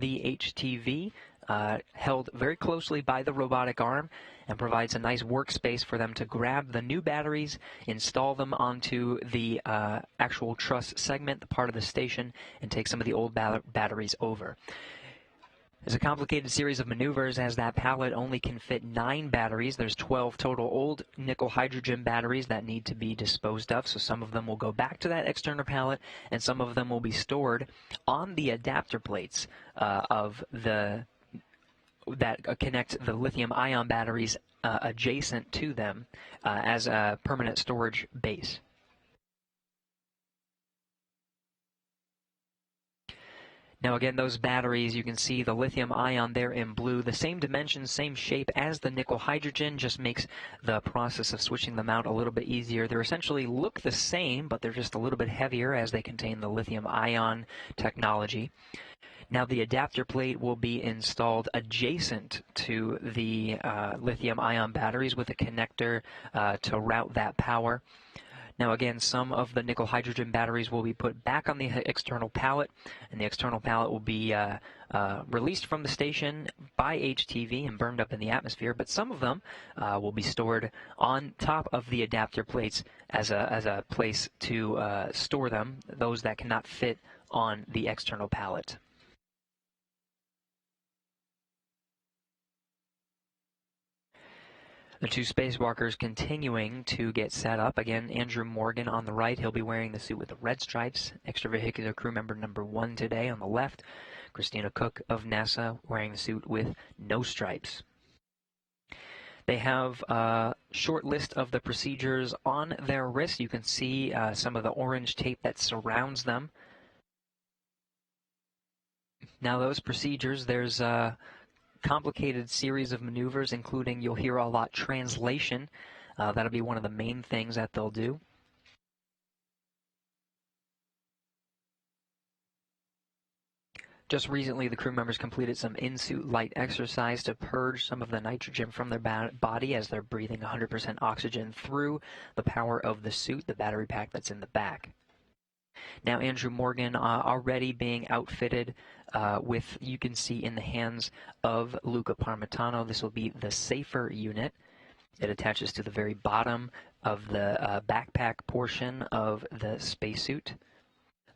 the HTV, held very closely by the robotic arm, and provides a nice workspace for them to grab the new batteries, install them onto the actual truss segment, the part of the station, and take some of the old batteries over. There's a complicated series of maneuvers as that pallet only can fit 9 batteries. There's 12 total old nickel hydrogen batteries that need to be disposed of, so some of them will go back to that external pallet, and some of them will be stored on the adapter plates that connect the lithium-ion batteries adjacent to them as a permanent storage base. Now again, those batteries, you can see the lithium-ion there in blue, the same dimensions, same shape as the nickel-hydrogen, just makes the process of switching them out a little bit easier. They essentially look the same, but they're just a little bit heavier as they contain the lithium-ion technology. Now the adapter plate will be installed adjacent to the lithium-ion batteries with a connector to route that power. Now again, some of the nickel-hydrogen batteries will be put back on the external pallet, and the external pallet will be released from the station by HTV and burned up in the atmosphere, but some of them will be stored on top of the adapter plates as a place to store them, those that cannot fit on the external pallet. The 2 spacewalkers continuing to get set up. Again, Andrew Morgan on the right. He'll be wearing the suit with the red stripes. Extravehicular crew member number 1 today on the left. Christina Koch of NASA wearing the suit with no stripes. They have a short list of the procedures on their wrist. You can see some of the orange tape that surrounds them. Now those procedures, there's a complicated series of maneuvers, including, you'll hear a lot, translation. That'll be one of the main things that they'll do. Just recently, the crew members completed some in-suit light exercise to purge some of the nitrogen from their body as they're breathing 100% oxygen through the power of the suit, the battery pack that's in the back. Now Andrew Morgan already being outfitted with, you can see in the hands of Luca Parmitano, this will be the SAFER unit. It attaches to the very bottom of the backpack portion of the spacesuit.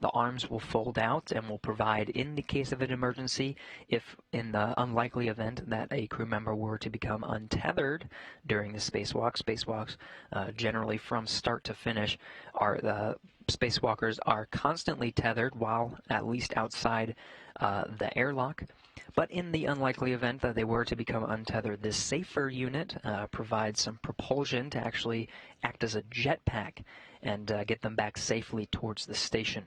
The arms will fold out and will provide, in the case of an emergency, if in the unlikely event that a crew member were to become untethered during the spacewalk. Spacewalks, generally from start to finish, spacewalkers are constantly tethered while at least outside the airlock. But in the unlikely event that they were to become untethered, this SAFER unit provides some propulsion to actually act as a jetpack and get them back safely towards the station.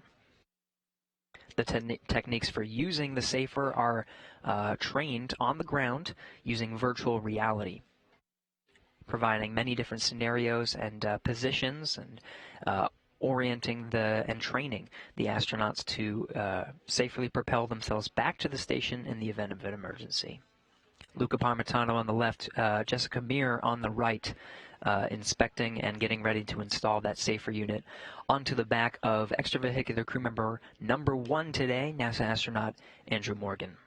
The techniques for using the SAFER are trained on the ground using virtual reality, providing many different scenarios and positions and orienting and training the astronauts to safely propel themselves back to the station in the event of an emergency. Luca Parmitano on the left, Jessica Meir on the right, inspecting and getting ready to install that SAFER unit onto the back of extravehicular crew member number 1 today, NASA astronaut Andrew Morgan.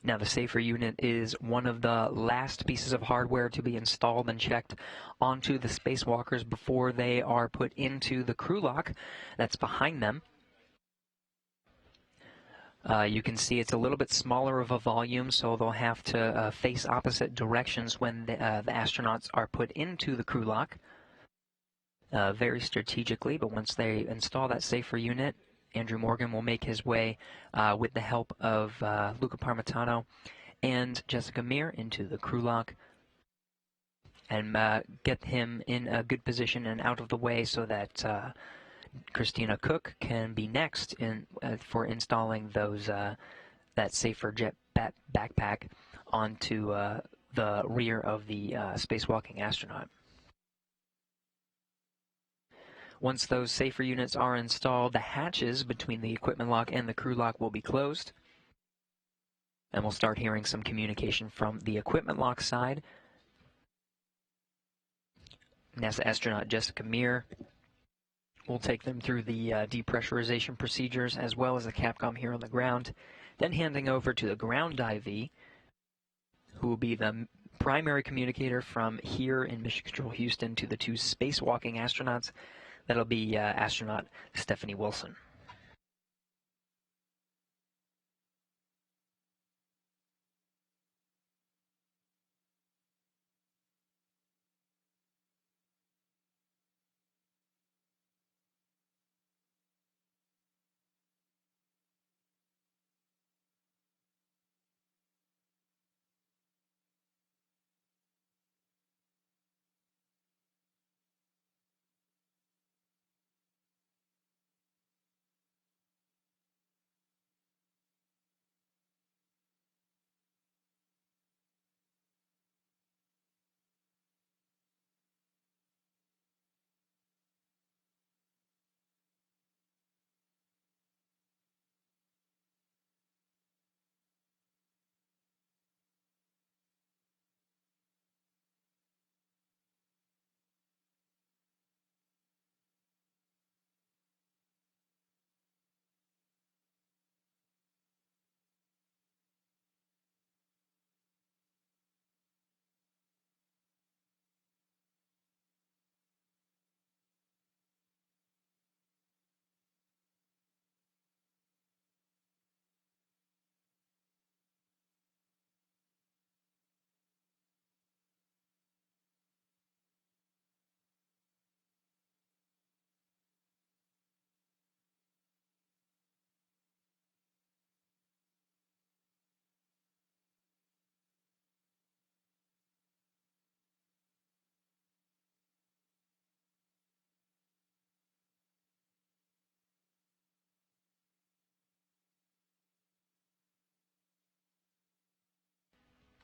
Now the SAFER unit is one of the last pieces of hardware to be installed and checked onto the spacewalkers before they are put into the crew lock that's behind them. You can see it's a little bit smaller of a volume, so they'll have to face opposite directions when the astronauts are put into the crew lock. Very strategically, but once they install that SAFER unit, Andrew Morgan will make his way with the help of Luca Parmitano and Jessica Meir into the crew lock and get him in a good position and out of the way so that Christina Koch can be next for installing those that SAFER jet backpack onto the rear of the spacewalking astronaut. Once those safer units are installed, the hatches between the equipment lock and the crew lock will be closed, and we'll start hearing some communication from the equipment lock side. NASA astronaut Jessica Meir will take them through the depressurization procedures as well as the Capcom here on the ground, then handing over to the ground IV, who will be the primary communicator from here in Mission Control Houston to the two spacewalking astronauts. That'll be astronaut Stephanie Wilson.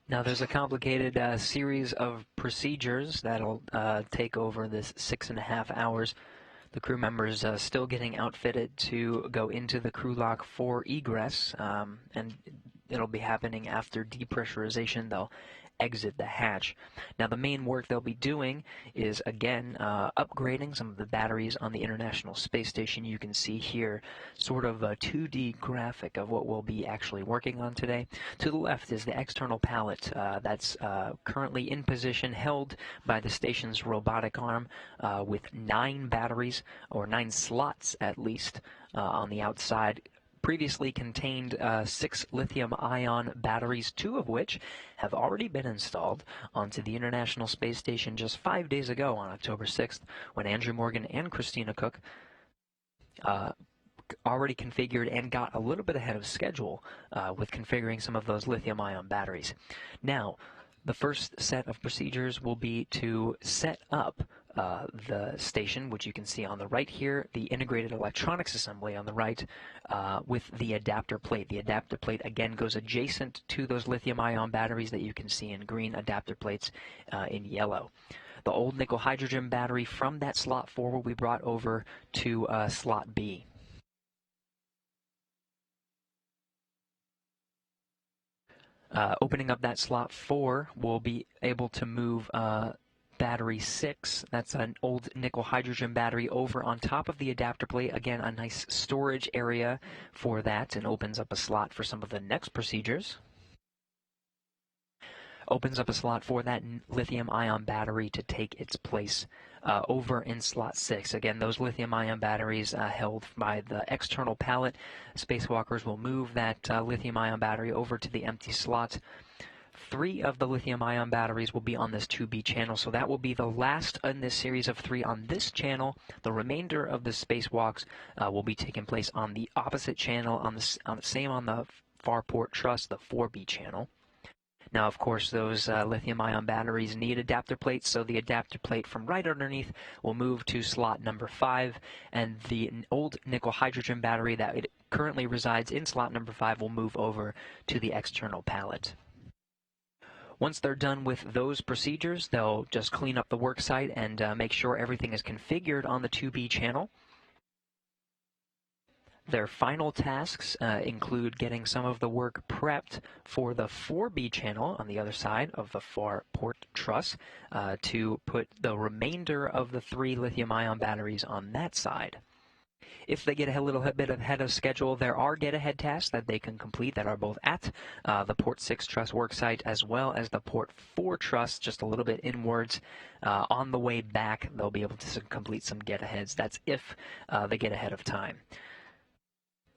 Now, there's a complicated series of procedures that'll take over this 6.5 hours. The crew members still getting outfitted to go into the crew lock for egress, and it'll be happening after depressurization. They'll exit the hatch. Now, the main work they'll be doing is, again, upgrading some of the batteries on the International Space Station. You can see here sort of a 2D graphic of what we'll be actually working on today. To the left is the external pallet that's currently in position, held by the station's robotic arm with 9 batteries, or 9 slots at least, on the outside. Previously contained 6 lithium-ion batteries, 2 of which have already been installed onto the International Space Station just 5 days ago on October 6th, when Andrew Morgan and Christina Koch already configured and got a little bit ahead of schedule with configuring some of those lithium-ion batteries. Now, the first set of procedures will be to set up the station, which you can see on the right here, the integrated electronics assembly on the right, with the adapter plate. The adapter plate, again, goes adjacent to those lithium-ion batteries that you can see in green, adapter plates in yellow. The old nickel-hydrogen battery from that slot 4 will be brought over to slot B. Opening up that slot 4, we'll be able to move battery 6, that's an old nickel-hydrogen battery, over on top of the adapter plate. Again, a nice storage area for that, and opens up a slot for some of the next procedures. Opens up a slot for that lithium-ion battery to take its place over in slot 6. Again, those lithium-ion batteries held by the external pallet. Spacewalkers will move that lithium-ion battery over to the empty slot. 3 of the lithium-ion batteries will be on this 2B channel, so that will be the last in this series of 3 on this channel. The remainder of the spacewalks will be taking place on the opposite channel, on the far port truss, the 4B channel. Now, of course, those lithium-ion batteries need adapter plates, so the adapter plate from right underneath will move to slot number 5, and the old nickel-hydrogen battery that currently resides in slot number 5 will move over to the external pallet. Once they're done with those procedures, they'll just clean up the work site and make sure everything is configured on the 2B channel. Their final tasks include getting some of the work prepped for the 4B channel on the other side of the far port truss to put the remainder of the 3 lithium-ion batteries on that side. If they get a little bit ahead of schedule, there are get-ahead tasks that they can complete that are both at the Port 6 truss worksite as well as the Port 4 truss, just a little bit inwards. On the way back, they'll be able to complete some get-aheads. That's if they get ahead of time.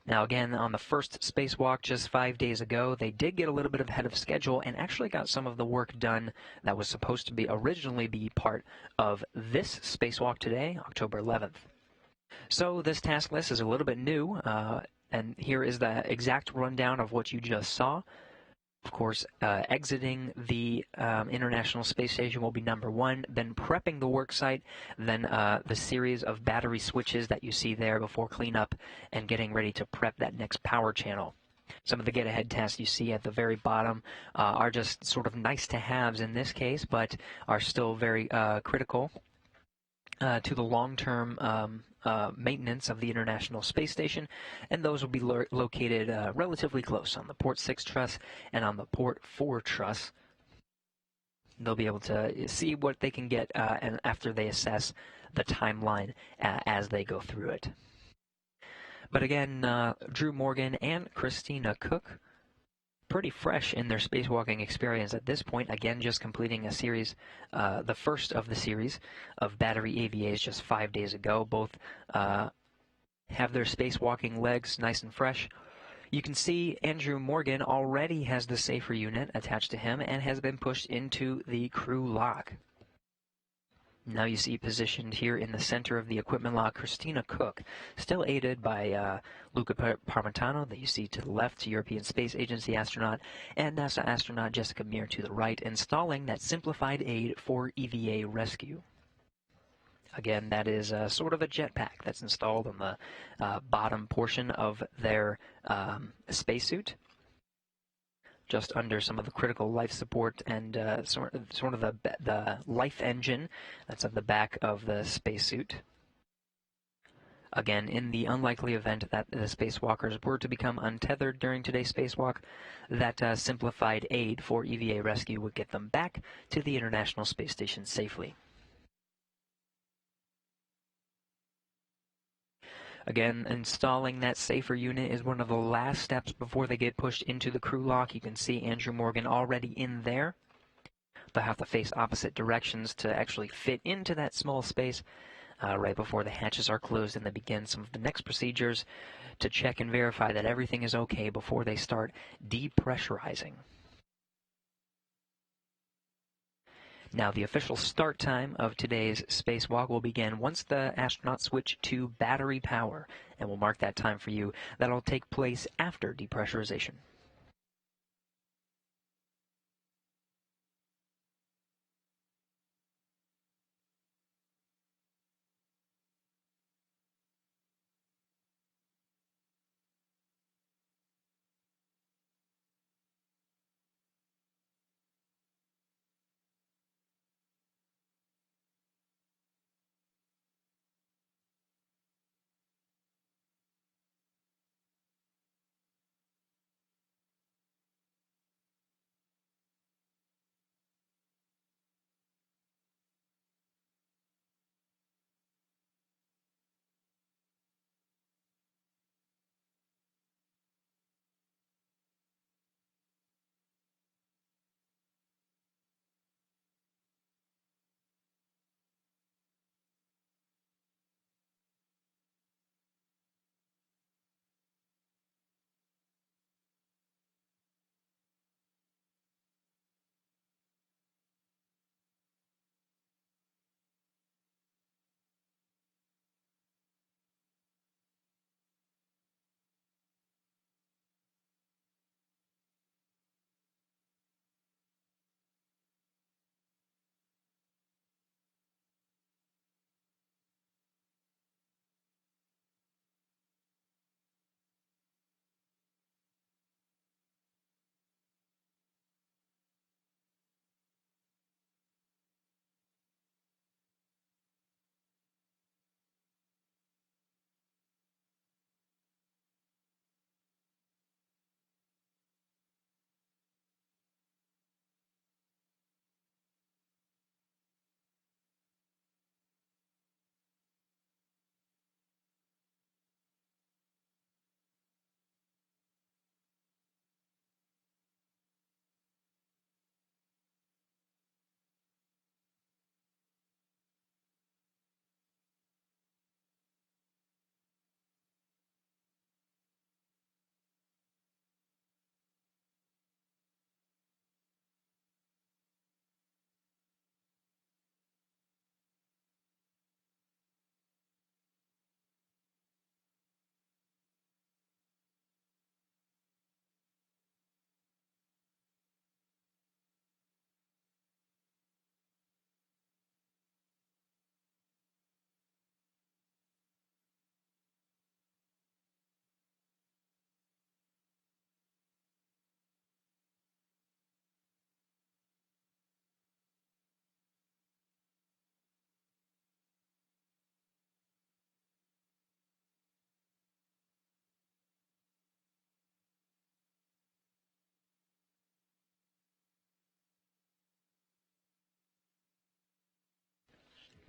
Now again, on the first spacewalk just 5 days ago, they did get a little bit ahead of schedule and actually got some of the work done that was supposed to be originally be part of this spacewalk today, October 11th. So this task list is a little bit new, and here is the exact rundown of what you just saw. Of course, exiting the International Space Station will be number 1, then prepping the work site, then the series of battery switches that you see there before cleanup, and getting ready to prep that next power channel. Some of the get-ahead tasks you see at the very bottom are just sort of nice-to-haves in this case, but are still very critical to the long-term maintenance of the International Space Station, and those will be located relatively close on the Port 6 truss and on the Port 4 truss. They'll be able to see what they can get and after they assess the timeline as they go through it. But again, Drew Morgan and Christina Koch, pretty fresh in their spacewalking experience at this point. Again, just completing a series, the first of the series of battery AVAs just 5 days ago. Both have their spacewalking legs nice and fresh. You can see Andrew Morgan already has the SAFER unit attached to him and has been pushed into the crew lock. Now you see positioned here in the center of the equipment lock Christina Koch, still aided by Luca Parmitano, that you see to the left, European Space Agency astronaut, and NASA astronaut Jessica Meir to the right, installing that simplified aid for EVA rescue. Again, that is sort of a jetpack that's installed on the bottom portion of their spacesuit, just under some of the critical life support and sort of the life engine that's at the back of the spacesuit. Again, in the unlikely event that the spacewalkers were to become untethered during today's spacewalk, that simplified aid for EVA rescue would get them back to the International Space Station safely. Again, installing that SAFER unit is one of the last steps before they get pushed into the crew lock. You can see Andrew Morgan already in there. They'll have to face opposite directions to actually fit into that small space right before the hatches are closed, and they begin some of the next procedures to check and verify that everything is okay before they start depressurizing. Now, the official start time of today's spacewalk will begin once the astronauts switch to battery power, and we'll mark that time for you. That'll take place after depressurization.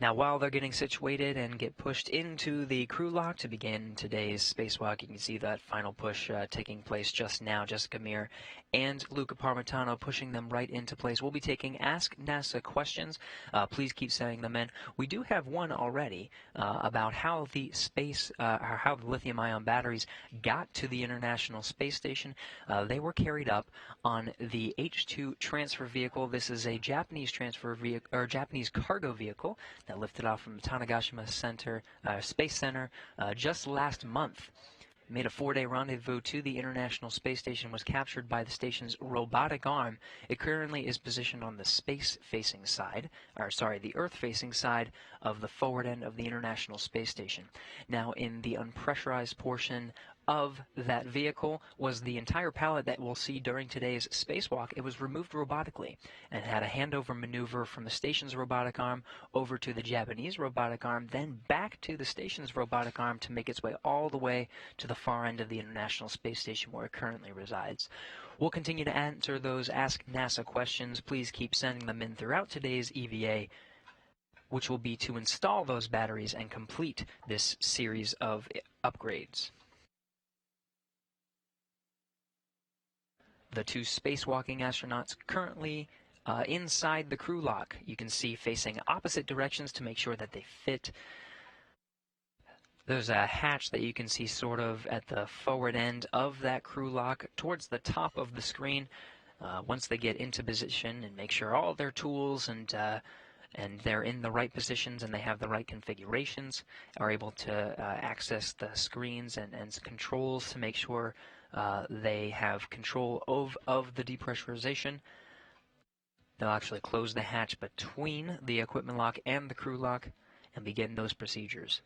Now, while they're getting situated and get pushed into the crew lock to begin today's spacewalk, you can see that final push taking place just now. Jessica Meir and Luca Parmitano pushing them right into place. We'll be taking Ask NASA questions. Please keep sending them in. We do have one already about how the how the lithium-ion batteries got to the International Space Station. They were carried up on the H2 transfer vehicle. This is a Japanese transfer vehicle or Japanese cargo vehicle that lifted off from the Tanegashima Space Center just last month. It made a 4-day rendezvous to the International Space Station, was captured by the station's robotic arm. It currently is positioned on the space-facing side, the Earth-facing side of the forward end of the International Space Station. Now, in the unpressurized portion of that vehicle was the entire pallet that we'll see during today's spacewalk. It was removed robotically and had a handover maneuver from the station's robotic arm over to the Japanese robotic arm, then back to the station's robotic arm to make its way all the way to the far end of the International Space Station where it currently resides. We'll continue to answer those Ask NASA questions. Please keep sending them in throughout today's EVA, which will be to install those batteries and complete this series of upgrades. The two spacewalking astronauts currently inside the crew lock. You can see facing opposite directions to make sure that they fit. There's a hatch that you can see sort of at the forward end of that crew lock towards the top of the screen. Once they get into position and make sure all their tools and they're in the right positions and they have the right configurations, are able to access the screens and controls to make sure they have control of the depressurization. They'll actually close the hatch between the equipment lock and the crew lock and begin those procedures.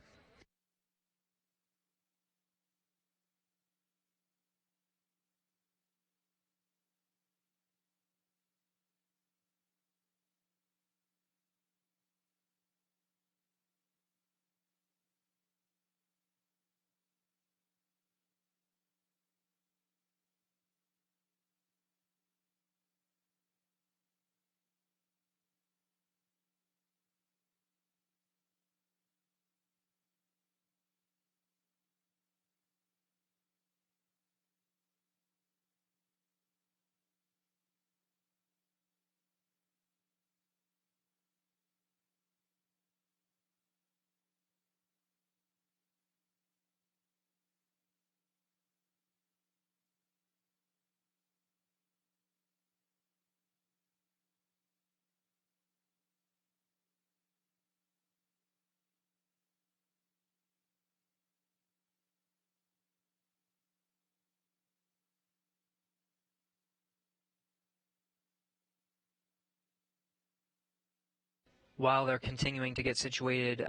While they're continuing to get situated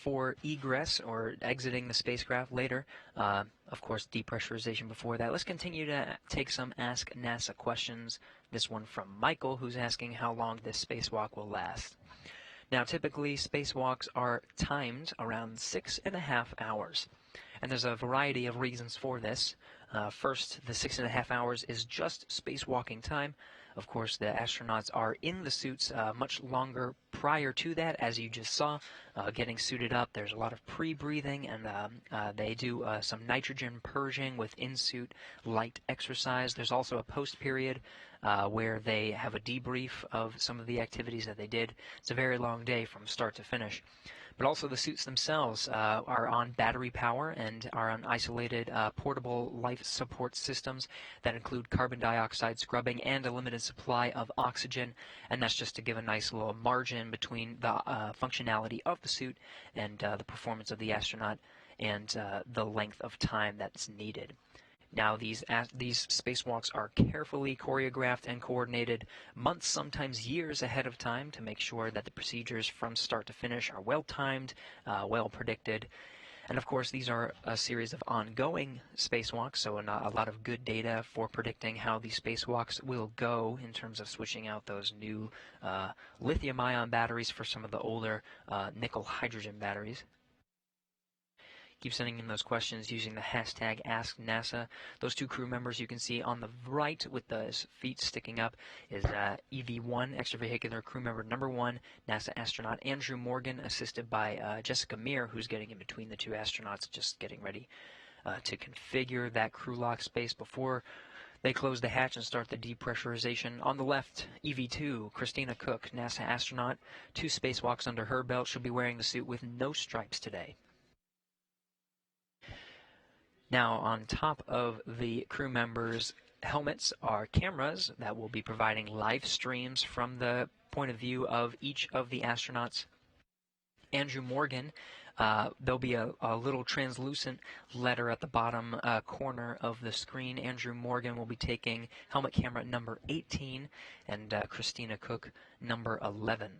for egress or exiting the spacecraft later, of course depressurization before that, let's continue to take some Ask NASA questions. This one from Michael, who's asking how long this spacewalk will last. Now, typically spacewalks are timed around 6.5 hours, and there's a variety of reasons for this. First, the 6.5 hours is just spacewalking time. Of course, the astronauts are in the suits much longer prior to that, as you just saw, getting suited up. There's a lot of pre-breathing, and they do some nitrogen purging with in-suit light exercise. There's also a post-period where they have a debrief of some of the activities that they did. It's a very long day from start to finish. But also the suits themselves are on battery power and are on isolated portable life support systems that include carbon dioxide scrubbing and a limited supply of oxygen, and that's just to give a nice little margin between the functionality of the suit and the performance of the astronaut and the length of time that's needed. Now, these spacewalks are carefully choreographed and coordinated months, sometimes years ahead of time to make sure that the procedures from start to finish are well-timed, well predicted. And of course, these are a series of ongoing spacewalks, so a lot of good data for predicting how these spacewalks will go in terms of switching out those new lithium-ion batteries for some of the older nickel-hydrogen batteries. Keep sending in those questions using the hashtag AskNASA. Those two crew members you can see on the right with the feet sticking up is EV1, extravehicular crew member number 1, NASA astronaut Andrew Morgan, assisted by Jessica Meir, who's getting in between the two astronauts, just getting ready to configure that crew lock space before they close the hatch and start the depressurization. On the left, EV2, Christina Koch, NASA astronaut, 2 spacewalks under her belt. She'll be wearing the suit with no stripes today. Now, on top of the crew members' helmets are cameras that will be providing live streams from the point of view of each of the astronauts. Andrew Morgan, there'll be a little translucent letter at the bottom corner of the screen. Andrew Morgan will be taking helmet camera number 18 and Christina Koch number 11.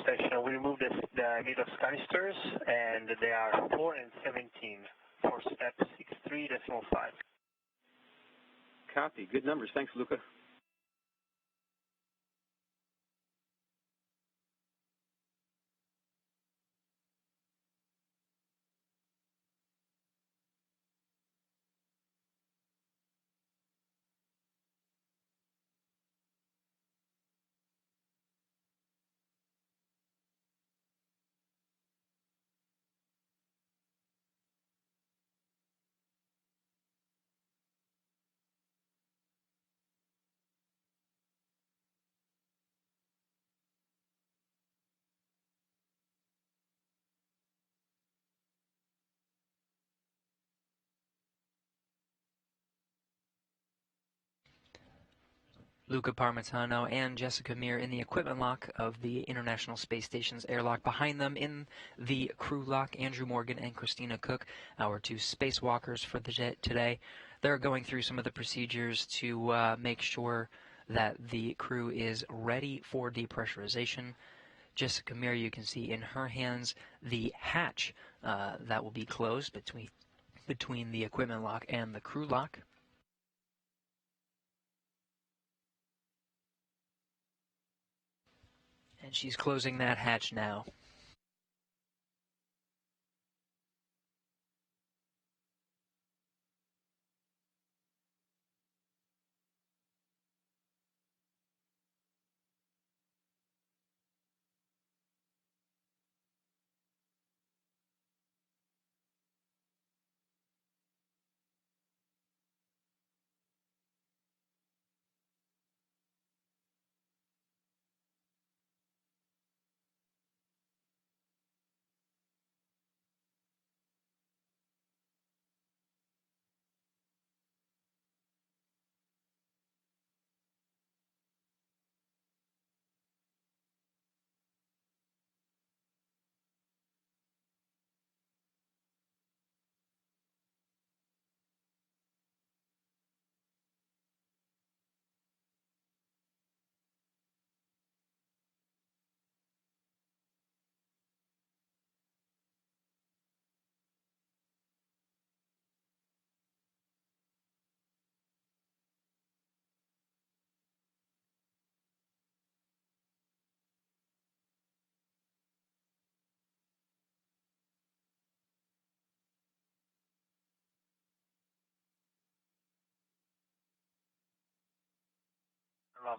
Station, we removed the middle canisters, and they are 4 and 17 for step 63.5. Copy. Good numbers. Thanks, Luca. Luca Parmitano and Jessica Meir in the equipment lock of the International Space Station's airlock. Behind them in the crew lock, Andrew Morgan and Christina Koch, our 2 spacewalkers for the jet today. They're going through some of the procedures to make sure that the crew is ready for depressurization. Jessica Meir, you can see in her hands the hatch that will be closed between the equipment lock and the crew lock. And she's closing that hatch now.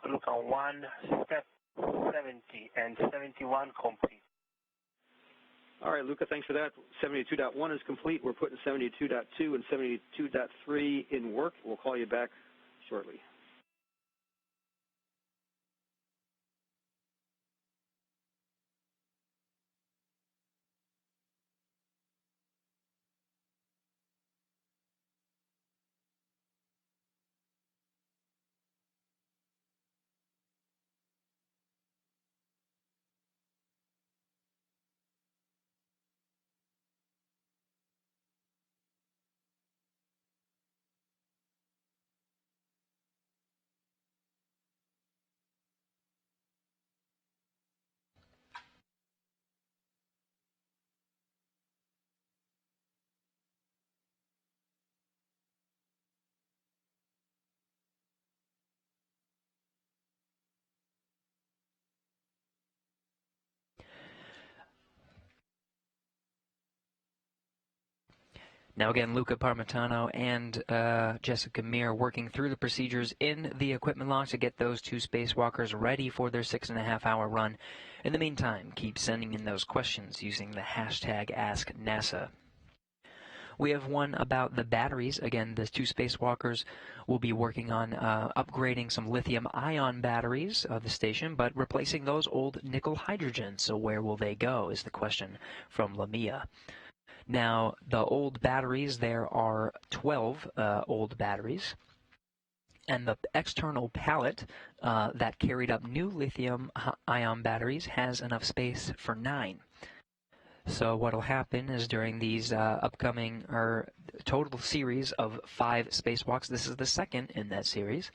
Luca 1, step 70 and 71 complete. All right, Luca, thanks for that. 72.1 is complete. We're putting 72.2 and 72.3 in work. We'll call you back shortly. Now again, Luca Parmitano and Jessica Meir working through the procedures in the equipment lock to get those two spacewalkers ready for their 6.5-hour run. In the meantime, keep sending in those questions using the hashtag AskNASA. We have one about the batteries. Again, the two spacewalkers will be working on upgrading some lithium-ion batteries of the station, but replacing those old nickel hydrogen. So where will they go is the question from Lamia. Now, the old batteries, there are 12 old batteries, and the external pallet that carried up new lithium-ion batteries has enough space for 9. So what will happen is during these upcoming or total series of 5 spacewalks, this is the second in that series,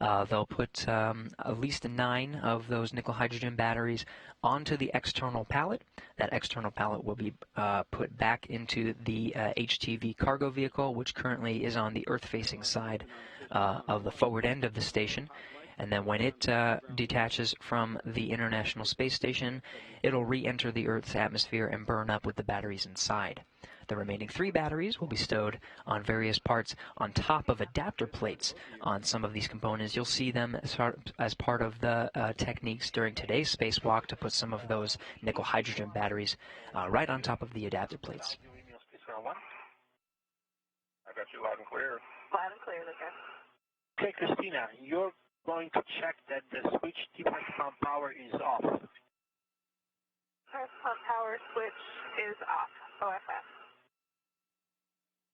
they'll put at least 9 of those nickel hydrogen batteries onto the external pallet. That external pallet will be put back into the HTV cargo vehicle, which currently is on the Earth-facing side of the forward end of the station. And then when it detaches from the International Space Station, it'll re-enter the Earth's atmosphere and burn up with the batteries inside. The remaining 3 batteries will be stowed on various parts on top of adapter plates on some of these components. You'll see them as part of the techniques during today's spacewalk to put some of those nickel hydrogen batteries right on top of the adapter plates. I got you loud and clear. Loud and clear, Lucas. Okay, Christina, you're going to check that the switch depress pump power is off. Press pump power switch is off. OFS.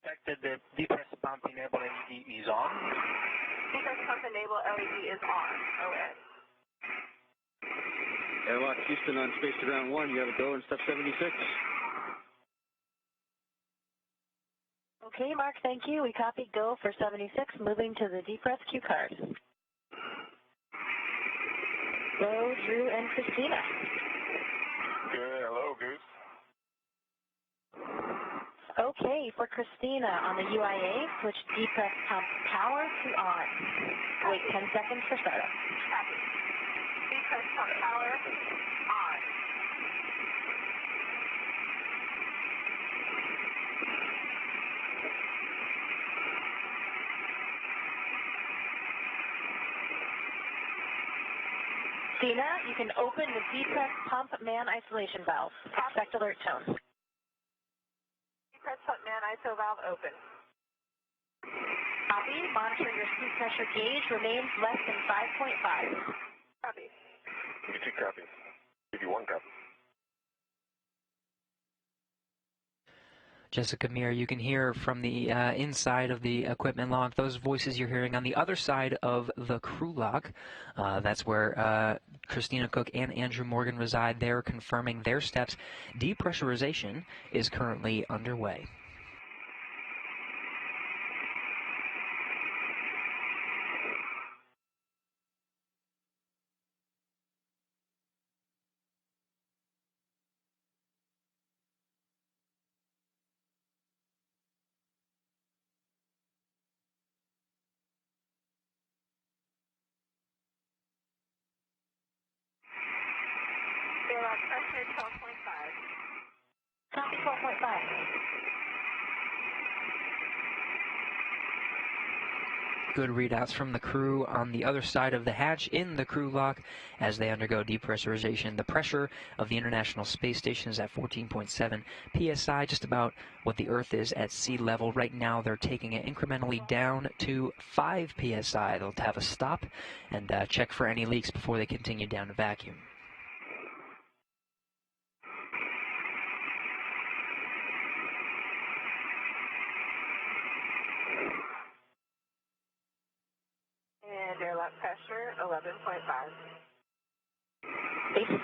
Check that the depress pump enable LED is on. Depress pump enable LED is on. OS. Airlock Houston on Space to Ground 1. You have a go in step 76. Okay, Mark, thank you. We copy go for 76, moving to the depress Q card. Hello, Drew and Christina. Good, hello, Goose. Okay, for Christina on the UIA, switch depress pump power to on. Wait 10 seconds for startup. Copy. Depress pump power on. Christina, you can open the depress pump man isolation valve. Expect alert tone. Depress pump man ISO valve open. Copy. Monitor your seat pressure gauge remains less than 5.5. Copy. 52 copy. 51 copy. Jessica Meir, you can hear from the inside of the equipment lock those voices you're hearing on the other side of the crew lock. That's where Christina Cook and Andrew Morgan reside. They're confirming their steps. Depressurization is currently underway. Pressure 12.5. Copy 12.5. Good readouts from the crew on the other side of the hatch in the crew lock as they undergo depressurization. The pressure of the International Space Station is at 14.7 psi, just about what the Earth is at sea level. Right now they're taking it incrementally down to 5 psi. They'll have a stop and check for any leaks before they continue down to vacuum. And airlock pressure, 11.5. Base.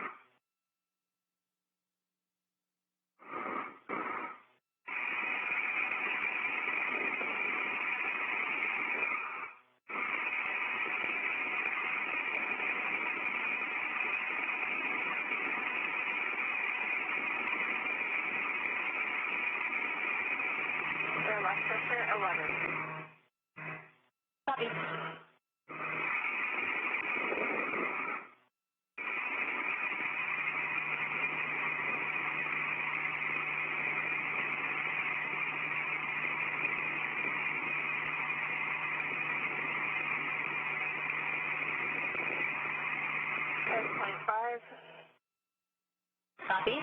Airlock pressure, 11. Copy. .5. Copy.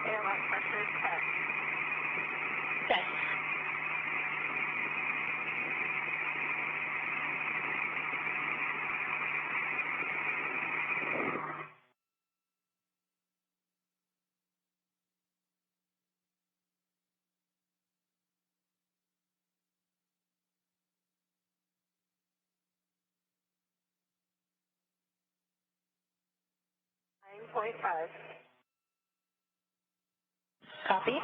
Airlock pressure, 10. 10. .5. Copy.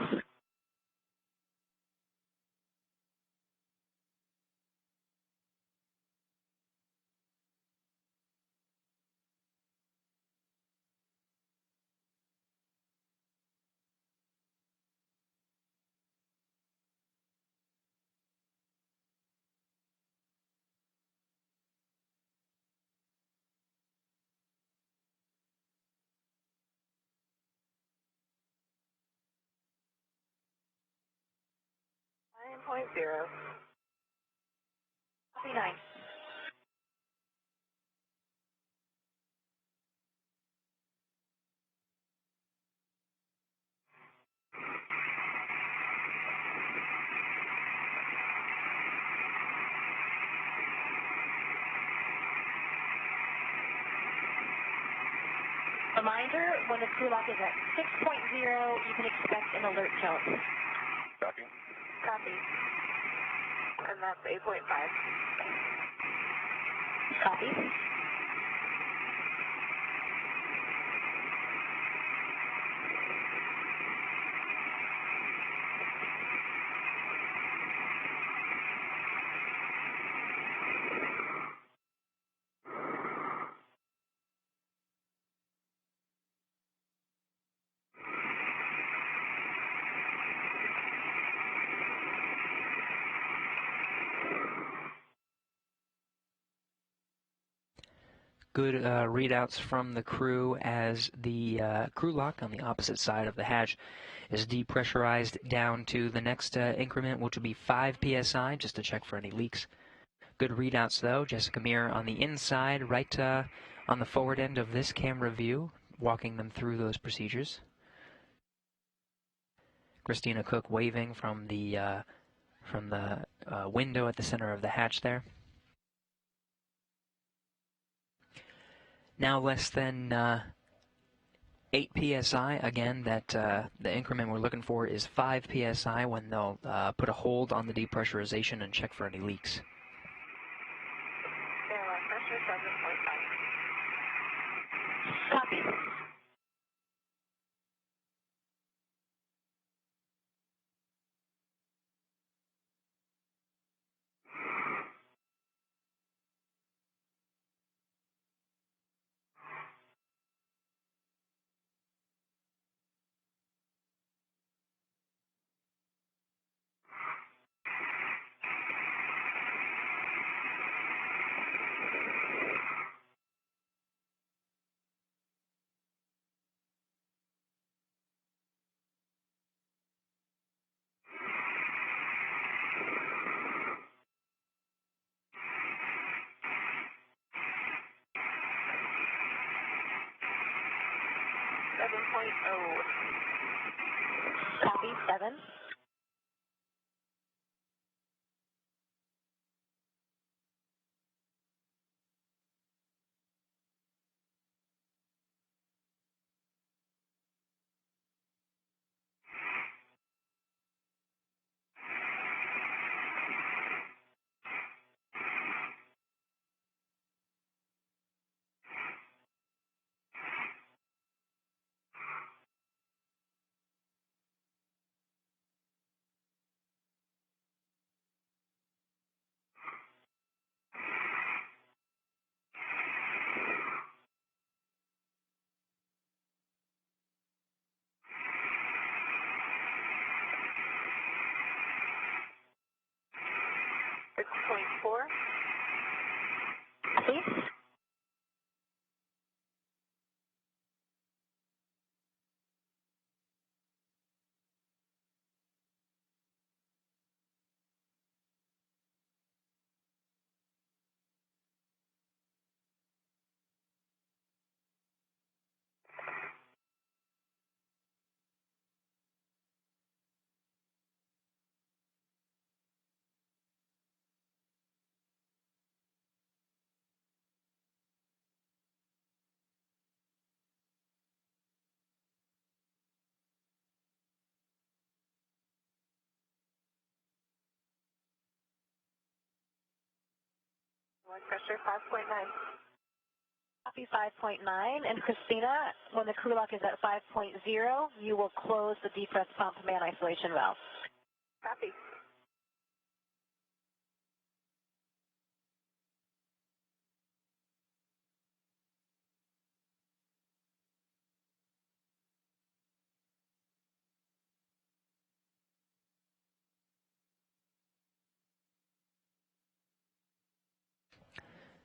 .0. Copy 9. Reminder, when the crew lock is at 6.0, you can expect an alert tone. Copy. Copy. And that's 8.5. Copy. Good readouts from the crew as the crew lock on the opposite side of the hatch is depressurized down to the next increment, which will be 5 psi, just to check for any leaks. Good readouts, though. Jessica Meir on the inside, right on the forward end of this camera view, walking them through those procedures. Christina Cook waving from the window at the center of the hatch there. Now less than 8 psi. Again, that the increment we're looking for is 5 psi when they'll put a hold on the depressurization and check for any leaks. Airlock pressure, 7.5. Copy. 7.0. Copy, 7. .4. Copy. Blood pressure 5.9. Copy 5.9. And Christina, when the crew lock is at 5.0, you will close the depress pump man isolation valve. Copy.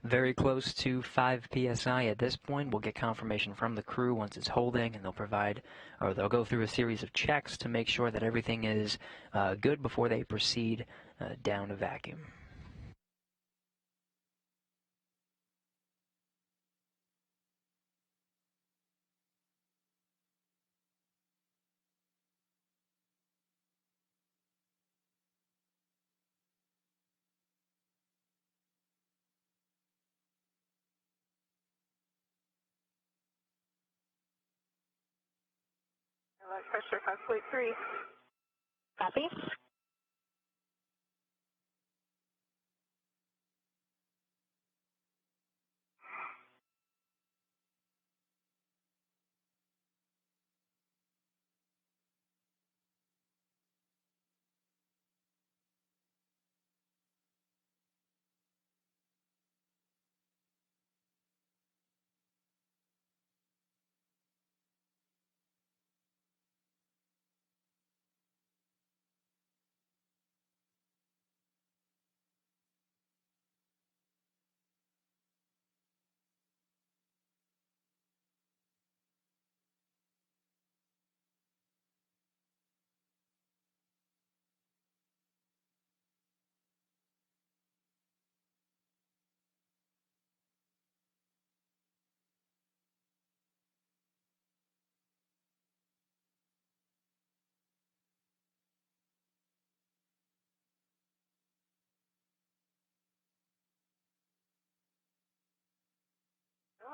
Very close to 5 psi at this point. We'll get confirmation from the crew once it's holding, and they'll go through a series of checks to make sure that everything is good before they proceed down to vacuum. Blood pressure 5.3. Copy.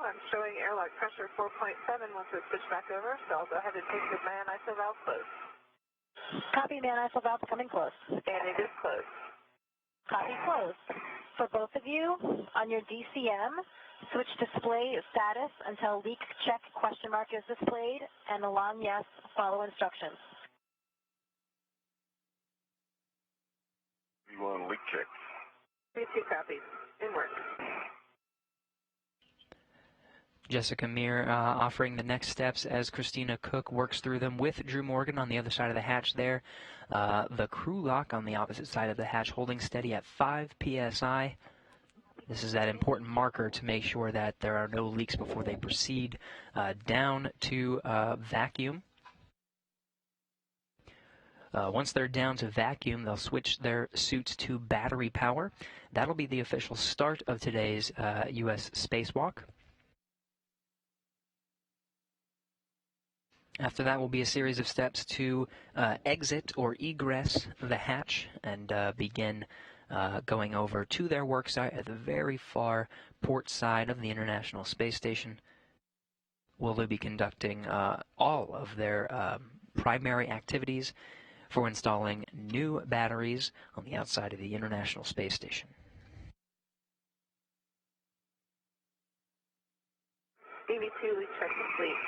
Oh, I'm showing airlock pressure 4.7 once we switch back over, so I'll go ahead and take the man ISO valve close. Copy, man ISO valve coming close. And it is closed. Copy, closed. For both of you, on your DCM, switch display status until leak check question mark is displayed, and alarm yes, follow instructions. You want leak check? 3 copies. In work. Jessica Meir offering the next steps as Christina Cook works through them with Drew Morgan on the other side of the hatch there. The crew lock on the opposite side of the hatch holding steady at 5 psi. This is that important marker to make sure that there are no leaks before they proceed down to vacuum. Once they're down to vacuum, they'll switch their suits to battery power. That'll be the official start of today's U.S. spacewalk. After that will be a series of steps to exit or egress the hatch and begin going over to their work site at the very far port side of the International Space Station. Will they be conducting all of their primary activities for installing new batteries on the outside of the International Space Station. EV2 leak check complete.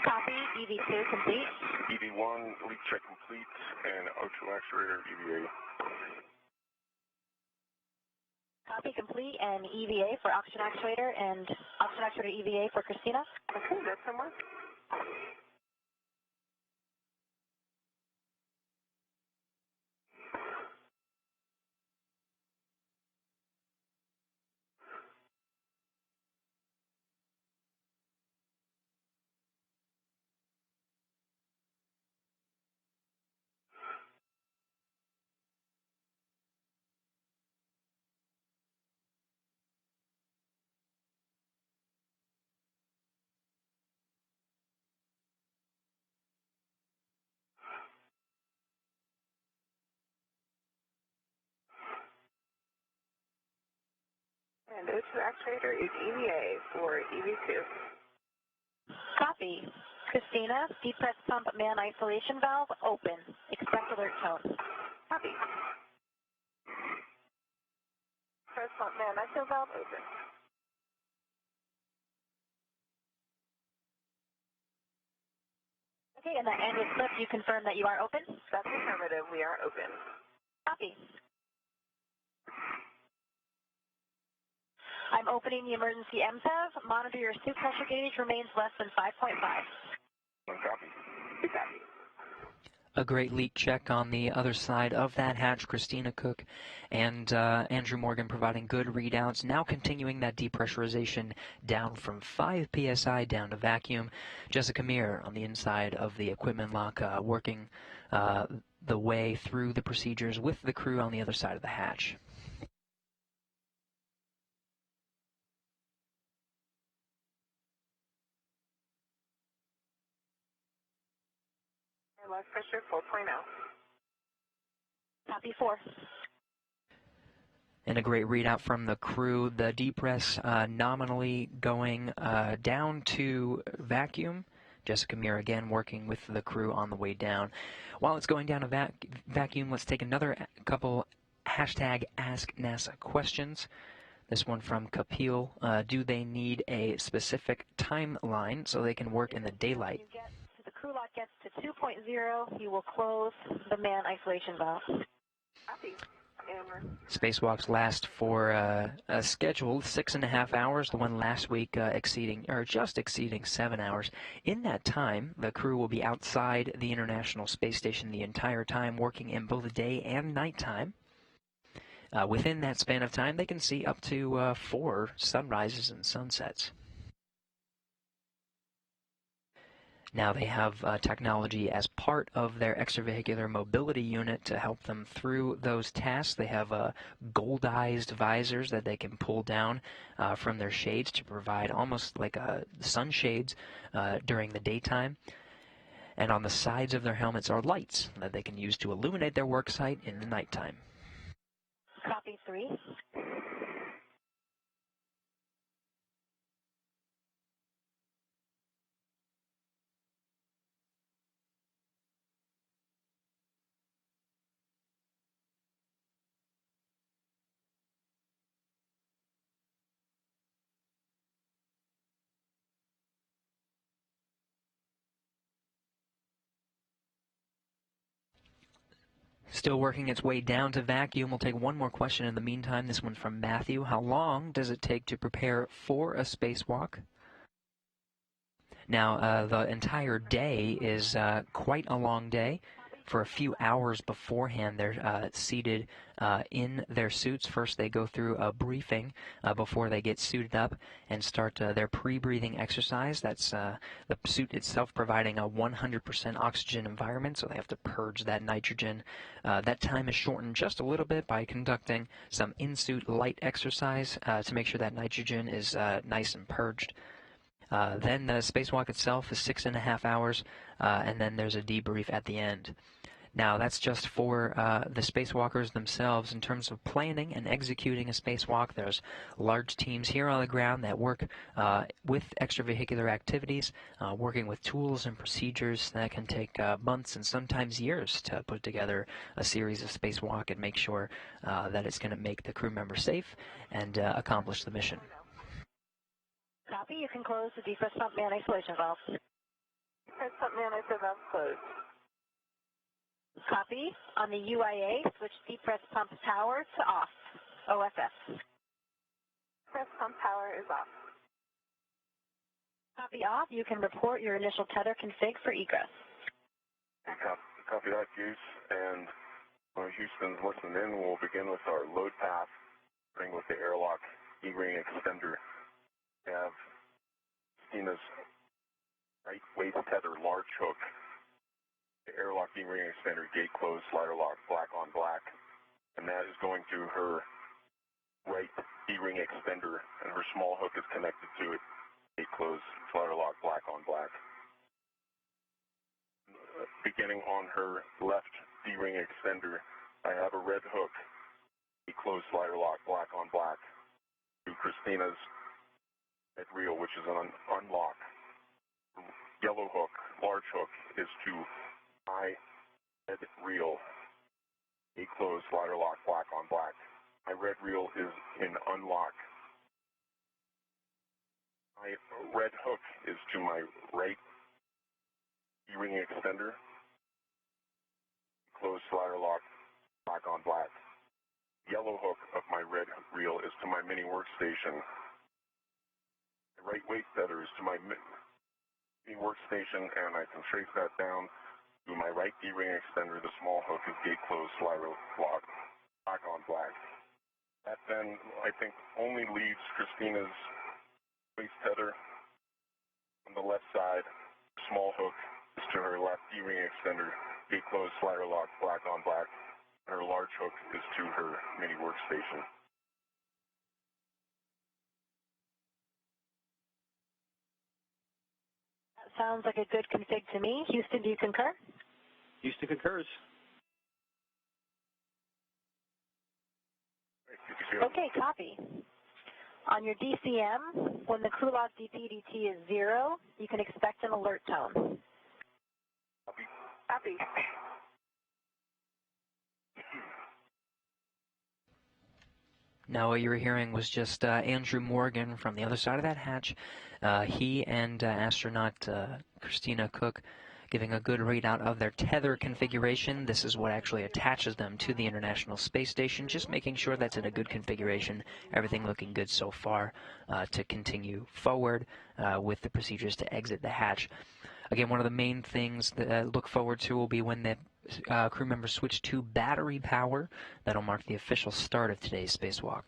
Copy, EV2 complete. EV1 leak check complete, and O2 actuator EVA. Copy complete, and EVA for oxygen actuator and oxygen actuator EVA for Christina. Okay, that's somewhere. And O2 actuator is EVA for EV2. Copy. Christina, deep press pump man isolation valve open. Expect alert tone. Copy. Press pump man iso valve open. Okay, and that end is flipped. You confirm that you are open? That's affirmative. We are open. Copy. I'm opening the emergency MPEV. Monitor your suit pressure gauge remains less than 5.5. One copy. Two copy. A great leak check on the other side of that hatch. Christina Cook and Andrew Morgan providing good readouts. Now continuing that depressurization down from 5 psi down to vacuum. Jessica Meir on the inside of the equipment lock working the way through the procedures with the crew on the other side of the hatch. Airlock pressure 4.0. Copy 4. And a great readout from the crew. The depress nominally going down to vacuum. Jessica Meir again working with the crew on the way down. While it's going down to vacuum, let's take another couple hashtag Ask NASA questions. This one from Kapil. Do they need a specific timeline so they can work in the daylight? The crew lock gets to 2.0, you will close the man isolation valve. Copy. Spacewalks last for a scheduled 6.5 hours. The one last week just exceeding 7 hours. In that time, the crew will be outside the International Space Station the entire time, working in both day and nighttime. Within that span of time, they can see up to 4 sunrises and sunsets. Now they have technology as part of their extravehicular mobility unit to help them through those tasks. They have goldized visors that they can pull down from their shades to provide almost like sunshades during the daytime. And on the sides of their helmets are lights that they can use to illuminate their work site in the nighttime. Copy 3. Still working its way down to vacuum. We'll take one more question in the meantime. This one from Matthew. How long does it take to prepare for a spacewalk? Now, the entire day is quite a long day. For a few hours beforehand, they're seated in their suits. First, they go through a briefing before they get suited up and start their pre-breathing exercise. That's the suit itself providing a 100% oxygen environment, so they have to purge that nitrogen. That time is shortened just a little bit by conducting some in-suit light exercise to make sure that nitrogen is nice and purged. Then the spacewalk itself is 6.5 hours, and then there's a debrief at the end. Now, that's just for the spacewalkers themselves. In terms of planning and executing a spacewalk, there's large teams here on the ground that work with extravehicular activities, working with tools and procedures that can take months and sometimes years to put together a series of spacewalk and make sure that it's going to make the crew member safe and accomplish the mission. Copy. You can close the defrost pump man isolation valve. Defrost pump man isolation valve closed. Copy. On the UIA, switch defrost pump power to off. OFF. Defrost pump power is off. Copy off. You can report your initial tether config for egress. Copy that, Goose. And when Houston's listening in, we'll begin with our load path, starting with the airlock E-ring extender. We have Christina's right waist tether large hook. The airlock E-ring extender, gate closed, slider lock, black on black, and that is going to her right E-ring extender, and her small hook is connected to it. Gate closed, slider lock, black on black. Beginning on her left E-ring extender, I have a red hook, gate closed, slider lock, black on black, to Christina's red reel, which is an unlock. Yellow hook, large hook, is to my red reel, gate closed, slider lock, black on black. My red reel is in unlock. My red hook is to my right E-ring extender, closed, slider lock, black on black. Yellow hook of my red reel is to my mini workstation. The right weight tether is to my mini workstation, and I can trace that down to my right E-ring extender. The small hook is gate closed, slider lock, black on black. That then, I think, only leaves Christina's waist tether on the left side. Small hook is to her left E-ring extender, gate closed, slider lock, black on black. Her large hook is to her mini workstation. That sounds like a good config to me. Houston, do you concur? Houston concurs. Okay, copy. On your DCM, when the crew lock DPDT is 0, you can expect an alert tone. Copy. Now, what you were hearing was just Andrew Morgan from the other side of that hatch. He and astronaut Christina Cook giving a good readout of their tether configuration. This is what actually attaches them to the International Space Station, just making sure that's in a good configuration, everything looking good so far to continue forward with the procedures to exit the hatch. Again, one of the main things that I look forward to will be when the crew members switch to battery power. That'll mark the official start of today's spacewalk.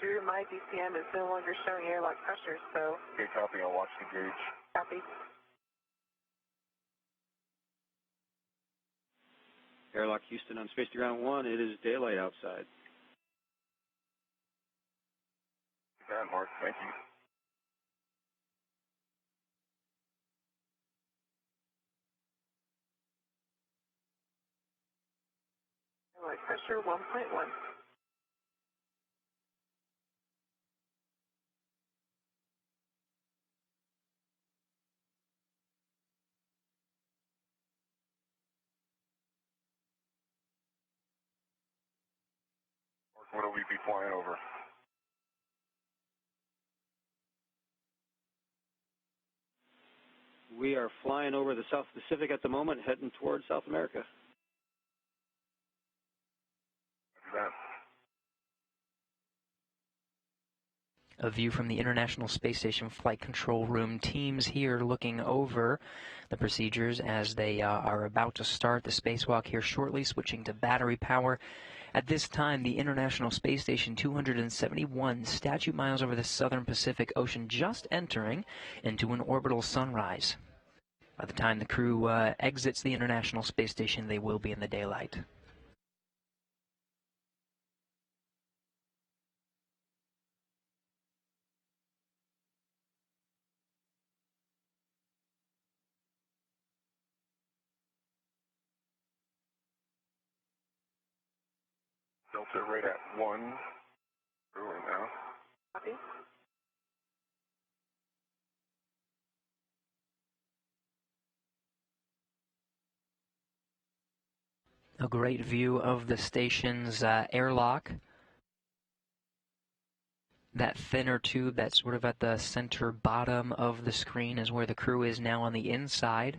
Drew, my DCM is no longer showing airlock pressure, so... Okay, copy. I'll watch the gauge. Copy. Airlock Houston on Space to Ground 1. It is daylight outside. That, Mark. Thank you. Airlock pressure 1.1. Mark, what will we be flying over? We are flying over the South Pacific at the moment, heading towards South America. That. A view from the International Space Station Flight Control Room. Teams here looking over the procedures as they are about to start the spacewalk here shortly, switching to battery power. At this time, the International Space Station 271 statute miles over the southern Pacific Ocean, just entering into an orbital sunrise. By the time the crew exits the International Space Station, they will be in the daylight. Delta right at 1. Right now. Copy. A great view of the station's airlock. That thinner tube that's sort of at the center bottom of the screen is where the crew is now on the inside.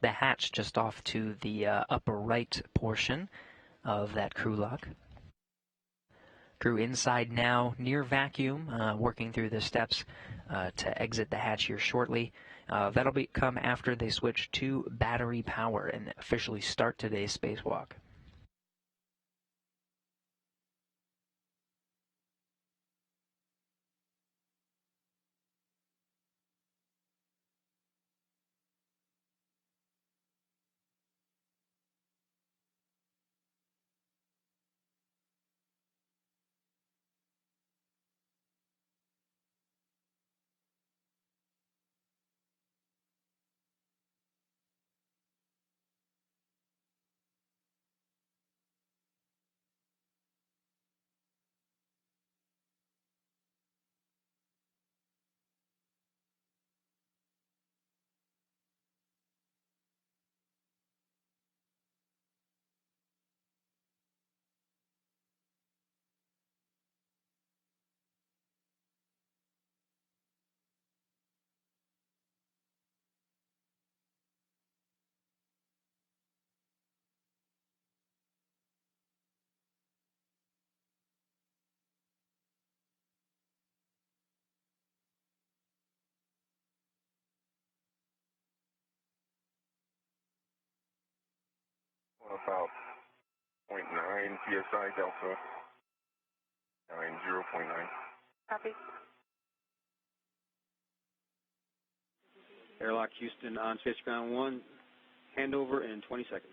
The hatch just off to the upper right portion of that crew lock. Crew inside now, near vacuum, working through the steps to exit the hatch here shortly. That'll come after they switch to battery power and officially start today's spacewalk. About 0.9 psi delta. 0.9. Copy. Airlock Houston on Space Ground 1. Handover in 20 seconds.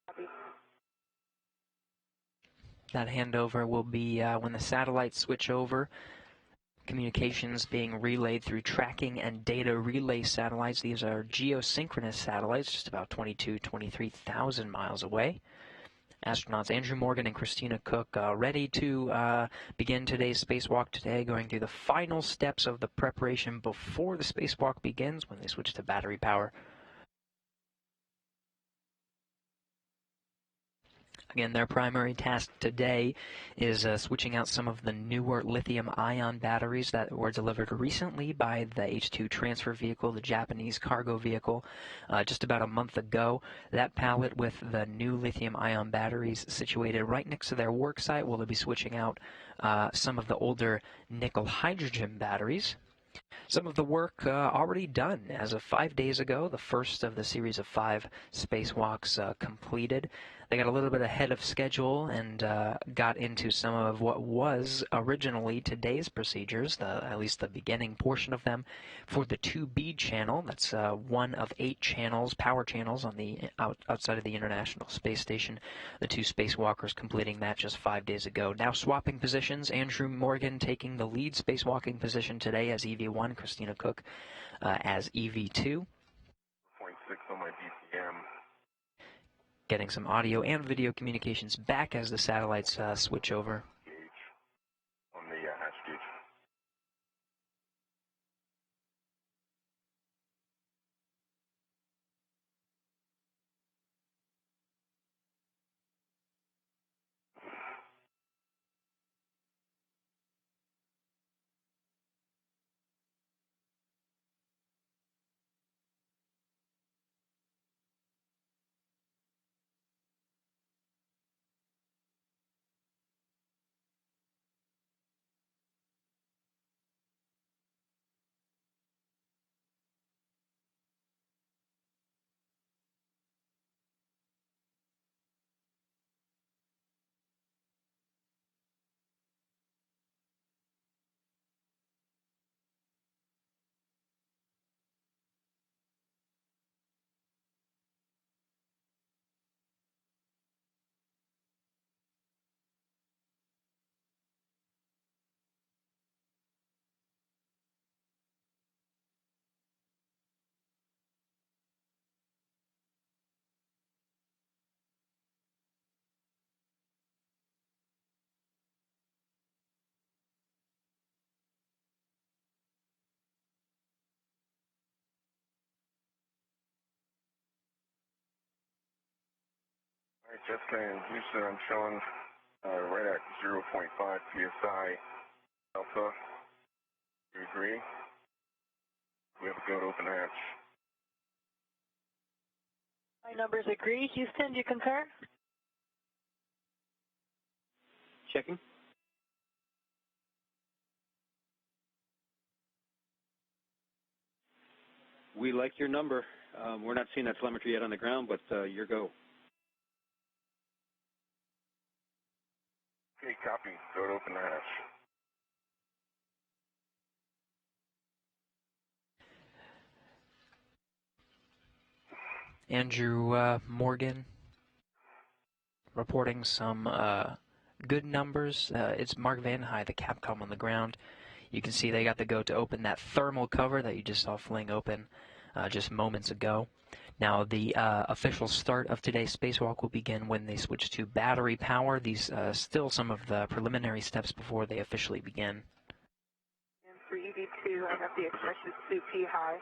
Copy. That handover will be when the satellites switch over. Communications being relayed through tracking and data relay satellites. These are geosynchronous satellites, just about 23,000 miles away. Astronauts Andrew Morgan and Christina Cook ready to begin today's spacewalk today, going through the final steps of the preparation before the spacewalk begins when they switch to battery power. Again, their primary task today is switching out some of the newer lithium-ion batteries that were delivered recently by the H-2 transfer vehicle, the Japanese cargo vehicle, just about a month ago. That pallet with the new lithium-ion batteries situated right next to their work site, will be switching out some of the older nickel-hydrogen batteries. Some of the work already done. As of 5 days ago, the first of the series of 5 spacewalks completed. They got a little bit ahead of schedule and got into some of what was originally today's procedures, at least the beginning portion of them, for the 2B channel. That's one of 8 channels, power channels on the outside of the International Space Station. The 2 spacewalkers completing that just 5 days ago. Now swapping positions, Andrew Morgan taking the lead spacewalking position today as EV1, Christina Cook as EV2. 0.6 on my DCM. Getting some audio and video communications back as the satellites switch over. Gauge on the hatch gauge. All right, Jessica and Houston, I'm showing right at 0.5 psi alpha. Do you agree? We have a go to open hatch. My numbers agree. Houston, do you concur? Checking. We like your number. We're not seeing that telemetry yet on the ground, but your go. Okay, copy. Go to open hatch. Andrew Morgan reporting some good numbers. It's Mark Van High, the Capcom on the ground. You can see they got the go to open that thermal cover that you just saw fling open just moments ago. Now, the official start of today's spacewalk will begin when they switch to battery power. These still some of the preliminary steps before they officially begin. And for EV2, I have the expression SUP high.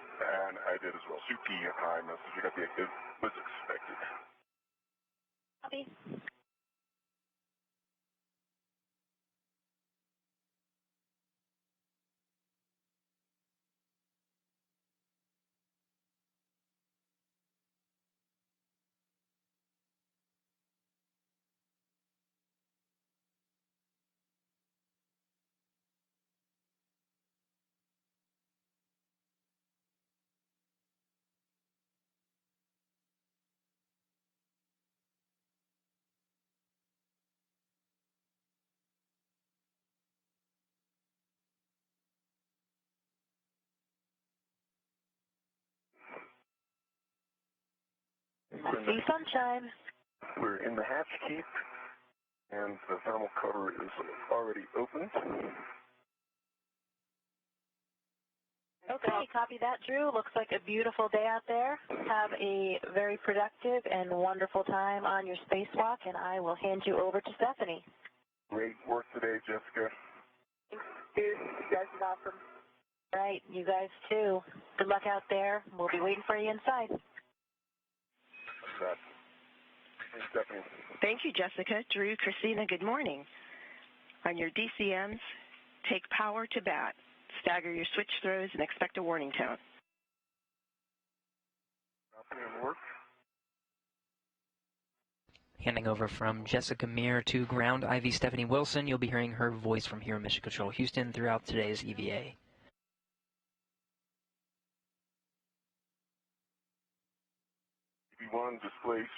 And I did as well. SUP high message. I got the, it was expected. Copy. See sunshine. We're in the hatch keep, and the thermal cover is already opened. Okay, copy that, Drew. Looks like a beautiful day out there. Have a very productive and wonderful time on your spacewalk, and I will hand you over to Stephanie. Great work today, Jessica. Thanks, dude. You guys are awesome. Right, you guys too. Good luck out there. We'll be waiting for you inside. Thanks, Stephanie. Thank you, Jessica. Drew, Christina, good morning. On your DCMs, take power to bat. Stagger your switch throws and expect a warning tone. Work. Handing over from Jessica Meir to ground IV Stephanie Wilson. You'll be hearing her voice from here in Mission Control Houston throughout today's EVA.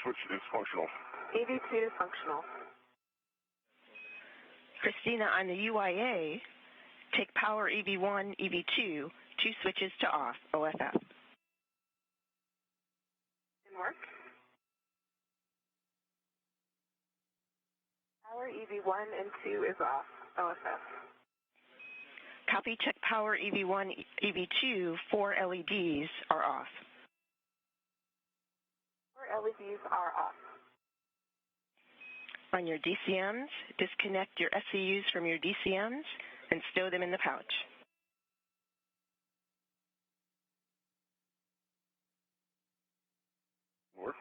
switch is functional. EV2 functional. Christina, on the UIA, take power EV1, EV2, 2 switches to off, OFF. In work. Power EV1 and 2 is off, OFF. Copy, check power EV1, EV2, 4 LEDs are off. 4 LEDs are off. On your DCMs, disconnect your SCUs from your DCMs and stow them in the pouch. Work.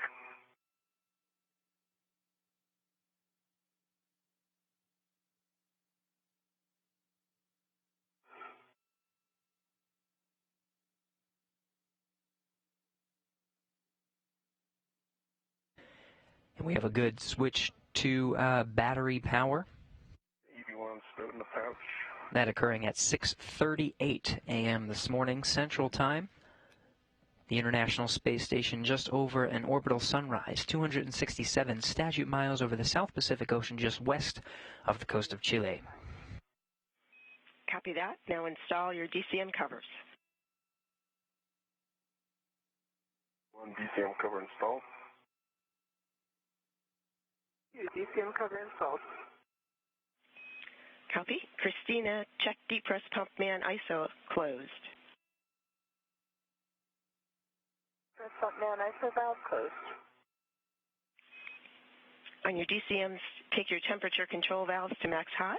And we have a good switch to battery power. EV1 stowed in the pouch. That occurring at 6:38 a.m. this morning, Central Time. The International Space Station just over an orbital sunrise, 267 statute miles over the South Pacific Ocean just west of the coast of Chile. Copy that. Now install your DCM covers. One DCM cover installed. DCM cover installed. Copy. Christina, check deep press pump man ISO closed. Press pump man ISO valve closed. On your DCMs, take your temperature control valves to max hot.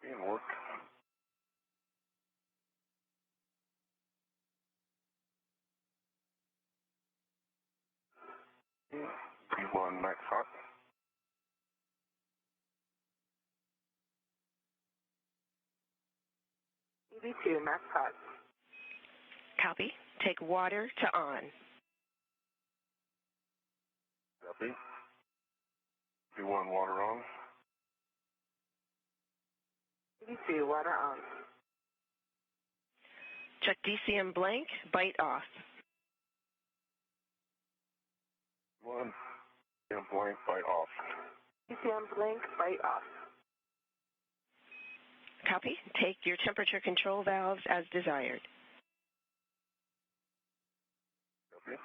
In work. EV1 max hot. EV2 max hot. Copy. Take water to on. Copy. EV1 water on. EV2 water on. Check DCM blank, bite off. One. And blank bite off. DCM blink, bite off. Copy. Take your temperature control valves as desired. Copy.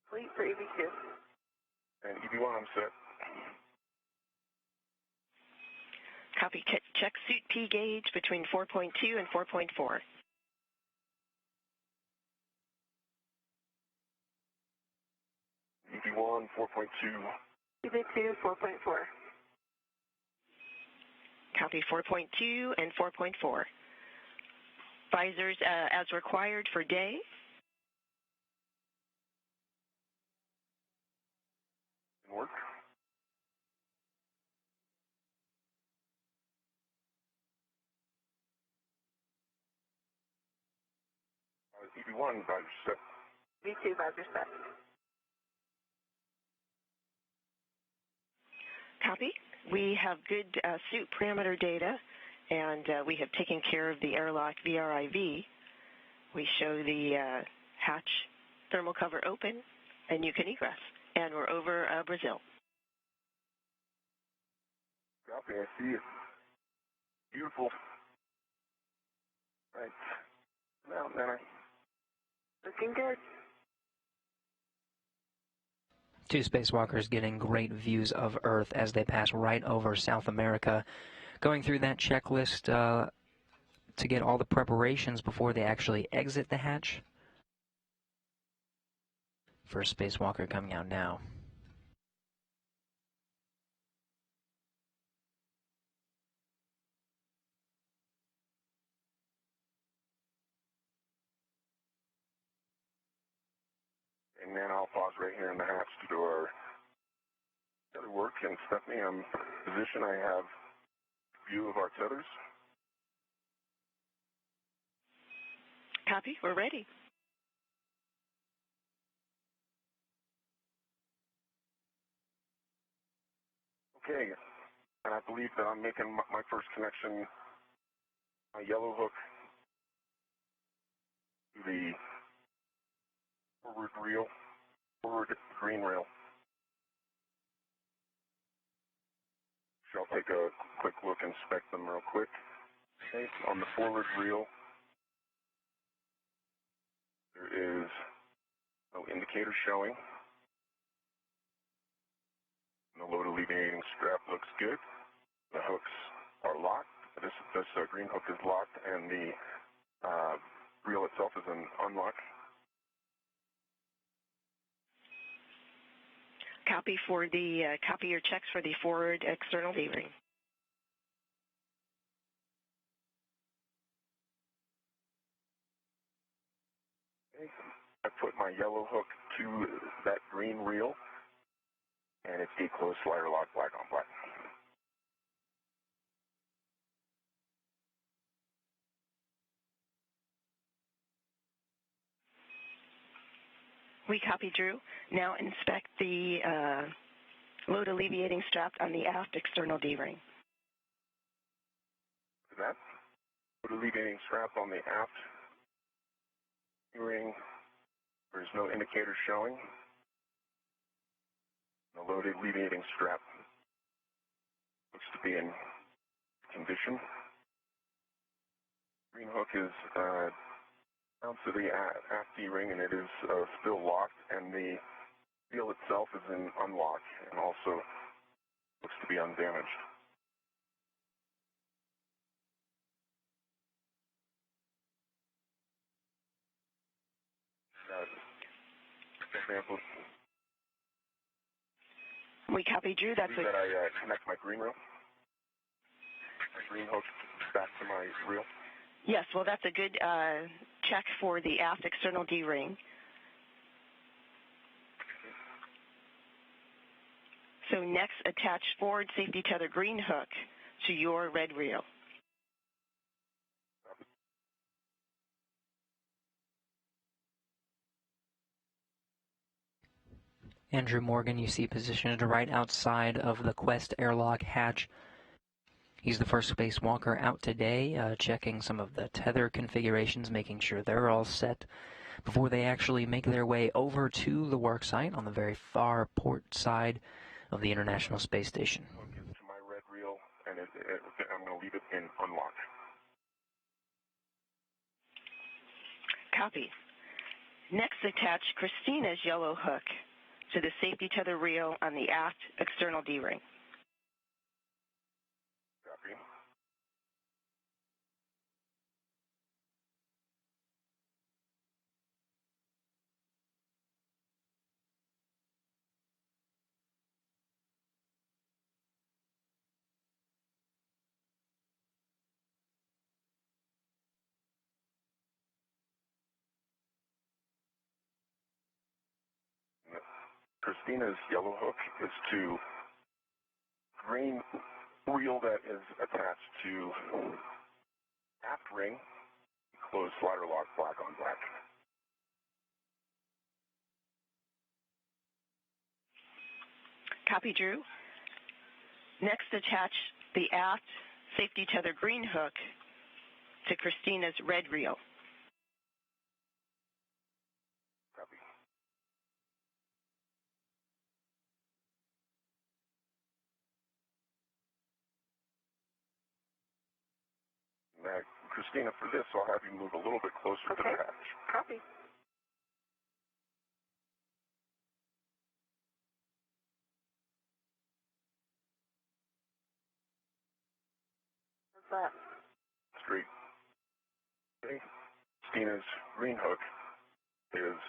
Complete for EV2. And EV1 I'm set. Copy. Check suit P gauge between 4.2 and 4.4. EV1 4.2. EV2 4.4. Copy 4.2 and 4.4. Visors as required for day. Work. EV1 visor set. EV2 visor set. Copy. We have good suit parameter data, and we have taken care of the airlock VRIV. We show the hatch thermal cover open, and you can egress. And we're over Brazil. Copy, I see it. Beautiful. Right. Now, then Looking good. Two spacewalkers getting great views of Earth as they pass right over South America, going through that checklist to get all the preparations before they actually exit the hatch. First spacewalker coming out now. And then I'll pause right here in the hatch to do our tether work. And Stephanie, I'm in position. I have view of our tethers. Copy. We're ready. Okay, and I believe that I'm making my first connection, my yellow hook to the forward green rail. So I'll take a quick look, inspect them real quick. Okay, on the forward reel, there is no indicator showing. The load alleviating strap looks good. The hooks are locked. This green hook is locked, and the reel itself is unlocked. Copy your checks for the forward external D-ring. Okay. I put my yellow hook to that green reel, and it's declosed, slider lock, black on black. We copy, Drew. Now inspect the load alleviating strap on the aft external D-ring. That load alleviating strap on the aft D-ring. There's no indicator showing. The load alleviating strap looks to be in condition. Green hook is down to the aft D-ring, and it is still locked, and the reel itself is in unlock and also looks to be undamaged. Example. We copy, Drew. That's that I connect my green reel. My green hook back to my reel. Yes, well, that's a good check for the aft external D-ring. So next, attach forward safety tether green hook to your red reel. Andrew Morgan, you see positioned right outside of the Quest airlock hatch. He's the first spacewalker out today, checking some of the tether configurations, making sure they're all set before they actually make their way over to the work site on the very far port side of the International Space Station. To my red reel, and I'm going to leave it in unlock. Copy. Next, attach Christina's yellow hook to the safety tether reel on the aft external D-ring. Copy. Christina's yellow hook is to green reel that is attached to aft ring, closed slider lock, black on black. Copy, Drew. Next, attach the aft safety tether green hook to Christina's red reel. Copy. Now, Christina, for this, I'll have you move a little bit closer to the hatch. Copy. What's that? Straight. Okay. Christina's green hook is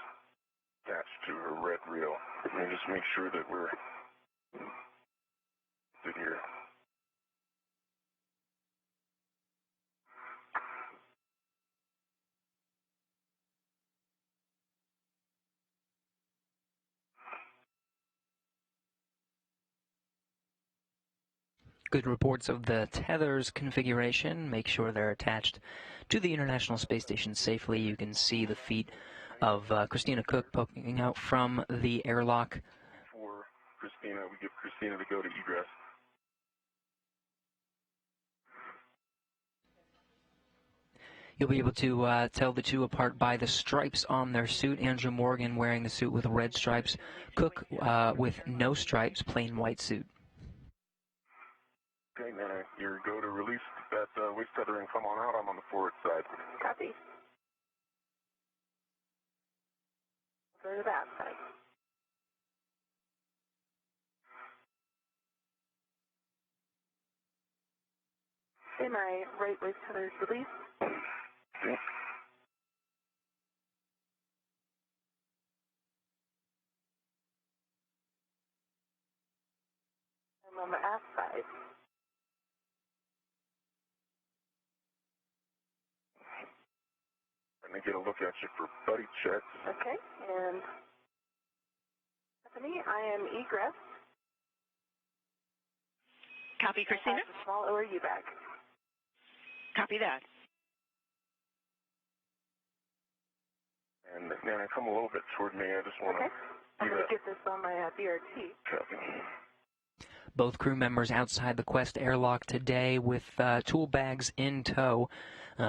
attached to her red reel. Let me just make sure that we're good here. Good reports of the tethers configuration. Make sure they're attached to the International Space Station safely. You can see the feet of Christina Cook poking out from the airlock. For Christina, we give Christina the go to egress. You'll be able to tell the two apart by the stripes on their suit. Andrew Morgan wearing the suit with red stripes. Cook with no stripes, plain white suit. Okay, man, you go to release that waist tether and come on out. I'm on the forward side. Copy. Go to that side. Okay, my right waist tether is released. Okay. I'm on the aft side. Let me get a look at you for buddy checks. Okay, and Stephanie, I am egress. Copy, Christina. I have a small ORU bag. Copy that. And man, come a little bit toward me. I just want to. Okay. I'm going to get this on my BRT. Copy. Both crew members outside the Quest airlock today with tool bags in tow.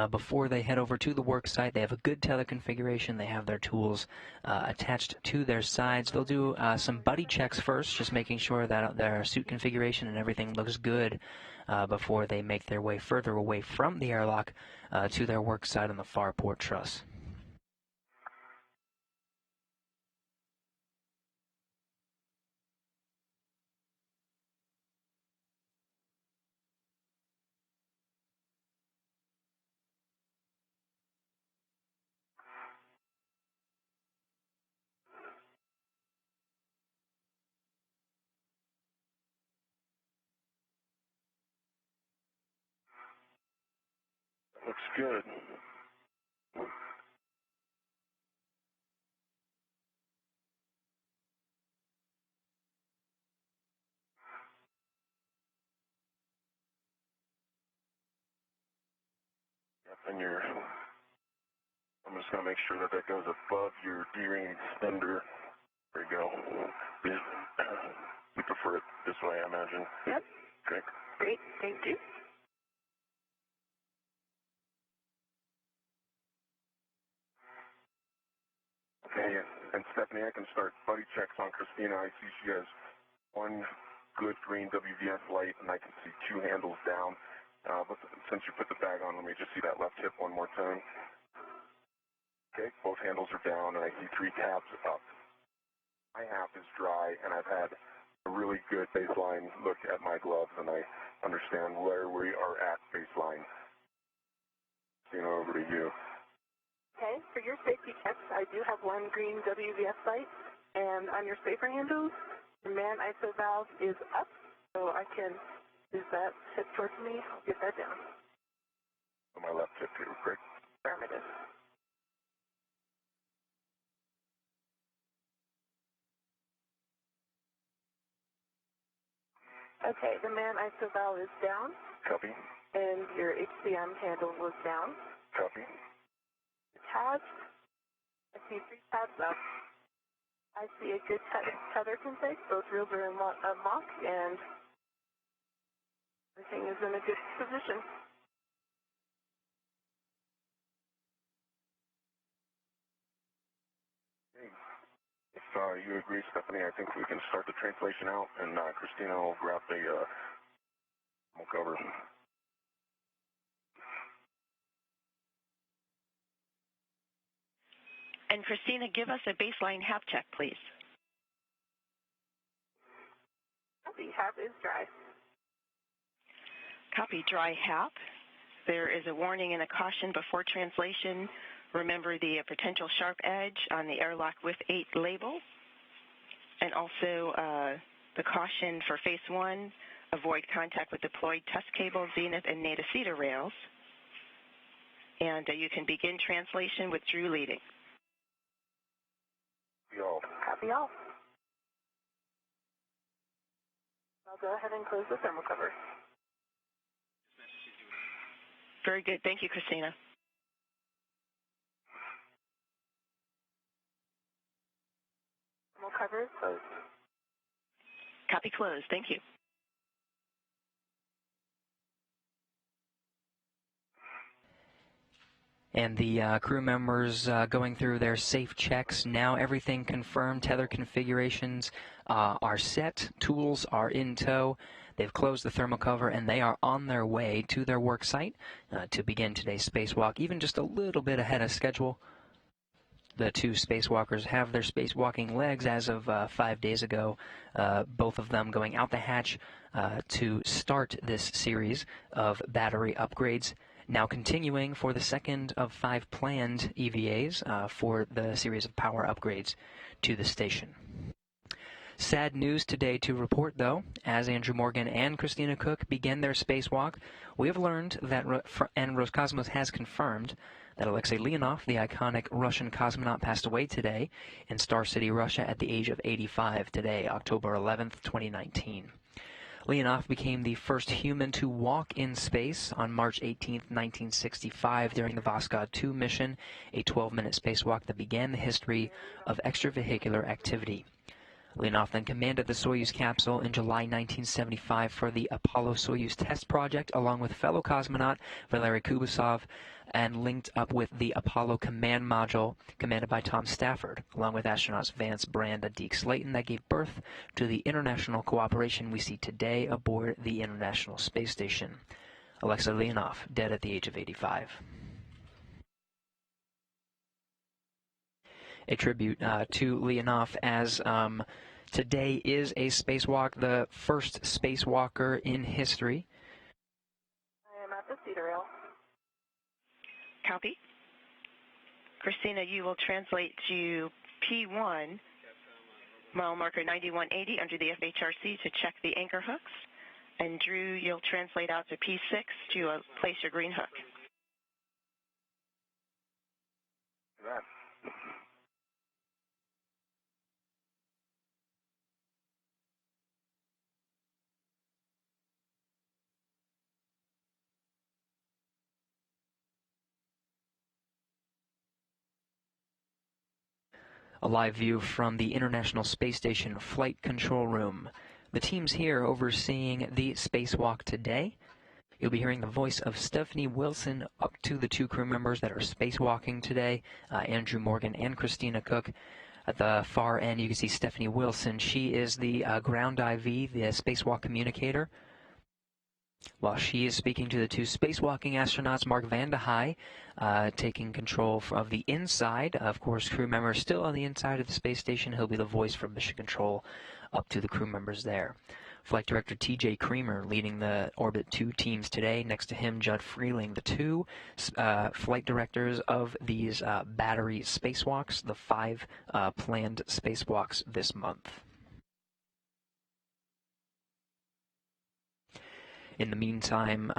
Before they head over to the work site, they have a good tether configuration. They have their tools attached to their sides. They'll do some buddy checks first, just making sure that their suit configuration and everything looks good before they make their way further away from the airlock to their work site on the far port truss. Looks good. Yep, and I'm just going to make sure that that goes above your D-ring extender. There you go. You prefer it this way, I imagine. Yep. Okay. Great. Thank you. Okay, and Stephanie, I can start buddy checks on Christina. I see she has one good green WVS light, and I can see two handles down. But since you put the bag on, let me just see that left hip one more time. Okay, both handles are down, and I see three tabs up. My half is dry, and I've had a really good baseline look at my gloves, and I understand where we are at baseline. Over to you. Okay, for your safety checks, I do have one green WVS light, and on your safer handles, the man ISO valve is up, so I can use that hip towards me. I'll get that down. On my left hip here, quick. Affirmative. Okay, the man ISO valve is down. Copy. And your HCM handle was down. Copy. The tabs, I see three tabs up. I see a good tether config. Both reels are in lock, and everything is in a good position. If you agree, Stephanie, I think we can start the translation out, and Christina will grab the we'll cover. And Christina, give us a baseline HAP check, please. The HAP is dry. Copy, dry HAP. There is a warning and a caution before translation. Remember the potential sharp edge on the airlock with 8 label. And also the caution for phase 1, avoid contact with deployed test cable, zenith, and NATA CEDAR rails. And you can begin translation with Drew leading. Copy all. I'll go ahead and close the thermal cover. Very good. Thank you, Christina. Thermal cover is closed. Copy closed. Thank you. And the crew members going through their safe checks. Now everything confirmed. Tether configurations are set. Tools are in tow. They've closed the thermal cover, and they are on their way to their work site to begin today's spacewalk, even just a little bit ahead of schedule. The two spacewalkers have their spacewalking legs as of 5 days ago, both of them going out the hatch to start this series of battery upgrades. Now continuing for the second of 5 planned EVAs for the series of power upgrades to the station. Sad news today to report, though. As Andrew Morgan and Christina Koch begin their spacewalk, we have learned that, and Roscosmos has confirmed, that Alexei Leonov, the iconic Russian cosmonaut, passed away today in Star City, Russia at the age of 85 today, October 11th, 2019. Leonov became the first human to walk in space on March 18, 1965, during the Voskhod 2 mission, a 12-minute spacewalk that began the history of extravehicular activity. Leonov then commanded the Soyuz capsule in July 1975 for the Apollo-Soyuz test project, along with fellow cosmonaut Valery Kubasov, and linked up with the Apollo command module commanded by Tom Stafford, along with astronauts Vance Brand and Deke Slayton, that gave birth to the international cooperation we see today aboard the International Space Station. Alexei Leonov, dead at the age of 85. A tribute to Leonov, as today is a spacewalk, the first spacewalker in history. I am at the cedar rail. Copy. Christina, you will translate to P1, mile marker 9180 under the FHRC to check the anchor hooks. And Drew, you'll translate out to P6 to place your green hook. That. A live view from the International Space Station Flight Control Room. The teams here overseeing the spacewalk today. You'll be hearing the voice of Stephanie Wilson up to the two crew members that are spacewalking today, Andrew Morgan and Christina Koch. At the far end, you can see Stephanie Wilson. She is the ground IV, the spacewalk communicator. While she is speaking to the two spacewalking astronauts, Mark Vande Hei, taking control of the inside. Of course, crew members still on the inside of the space station. He'll be the voice from Mission Control up to the crew members there. Flight Director T.J. Creamer leading the Orbit 2 teams today. Next to him, Judd Freeling, the two flight directors of these battery spacewalks, the 5 planned spacewalks this month. In the meantime,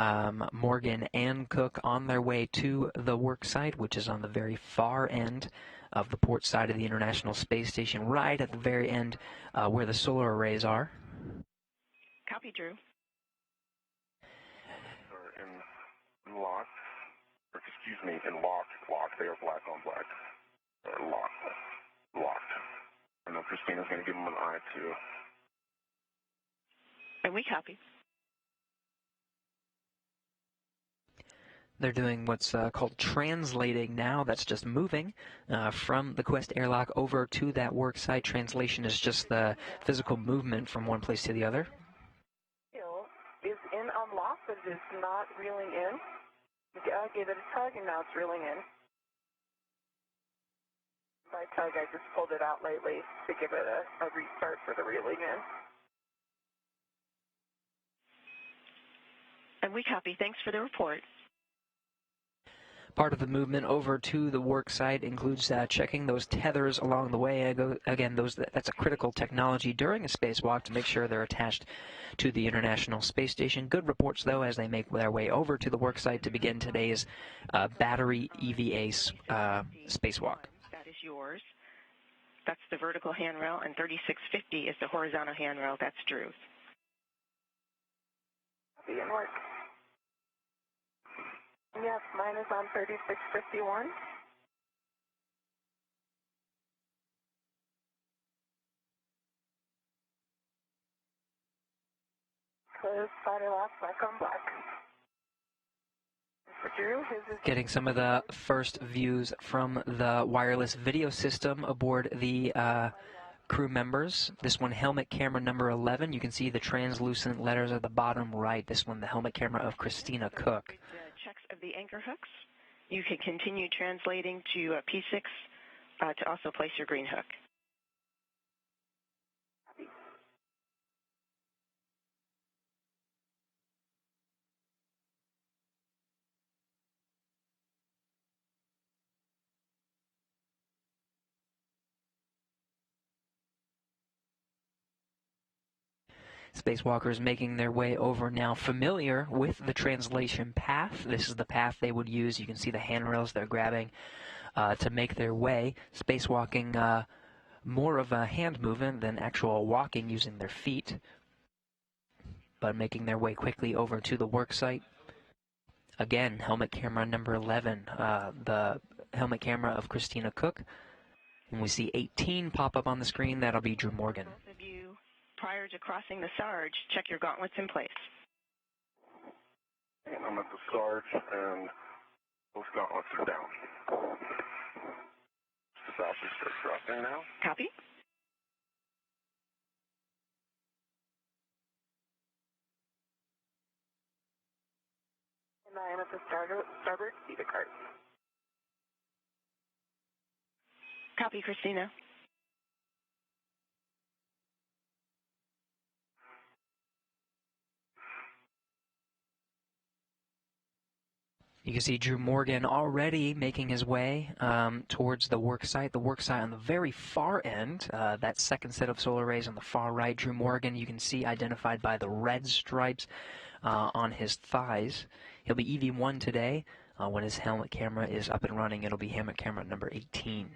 Morgan and Cook on their way to the work site, which is on the very far end of the port side of the International Space Station, right at the very end where the solar arrays are. Copy, Drew. In lock, or excuse me, in lock. They are black on black. They're locked. I know Christina's going to give them an eye, too. And we copy. They're doing what's called translating now. That's just moving from the Quest airlock over to that work site. Translation is just the physical movement from one place to the other. Is in on lock, but it is not reeling in. I gave it a tug, and now it's reeling in. By tug, I just pulled it out lately to give it a restart for the reeling in. And we copy. Thanks for the report. Part of the movement over to the work site includes checking those tethers along the way. Again, that's a critical technology during a spacewalk to make sure they're attached to the International Space Station. Good reports, though, as they make their way over to the work site to begin today's battery EVA spacewalk. That is yours. That's the vertical handrail, and 3650 is the horizontal handrail. That's Drew's. Be in work. Yes, mine is on 3651. Close, spider lock, black on black. Drew, his is Getting some of the first views from the wireless video system aboard the crew members. This one, helmet camera number 11. You can see the translucent letters at the bottom right. This one, the helmet camera of Christina Cook. Checks of the anchor hooks. You can continue translating to P6 to also place your green hook. Spacewalkers making their way over now, familiar with the translation path. This is the path they would use. You can see the handrails they're grabbing to make their way. Spacewalking, more of a hand movement than actual walking using their feet, but making their way quickly over to the work site. Again, helmet camera number 11, the helmet camera of Christina Cook. And we see 18 pop up on the screen. That'll be Drew Morgan. Both of you, prior to crossing the Sarge, check your gauntlets in place. And I'm at the Sarge, and both gauntlets are down. About to start dropping now. Copy. and I am at the starboard seat cart. Copy, Christina. You can see Drew Morgan already making his way towards the work site on the very far end. That second set of solar arrays on the far right. Drew Morgan, you can see identified by the red stripes on his thighs. He'll be EV1 today. When his helmet camera is up and running, it'll be helmet camera number 18.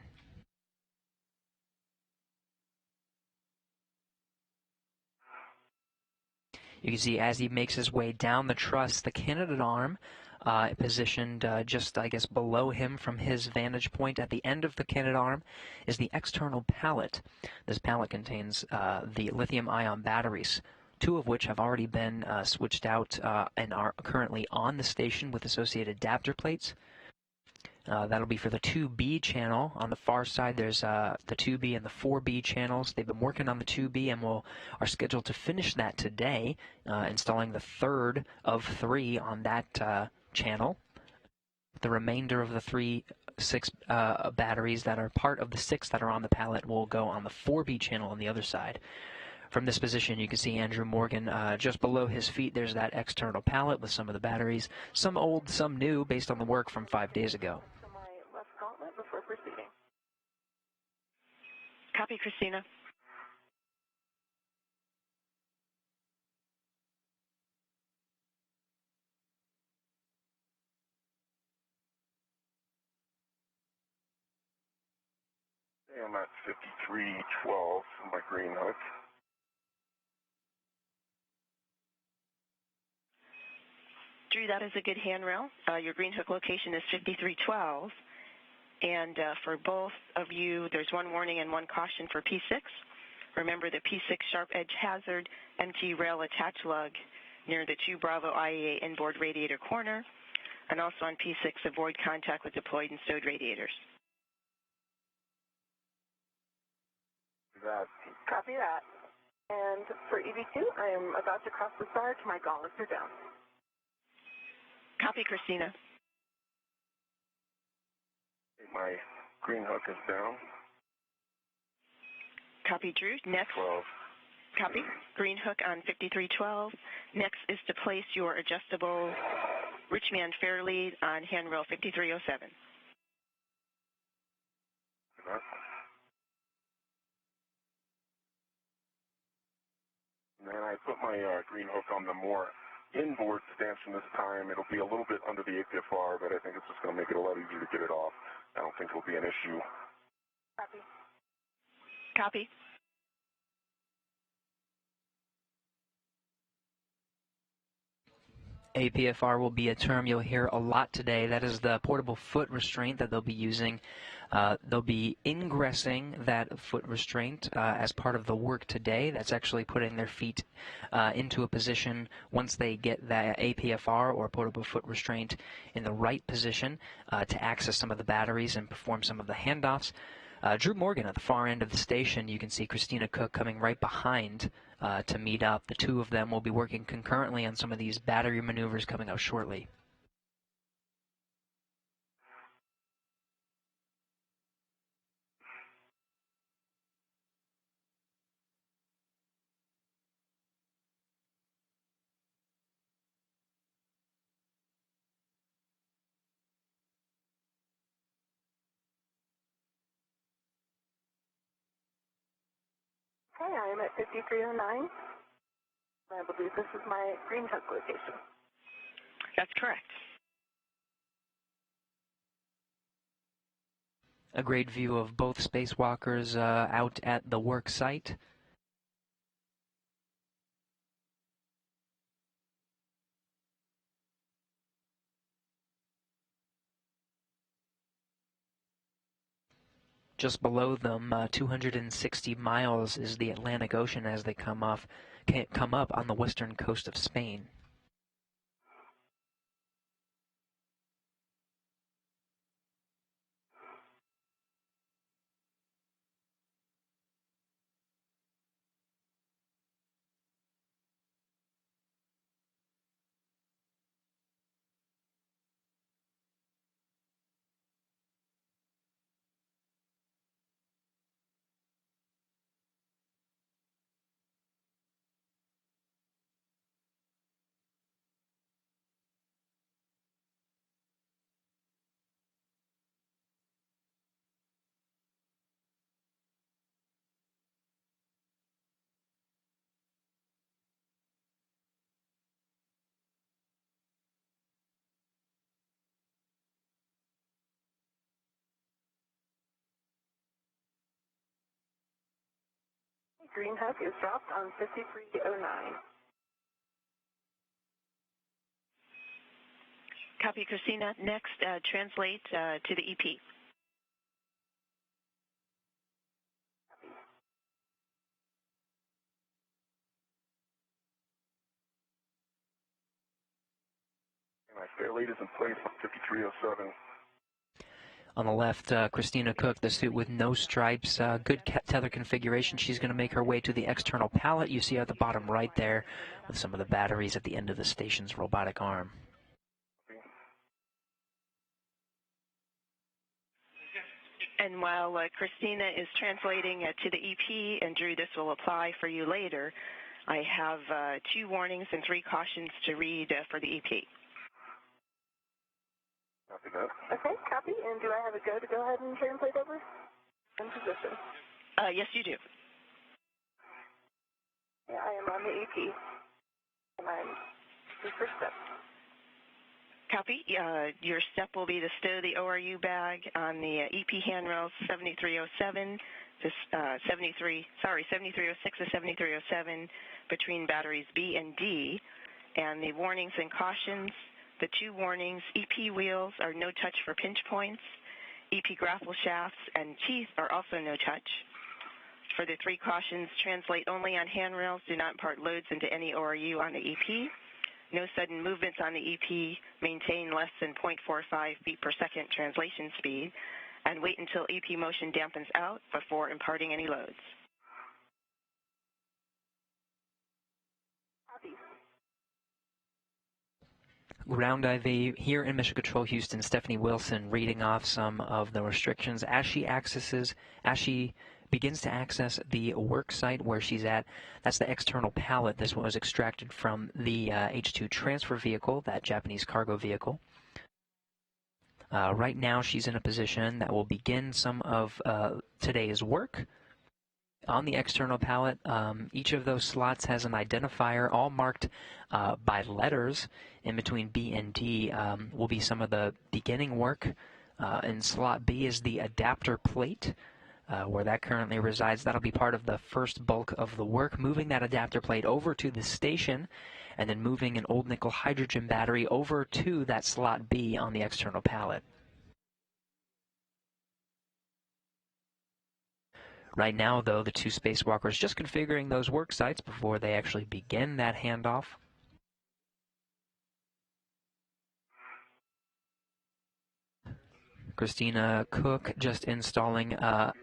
You can see as he makes his way down the truss, the Canadarm positioned just, I guess, below him from his vantage point at the end of the Canadarm is the external pallet. This pallet contains the lithium-ion batteries, two of which have already been switched out and are currently on the station with associated adapter plates. That'll be for the 2B channel. On the far side, there's the 2B and the 4B channels. They've been working on the 2B and are scheduled to finish that today, installing the third of 3 on that channel. The remainder of the 6 batteries that are part of the 6 that are on the pallet will go on the 4B channel on the other side. From this position, you can see Andrew Morgan just below his feet. There's that external pallet with some of the batteries, some old, some new, based on the work from 5 days ago. My left gauntlet before proceeding. Copy, Christina. I'm at 5312 for my green hook. Drew, that is a good handrail. Your green hook location is 5312. And for both of you, there's one warning and one caution for P6. Remember the P6 sharp edge hazard, empty rail attach lug near the 2 Bravo IAA inboard radiator corner. And also on P6, avoid contact with deployed and stowed radiators. Copy that. And for EV2, I am about to cross the Sarge. My gauntlets are down. Copy, Christina. My green hook is down. Copy, Drew. Next. 12. Copy. Green hook on 5312. Next is to place your adjustable Richman fair lead on handrail 5307. And then I put my green hook on the more inboard stanchion this time. It'll be a little bit under the APFR, but I think it's just going to make it a lot easier to get it off. I don't think it'll be an issue. Copy. Copy. APFR will be a term you'll hear a lot today. That is the portable foot restraint that they'll be using They'll be ingressing that foot restraint as part of the work today. That's actually putting their feet into a position once they get that APFR or portable foot restraint in the right position to access some of the batteries and perform some of the handoffs. Drew Morgan at the far end of the station, you can see Christina Cook coming right behind to meet up. The two of them will be working concurrently on some of these battery maneuvers coming up shortly. Okay, I am at 5309. I believe this is my Green Hook location. That's correct. A great view of both spacewalkers out at the work site. Just below them, 260 miles is the Atlantic Ocean as they come up on the western coast of Spain. Green Hook is dropped on 5309. Copy, Christina. Next, translate to the EP. My fairlead is in place on 5307. On the left, Christina Cook, the suit with no stripes, good tether configuration. She's going to make her way to the external pallet you see at the bottom right there with some of the batteries at the end of the station's robotic arm. And while Christina is translating to the EP, and Drew, this will apply for you later, I have 2 warnings and 3 cautions to read for the EP. Copy that. Okay, copy. And do I have a go to go ahead and translate over? In position. Yes, you do. Yeah, I am on the EP. And I'm the first step. Copy. Your step will be to stow the ORU bag on the EP handrails 7307 to 7306 to 7307 between batteries B and D. And the warnings and cautions. The 2 warnings, EP wheels are no touch for pinch points. EP grapple shafts and teeth are also no touch. For the 3 cautions, translate only on handrails. Do not impart loads into any ORU on the EP. No sudden movements on the EP. Maintain less than 0.45 feet per second translation speed. And wait until EP motion dampens out before imparting any loads. Copy. Ground IV here in Mission Control Houston, Stephanie Wilson reading off some of the restrictions as she begins to access the work site where she's at. That's the external pallet. This one was extracted from the H-2 transfer vehicle, that Japanese cargo vehicle. Right now she's in a position that will begin some of today's work. On the external pallet, each of those slots has an identifier, all marked by letters. In between B and D will be some of the beginning work. In slot B is the adapter plate, where that currently resides. That'll be part of the first bulk of the work, moving that adapter plate over to the station, and then moving an old nickel hydrogen battery over to that slot B on the external pallet. Right now, though, the two spacewalkers just configuring those work sites before they actually begin that handoff. Christina Cook just installing a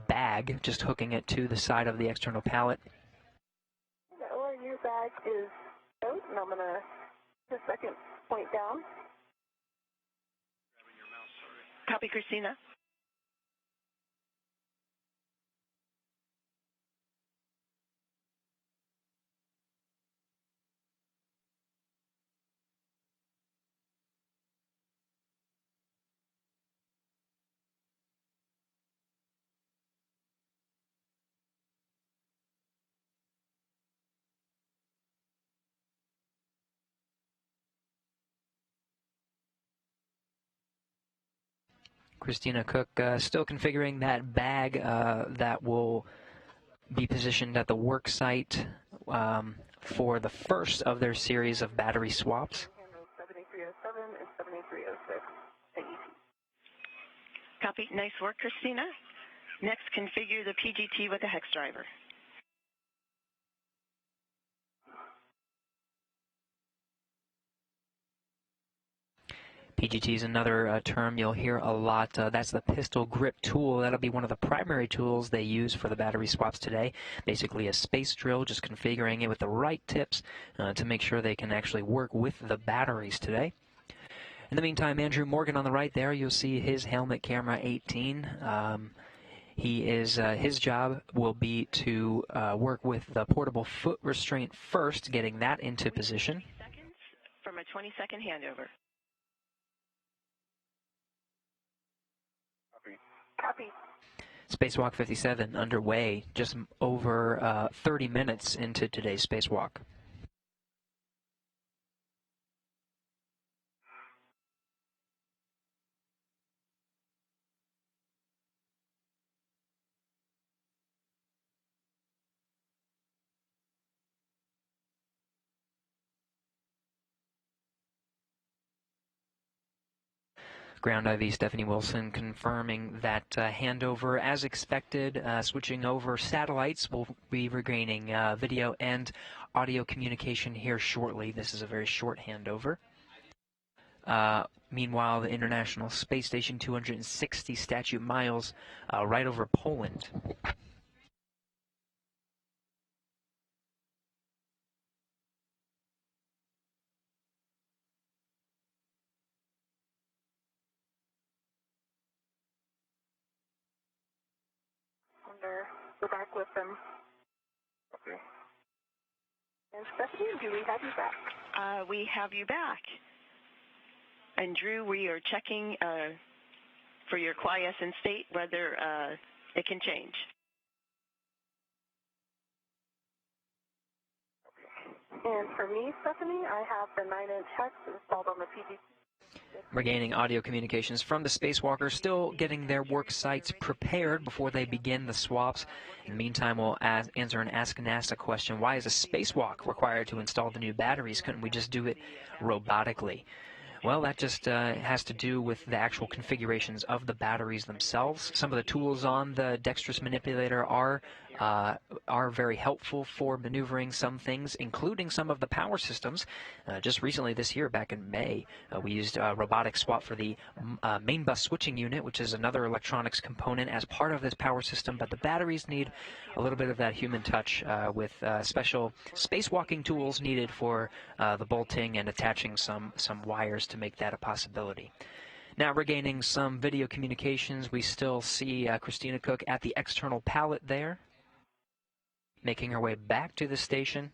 bag, just hooking it to the side of the external pallet. The ORU bag is out, and I'm going to the second point down. Copy, Christina. Christina Cook still configuring that bag that will be positioned at the work site for the first of their series of battery swaps. Handles 7307 and 7306 at ET. Copy. Nice work, Christina. Next, configure the PGT with the hex driver. PGT is another term you'll hear a lot. That's the pistol grip tool. That'll be one of the primary tools they use for the battery swaps today. Basically a space drill, just configuring it with the right tips to make sure they can actually work with the batteries today. In the meantime, Andrew Morgan on the right there, you'll see his helmet camera 18. His job will be to work with the portable foot restraint first, getting that into position. Seconds from a 20-second handover. Copy. Spacewalk 57 underway, just over 30 minutes into today's spacewalk. Ground IV Stephanie Wilson confirming that handover as expected. Switching over satellites, we'll be regaining video and audio communication here shortly. This is a very short handover. Meanwhile, the International Space Station, 260 statute miles right over Poland. We're back with them. Okay. And Stephanie, do we have you back? We have you back. And Drew, we are checking for your quiescent state whether it can change. And for me, Stephanie, I have the 9-inch hex installed on the PGT. Regaining audio communications from the spacewalkers, still getting their work sites prepared before they begin the swaps. In the meantime, we'll answer an Ask NASA question. Why is a spacewalk required to install the new batteries? Couldn't we just do it robotically? Well, that just has to do with the actual configurations of the batteries themselves. Some of the tools on the dexterous manipulator are very helpful for maneuvering some things, including some of the power systems. Just recently this year, back in May, we used a robotic swap for the main bus switching unit, which is another electronics component as part of this power system, but the batteries need a little bit of that human touch with special spacewalking tools needed for the bolting and attaching some wires to make that a possibility. Now regaining some video communications, we still see Christina Cook at the external pallet there, making her way back to the station.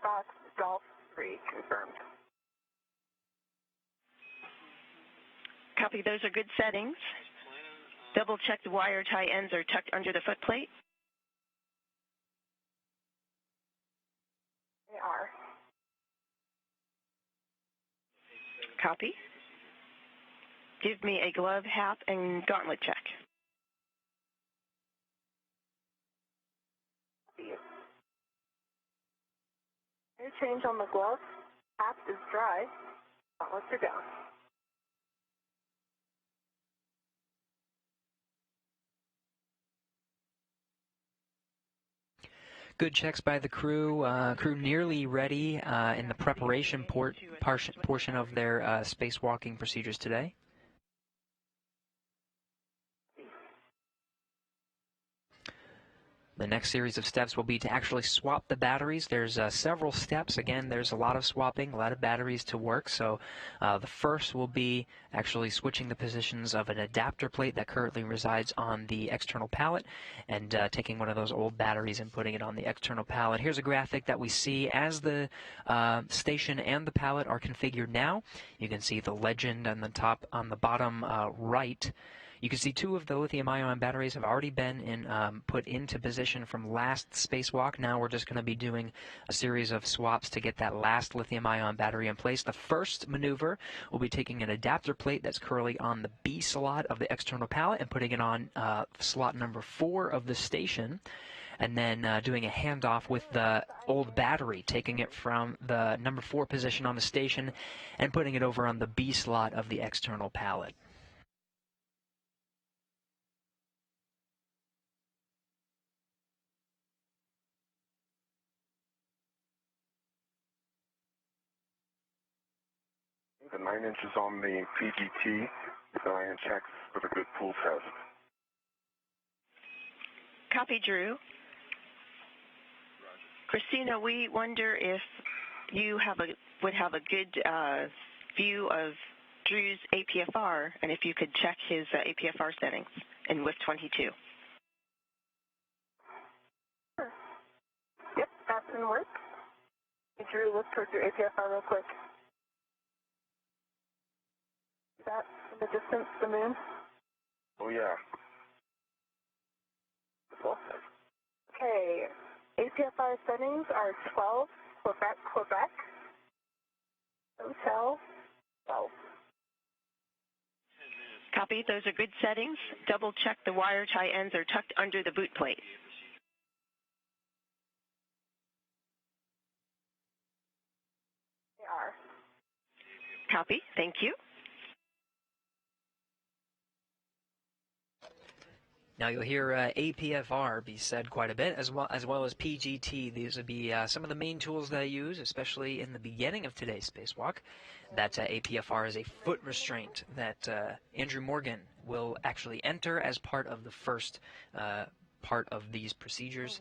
Fox, Golf 3, confirmed. Copy, those are good settings. Double check the wire tie ends are tucked under the footplate. They are. Copy. give me a glove, hap, and gauntlet check. Air change on the glove. Hap is dry. Gauntlets are down. Good checks by the crew. Crew nearly ready in the preparation portion of their spacewalking procedures today. The next series of steps will be to actually swap the batteries. There's several steps. Again, there's a lot of swapping, a lot of batteries to work. So the first will be actually switching the positions of an adapter plate that currently resides on the external pallet and taking one of those old batteries and putting it on the external pallet. Here's a graphic that we see as the station and the pallet are configured now. You can see the legend on the bottom right. You can see two of the lithium-ion batteries have already been put into position from last spacewalk. Now we're just going to be doing a series of swaps to get that last lithium-ion battery in place. The first maneuver will be taking an adapter plate that's currently on the B slot of the external pallet and putting it on slot number 4 of the station, and then doing a handoff with the old battery, taking it from the number 4 position on the station and putting it over on the B slot of the external pallet. The 9 inches on the PGT, the ion checks with a good pull test. Copy, Drew. Christina, we wonder if you would have a good view of Drew's APFR, and if you could check his APFR settings in WIF 22. Sure. Yep, that's in work. Drew, look towards your APFR real quick. Is that in the distance, the moon? Oh, yeah. Cool. Okay, APFR settings are 12, Quebec, Quebec, Hotel 12. Copy, those are good settings. Double check the wire tie ends are tucked under the boot plate. They are. Copy, thank you. Now you'll hear APFR be said quite a bit, as well as PGT. These would be some of the main tools that I use, especially in the beginning of today's spacewalk. That APFR is a foot restraint that Andrew Morgan will actually enter as part of the first part of these procedures.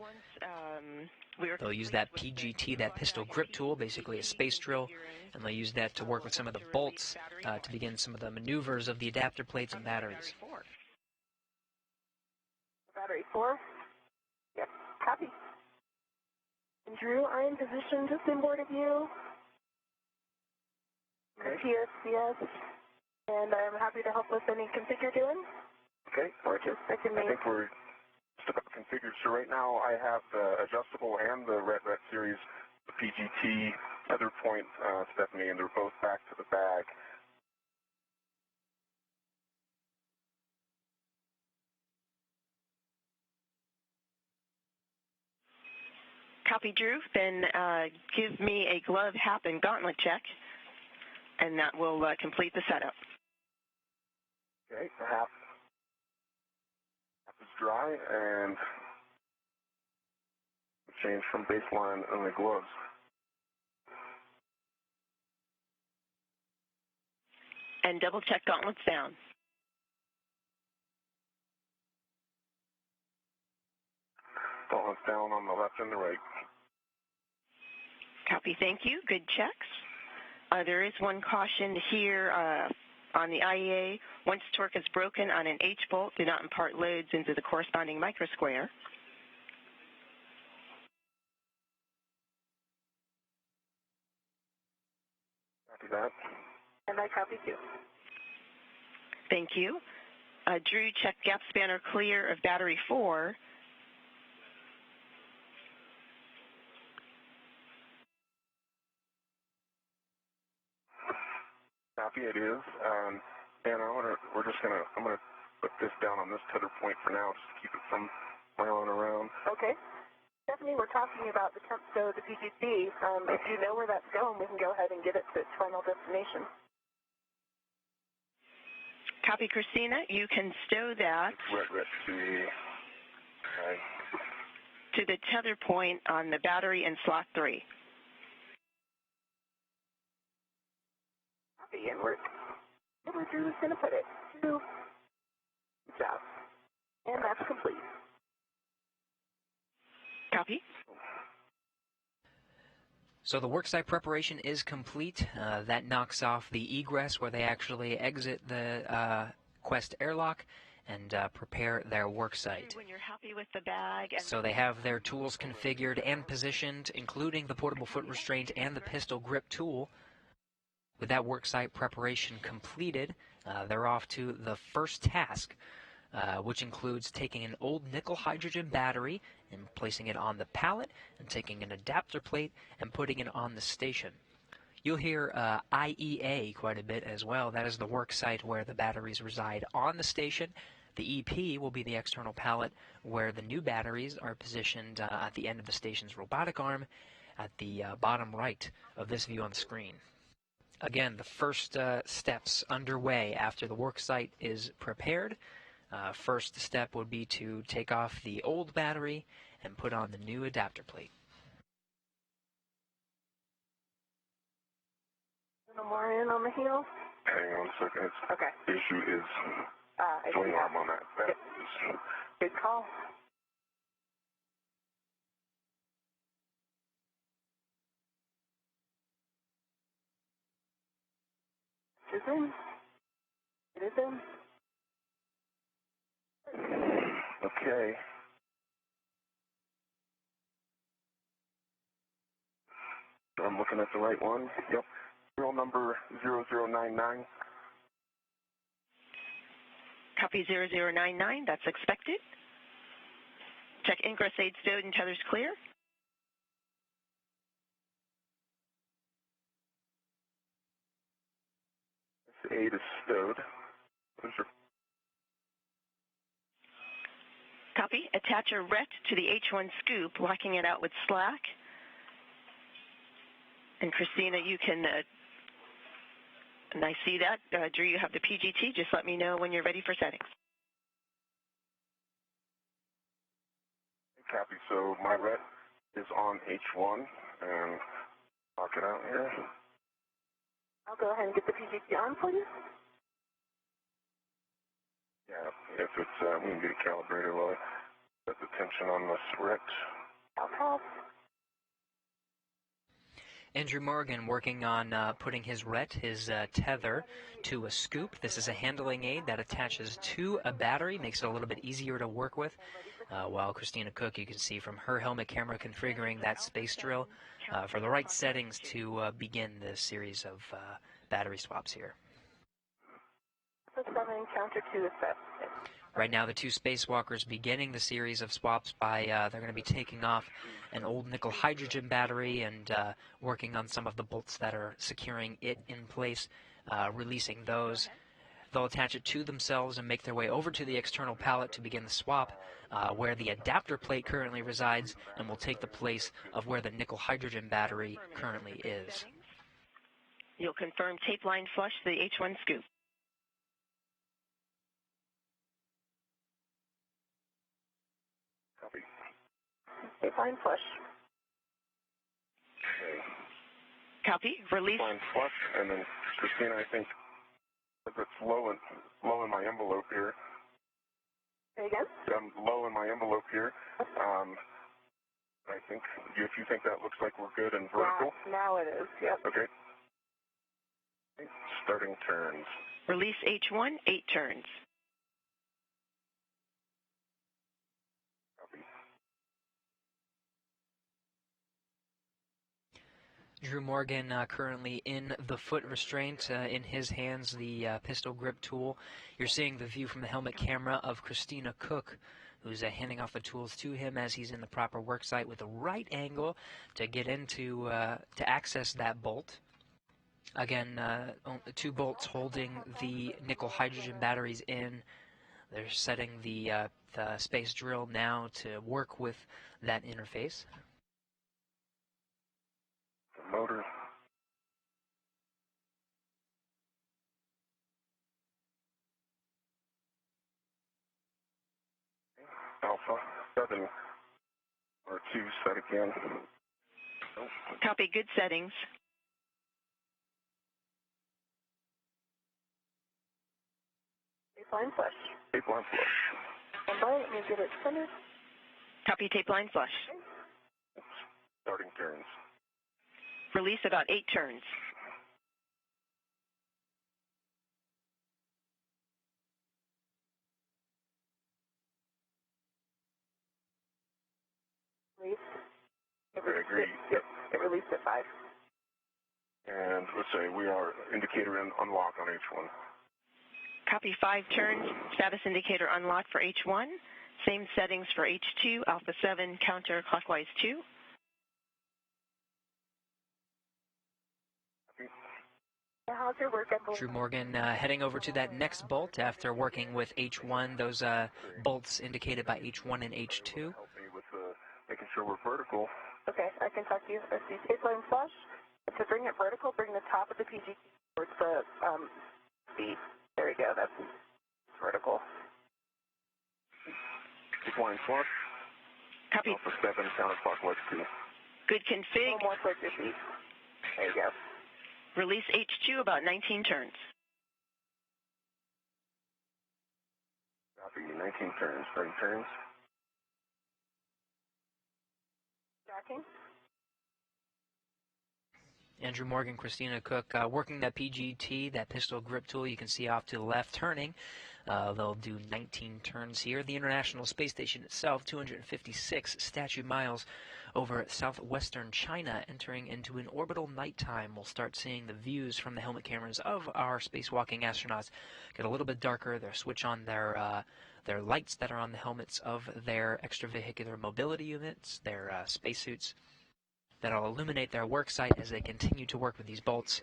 They'll use that PGT, that pistol grip tool, basically a space drill, and they'll use that to work with some of the bolts to begin some of the maneuvers of the adapter plates and batteries. Battery 4? Yep, copy. And Drew, I am positioned just inboard of you. Okay. TSCS, and I'm happy to help with any config you're doing. Okay. Or just second me. I think we're just about configured. So right now I have the adjustable and the Red series, the PGT tether point, Stephanie, and they're both back to the bag. Copy, Drew. Then give me a glove, hap, and gauntlet check, and that will complete the setup. Okay, the hap is dry, and change from baseline on the gloves. And double check gauntlets down. Gauntlets down on the left and the right. Copy, thank you. Good checks. There is one caution here on the IEA. Once torque is broken on an H-bolt, do not impart loads into the corresponding microsquare. Copy that. And I copy too. Thank you. Drew, check gap spanner clear of battery 4. Copy, it is. And we're just gonna, I'm gonna put this down on this tether point for now, just to keep it from flailing around. Okay. Stephanie, we're talking about the temp stow, the PGC. If you know where that's going, we can go ahead and get it to its final destination. Copy, Christina. You can stow that to the tether point on the battery in slot 3. Copy, and we're just going to put it to the job. And that's complete. Copy. So the worksite preparation is complete. That knocks off the egress where they actually exit the Quest airlock and prepare their worksite. When you're happy with the bag. And so they have their tools configured and positioned, including the portable foot restraint and the pistol grip tool. With that worksite preparation completed, they're off to the first task, which includes taking an old nickel hydrogen battery and placing it on the pallet, and taking an adapter plate and putting it on the station. You'll hear IEA quite a bit as well. That is the work site where the batteries reside on the station. The EP will be the external pallet where the new batteries are positioned at the end of the station's robotic arm at the bottom right of this view on the screen. Again, the first steps underway after the work site is prepared. First step would be to take off the old battery and put on the new adapter plate. No more in on the heel? Hang on a second. Okay. The issue is swing arm on that. Good call. It's in. It is in. Okay. I'm looking at the right one. Yep. Serial number 0099. Copy 0099. That's expected. Check ingress aid stowed and tethers clear. This aid is stowed. Copy. Attach a RET to the H1 scoop, locking it out with slack. And Christina, you can, and I see that. Drew, you have the PGT. Just let me know when you're ready for settings. Copy. So my RET is on H1, and lock it out here. I'll go ahead and get the PGT on for you. Yeah, if it's, we can get it calibrated while I set the tension on this RET. I'll pass. Andrew Morgan working on putting his RET, his tether, to a scoop. This is a handling aid that attaches to a battery, makes it a little bit easier to work with. While Christina Cook, you can see from her helmet camera configuring that space drill for the right settings to begin the series of battery swaps here. Counter to assess. Right now, the two spacewalkers beginning the series of swaps by, they're going to be taking off an old nickel hydrogen battery and working on some of the bolts that are securing it in place, releasing those. They'll attach it to themselves and make their way over to the external pallet to begin the swap, where the adapter plate currently resides and will take the place of where the nickel hydrogen battery currently is. You'll confirm tape line flush to the H1 scoop. Copy. Tape line flush. Okay. Copy. Release. Line flush, and then Christina, I think it's low in my envelope here. Say again? I'm low in my envelope here. I think if you think that looks like we're good and vertical. Now it is. Yep. Okay. Starting turns. Release H1, 8 turns. Copy. Drew Morgan currently in the foot restraint, in his hands the pistol grip tool. You're seeing the view from the helmet camera of Christina Cook, who's handing off the tools to him as he's in the proper work site with the right angle to get into, to access that bolt. Again, 2 bolts holding the nickel hydrogen batteries in. They're setting the space drill now to work with that interface. The motor. Alpha 7 or 2 set again. Nope. Copy, good settings. Tape line flush. Tape line flush. Stand by, let me get it centered. Copy, tape line flush. Starting turns. Release about 8 turns. Release. I agree. Yep, it released at 5. And let's say we are indicator unlock on H1. Copy, 5 turns. Status indicator unlocked for H1. Same settings for H2, Alpha 7, counterclockwise 2. How's your work at the Drew Morgan heading over to that next bolt after working with H1, those bolts indicated by H1 and H2. Help me with making sure we're vertical. Okay, I can talk to you. Let's see, tape line flush. To bring it vertical, bring the top of the PGT towards the speed. There we go, that's vertical. Tape line flush. Copy. Alpha 7 counterclockwise 2. Good A config. little more towards your feet. There you go. Release H2 about 19 turns. Copy 19 turns. Starting turns. Tracking. Andrew Morgan, Christina Cook, working that PGT, that pistol grip tool you can see off to the left, turning. They'll do 19 turns here. The International Space Station itself, 256 statute miles over southwestern China, entering into an orbital nighttime. We'll start seeing the views from the helmet cameras of our spacewalking astronauts get a little bit darker. They'll switch on their lights that are on the helmets of their extravehicular mobility units, their spacesuits, that'll illuminate their work site as they continue to work with these bolts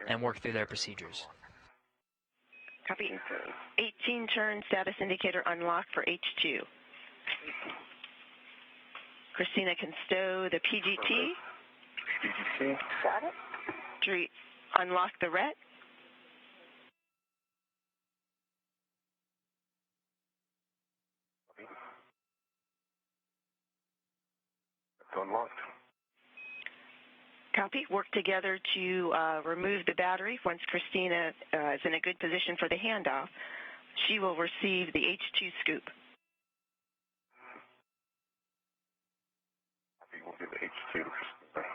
and work through their procedures. Copy. 18 turns, status indicator unlocked for H2. Christina can stow the PGT. PGT. Got it? Drew, unlock the RET. It's unlocked. Copy. Work together to remove the battery. Once Christina is in a good position for the handoff, she will receive the H2 scoop. We'll give H2 to Christina.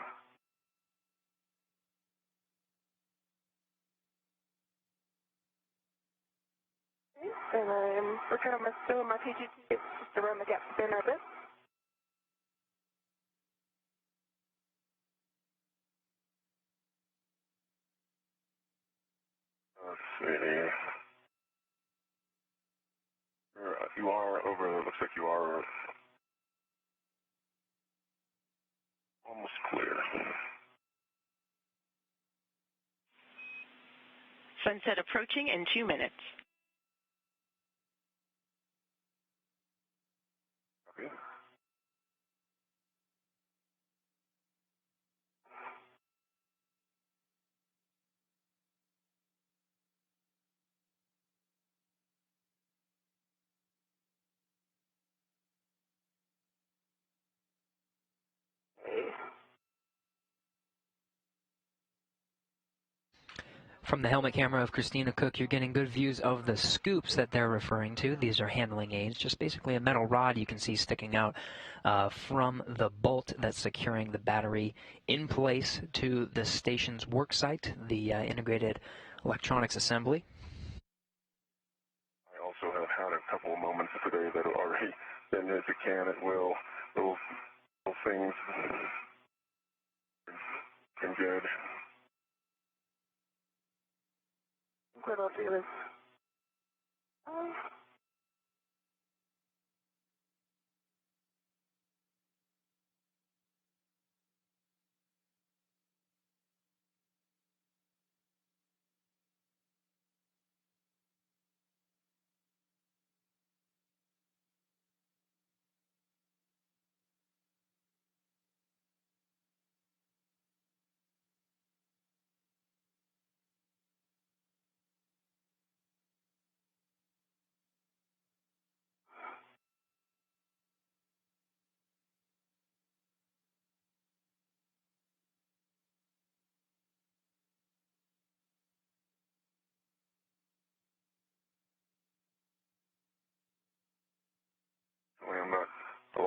And I'm working on still my PGT just around the gap spin a bit. Let's see. You are over, looks like you are almost clear. Sunset approaching in 2 minutes. Okay. From the helmet camera of Christina Cook, you're getting good views of the scoops that they're referring to. These are handling aids, just basically a metal rod you can see sticking out from the bolt that's securing the battery in place to the station's worksite, the integrated electronics assembly. I also have had a couple of moments today that have already been as it can at will. Little things been good. What I'll do is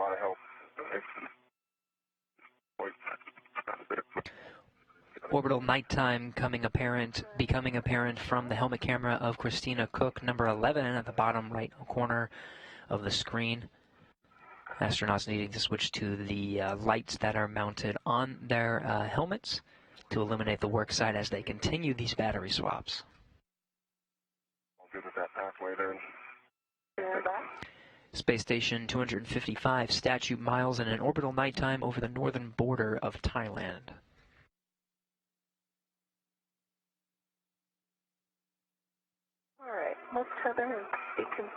lot of help. Orbital nighttime becoming apparent from the helmet camera of Christina Koch, number 11, at the bottom right corner of the screen. Astronauts needing to switch to the lights that are mounted on their helmets to illuminate the work site as they continue these battery swaps. All good with that pathway then. Stand by. Space Station 255, statute miles in an orbital nighttime over the northern border of Thailand. All right, let's tether and sequence.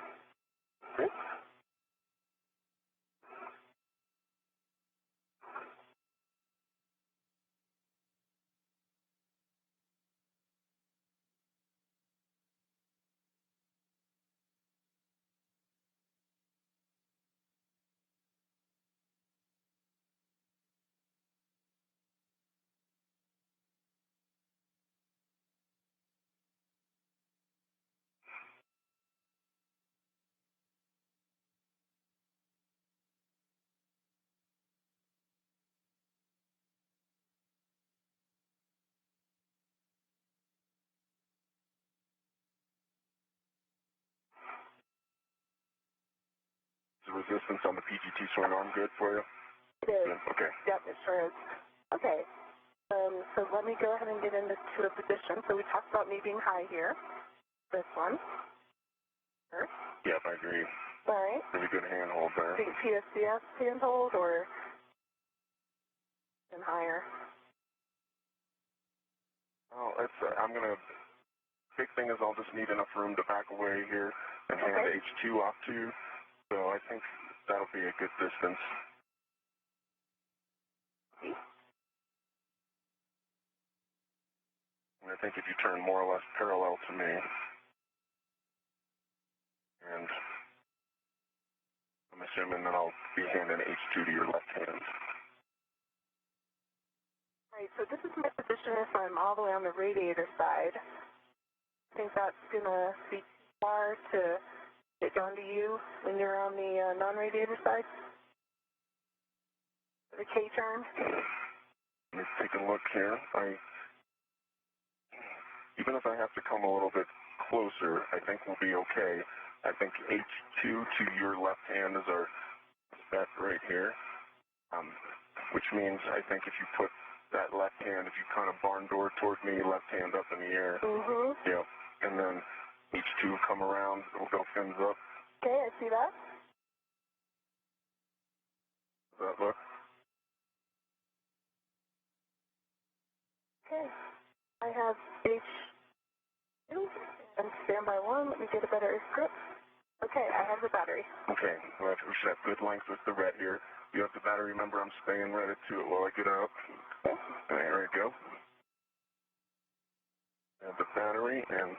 Is the resistance on the PGT swing arm good for you? It is. Yeah, okay. Yep, it sure is. Okay. So let me go ahead and get into a position. So we talked about me being high here. This one. Sure. Yep, I agree. All right. Really good handhold there. Think PSCS handhold or and higher? Oh, that's, big thing is I'll just need enough room to back away here and hand Okay. H2 off to. So I think that'll be a good distance. And I think if you turn more or less parallel to me, and I'm assuming that I'll be handing H2 to your left hand. All right, so this is my position if I'm all the way on the radiator side. I think that's going to be far to get down to you when you're on the non-radiator side. The K-turn. Let's take a look here. Even if I have to come a little bit closer, I think we'll be okay. I think H2 to your left hand is our spec right here, which means I think if you put that left hand, if you kind of barn door toward me, left hand up in the air, yep, and then H2 come around, we'll go fins up. Okay, I see that. Does that look? Okay. I have H2 and standby 1. Let me get a better grip. Okay, I have the battery. Okay, well, we should have good length with the red here. You have the battery. Remember, I'm staying right to it while I get out. Okay. There we go. Have the battery, and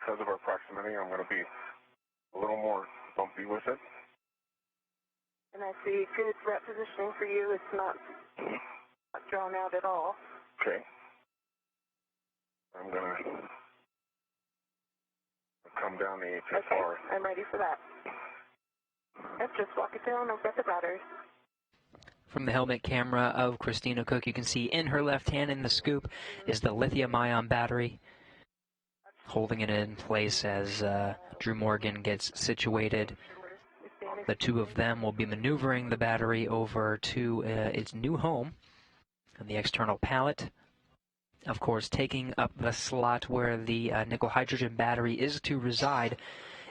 because of our proximity, I'm going to be a little more bumpy with it. And I see good rep positioning for you. It's not drawn out at all. Okay. I'm going to come down the HFR. Okay, I'm ready for that. Let's just walk it down. I've got the battery. From the helmet camera of Christina Koch, you can see in her left hand in the scoop is the lithium-ion battery, holding it in place as Drew Morgan gets situated. The two of them will be maneuvering the battery over to its new home on the external pallet. Of course, taking up the slot where the nickel hydrogen battery is to reside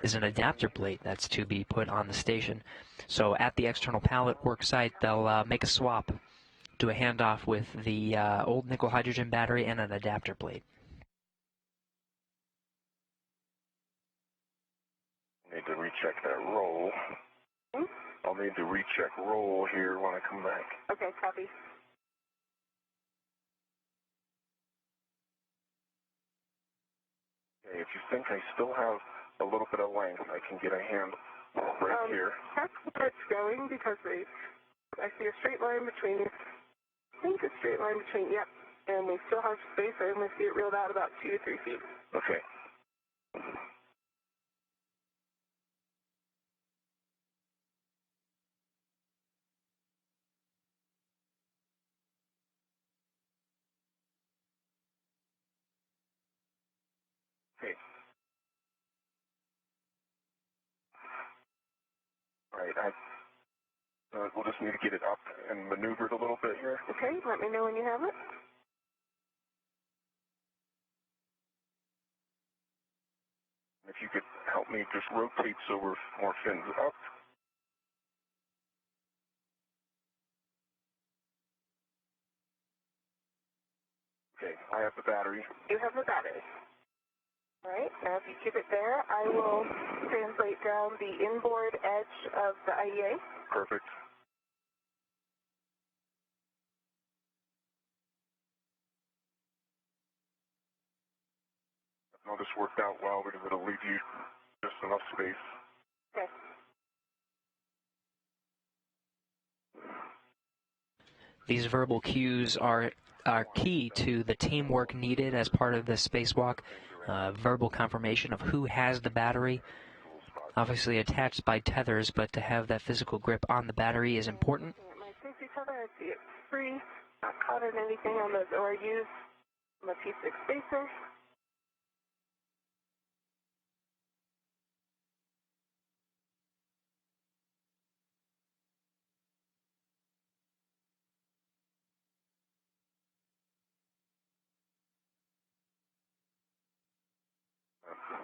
is an adapter plate that's to be put on the station. So at the external pallet work site, they'll make a swap, do a handoff with the old nickel hydrogen battery and an adapter plate. Need to recheck that roll. I'll need to recheck roll here when I come back. Okay, copy. Okay, if you think I still have a little bit of length, I can get a hand right here. Check where it's going because I see a straight line between, I think a straight line between, yep, and we still have space. I only see it reeled out about 2 to 3 feet. Okay. Right, we'll just need to get it up and maneuvered a little bit here. Okay, let me know when you have it. If you could help me just rotate so we're more fins up. Okay, I have the battery. You have the battery. All right, now if you keep it there, I will translate down the inboard edge of the IEA. Perfect. No, this worked out well because it'll leave you just enough space. Okay. These verbal cues are key to the teamwork needed as part of this spacewalk. Verbal confirmation of who has the battery, obviously attached by tethers, but to have that physical grip on the battery is important. My safety tether, I see it's free, not caught in anything on those ORUs. I'm a P6 spacer.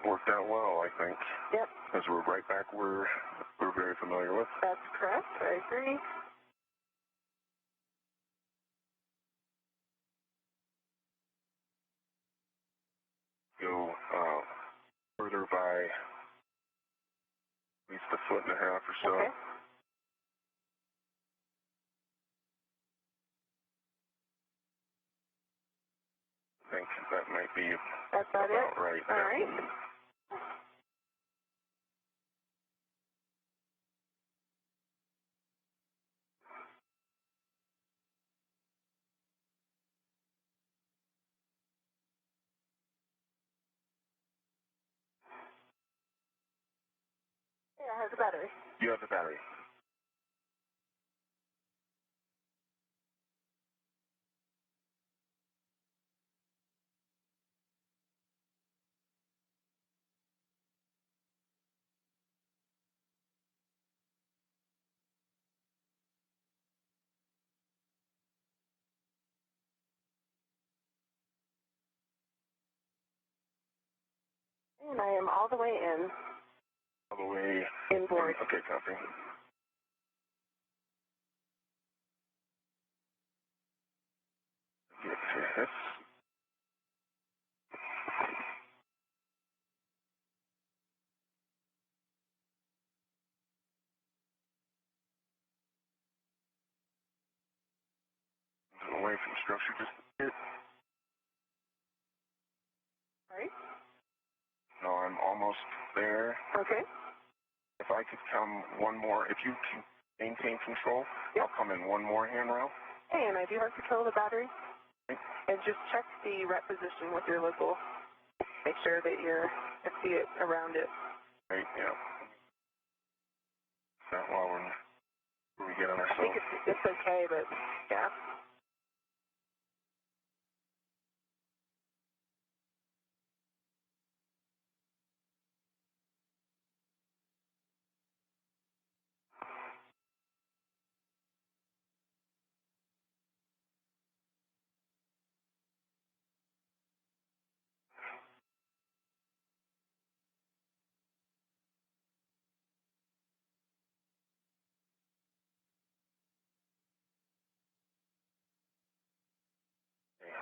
Worked out well, I think. Yep. Because we're right back where we're very familiar with. That's correct. I agree. Go further by at least a foot and a half or so. Okay. I think that might be That's about it? right. All right. Yeah, I have the battery. You have the battery. And I am all the way in. All the way Inboard. Okay, copy. Yes. Away from structure just a bit. All right. No, I'm almost there. Okay. If I could come one more, if you can maintain control, Yep. I'll come in one more handrail. Hey, and I do have control of the battery. And just check the rep position with your local. Make sure that I see it around it. Right, yeah. That while we get on I think ourselves. it's okay, but yeah.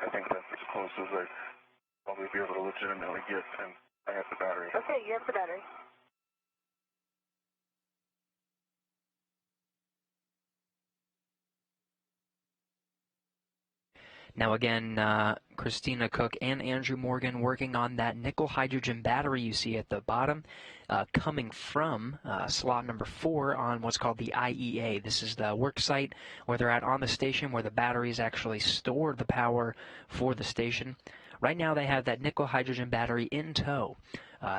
I think that's as close as I'd probably be able to legitimately get, and I have the battery. Okay, you have the battery. Now again, Christina Cook and Andrew Morgan working on that nickel hydrogen battery you see at the bottom, coming from slot number 4 on what's called the IEA. This is the work site where they're at on the station, where the batteries actually store the power for the station. Right now they have that nickel hydrogen battery in tow.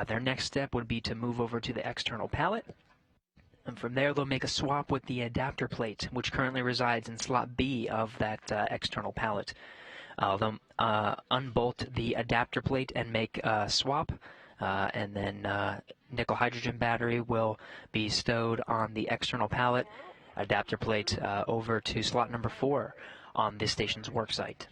Their next step would be to move over to the external pallet. And from there, they'll make a swap with the adapter plate, which currently resides in slot B of that external pallet. They'll unbolt the adapter plate and make a swap. and then nickel hydrogen battery will be stowed on the external pallet, adapter plate over to slot number 4 on this station's work site.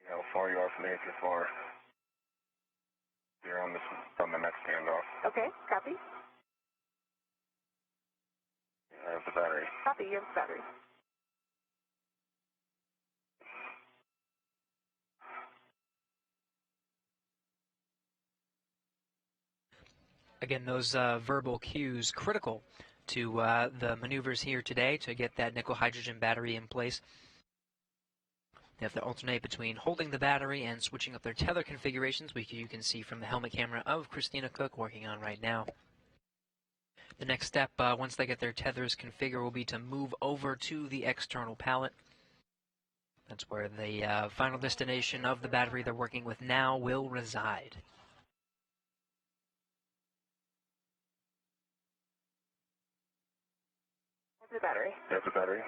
How far you are from the APFR? You're on this from the next handoff. Okay, copy. I have the battery. Copy, you have the battery. Again, those verbal cues critical to the maneuvers here today to get that nickel hydrogen battery in place. They have to alternate between holding the battery and switching up their tether configurations, which you can see from the helmet camera of Christina Cook working on right now. The next step, once they get their tethers configured, will be to move over to the external pallet. That's where the final destination of the battery they're working with now will reside. The battery. You have the battery?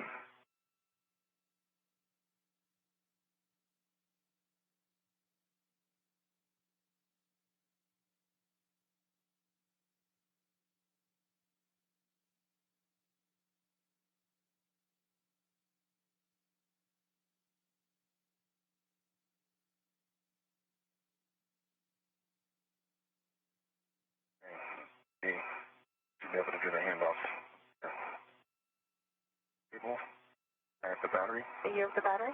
Okay. Should be able to do the handoff. People, I have the battery. You have the battery?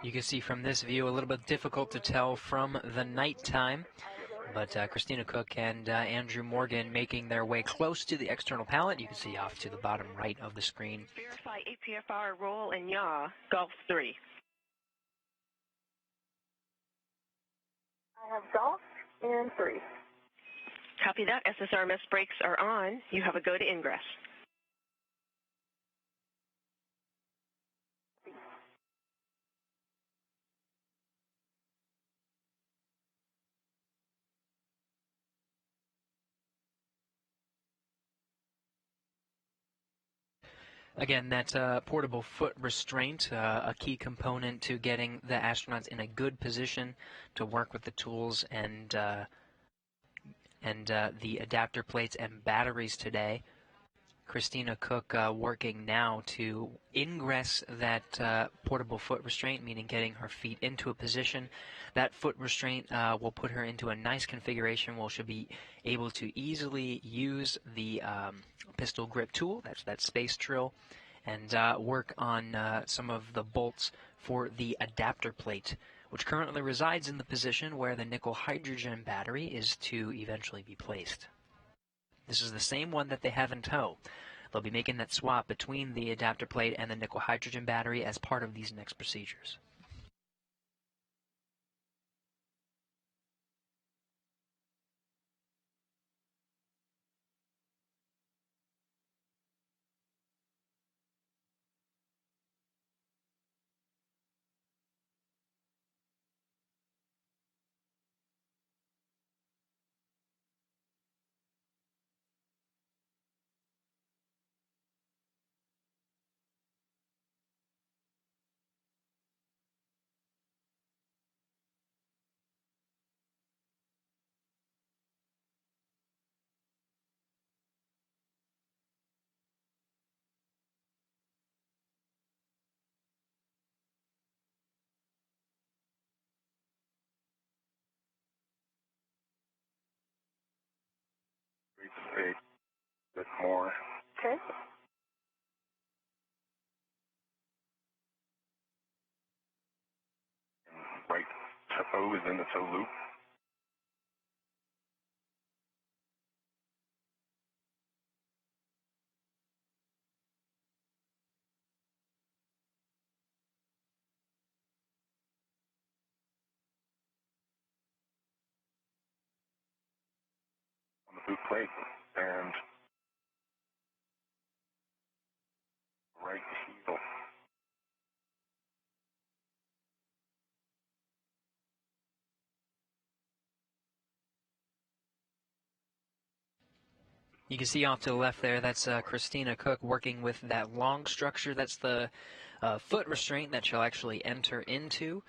And You can see from this view a little bit difficult to tell from the nighttime, but Christina Cook and Andrew Morgan making their way close to the external pallet. You can see off to the bottom right of the screen. Verify APFR roll and yaw, Golf 3. I have golf and 3. Copy that. SSRMS brakes are on. You have a go to ingress. Again, that portable foot restraint, a key component to getting the astronauts in a good position to work with the tools and the adapter plates and batteries today. Christina Cook working now to ingress that portable foot restraint, meaning getting her feet into a position. That foot restraint will put her into a nice configuration where she'll be able to easily use the pistol grip tool, that's that space drill, and work on some of the bolts for the adapter plate, which currently resides in the position where the nickel hydrogen battery is to eventually be placed. This is the same one that they have in tow. They'll be making that swap between the adapter plate and the nickel hydrogen battery as part of these next procedures. more. Okay. Right toe is in the toe loop. On the boot plate and right heel. You can see off to the left there, that's Christina Cook working with that long structure. That's the foot restraint that she'll actually enter into.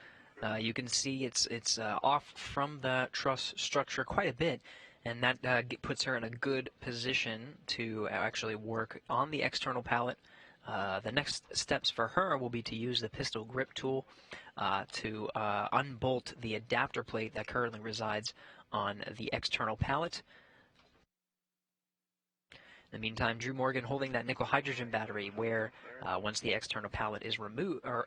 You can see it's off from the truss structure quite a bit, and that puts her in a good position to actually work on the external pallet. The next steps for her will be to use the pistol grip tool to unbolt the adapter plate that currently resides on the external pallet. In the meantime, Drew Morgan holding that nickel hydrogen battery where once the external pallet is removed, or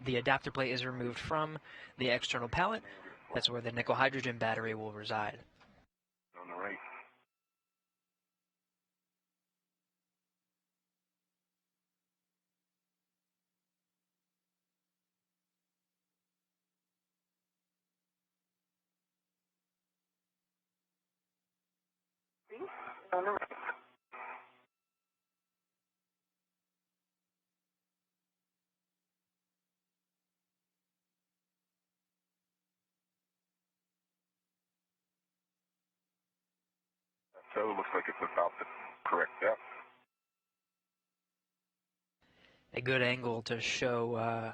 the adapter plate is removed from the external pallet, that's where the nickel hydrogen battery will reside. On the right. On the right. So it looks like it's about the correct depth. A good angle to show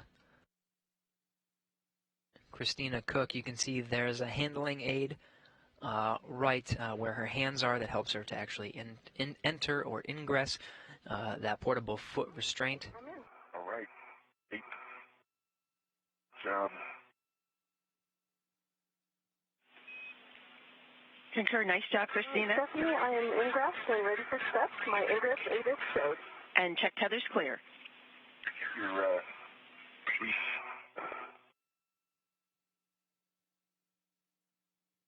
Christina Cook. You can see there's a handling aid right where her hands are that helps her to actually enter or ingress that portable foot restraint. All right. 8. Job. Concur. Nice job, Christina. Stephanie, I am ingress and ready for steps. My ingress aid is showed. And check tethers clear. Your please.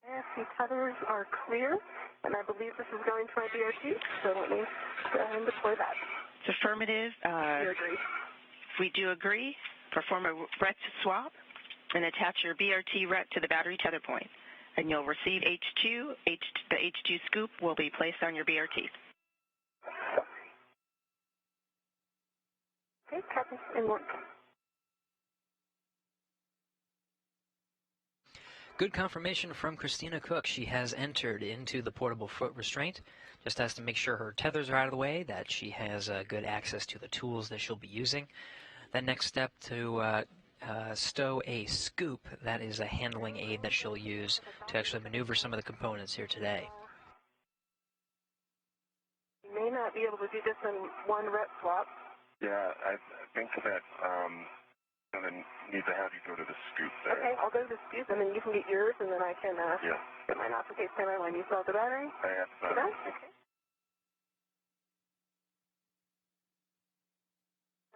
Yes, the tethers are clear, and I believe this is going to my BRT, so let me go ahead and deploy that. It's affirmative. You agree? If we do agree, perform a RET swap and attach your BRT RET to the battery tether point, and you'll receive H2. The H2 scoop will be placed on your BRT. Okay, copy and work. Good confirmation from Christina Cook. She has entered into the portable foot restraint. Just has to make sure her tethers are out of the way, that she has good access to the tools that she'll be using. The next step to stow a scoop, that is a handling aid that she'll use to actually maneuver some of the components here today. You may not be able to do this in one RET swap. Yeah, I think that I'm going to need to have you go to the scoop there. Okay, I'll go to the scoop, and then you can get yours, and then I can get mine off. Okay, stand by when you still have the battery. I have the battery. Okay.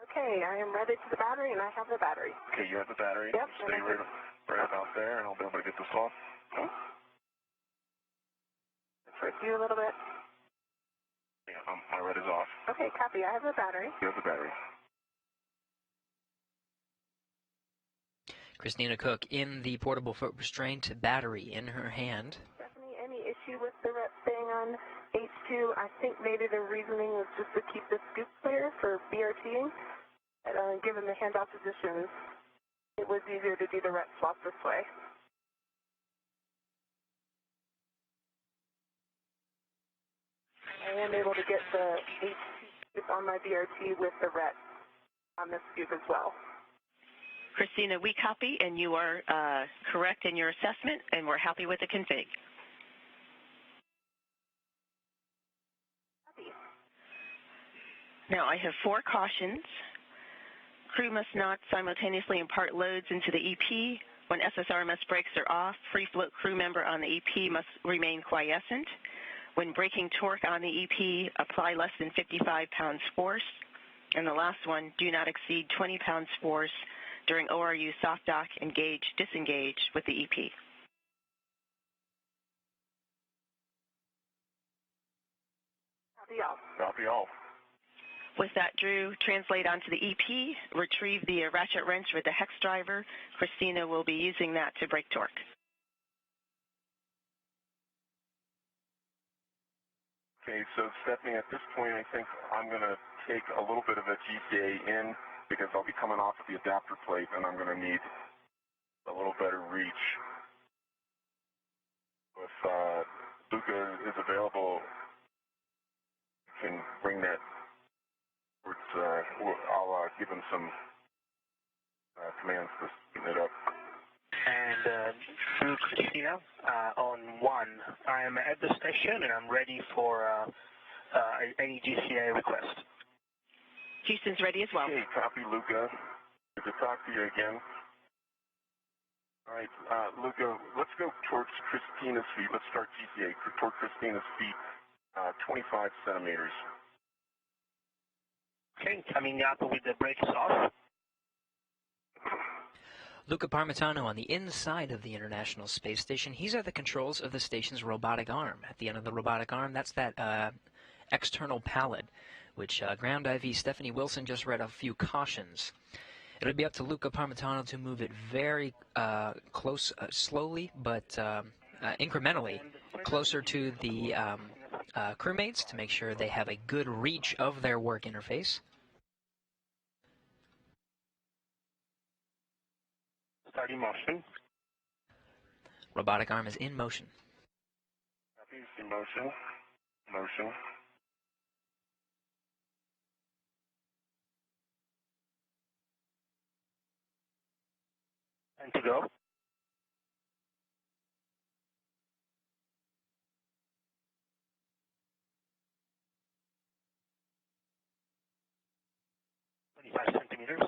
Okay, I am ready to the battery, and I have the battery. Okay, you have the battery. Yep. Stay right about there, and I'll be able to get this off. Okay. Switch you a little bit. Yeah, my red is off. Okay, copy. I have the battery. You have the battery. Christina Cook in the portable foot restraint, battery in her hand. Stephanie, any issue with the RET staying on H2? I think maybe the reasoning was just to keep the scoop clear for BRTing. Given the handoff positions, it was easier to do the RET swap this way. I am able to get the H2 scoop on my BRT with the RET on this scoop as well. Christina, we copy, and you are correct in your assessment, and we're happy with the config. Now, I have 4 cautions. Crew must not simultaneously impart loads into the EP. When SSRMS brakes are off, free float crew member on the EP must remain quiescent. When braking torque on the EP, apply less than 55 pounds force. And the last one, do not exceed 20 pounds force during ORU soft dock, engage, disengage with the EP. Copy all. Copy all. With that, Drew, translate onto the EP, retrieve the ratchet wrench with the hex driver. Christina will be using that to brake torque. Okay, so Stephanie, at this point, I think I'm going to take a little bit of a GCA in because I'll be coming off of the adapter plate and I'm going to need a little better reach. If Luca is available, you can bring that. I'll give him some commands to speed it up. And through Christina, on 1, I am at the station and I'm ready for any GCA request. Houston's ready as well. Okay, copy, Luca. Good to talk to you again. All right, Luca, let's go towards Christina's feet. Let's start GCA toward Christina's feet, 25 centimeters. Okay, coming up with the brakes off. Luca Parmitano on the inside of the International Space Station. He's at the controls of the station's robotic arm. At the end of the robotic arm, that's that external pallet, which Ground IV Stephanie Wilson just read a few cautions. It'll be up to Luca Parmitano to move it very close, slowly, but incrementally closer to the crewmates to make sure they have a good reach of their work interface. Starting motion. Robotic arm is in motion. Copy, in motion. Motion. And to go. Centimeters.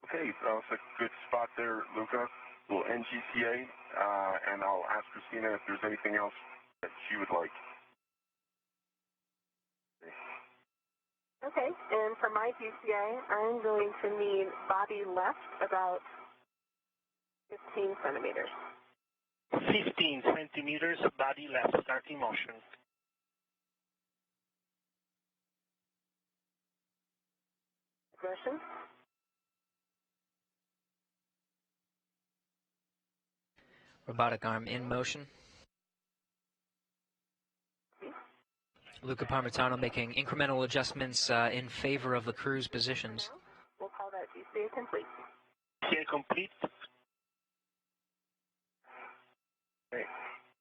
Okay, so it's a good spot there, Luca. We'll end GCA, and I'll ask Christina if there's anything else that she would like. Okay, and for my GCA, I'm going to need body left about 15 centimeters. 15 centimeters, body left, starting motion. Aggression. Robotic arm in motion. Luca Parmitano making incremental adjustments in favor of the crew's positions. We'll call that GCA complete. GCA complete. Okay.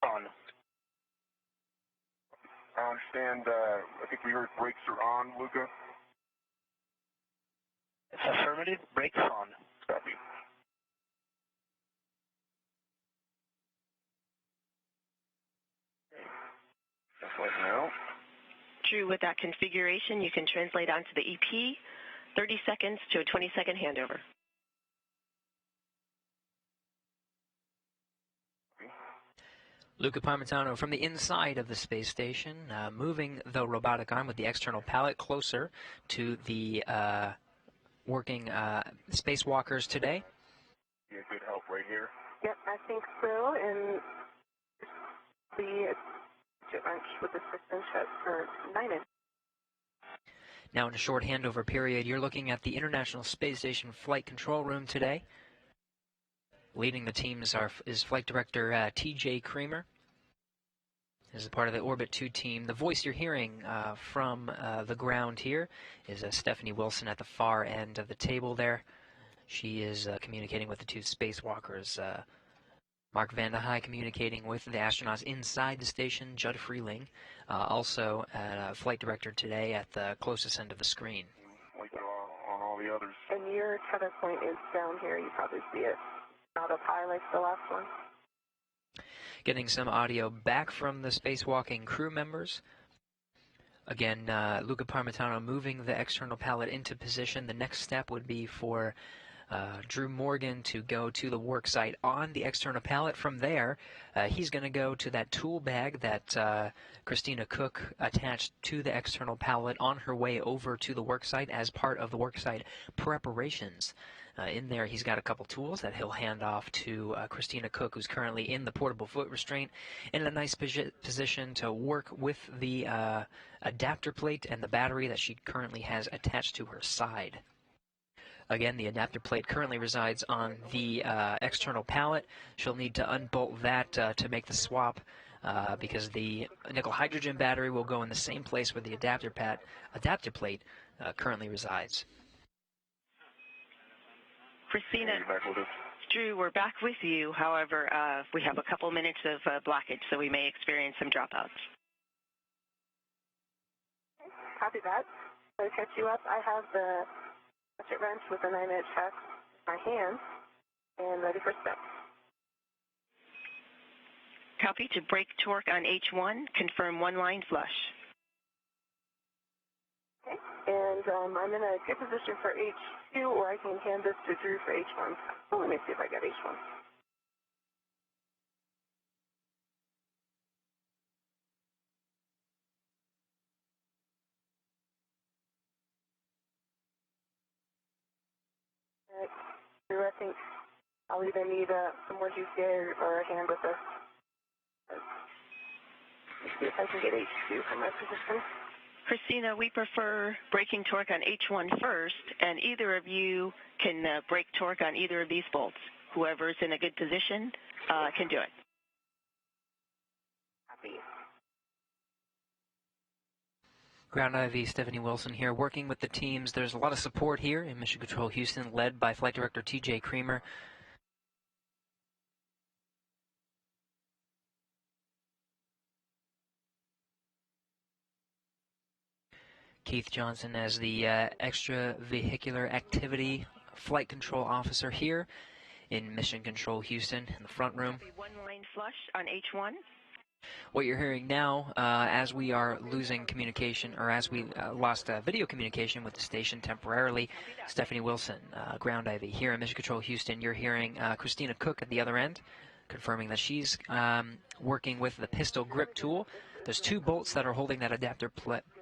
On. I understand, I think we heard brakes are on, Luca. It's affirmative, brakes on. Copy. Just like now. Drew, with that configuration, you can translate onto the EP, 30 seconds to a 20-second handover. Luca Parmitano from the inside of the space station, moving the robotic arm with the external pallet closer to the working spacewalkers today. Be a good help right here. Yep, I think so, and the wrench with the 6-inch head, or 9-inch. Now in a short handover period, you're looking at the International Space Station Flight Control Room today. Leading the team is Flight Director T.J. Creamer. As a part of the Orbit 2 team, the voice you're hearing from the ground here is Stephanie Wilson at the far end of the table there. She is communicating with the two spacewalkers. Mark Vande Hei communicating with the astronauts inside the station, Judd Freeling, also Flight Director today at the closest end of the screen. Like on all the others. And your tether point is down here. You probably see it. Not up high like the last one. Getting some audio back from the spacewalking crew members. Again, Luca Parmitano moving the external pallet into position. The next step would be for Drew Morgan to go to the work site on the external pallet. From there, he's going to go to that tool bag that Christina Cook attached to the external pallet on her way over to the work site as part of the work site preparations. In there, he's got a couple tools that he'll hand off to Christina Cook, who's currently in the portable foot restraint, in a nice position to work with the adapter plate and the battery that she currently has attached to her side. Again, the adapter plate currently resides on the external pallet. She'll need to unbolt that to make the swap because the nickel hydrogen battery will go in the same place where the adapter plate currently resides. Christina, Drew, we're back with you. However, we have a couple minutes of blockage, so we may experience some dropouts. Copy that. To catch you up, I have the ratchet wrench with the 9-inch hex in my hand and ready for step. Copy. To brake torque on H1, confirm one line flush. Okay. And I'm in a good position for H2, or I can hand this to Drew for H1. So let me see if I get H1. Drew, I think I'll either need some more GCA or a hand with this. Let's see if I can get H2 from my position. Christina, we prefer braking torque on H1 first, and either of you can brake torque on either of these bolts. Whoever's in a good position can do it. Copy. Ground IV, Stephanie Wilson here, working with the teams. There's a lot of support here in Mission Control Houston, led by Flight Director T.J. Creamer. Keith Johnson as the extravehicular activity flight control officer here in Mission Control Houston in the front room. One line flush on H1. What you're hearing now, as we are losing communication, or as we lost video communication with the station temporarily, Stephanie Wilson, Ground IV here in Mission Control Houston, you're hearing Christina Cook at the other end, confirming that she's working with the pistol grip tool. There's two bolts that are holding that adapter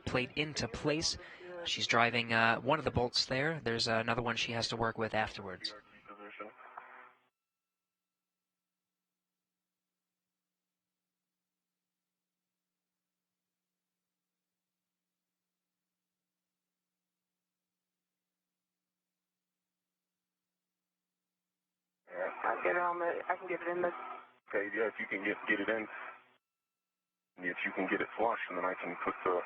plate into place. She's driving one of the bolts there. There's another one she has to work with afterwards. I can get it in this. Okay, yeah, if you can get it in, if you can get it flush, and then I can put the...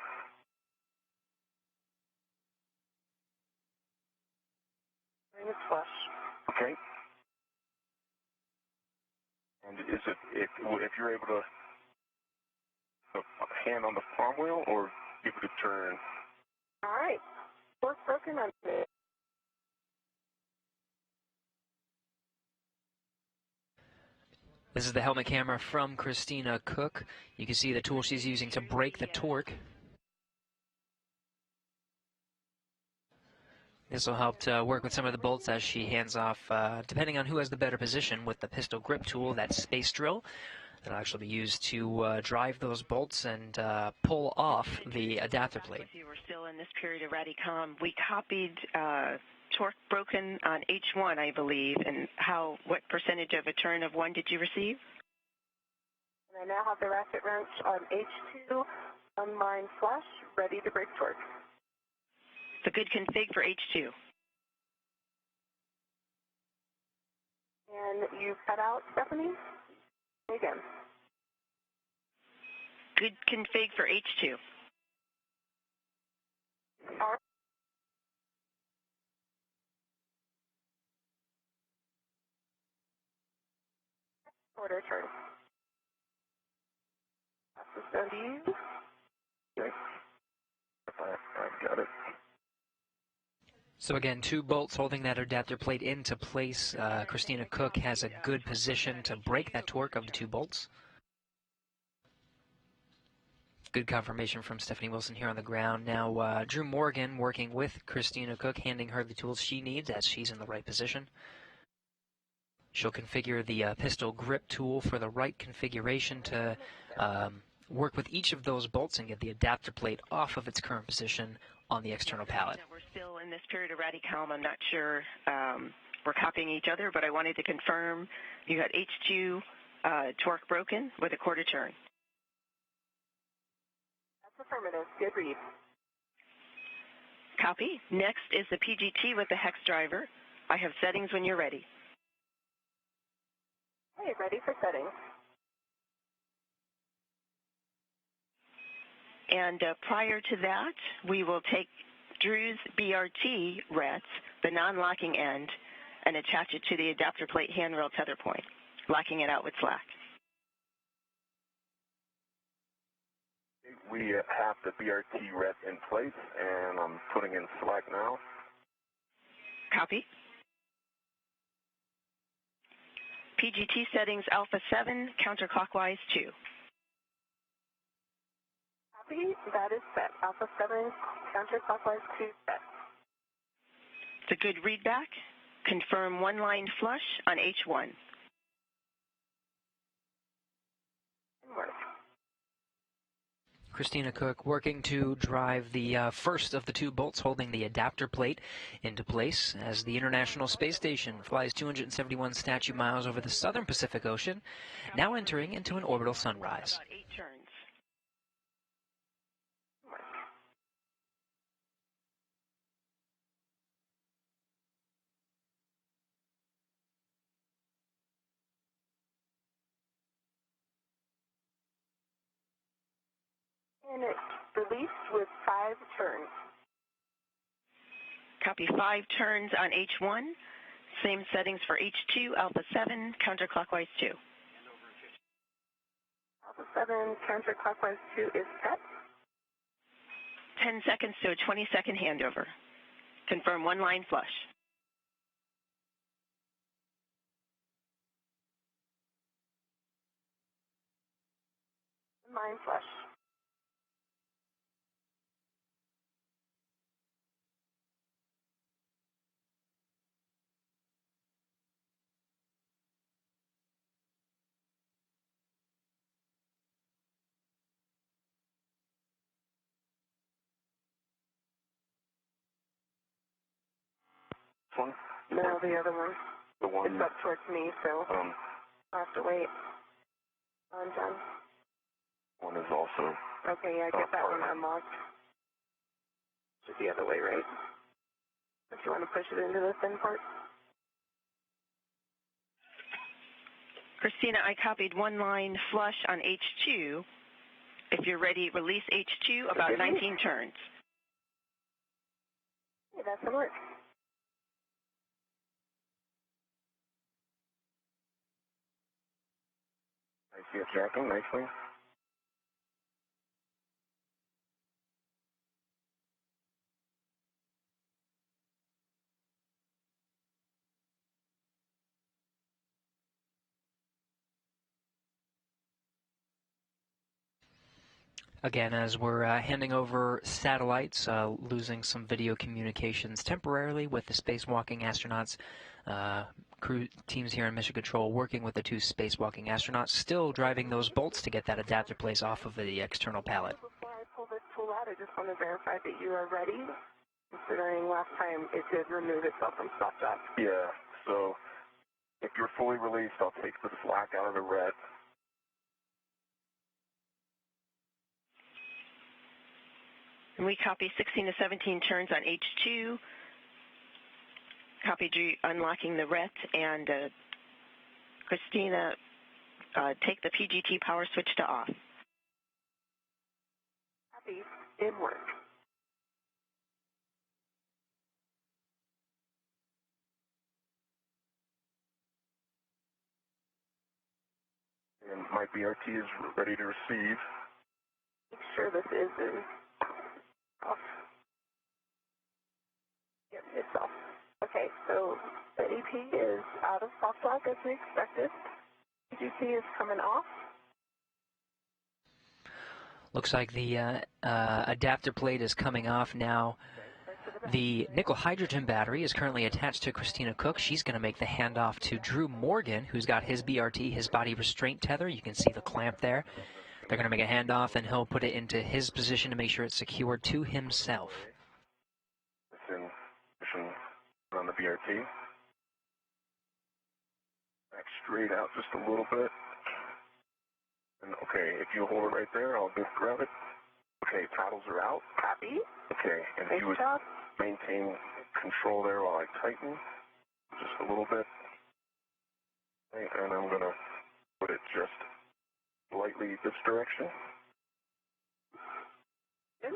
Bring it flush. Okay. And is it, if you're able to hand on the palm wheel or give it a turn? All right. Fork broken on it. This is the helmet camera from Christina Cook. You can see the tool she's using to brake the torque. This will help to work with some of the bolts as she hands off, depending on who has the better position, with the pistol grip tool, that space drill. That'll actually be used to drive those bolts and pull off the adapter plate. We're still in this period of RADICOM. We copied torque broken on H1, I believe, and what percentage of a turn of 1 did you receive? And I now have the ratchet wrench on H2, unline flush, ready to brake torque. It's a good config for H2. And you cut out, Stephanie? Again. Good config for H2. All right. Order turn. Pass this down to you. Okay. I've got it. So again, two bolts holding that adapter plate into place. Christina Cook has a good position to brake that torque of the two bolts. Good confirmation from Stephanie Wilson here on the ground. Now, Drew Morgan working with Christina Cook, handing her the tools she needs as she's in the right position. She'll configure the pistol grip tool for the right configuration to work with each of those bolts and get the adapter plate off of its current position on the external pallet. We're still in this period of Radicalm. I'm not sure we're copying each other, but I wanted to confirm you had H2 torque broken with a quarter turn. Affirmative. Good read. Copy. Next is the PGT with the hex driver. I have settings when you're ready. Okay, ready for settings. And prior to that, we will take Drew's BRT RETs, the non-locking end, and attach it to the adapter plate handrail tether point, locking it out with slack. We have the BRT ret in place, and I'm putting in slack now. Copy. PGT settings alpha 7, counterclockwise 2. Copy. That is set. Alpha 7, counterclockwise 2 set. It's a good readback. Confirm one line flush on H1. Work. Christina Cook working to drive the first of the two bolts holding the adapter plate into place as the International Space Station flies 271 statute miles over the southern Pacific Ocean, now entering into an orbital sunrise. About 8 turns. And it's released with 5 turns. Copy 5 turns on H1. Same settings for H2, alpha 7, counterclockwise 2. Alpha 7, counterclockwise 2 is set. 10 seconds to a 20-second handover. Confirm one line flush. Line flush. One? No, the other one. The one. It's up towards me, so I'll have to wait. On John. One is also. Okay, yeah, get that one unlocked. Should be the other way, right? If you want to push it into the thin part. Christina, I copied one line flush on H2. If you're ready, release H2 about 19 turns. Okay, that should work. I see it jacking nicely. Again, as we're handing over satellites, losing some video communications temporarily with the spacewalking astronauts, crew teams here in Mission Control working with the two spacewalking astronauts, still driving those bolts to get that adapter place off of the external pallet. Before I pull this tool out, I just want to verify that you are ready, considering last time it did remove itself from stop job. Yeah, so if you're fully released, I'll take the slack out of the ret. And we copy 16 to 17 turns on H2. Copy Drew unlocking the RET, and Christina, take the PGT power switch to off. Copy. In work. And my BRT is ready to receive. Make sure this is in off. Yep, it's off. Okay, so the AP is out of soft lock as we expected. PGT is coming off. Looks like the adapter plate is coming off now. The nickel hydrogen battery is currently attached to Christina Cook. She's going to make the handoff to Drew Morgan, who's got his BRT, his body restraint tether. You can see the clamp there. They're going to make a handoff, and he'll put it into his position to make sure it's secured to himself. It's in position on the BRT. Back straight out just a little bit. And okay, if you hold it right there, I'll just grab it. Okay, paddles are out. Copy. Okay, and if you would maintain control there while I tighten just a little bit. Okay, and I'm going to put it just slightly this direction. Good.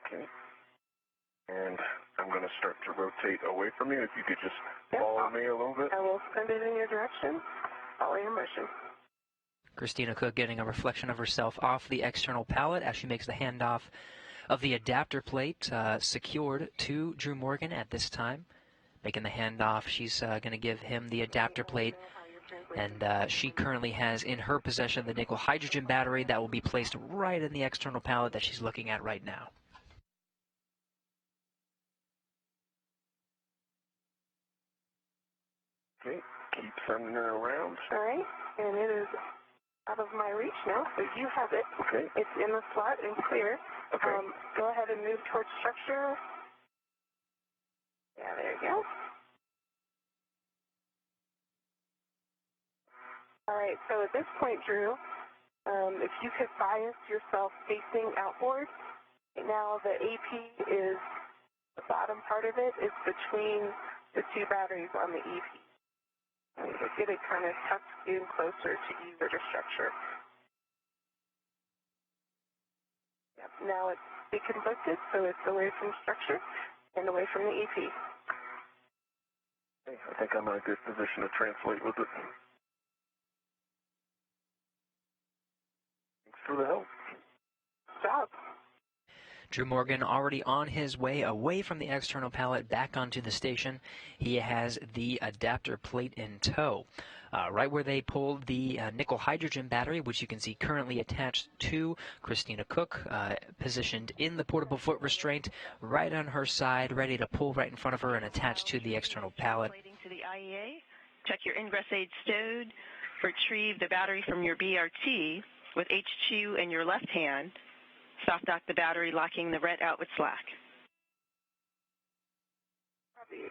Okay. And I'm going to start to rotate away from you. If you could just follow me a little bit. I will send it in your direction. Follow your motion. Christina Cook getting a reflection of herself off the external pallet as she makes the handoff of the adapter plate secured to Drew Morgan at this time. Making the handoff, she's going to give him the adapter plate, and she currently has in her possession the nickel hydrogen battery that will be placed right in the external pallet that she's looking at right now. Okay, keep sending her around. All right, and it is out of my reach now, so you have it. Okay. It's in the slot and clear. Okay. Go ahead and move towards structure. Yeah, there you go. All right, so at this point, Drew, if you could bias yourself facing outboard. Right now, the AP is, the bottom part of it is between the two batteries on the EP. And get it kind of tucked in closer to you or to structure. Yep, now it's deconducted, so it's away from structure and away from the EP. Okay, I think I'm in a good position to translate with it. Thanks for the help. Good job. Drew Morgan already on his way away from the external pallet back onto the station. He has the adapter plate in tow. Right where they pulled the nickel hydrogen battery, which you can see currently attached to Christina Cook, positioned in the portable foot restraint, right on her side, ready to pull right in front of her and attach to the external pallet. To the IEA, check your ingress aid stowed, retrieve the battery from your BRT with H2 in your left hand. Soft dock the battery, locking the red out with slack. Copy.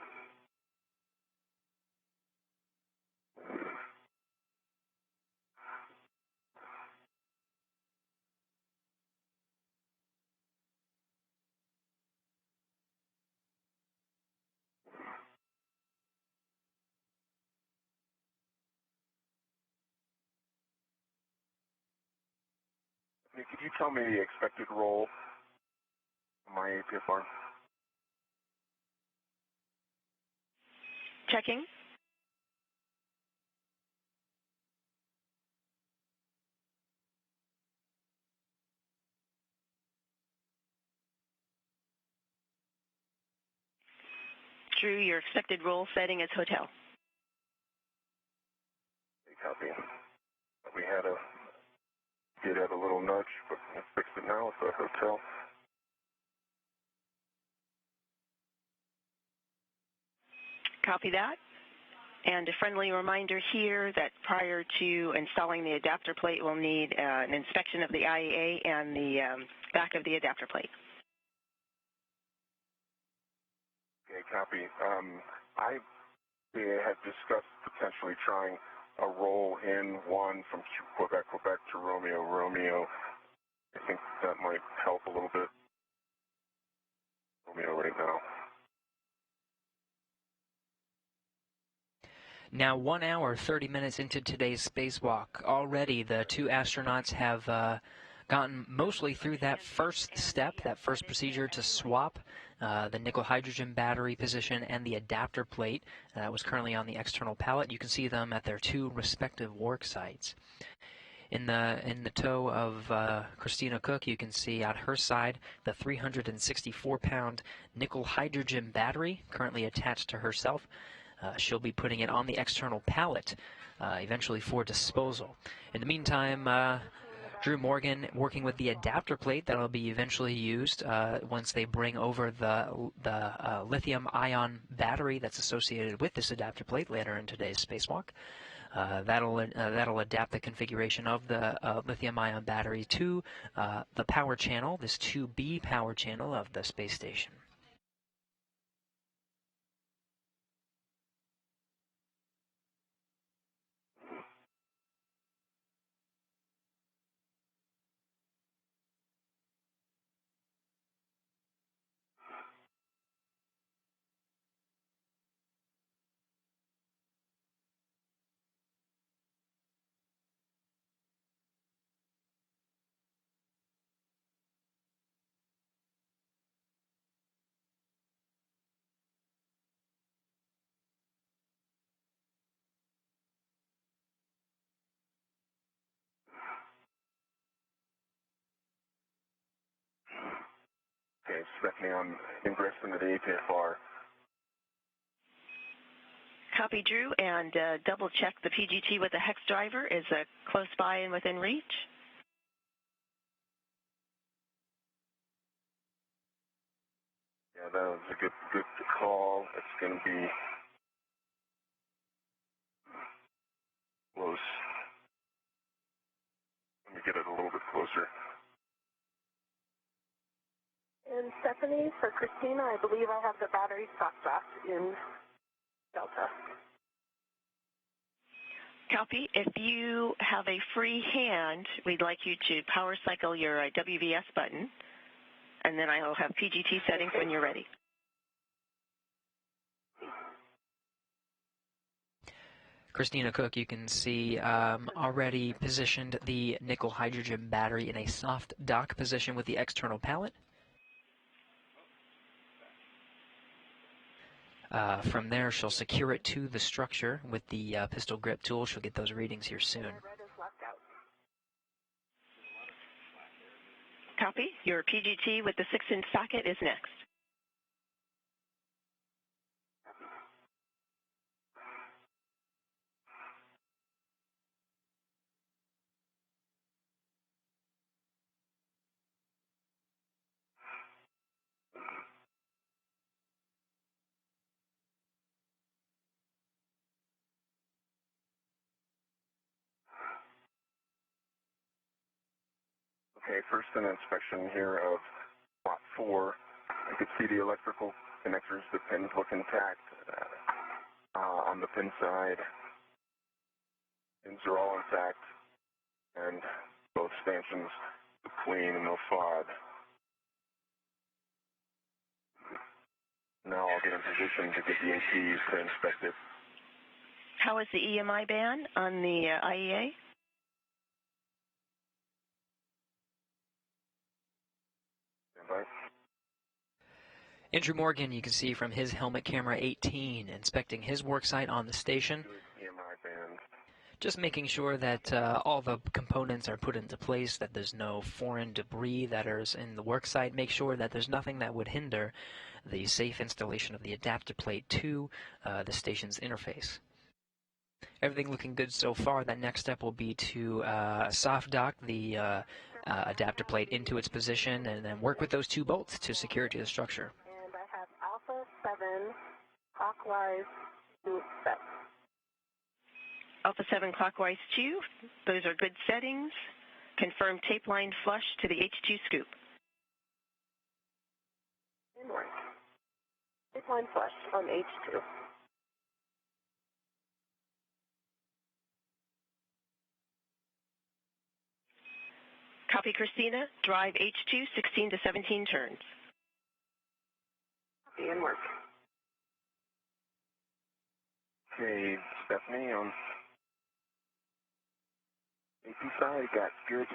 Could you tell me the expected role of my APFR? Checking. Drew, your expected role setting is hotel. Copy. We did have a little nudge, but I fixed it now with the hotel. Copy that. And a friendly reminder here that prior to installing the adapter plate, we'll need an inspection of the IEA and the back of the adapter plate. Okay, copy. I had discussed potentially trying a roll in one from Quebec to Romeo. I think that might help a little bit. Romeo right now. Now 1 hour, 30 minutes into today's spacewalk. Already the two astronauts have gotten mostly through that first step, that first procedure to swap the nickel hydrogen battery position and the adapter plate that was currently on the external pallet. You can see them at their two respective work sites. In the tow of Christina Cook, you can see at her side the 364-pound nickel hydrogen battery currently attached to herself. She'll be putting it on the external pallet eventually for disposal. In the meantime, Drew Morgan working with the adapter plate that will be eventually used once they bring over the lithium-ion battery that's associated with this adapter plate later in today's spacewalk. That'll adapt the configuration of the lithium-ion battery to the power channel, this 2B power channel of the space station. Okay, Stephanie, I'm ingressed into the ATFR. Copy, Drew, and double check the PGT with the hex driver is close by and within reach. Yeah, that was a good call. It's going to be close. Let me get it a little bit closer. And Stephanie, for Christina, I believe I have the battery soft docked in Delta. Copy. If you have a free hand, we'd like you to power cycle your WVS button, and then I'll have PGT settings when you're ready. Christina Cook, you can see already positioned the nickel hydrogen battery in a soft dock position with the external pallet. From there, she'll secure it to the structure with the pistol grip tool. She'll get those readings here soon. Copy. Your PGT with the 6-inch socket is next. Okay, first an inspection here of Lot 4. You can see the electrical connectors, the pins look intact. On the pin side, pins are all intact, and both stanchions clean and no FOD. Now I'll get in position to get the ATs to inspect it. How is the EMI band on the IEA? Right. Andrew Morgan, you can see from his helmet camera 18, inspecting his work site on the station. EMI band. Just making sure that all the components are put into place, that there's no foreign debris that is in the work site. Make sure that there's nothing that would hinder the safe installation of the adapter plate to the station's interface. Everything looking good so far. That next step will be to soft dock the adapter plate into its position and then work with those two bolts to secure it to the structure. And I have Alpha 7 clockwise to set. Alpha 7 clockwise 2. Those are good settings. Confirm tape line flush to the H2 scoop. Inward. Tape line flush on H2. Copy, Christina. Drive H2 16 to 17 turns. Copy and work. Okay, Stephanie, on AP side, got good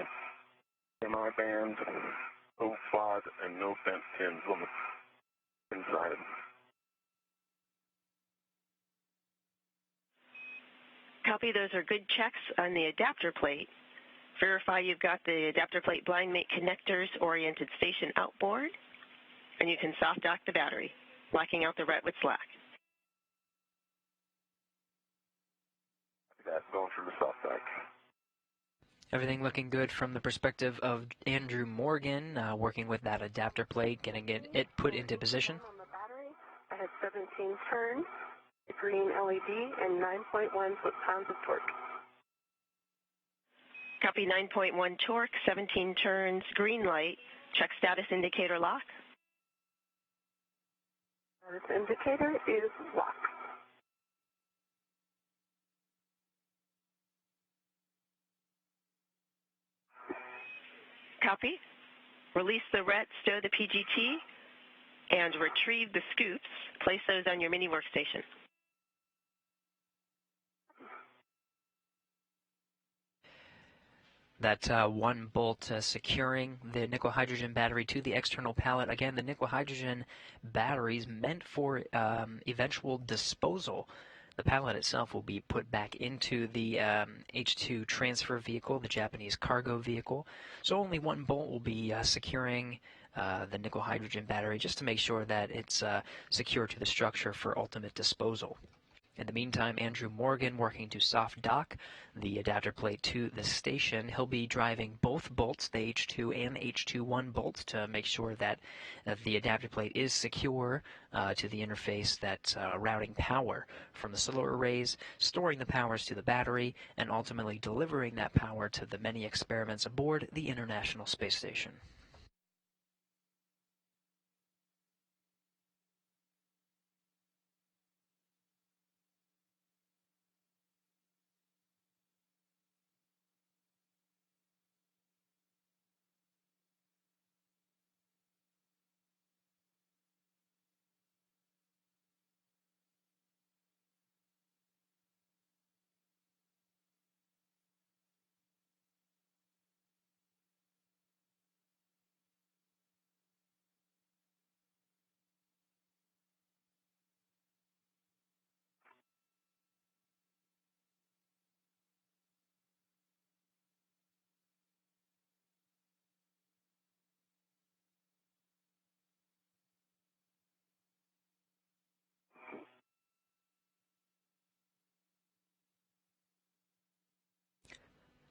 MI band, no FOD, and no bent pins on the inside. Copy, those are good checks on the adapter plate. Verify you've got the adapter plate blind mate connectors oriented station outboard, and you can soft dock the battery, locking out the ret with slack. That's going through the soft dock. Everything looking good from the perspective of Andrew Morgan, working with that adapter plate, getting it put into position. On the battery, I had 17 turns, a green LED, and 9.1 foot-pounds of torque. Copy 9.1 torque, 17 turns, green light. Check status indicator lock. Status indicator is lock. Copy. Release the RET, stow the PGT, and retrieve the scoops. Place those on your mini workstation. That one bolt securing the nickel hydrogen battery to the external pallet. Again, the nickel hydrogen batteries meant for eventual disposal. The pallet itself will be put back into the H2 transfer vehicle, the Japanese cargo vehicle. So only one bolt will be securing the nickel hydrogen battery, just to make sure that it's secure to the structure for ultimate disposal. In the meantime, Andrew Morgan working to soft dock the adapter plate to the station. He'll be driving both bolts, the H2 and H21 bolts, to make sure that the adapter plate is secure to the interface that's routing power from the solar arrays, storing the powers to the battery, and ultimately delivering that power to the many experiments aboard the International Space Station.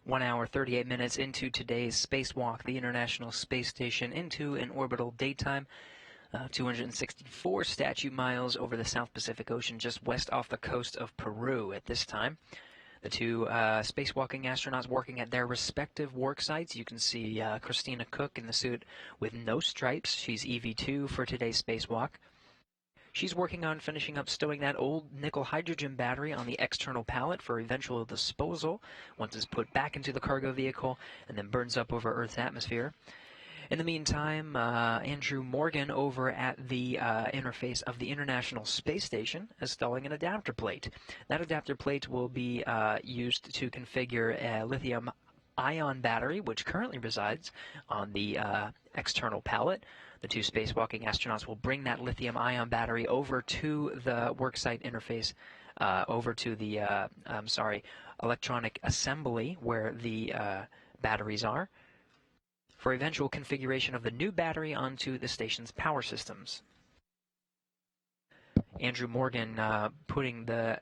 One hour, 38 minutes into today's spacewalk, the International Space Station into an orbital daytime, 264 statute miles over the South Pacific Ocean, just west off the coast of Peru at this time. The two spacewalking astronauts working at their respective work sites. You can see Christina Cook in the suit with no stripes. She's EV2 for today's spacewalk. She's working on finishing up stowing that old nickel hydrogen battery on the external pallet for eventual disposal once it's put back into the cargo vehicle and then burns up over Earth's atmosphere. In the meantime, Andrew Morgan over at the interface of the International Space Station is installing an adapter plate. That adapter plate will be used to configure a lithium-ion battery, which currently resides on the external pallet. The two spacewalking astronauts will bring that lithium-ion battery over to the worksite interface, over to the, electronic assembly where the batteries are, for eventual configuration of the new battery onto the station's power systems. Andrew Morgan putting the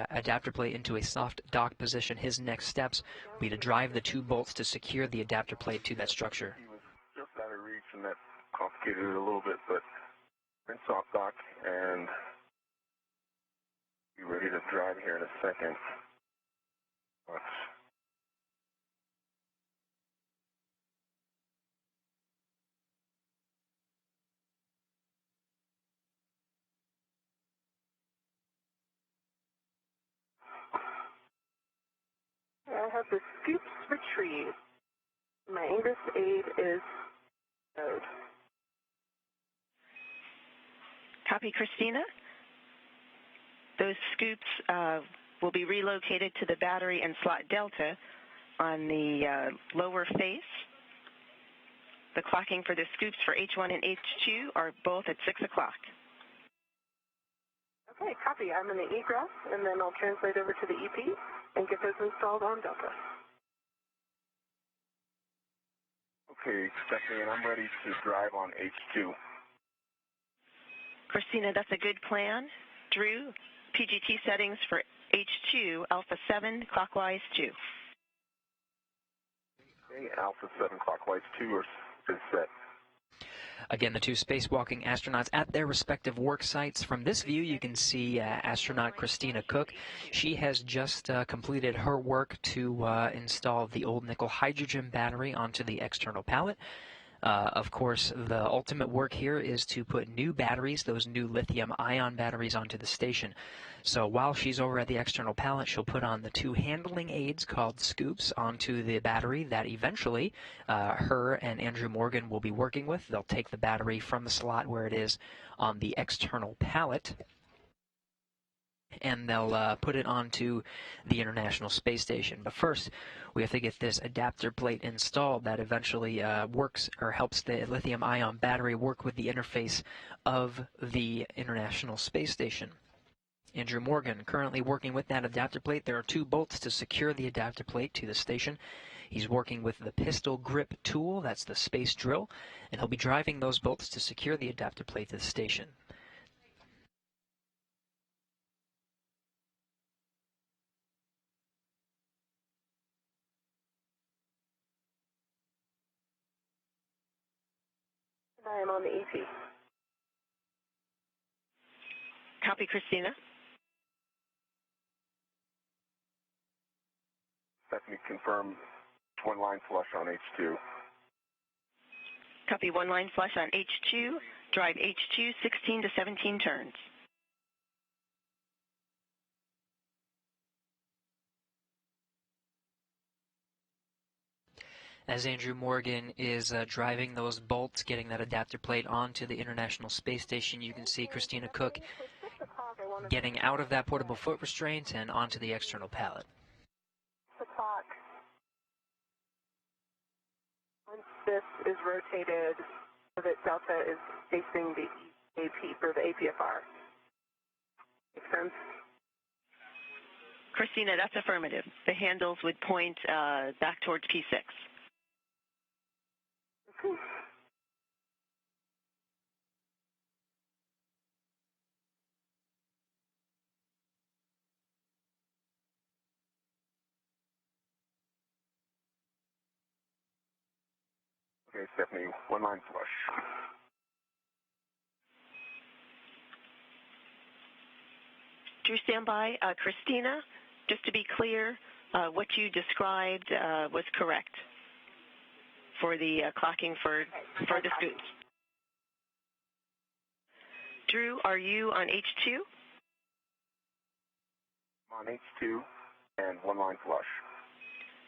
adapter plate into a soft dock position. His next steps will be to drive the two bolts to secure the adapter plate to that structure. He was just out of reach, and that complicated it a little bit, but we're in soft dock, and be ready to drive here in a second. But I have the scoops retrieved. My Ingress aid is stowed. Copy, Christina. Those scoops will be relocated to the battery and slot delta on the lower face. The clocking for the scoops for H1 and H2 are both at 6 o'clock. Okay, copy. I'm in the egress, and then I'll translate over to the EP and get those installed on Delta. okay, Stephanie, and I'm ready to drive on H2. Christina, that's a good plan. Drew, PGT settings for H2, Alpha 7, clockwise 2. Okay, Alpha 7 clockwise 2 is set. Again, the two spacewalking astronauts at their respective work sites. From this view, you can see astronaut Christina Koch. She has just completed her work to install the old nickel hydrogen battery onto the external pallet. Of course, the ultimate work here is to put new batteries, those new lithium-ion batteries, onto the station. So while she's over at the external pallet, she'll put on the two handling aids called scoops onto the battery that eventually her and Andrew Morgan will be working with. They'll take the battery from the slot where it is on the external pallet, and they'll put it onto the International Space Station. But first, we have to get this adapter plate installed that eventually works or helps the lithium-ion battery work with the interface of the International Space Station. Andrew Morgan currently working with that adapter plate. There are two bolts to secure the adapter plate to the station. He's working with the pistol grip tool, that's the space drill, and he'll be driving those bolts to secure the adapter plate to the station. I am on the EP. Copy, Christina. Stephanie, confirm one line flush on H2. Copy, one line flush on H2. Drive H2 16 to 17 turns. As Andrew Morgan is driving those bolts, getting that adapter plate onto the International Space Station, you can see Christina Koch getting out of that portable foot restraint and onto the external pallet. The clock. Once this is rotated so that Delta is facing the AP or the APFR. Make sense? Christina, that's affirmative. The handles would point back towards P6. Okay. Okay, Stephanie, one line flush. Drew, stand by. Christina, just to be clear, what you described was correct for the clocking for the scoots. Drew, are you on H2? I'm on H2 and one line flush.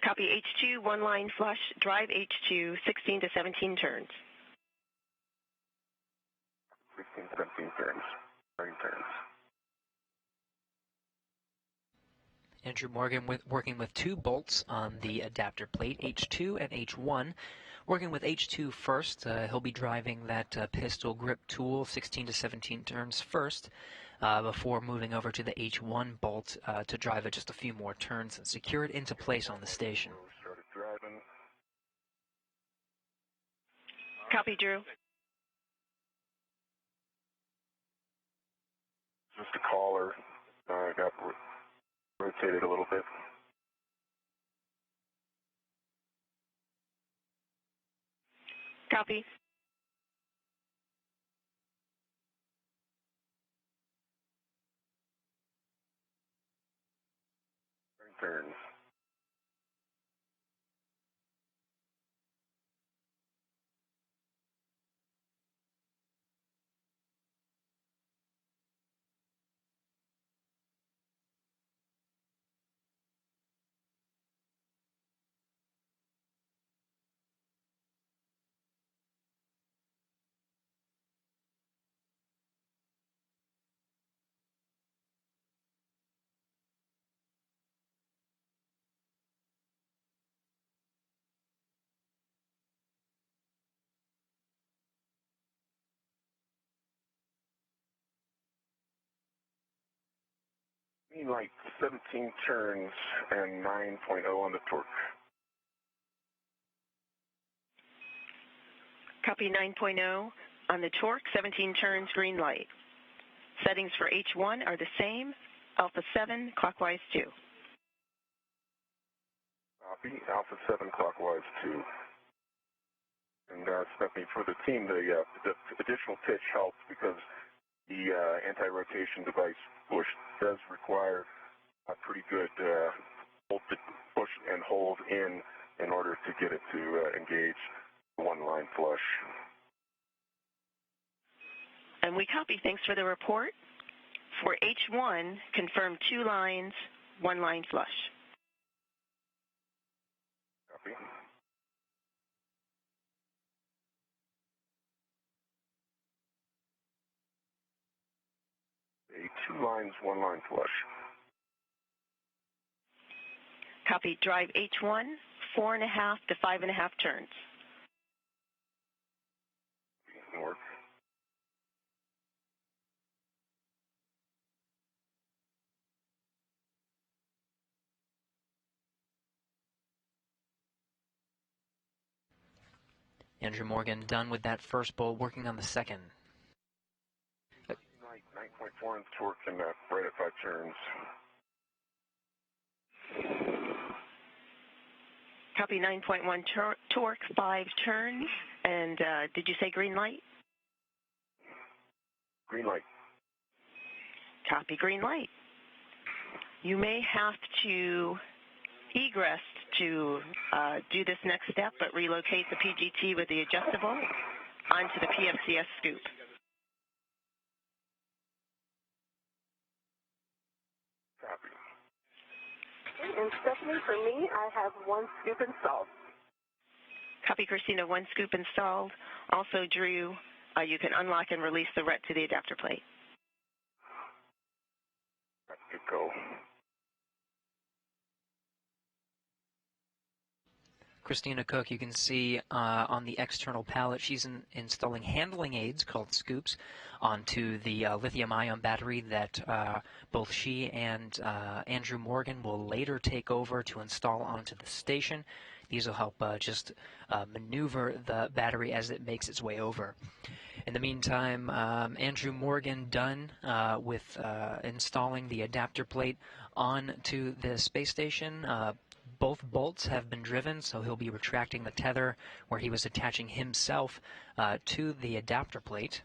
Copy H2, one line flush, drive H2, 16 to 17 turns. 16, 17 turns. 30 turns. Andrew Morgan working with two bolts on the adapter plate, H2 and H1. Working with H2 first, he'll be driving that pistol grip tool 16 to 17 turns first before moving over to the H1 bolt to drive it just a few more turns and secure it into place on the station. Started driving. Copy, Drew. Just a caller. Got rotated a little bit. Copy. Turns. Like 17 turns and 9.0 on the torque. Copy 9.0 on the torque, 17 turns, green light. Settings for H1 are the same, Alpha 7, clockwise 2. Copy. Alpha 7 clockwise 2. And Stephanie, for the team, the additional pitch helps because the anti-rotation device push does require a pretty good push and hold in order to get it to engage one-line flush. And we copy. Thanks for the report. For H1, confirm 2 lines, 1 line flush. Copy. A 2 lines, 1 line flush. Copy. Drive H1, 4.5 to 5.5 turns. Work. Andrew Morgan done with that first bowl, working on the second. 9.4 inch torque and right at 5 turns. Copy. 9.1 torque, 5 turns. And did you say green light? Green light. Copy. Green light. You may have to egress to do this next step, but relocate the PGT with the adjustable onto the PFCS scoop. Copy. And Stephanie, for me, I have 1 scoop installed. Copy, Christina. 1 scoop installed. Also, Drew, you can unlock and release the RET to the adapter plate. Good go. Christina Cook, you can see on the external pallet, she's installing handling aids called scoops onto the lithium-ion battery that both she and Andrew Morgan will later take over to install onto the station. These will help just maneuver the battery as it makes its way over. In the meantime, Andrew Morgan done with installing the adapter plate onto the space station. Both bolts have been driven, so he'll be retracting the tether where he was attaching himself to the adapter plate.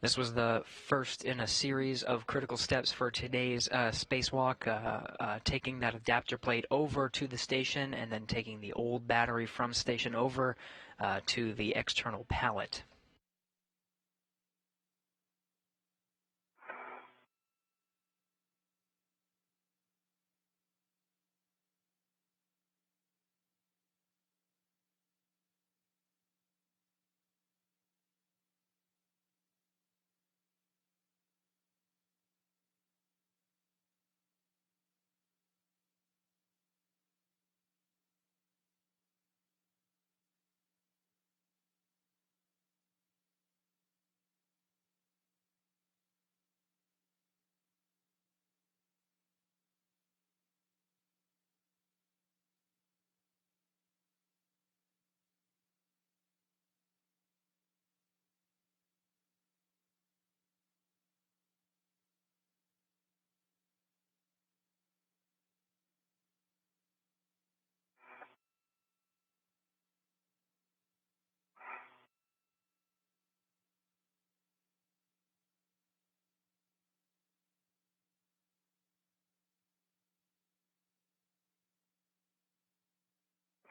This was the first in a series of critical steps for today's spacewalk, taking that adapter plate over to the station and then taking the old battery from station over to the external pallet.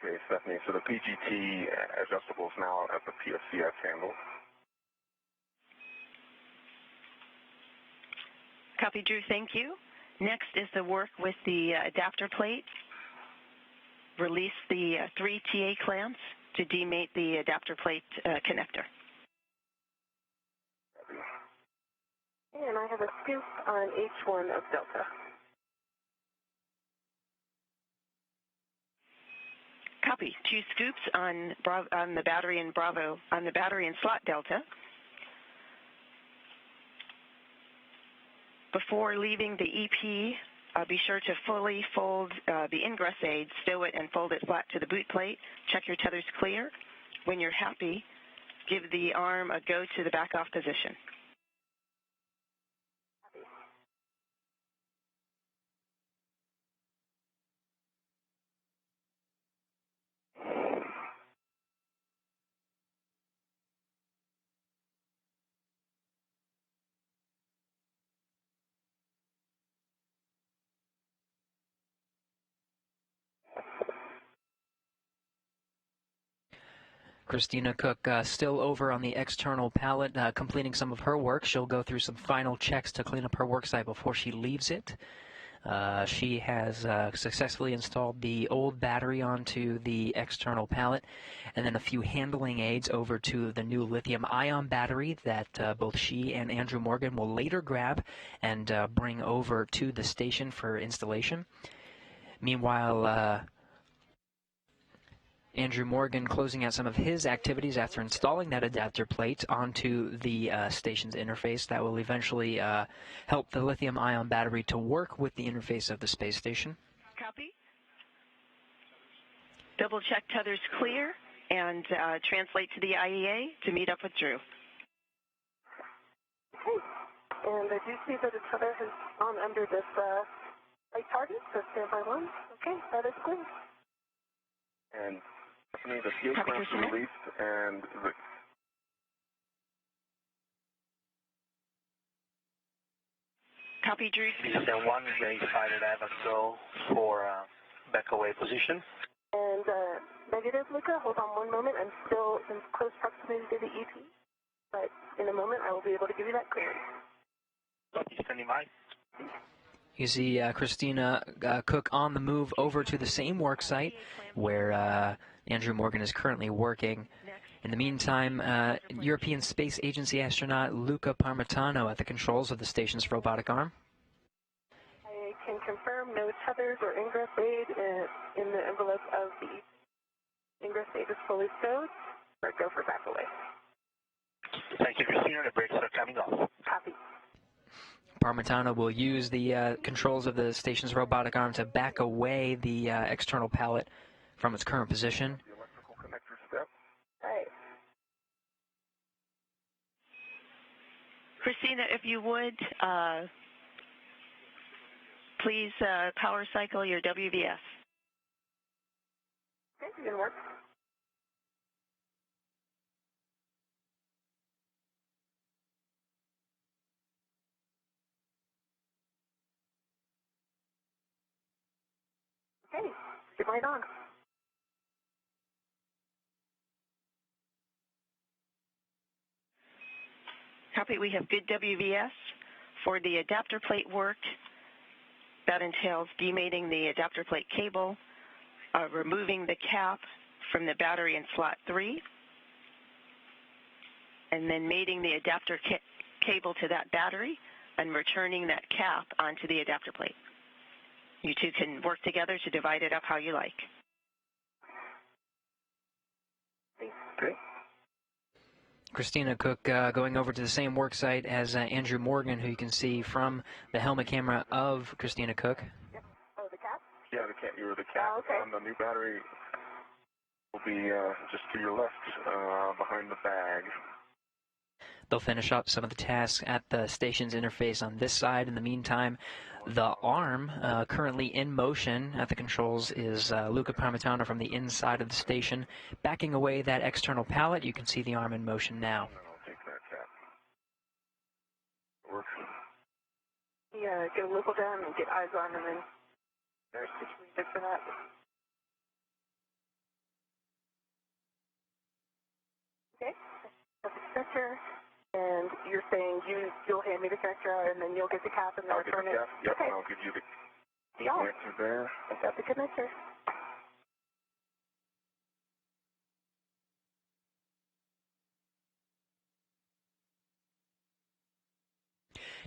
Okay, Stephanie, so the PGT adjustable is now at the PFCS handle. Copy, Drew. Thank you. Next is the work with the adapter plate. Release the 3 TA clamps to demate the adapter plate connector. And I have a scoop on H1 of Delta. Copy. 2 scoops on the battery in Bravo, on the battery in slot Delta. Before leaving the EP, be sure to fully fold the ingress aid, stow it, and fold it flat to the boot plate. Check your tethers clear. When you're happy, give the arm a go to the back off position. Christina Cook still over on the external pallet, completing some of her work. She'll go through some final checks to clean up her worksite before she leaves it. She has successfully installed the old battery onto the external pallet, and then a few handling aids over to the new lithium-ion battery that both she and Andrew Morgan will later grab and bring over to the station for installation. Meanwhile, Andrew Morgan closing out some of his activities after installing that adapter plate onto the station's interface that will eventually help the lithium-ion battery to work with the interface of the space station. Copy. Double check tether's clear and translate to the IEA to meet up with Drew. Okay. And I do see that the tether has gone under this light target, so standby 1. Okay, that is clear. And the fuel Copy, clamps Christina. released, and the Copy, Drew. Houston 1, very excited to have us go for back away position. And negative, Luca. Hold on one moment. I'm still in close proximity to the EP, but in a moment I will be able to give you that clearance. Standing by. You see Christina Cook on the move over to the same work site where Andrew Morgan is currently working. In the meantime, European Space Agency astronaut Luca Parmitano at the controls of the station's robotic arm. I can confirm no tethers or ingress aid in the envelope of the EP. Ingress aid is fully stowed. Or go for back away. Thank you, Christina. The brakes are coming off. Copy. Parmitano will use the controls of the station's robotic arm to back away the external pallet from its current position. the electrical connector step. All right. Christina, if you would, please power cycle your WVS. Okay, you're going to work. Okay, get right on. Copy. We have good WVS. For the adapter plate work, that entails demating the adapter plate cable, removing the cap from the battery in slot 3, and then mating the adapter cable to that battery and returning that cap onto the adapter plate. You two can work together to divide it up how you like. Great. Christina Cook going over to the same work site as Andrew Morgan, who you can see from the helmet camera of Christina Cook. Yep. Oh, the cap? Yeah, the cap Oh, okay. on the new battery will be just to your left, behind the bag. They'll finish up some of the tasks at the station's interface on this side. In the meantime, the arm currently in motion at the controls is Luca Parmitano from the inside of the station. Backing away that external pallet, you can see the arm in motion now. And then I'll take that cap. Works. Yeah, get a local down and get eyes on, and then there's situated for that. Okay, that's the connector, and you're saying you'll hand me the connector out, and then you'll get the cap and then I'll get return the it? cap. Yep, Okay. and I'll give you the Deal. connector there. I got the connector.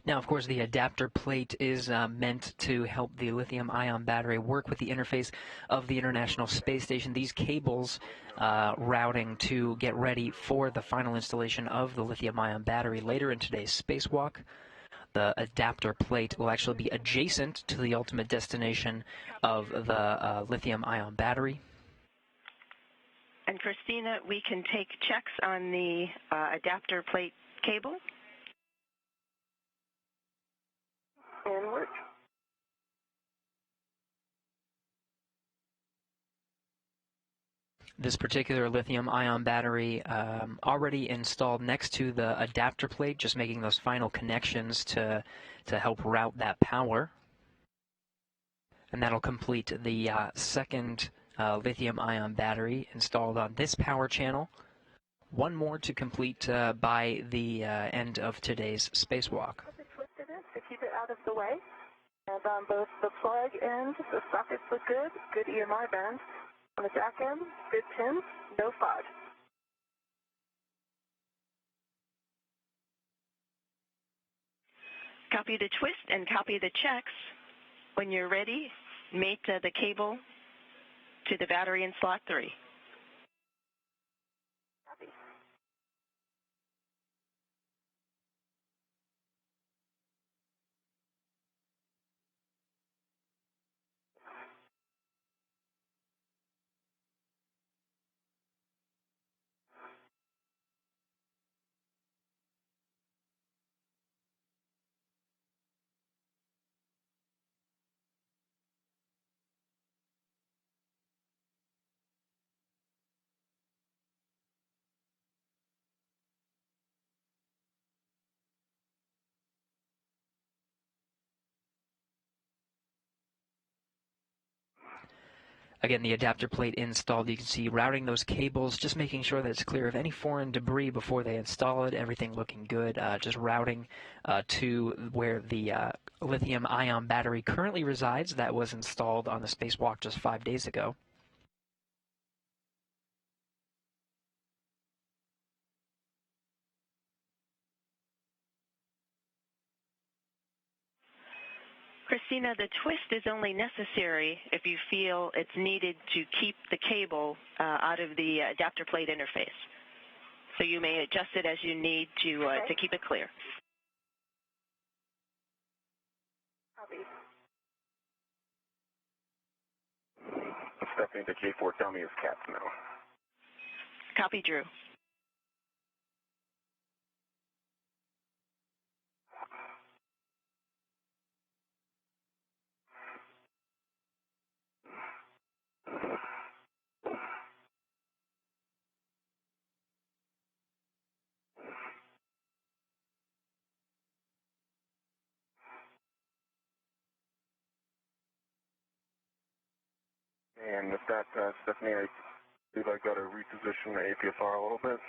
Now, of course, the adapter plate is meant to help the lithium-ion battery work with the interface of the International Space Station. These cables routing to get ready for the final installation of the lithium-ion battery later in today's spacewalk. The adapter plate will actually be adjacent to the ultimate destination of the lithium-ion battery. And Christina, we can take checks on the adapter plate cable. And work. This particular lithium-ion battery already installed next to the adapter plate, just making those final connections to help route that power. And that'll complete the second lithium-ion battery installed on this power channel one more to complete by the end of today's spacewalk. The twisted it to keep it out of the way. And on both the plug end, the sockets look good, good EMI bend. On the jack end, good pins, no fog. Copy the twist and copy the checks. When you're ready, mate the cable to the battery in slot 3. Copy. Again, the adapter plate installed, you can see routing those cables, just making sure that it's clear of any foreign debris before they install it, everything looking good, just routing to where the lithium-ion battery currently resides that was installed on the spacewalk just 5 days ago. Christina, the twist is only necessary if you feel it's needed to keep the cable out of the adapter plate interface. So you may adjust it as you need to keep it clear. Copy. Stepping into K4, tell me his caps now. Copy, Drew. And with that, Stephanie, I believe I got to reposition the APSR a little bit.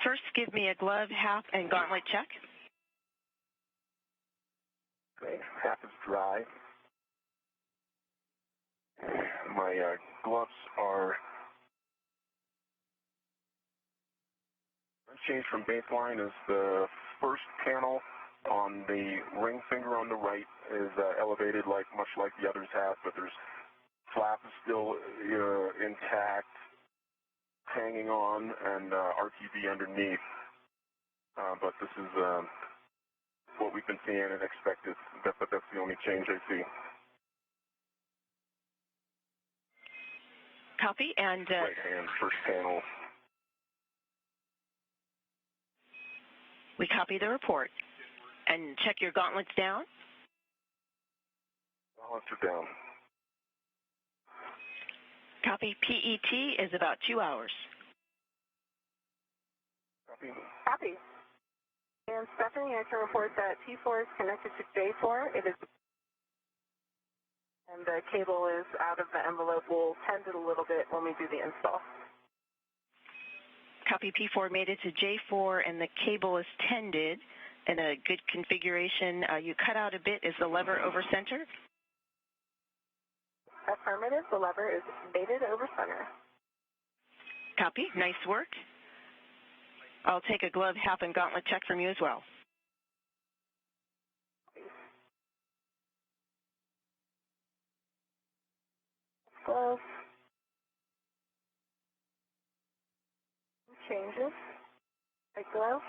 First, give me a glove, half, and gauntlet check. Okay, half is dry. My gloves are unchanged from baseline. Is the first panel on the ring finger on the right is elevated much like the others have, but there's flap is still intact, hanging on, and RTD underneath. But this is what we've been seeing and expected. But that's the only change I see. Copy, and right hand, first panel. we copy the report. And check your gauntlets down. Gauntlets are down. Copy. PET is about 2 hours. Copy. Copy. And Stephanie, I can report that T4 is connected to J4. It is, and the cable is out of the envelope. We'll tend it a little bit when we do the install. Copy. P4 made it to J4, and the cable is tended in a good configuration. You cut out a bit. Is the lever over center? Affirmative. The lever is mated over center. Copy. Nice work. I'll take a glove, half, and gauntlet check from you as well. Glove. Changes. Right glove.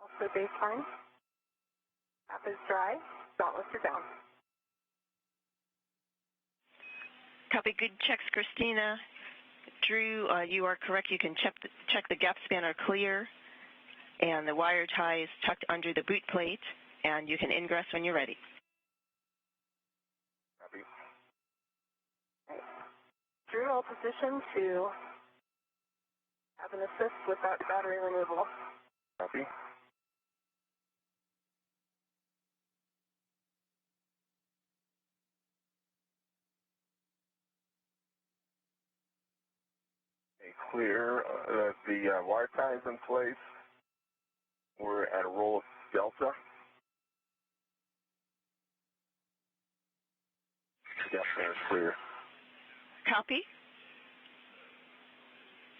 Also baseline. Cap is dry. Gauntlets are down. Copy. Good checks, Christina. Drew, you are correct. You can check the gap spanner clear, and the wire tie is tucked under the boot plate, and you can ingress when you're ready. Copy. Right. Drew, I'll position to have an assist without battery removal. Copy. clear. The wire tie is in place. We're at a roll of Delta. Yep, there's clear. Copy.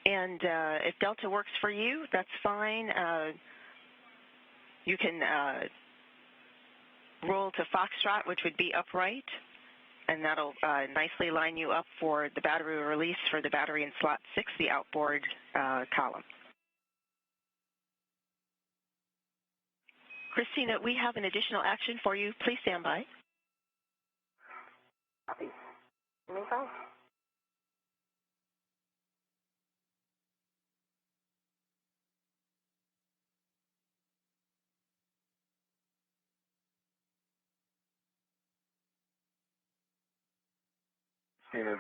And if Delta works for you, that's fine. You can roll to Foxtrot, which would be upright, and that'll nicely line you up for the battery release for the battery in slot 6, the outboard column. Christina, we have an additional action for you. Please stand by. Copy. Anytime. Christina,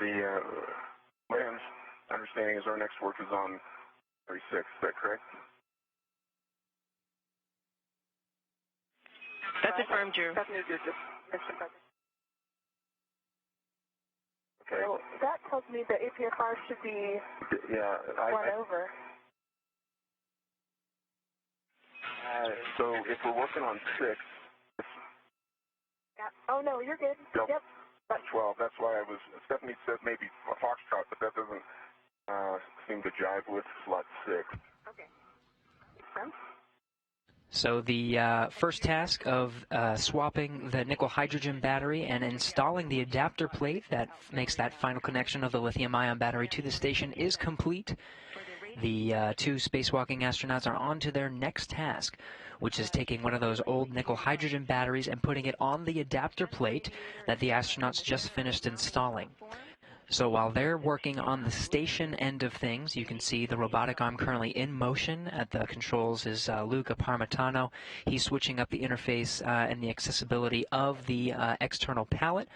my understanding is our next work is on 36. Is that correct? That's affirmed, Drew. Stephanie Drew just mentioned that. Okay. So that tells me the APFR should be run over. So if we're working on 6. Yeah. Oh, no, you're good. Yep. Yep. 12. That's why Stephanie said maybe a Foxtrot, but that doesn't seem to jive with slot 6. Okay. Makes sense. So the first task of swapping the nickel-hydrogen battery and installing the adapter plate that makes that final connection of the lithium-ion battery to the station is complete. The two spacewalking astronauts are on to their next task, which is taking one of those old nickel-hydrogen batteries and putting it on the adapter plate that the astronauts just finished installing. So while they're working on the station end of things, you can see the robotic arm currently in motion. At the controls is Luca Parmitano. He's switching up the interface and the accessibility of the external pallet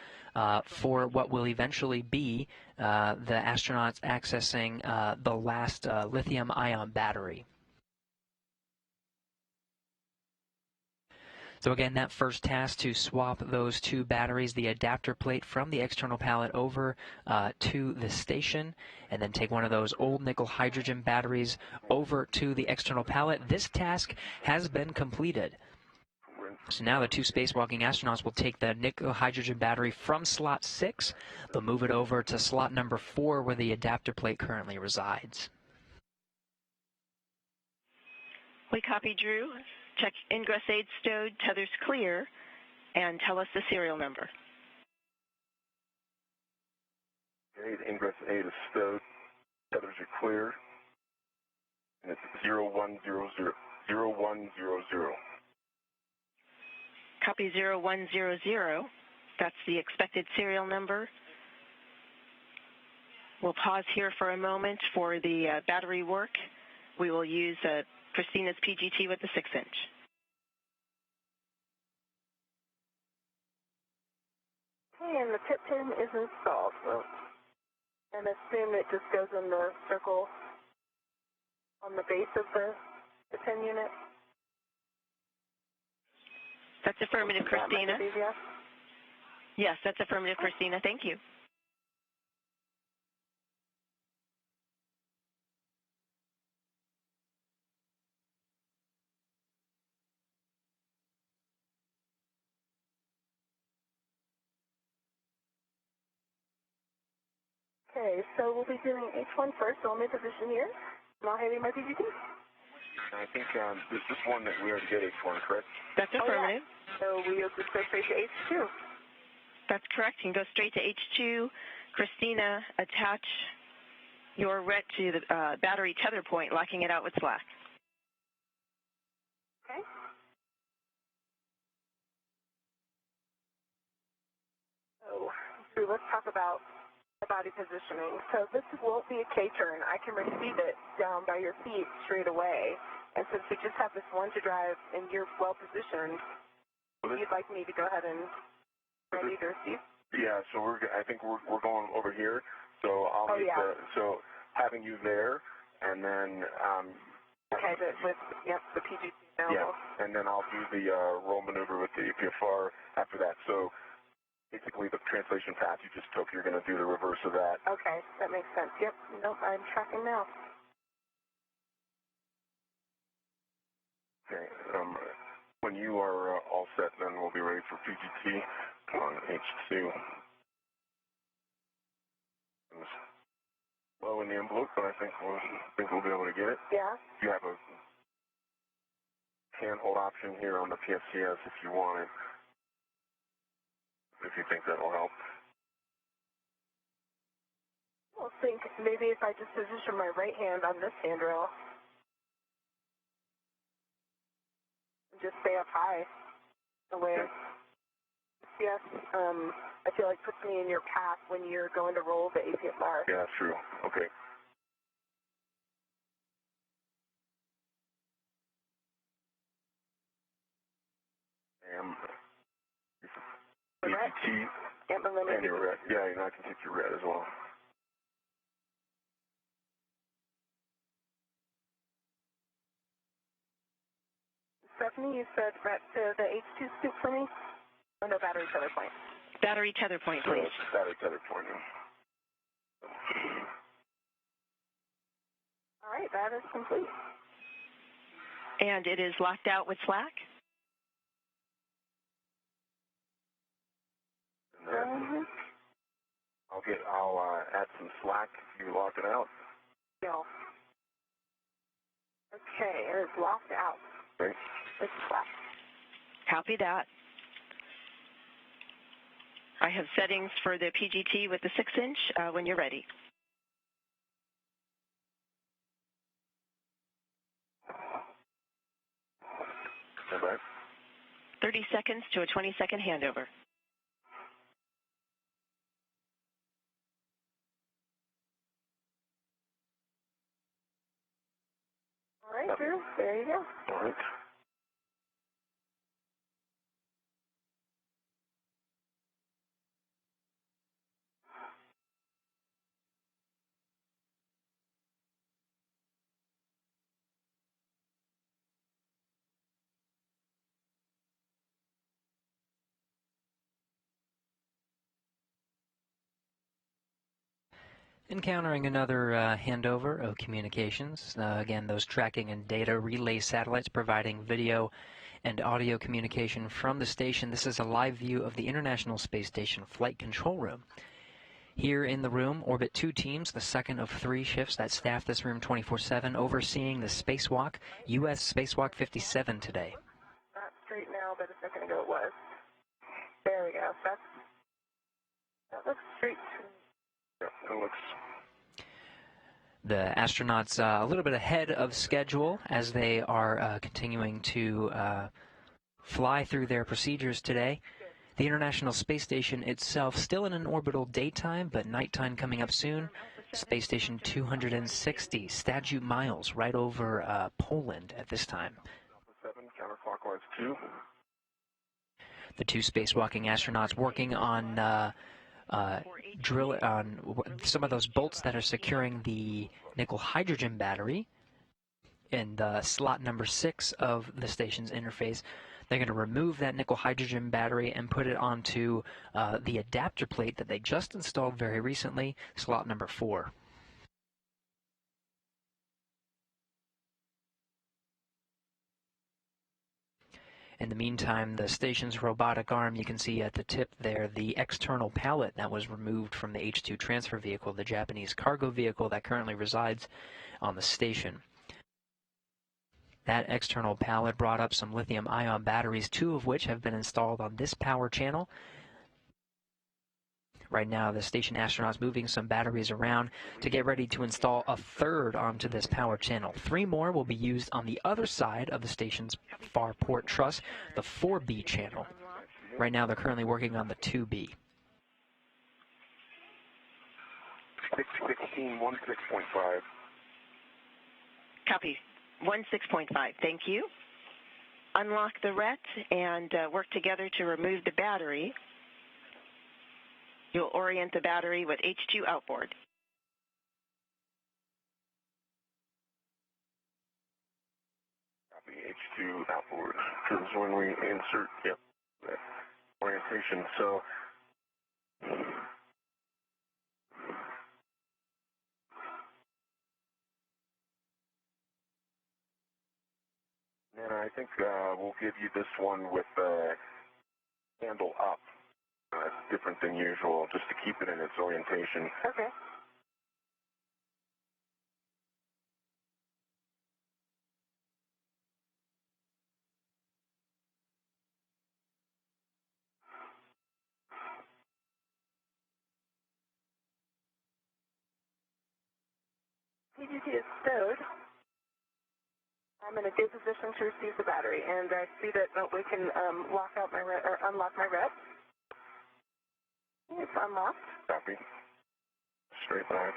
for what will eventually be the astronauts accessing the last lithium-ion battery. So again, that first task to swap those two batteries, the adapter plate from the external pallet over to the station, and then take one of those old nickel-hydrogen batteries over to the external pallet. This task has been completed. So now the two spacewalking astronauts will take the nickel-hydrogen battery from slot 6. They'll move it over to slot number 4 where the adapter plate currently resides. We copy, Drew. Check ingress aid stowed, tethers clear, and tell us the serial number. Ingress aid is stowed, tethers are clear, and it's 0100. 0100. Copy 0100. That's the expected serial number. We'll pause here for a moment for the battery work. We will use Christina's PGT with the 6-inch. Okay, and the tip pin is installed. So, and assume it just goes in the circle on the base of the pin unit. That's affirmative, Christina. Yes? Yes, that's affirmative, Christina. Thank you. Okay, so we'll be doing H1 first, so I'll make position here, and I'll hand you my PGT. I think this is one that we already did H1, correct? That's affirmative. So we'll just go straight to H2. That's correct. You can go straight to H2. Christina, attach your RET to the battery tether point, locking it out with slack. Okay. So let's talk about the body positioning. So this won't be a K-turn. I can receive it down by your feet straight away. And since we just have this one to drive and you're well positioned, you'd like me to go ahead and ready to receive? Yeah, so I think we're going over here. So I'll so having you there, and then okay, with the PGT available. Yeah, and then I'll do the roll maneuver with the APFR after that. So basically the translation path you just took, you're going to do the reverse of that. Okay, that makes sense. Yep, nope, I'm tracking now. Okay, when you are all set, then we'll be ready for PGT on H2. Low in the envelope, but I think we'll be able to get it. Yeah. You have a handhold option here on the PSCS if you want it, if you think that will help. I think maybe if I just position my right hand on this handrail and just stay up high, the way yes, I feel like puts me in your path when you're going to roll the APSR. Yeah, true. Okay. PGT, and your red. Yeah, and I can take your red as well. Stephanie, you said the H2 scoop for me? Oh, no, battery tether point. Battery tether point, please. Battery tether point. All right, that is complete. And it is locked out with slack? And then I'll add some slack if you lock it out. No. Okay, it is locked out. Okay. It's slack. Copy that. I have settings for the PGT with the 6-inch when you're ready. Stand by. 30 seconds to a 20-second handover. All right, Drew, there you go. All right. Encountering another handover of communications. Again, those tracking and data relay satellites providing video and audio communication from the station. This is a live view of the International Space Station Flight Control Room. Here in the room, Orbit 2 teams, the second of 3 shifts that staff this room 24/7, overseeing the spacewalk, U.S. Spacewalk 57 today. Not straight now, but a second ago it was. There we go. That looks straight to me. Yeah, it looks. The astronauts a little bit ahead of schedule as they are continuing to fly through their procedures today. The International Space Station itself still in an orbital daytime, but nighttime coming up soon. Space Station 260, Statute Miles, right over Poland at this time. 7, counterclockwise 2. The 2 spacewalking astronauts working on some of those bolts that are securing the nickel hydrogen battery in the slot number 6 of the station's interface. They're going to remove that nickel hydrogen battery and put it onto the adapter plate that they just installed very recently, slot number 4. In the meantime, the station's robotic arm, you can see at the tip there, the external pallet that was removed from the H2 transfer vehicle, the Japanese cargo vehicle that currently resides on the station. That external pallet brought up some lithium-ion batteries, 2 of which have been installed on this power channel. Right now, the station astronauts moving some batteries around to get ready to install a 3rd onto this power channel. 3 more will be used on the other side of the station's far port truss, the 4B channel. Right now, they're currently working on the 2B. 16, 16.5. Copy. 16.5. Thank you. Unlock the RET and work together to remove the battery. You'll orient the battery with H2 outboard. Copy H2 outboard. This is when we insert, orientation. So And I think we'll give you this one with the handle up. It's different than usual, just to keep it in its orientation. Okay. PGT is stowed. I'm in a good position to receive the battery, and I see that we can lock out my red, or unlock my red. It's unlocked. Copy. Straight back.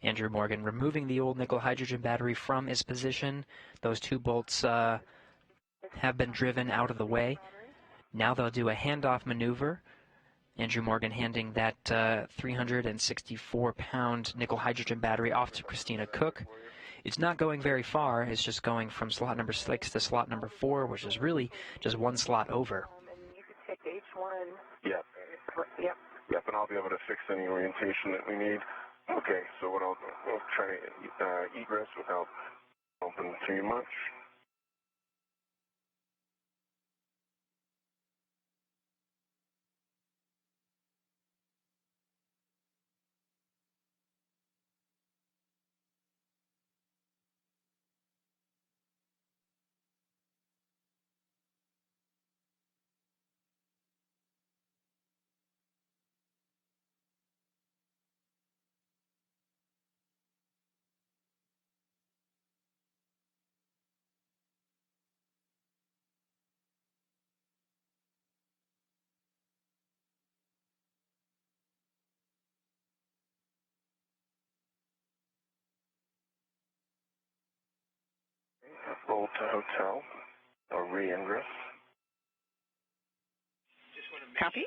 Andrew Morgan removing the old nickel hydrogen battery from its position. Those two bolts have been driven out of the way. Now they'll do a handoff maneuver. Andrew Morgan handing that 364-pound nickel hydrogen battery off to Christina Cook. It's not going very far. It's just going from slot number 6 to slot number 4, which is really just one slot over. And you could take H1. Yep. Yep. Yep, and I'll be able to fix any orientation that we need. Okay, so what I'll try to egress without bumping too much. Roll to hotel, or re-ingress. Copy?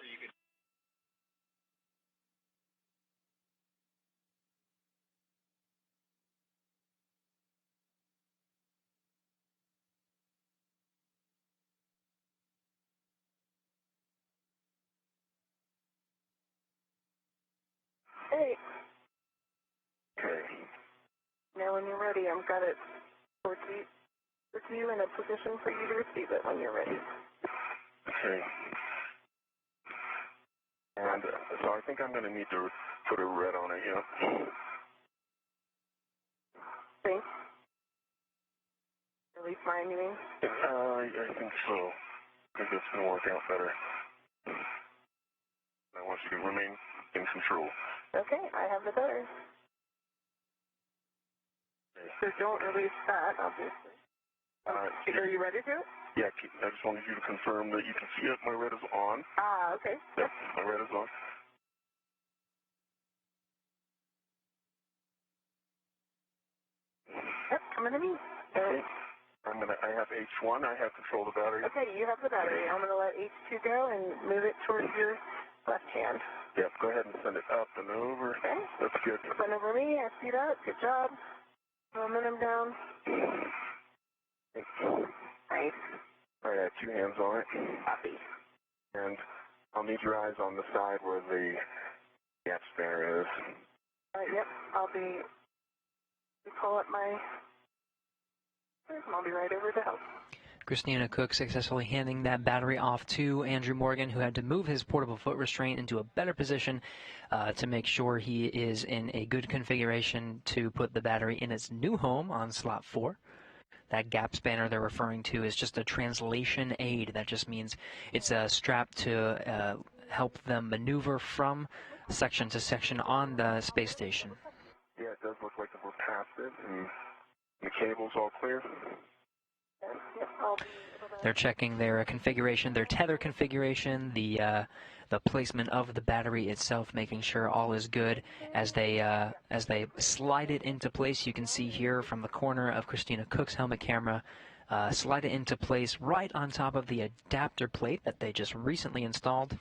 Hey. Okay. Now when you're ready, I've got it for you in a position for you to receive it when you're ready. Okay. And so I think I'm going to need to put a red on it, yeah. See? Release mine, you mean? I think so. I think it's going to work out better. I want you to remain in control. Okay, I have the battery. So don't release that, obviously. Are you ready to? Yeah, I just wanted you to confirm that you can see it. My red is on. Ah, okay. Yep, my red is on. Yep, coming to me. Okay. I have H1. I have control of the battery. Okay, you have the battery. I'm gonna let H2 go and move it towards your left hand. Yep, go ahead and send it up and over. Okay. That's good. Send over me. I see that. Good job. Momentum down. Nice. All right, I have two hands on it. Copy. And I'll need your eyes on the side where the gap spanner is. Yep, I'll be, pull up my, and I'll be right over to help. Christina Cook successfully handing that battery off to Andrew Morgan, who had to move his portable foot restraint into a better position to make sure he is in a good configuration to put the battery in its new home on slot 4. That gap spanner they're referring to is just a translation aid. That just means it's a strap to help them maneuver from section to section on the space station. Yeah, it does look like we're past it, and the cable's all clear. They're checking their configuration, their tether configuration, the placement of the battery itself, making sure all is good as they slide it into place. You can see here from the corner of Christina Cook's helmet camera, slide it into place right on top of the adapter plate that they just recently installed.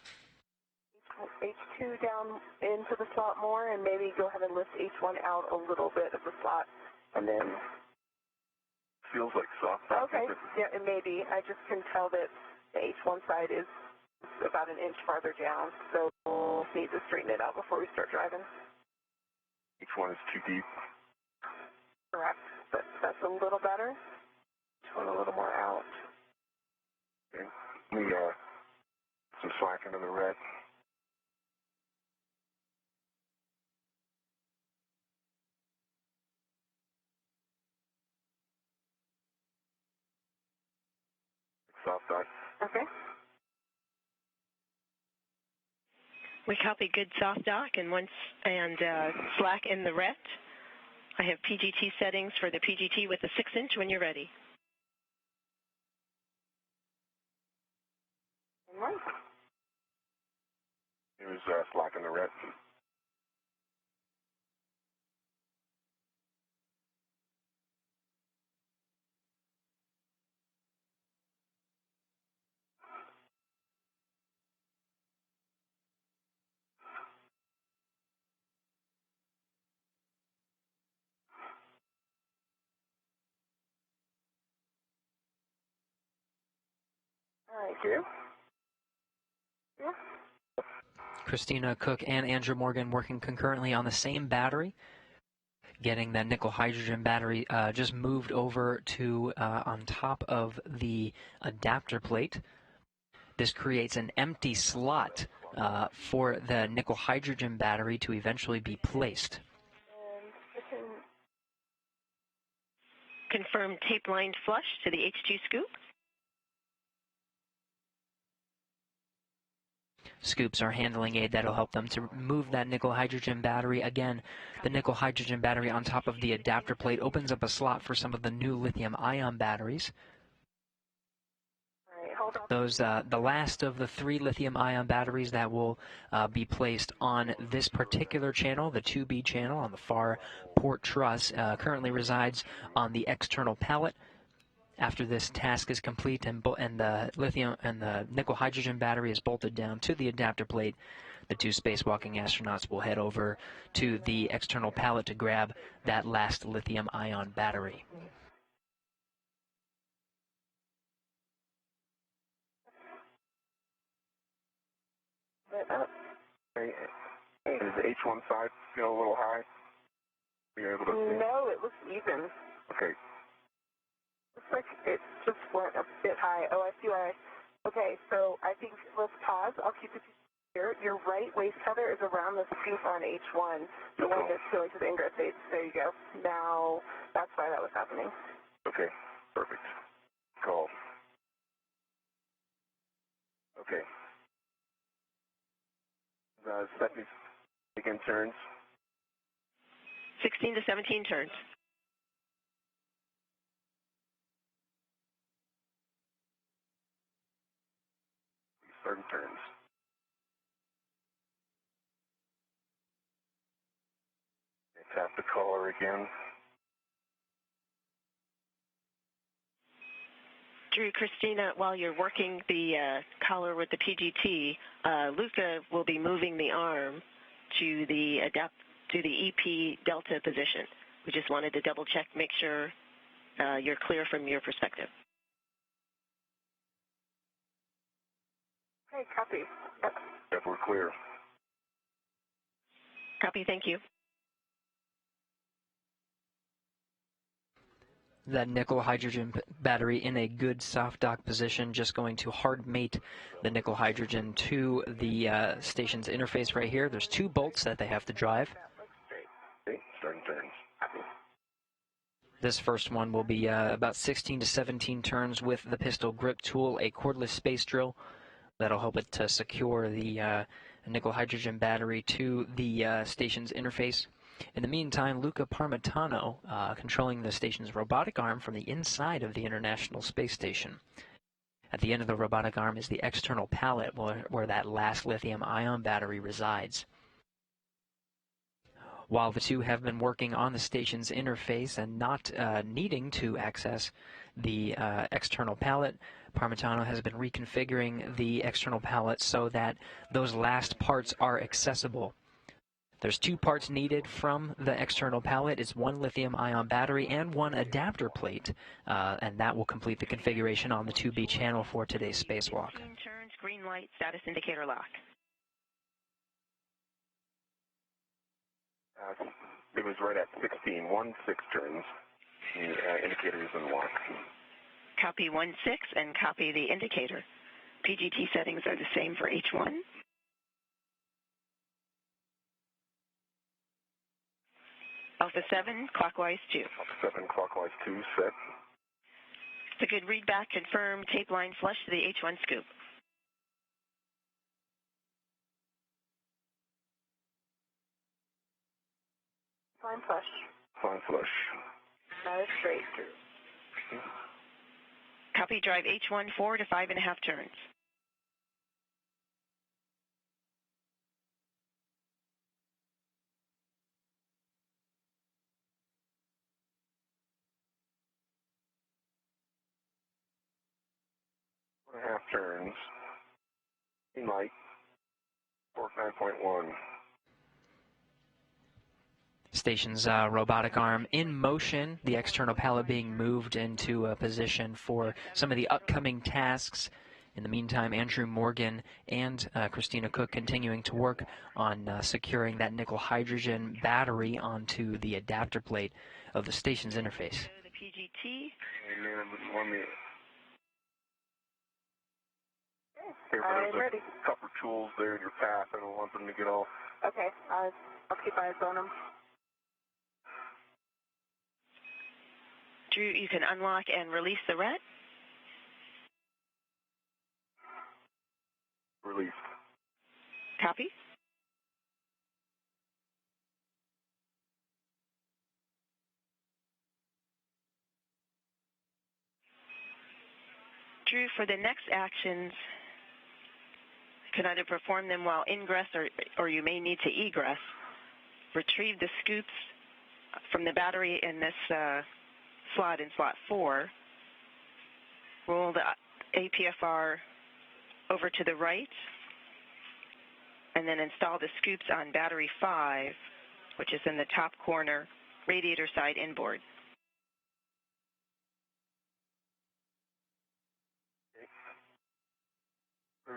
H2 down into the slot more, and maybe go ahead and lift H1 out a little bit of the slot, and then. Feels like soft. Okay, yeah, it may be. I just can tell that the H1 side is about an inch farther down, so we'll need to straighten it out before we start driving. Each one is too deep. Correct, but that's a little better. Each one a little more out. Okay. We some slack into the red. Soft dock. Okay. We copy good soft dock and slack in the ret. I have PGT settings for the PGT with the 6-inch when you're ready. All right. Here's slack in the red. All right, Drew? Yeah. Christina Cook and Andrew Morgan working concurrently on the same battery, getting that nickel hydrogen battery just moved over to on top of the adapter plate. This creates an empty slot for the nickel hydrogen battery to eventually be placed. Confirm tape-lined flush to the H2 scoop. Scoops are handling aid that'll help them to move that nickel hydrogen battery. Again, the nickel hydrogen battery on top of the adapter plate opens up a slot for some of the new lithium-ion batteries. Those, the last of the 3 lithium-ion batteries that will be placed on this particular channel, the 2B channel on the far port truss, currently resides on the external pallet. After this task is complete and the lithium and the nickel hydrogen battery is bolted down to the adapter plate, the 2 spacewalking astronauts will head over to the external pallet to grab that last lithium-ion battery. Does the H1 side feel a little high? Are you able to see? No, it looks even. Okay. Looks like it just went a bit high. Oh, I see why. Okay, so I think let's pause. I'll keep it here. Your right waist tether is around the scoop on H1, the one that's going to the ingress aids. There you go. Now, that's why that was happening. Okay, perfect. Cool. Okay. Stephanie's taking turns. 16 to 17 turns. Starting turns. Tap the collar again. Drew, Christina, while you're working the collar with the PGT, Luca will be moving the arm to the EP delta position. We just wanted to double check, make sure you're clear from your perspective. Okay, copy. Yep, we're clear. Copy, thank you. That nickel hydrogen battery in a good soft dock position, just going to hard mate the nickel hydrogen to the station's interface right here. There's 2 bolts that they have to drive. Okay, starting turns. This first one will be about 16 to 17 turns with the pistol grip tool, a cordless space drill that'll help it to secure the nickel hydrogen battery to the station's interface. In the meantime, Luca Parmitano controlling the station's robotic arm from the inside of the International Space Station. At the end of the robotic arm is the external pallet where that last lithium-ion battery resides. While the 2 have been working on the station's interface and not needing to access the external pallet, Parmitano has been reconfiguring the external pallet so that those last parts are accessible. There's 2 parts needed from the external pallet. It's 1 lithium-ion battery and 1 adapter plate, and that will complete the configuration on the 2B channel for today's spacewalk. 15 turns, green light, status indicator lock. It was right at 16, 1-6 turns. The indicator is in lock. Copy 1-6 and copy the indicator. PGT settings are the same for H1. Alpha 7, clockwise 2. Alpha 7, clockwise 2, set. It's a good read back, confirm, tape line flush to the H1 scoop. Line flush. Line flush. That is straight. Copy drive H1 4 to 5.5 turns. Four and a half turns. Green light. Torque 9.1. Station's robotic arm in motion, the external pallet being moved into a position for some of the upcoming tasks. In the meantime, Andrew Morgan and Christina Cook continuing to work on securing that nickel hydrogen battery onto the adapter plate of the station's interface. The PGT. I'm ready. Copper tools there in your path. I don't want them to get all... Okay, I'll keep eyes on them. Drew, you can unlock and release the RET. Released. Copy. Drew, for the next actions, you can either perform them while ingress or you may need to egress. Retrieve the scoops from the battery in this slot in slot 4. Roll the APFR over to the right, and then install the scoops on battery 5, which is in the top corner, radiator side inboard.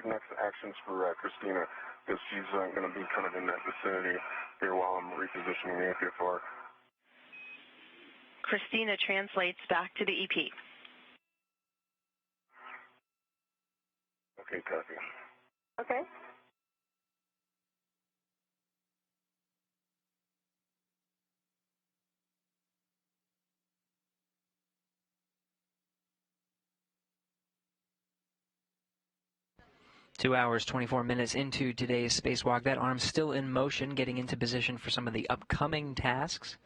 Next actions for Christina, because she's going to be kind of in that vicinity here while I'm repositioning the APFR. Christina translates back to the EP. Okay, copy. Okay. Two hours, 24 minutes into today's spacewalk. That arm's still in motion, getting into position for some of the upcoming tasks.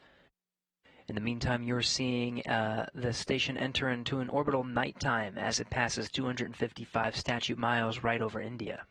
In the meantime, you're seeing the station enter into an orbital nighttime as it passes 255 statute miles right over India.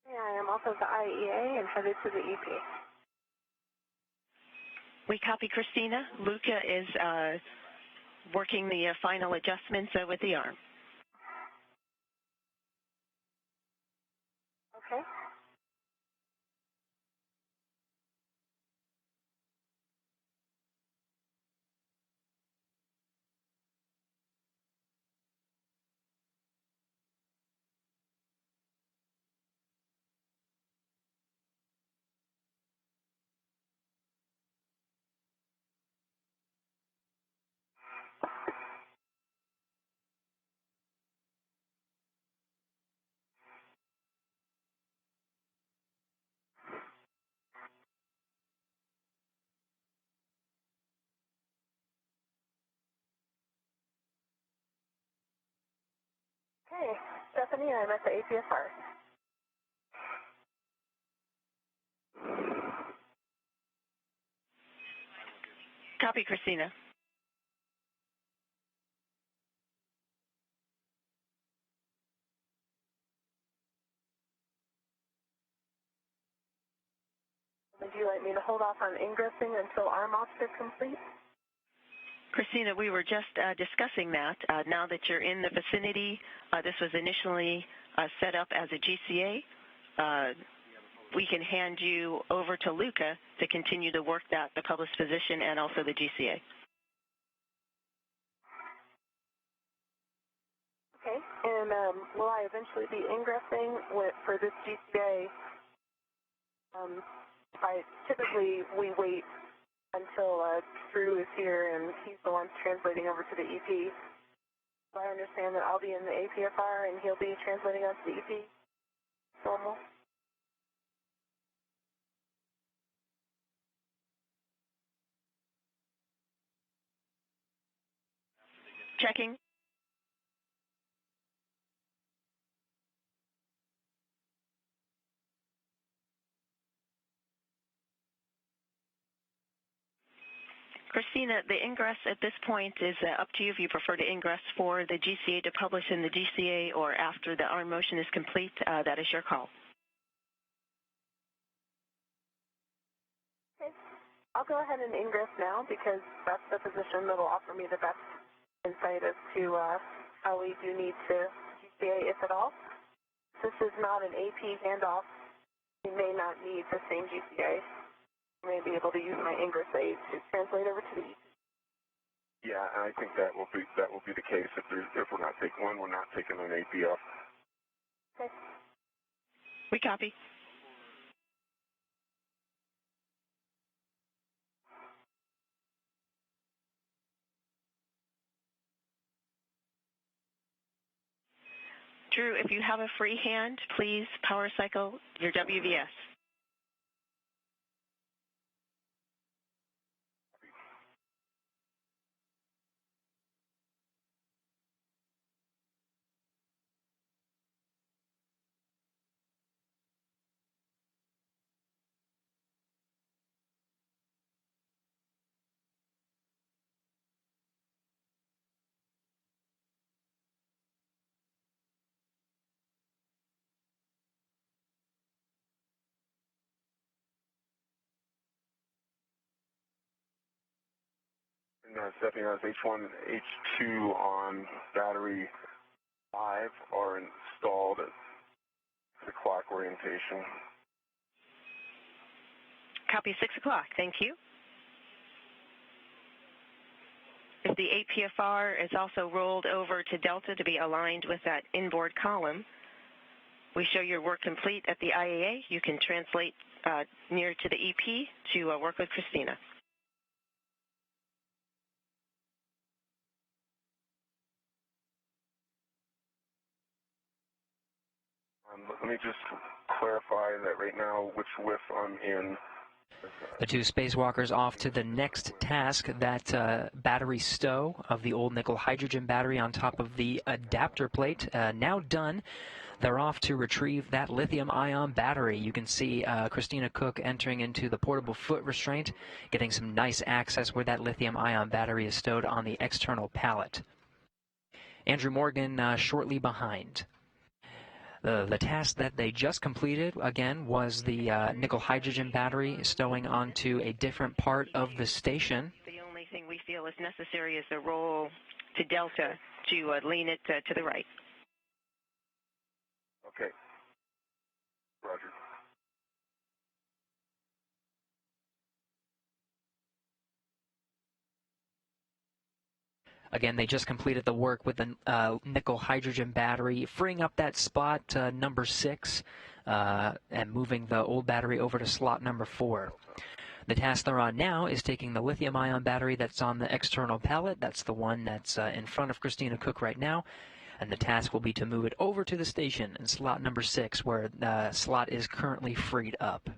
Yeah, I am off of the IEA and headed to the EP. We copy Christina. Luca is working the final adjustments with the arm. Okay. Okay, Stephanie, I'm at the APFR. Copy, Christina. Would you like me to hold off on ingressing until RMOFs are complete? Christina, we were just discussing that. Now that you're in the vicinity, this was initially set up as a GCA. We can hand you over to Luca to continue to work that, the published position and also the GCA. Okay, and will I eventually be ingressing for this GCA? Typically, we wait until Drew is here and he's the one translating over to the EP. So I understand that I'll be in the APFR and he'll be translating onto the EP. Normal. Checking. Christina, the ingress at this point is up to you if you prefer to ingress for the GCA to publish in the GCA or after the arm motion is complete. That is your call. Okay. I'll go ahead and ingress now because that's the position that will offer me the best insight as to how we do need to GCA, if at all. This is not an AP handoff. We may not need the same GCA. May be able to use my ingress aid to translate over to the EP. Yeah, and I think that will be the case. If we're not taking one, we're not taking an APF. Okay. We copy. Drew, if you have a free hand, please power cycle your WVS. Stepping as H1, H2 on battery 5 are installed at the clock orientation. Copy 6 o'clock. Thank you. If the APFR is also rolled over to Delta to be aligned with that inboard column, we show your work complete at the IAA. You can translate near to the EP to work with Christina. Let me just clarify that right now which WIF I'm in. The two spacewalkers off to the next task, that battery stow of the old nickel hydrogen battery on top of the adapter plate, now done. They're off to retrieve that lithium-ion battery. You can see Christina Cook entering into the portable foot restraint, getting some nice access where that lithium-ion battery is stowed on the external pallet. Andrew Morgan shortly behind. The task that they just completed, again, was the nickel hydrogen battery stowing onto a different part of the station. The only thing we feel is necessary is the roll to Delta to lean it to the right. Okay. Roger. Again, they just completed the work with the nickel hydrogen battery, freeing up that spot number 6 and moving the old battery over to slot number 4. The task they're on now is taking the lithium-ion battery that's on the external pallet. That's the one that's in front of Christina Cook right now. And the task will be to move it over to the station in slot number 6, where the slot is currently freed up.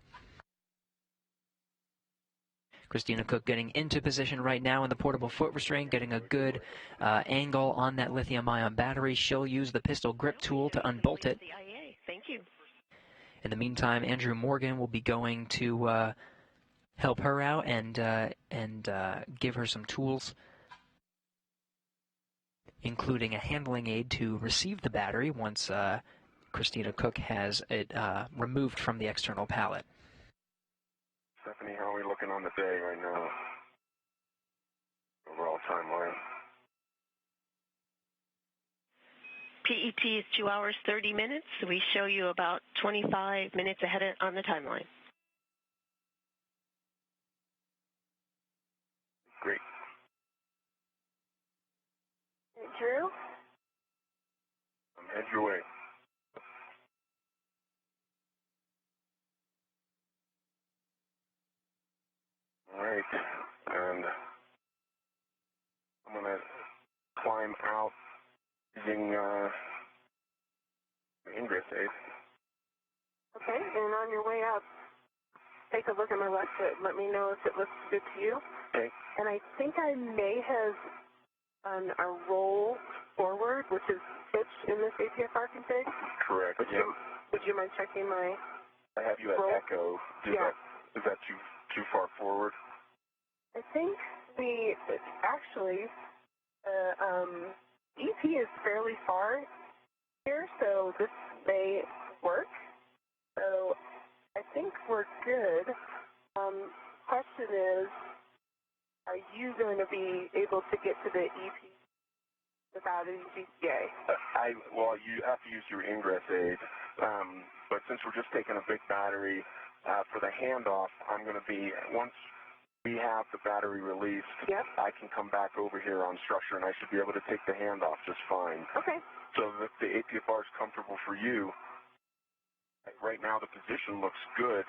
Christina Cook getting into position right now in the portable foot restraint, getting a good angle on that lithium-ion battery. She'll use the pistol grip tool to unbolt it. Thank you. In the meantime, Andrew Morgan will be going to help her out and give her some tools, including a handling aid to receive the battery once Christina Cook has it removed from the external pallet. Stephanie, how are we looking on the day right now? Overall timeline. PET is 2 hours, 30 minutes. We show you about 25 minutes ahead on the timeline. Great. Drew? Head your way. All right, and I'm going to climb out using the ingress aid. Okay, and on your way out, take a look at my left foot. Let me know if it looks good to you. Okay. And I think I may have done a roll forward, which is pitch in this APFR config. Correct, Would you mind checking my I have you at roll? echo. Is that too far forward? I think we actually, EP is fairly far here, so this may work. So I think we're good. Question is, are you going to be able to get to the EP without any GCA? Well, you have to use your ingress aid, but since we're just taking a big battery, for the handoff, I'm going to be, once we have the battery released, Yep. I can come back over here on structure, and I should be able to take the handoff just fine. Okay. So if the APFR is comfortable for you, right now the position looks good.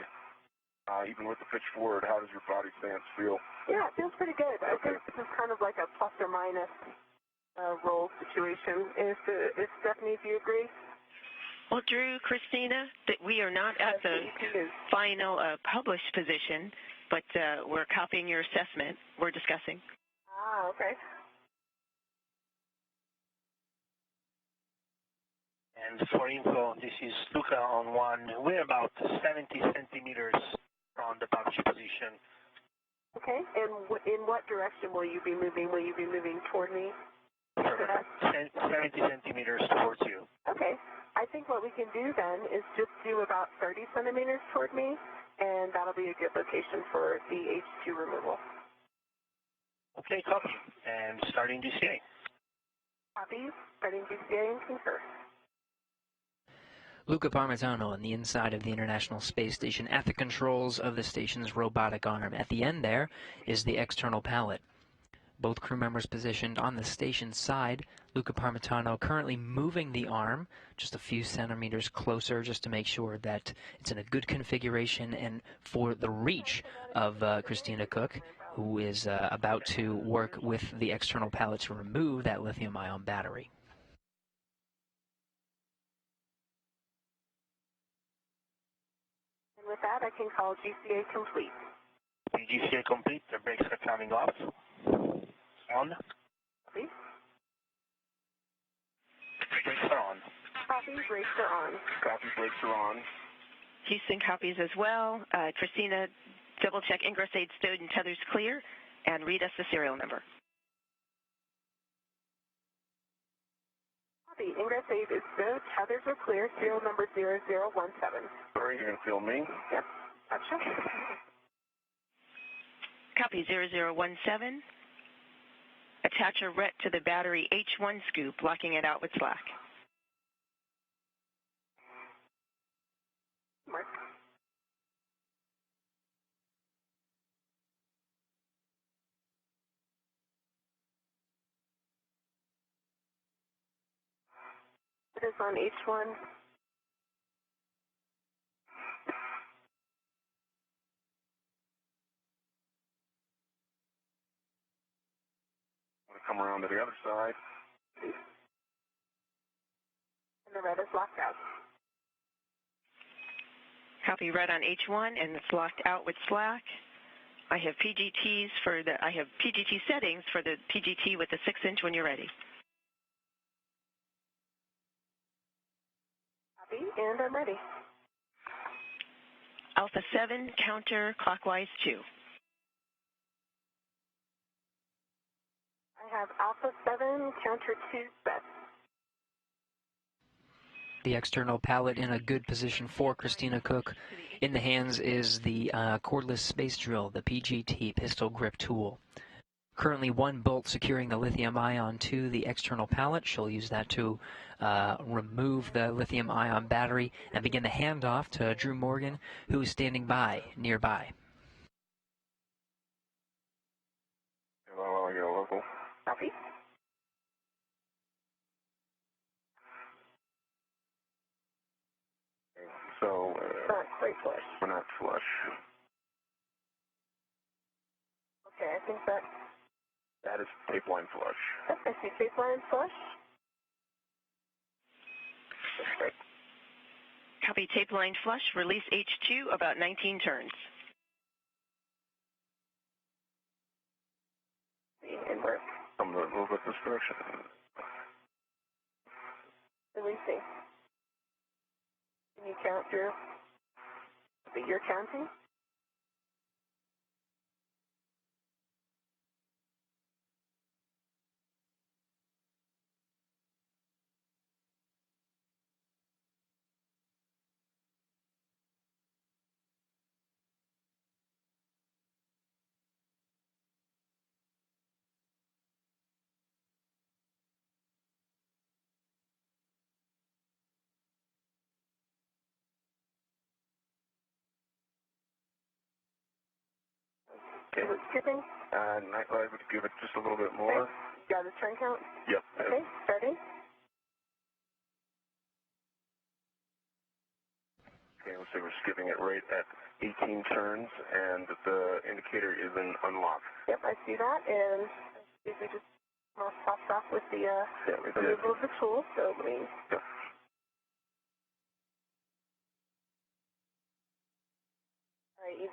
Even with the pitch forward, how does your body stance feel? Yeah, it feels pretty good. I think this is kind of like a plus or minus roll situation. If Stephanie, do you agree? Well, Drew, Christina, that we are not at the final published position, but we're copying your assessment. We're discussing. Ah, okay. And for info, this is Luca on 1. We're about 70 centimeters from the published position. Okay, and in what direction will you be moving? Will you be moving toward me? Perfect. 70 centimeters towards you. Okay, I think what we can do then is just do about 30 centimeters toward me, and that'll be a good location for the H2 removal. Okay, copy. And starting GCA. Copy, starting GCA and concur. Luca Parmitano on the inside of the International Space Station at the controls of the station's robotic arm. At the end there is the external pallet. Both crew members positioned on the station side. Luca Parmitano currently moving the arm just a few centimeters closer just to make sure that it's in a good configuration and for the reach of Christina Cook, who is about to work with the external pallet to remove that lithium-ion battery. And with that, I can call GCA complete. The GCA complete. The brakes are coming off. On. Copy. Brakes are on. Copy, brakes are on. Copy, brakes are on. Houston copies as well. Christina, double-check ingress aid stowed and tethers clear, and read us the serial number. Copy, ingress aid is stowed, tethers are clear, serial number 0017. Sorry, you're going to feel me? Yep, gotcha. Copy 0017. Attach a RET to the battery H1 scoop, locking it out with slack. Mark. It is on H1. I'm going to come around to the other side. And the red is locked out. Copy red on H1, and it's locked out with slack. I have PGT settings for the PGT with the 6-inch when you're ready. Copy, and I'm ready. Alpha 7, counter clockwise 2. I have Alpha 7, counter 2 set. the external pallet in a good position for Christina Cook. In the hands is the cordless space drill, the PGT pistol grip tool. Currently one bolt securing the lithium-ion to the external pallet. She'll use that to remove the lithium-ion battery and begin the handoff to Drew Morgan, who is standing by nearby. Hello, you're local. Copy. So, Not quite flush. we're not flush. Okay, I think that, That is tape line flush. yep, I see tape line flush. That's great. Copy tape line flush, release H2, about 19 turns. And we're I'm going to move it this direction. releasing. Can you count, Drew? That you're counting? Okay. Is it skipping? Nightlight would give it just a little bit more. Okay. Got a turn count? Yep. Okay, starting. Okay, let's say we're skipping it right at 18 turns, and the indicator is in unlock. Yep, I see that, and if we just popped off with the Yeah, we did. removal of the tool, so let me... Yep. All right, you've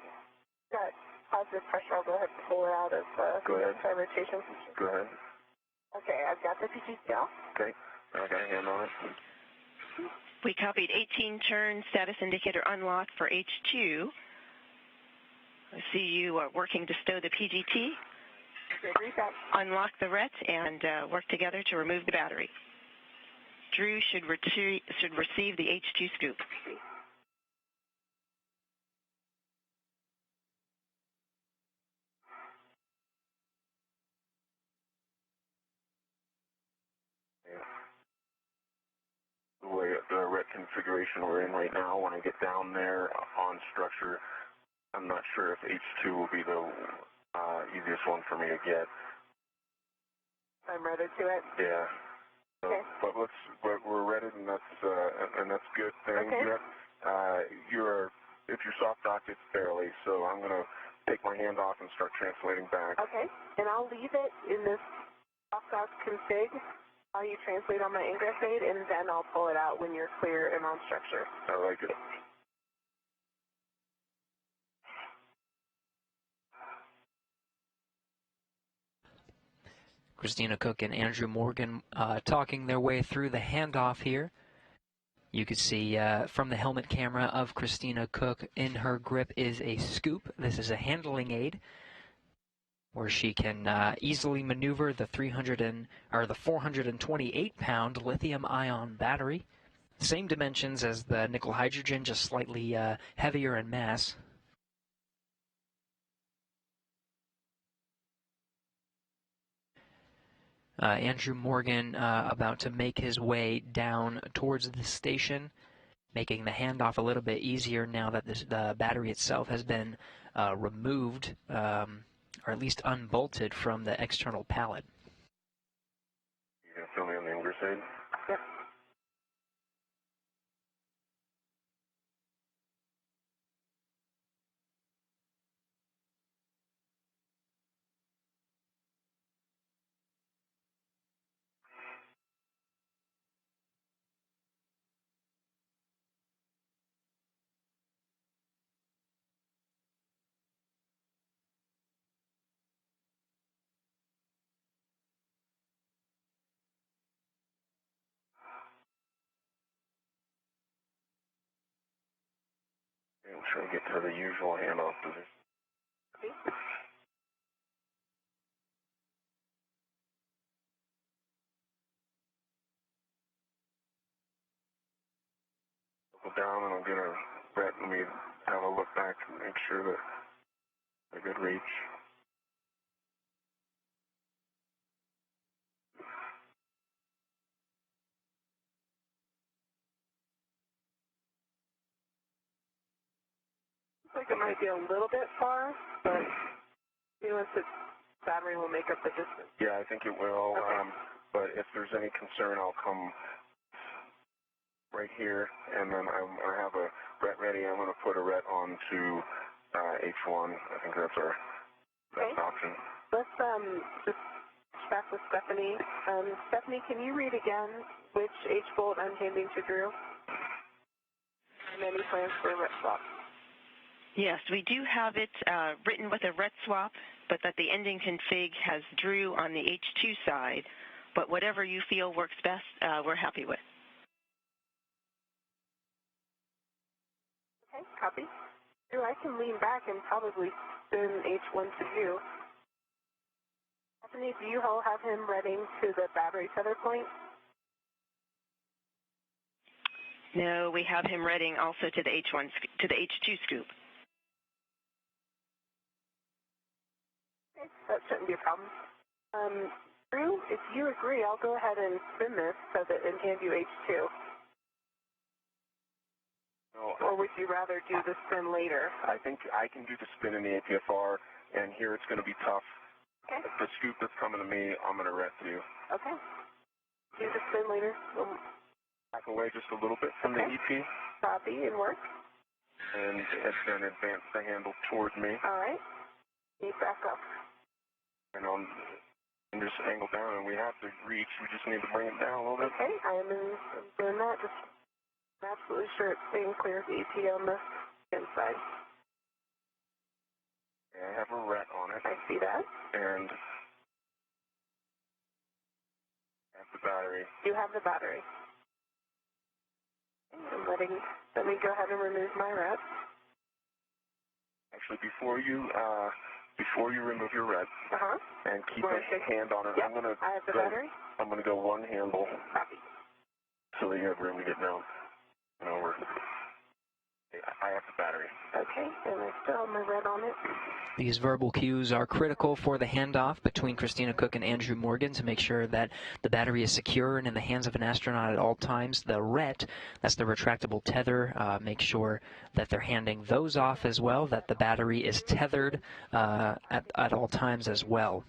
got positive pressure. I'll go ahead and pull it out of Go ahead. the rotation. Go ahead. Okay, I've got the PGT off. Okay. I got a hand on it. We copied 18 turns, status indicator unlocked for H2. I see you working to stow the PGT, Good, read that. unlock the RET, and work together to remove the battery. Drew should receive the H2 scoop. The way the ret configuration we're in right now, when I get down there on structure, I'm not sure if H2 will be the easiest one for me to get. I'm ready to it. Yeah. So, Okay. but we're ready, and that's good thing. Okay. If you're soft dock, it's barely. So I'm gonna take my hand off and start translating back. Okay, and I'll leave it in this off-dock config while you translate on my ingress aid, and then I'll pull it out when you're clear and on structure. I like it. Christina Cook and Andrew Morgan talking their way through the handoff here. You can see from the helmet camera of Christina Cook, in her grip is a scoop. This is a handling aid where she can easily maneuver the 428-pound lithium-ion battery. Same dimensions as the nickel hydrogen, just slightly heavier in mass. Andrew Morgan about to make his way down towards the station, making the handoff a little bit easier now that the battery itself has been removed, or at least unbolted from the external pallet. You gonna fill me on the ingress aid? Yep. I'm trying to get to the usual handoff position. Okay. Go down and I'll get a ret. Let me have a look back and make sure that I good reach. Looks like it might be a little bit far, but once it's battery will make up the distance. Yeah, I think it will. Okay. But if there's any concern, I'll come right here, and then I have a ret ready. I'm going to put a ret onto H1. I think that's our best option. Let's just check with Stephanie. Stephanie, can you read again which H-bolt I'm handing to Drew? And any plans for a ret swap? Yes, we do have it written with a ret swap, but that the ending config has Drew on the H2 side. But whatever you feel works best, we're happy with. Okay, copy. Drew, I can lean back and probably spin H1 to you. Stephanie, do you all have him reading to the battery tether point? No, we have him reading also to the H1 to the H2 scoop. Okay, that shouldn't be a problem. Drew, if you agree, I'll go ahead and spin this so that and hand you H2. No, Or would you rather do the spin later? I think I can do the spin in the APFR, and here it's going to be tough. Okay. The scoop that's coming to me, I'm going to ret to you. Okay. Do the spin later. Back away just a little bit from the EP, Copy and work. and then advance the handle towards me, All right. Keep back up. and just angle down, and we have to reach. We just need to bring it down a little bit. Okay, I'm doing that. Just I'm absolutely sure it's staying clear of the EP on the inside. I have a ret on it, I see that. and I have the battery. You have the battery. Let me go ahead and remove my ret. Actually, before you remove your ret, and keep Wanna a take- hand on it, Yep, I'm gonna I have the go. battery. I'm gonna go one handle Copy. so that you have room to get down and over. I have the battery. Okay, and I still have my ret on it. These verbal cues are critical for the handoff between Christina Cook and Andrew Morgan to make sure that the battery is secure and in the hands of an astronaut at all times. The RET, that's the retractable tether, make sure that they're handing those off as well, that the battery is tethered at all times as well.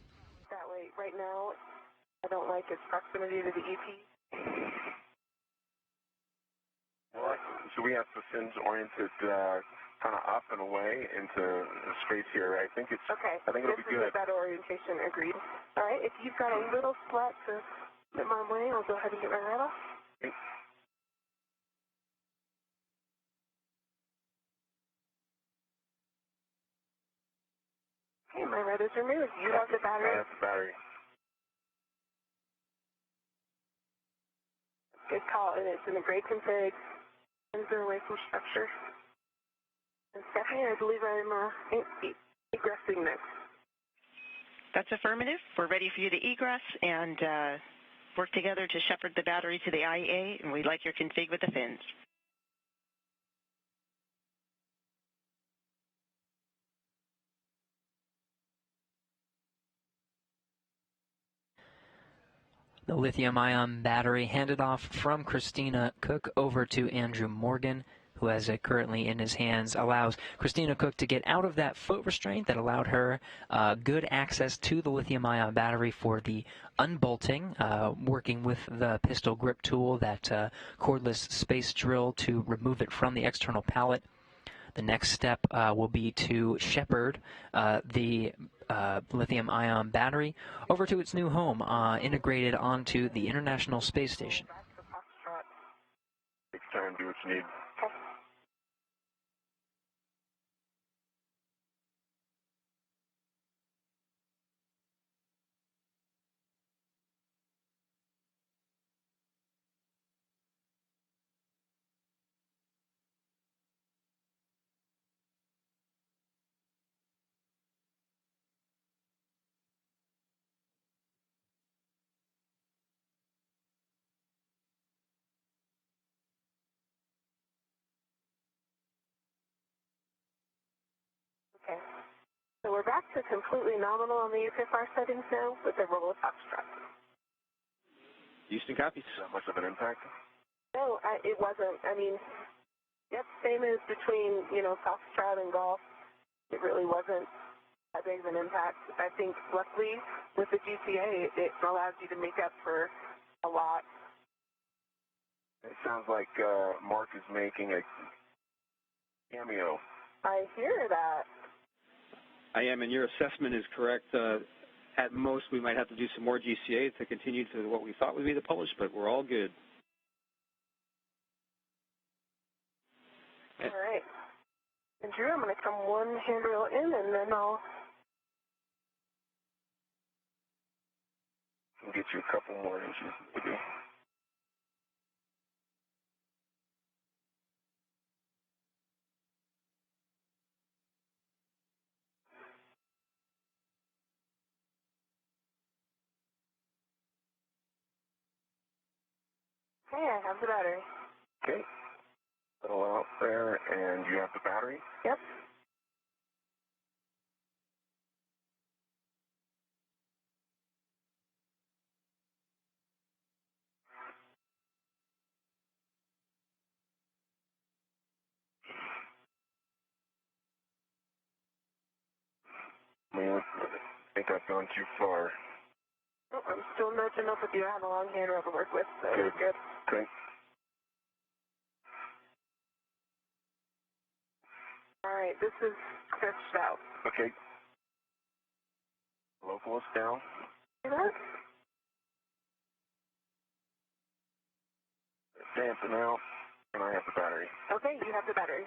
That way, right now, I don't like its proximity to the EP. Well, so we have the fins oriented kind of up and away into space here. I think it'll be This is good. a better orientation, agreed. All right, if you've got a little slack to get my way, I'll go ahead and get my ret off. Okay, my ret is removed. You have the battery. I have the battery. Good call, and it's in a great config. Fins are away from structure. And Stephanie, I believe I'm egressing next. That's affirmative. We're ready for you to egress and work together to shepherd the battery to the IEA, and we like your config with the fins. The lithium-ion battery handed off from Christina Cook over to Andrew Morgan, who has it currently in his hands, allows Christina Cook to get out of that foot restraint that allowed her good access to the lithium-ion battery for the unbolting, working with the pistol grip tool, that cordless space drill to remove it from the external pallet. The next step will be to shepherd the lithium-ion battery over to its new home, integrated onto the International Space Station. Take your time, do what you need. So we're back to completely nominal on the UPFR settings now with the roll of Foxtrot. Houston copies. That much of an impact? No, it wasn't. I mean, yep, same as between, Foxtrot and Golf. It really wasn't that big of an impact. I think, luckily, with the GCA, it allows you to make up for a lot. It sounds like Mark is making a cameo. I hear that. I am, and your assessment is correct. At most, we might have to do some more GCA to continue to what we thought would be the publish, but we're all good. All right. And Drew, I'm going to come one handrail in, and then I'll... Get you a couple more inches, maybe. Hey, I have the battery. Okay. Little out there, and you have the battery? Yep. I think I've gone too far. Oh, I'm still nudging up with you. I have a long handrail to work with, so Good. good. Okay. All right, this is stretched out. Okay. Local is down. See that? Dampen out, and I have the battery. Okay, you have the battery.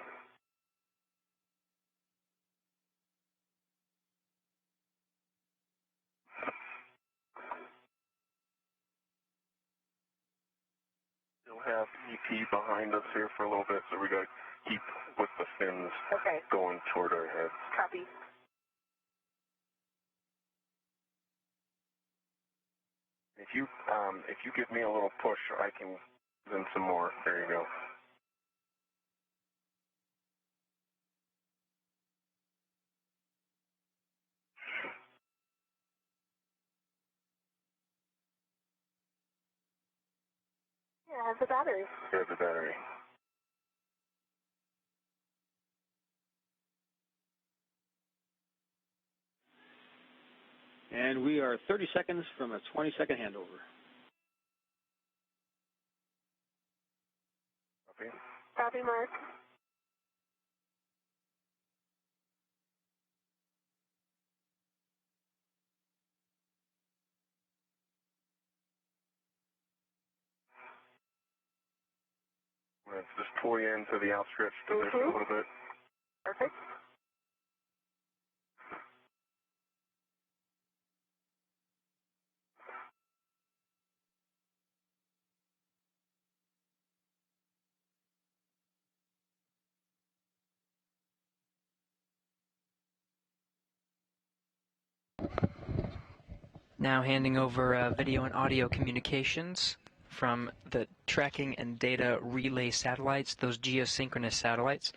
Still have EP behind us here for a little bit, so we got to keep with the fins Okay, going toward our heads. copy. If you give me a little push, I can then some more. There you go. Yeah, I have the battery. There's the battery. And we are 30 seconds from a 20-second handover. Okay. Copy, Mark. Let's just pull you into the outstretched position a little bit. Perfect. Now handing over video and audio communications from the tracking and data relay satellites, those geosynchronous satellites,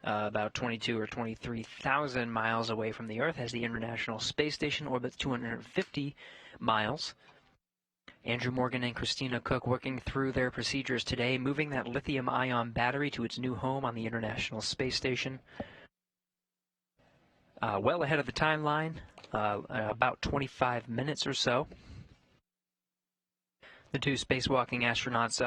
about 22 or 23,000 miles away from the Earth, as the International Space Station orbits 250 miles. Andrew Morgan and Christina Cook working through their procedures today, moving that lithium-ion battery to its new home on the International Space Station. Well ahead of the timeline, about 25 minutes or so. The two spacewalking astronauts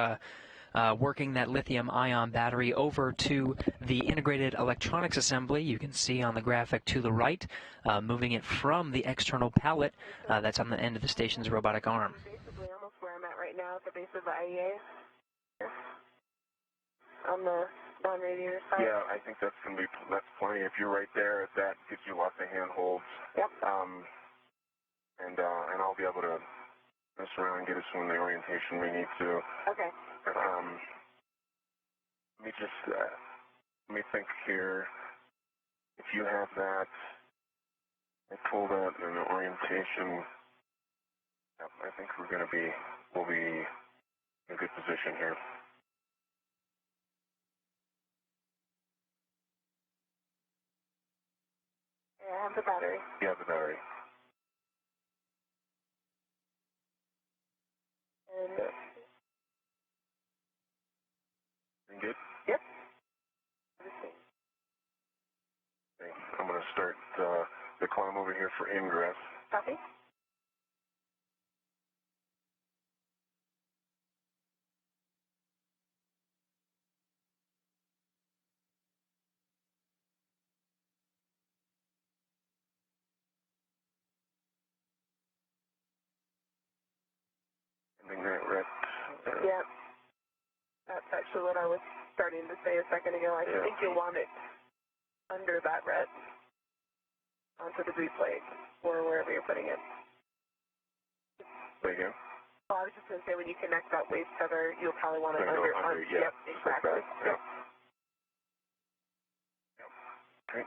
working that lithium-ion battery over to the integrated electronics assembly. You can see on the graphic to the right, moving it from the external pallet that's on the end of the station's robotic arm. Basically almost where I'm at right now at the base of the IEA. On the non-radiator side. Yeah, I think that's plenty. If you're right there, that gives you lots of handholds. Yep. And I'll be able to mess around and get us in the orientation we need to. Okay. Let me think here. If you have that, I pull that in the orientation. I think we'll be in a good position here. I have the battery. You have the battery. And Good? yep. Okay. I'm going to start the climb over here for ingress. Copy. Ending that red. Yeah. That's actually what I was starting to say a second ago. I think you'll want it under that red onto the boot plate or wherever you're putting it. There you go. Well, I was just going to say when you connect that waste cover, you'll probably want it Gonna go under. yeah. Yep, exactly. Yep. Yep. Okay.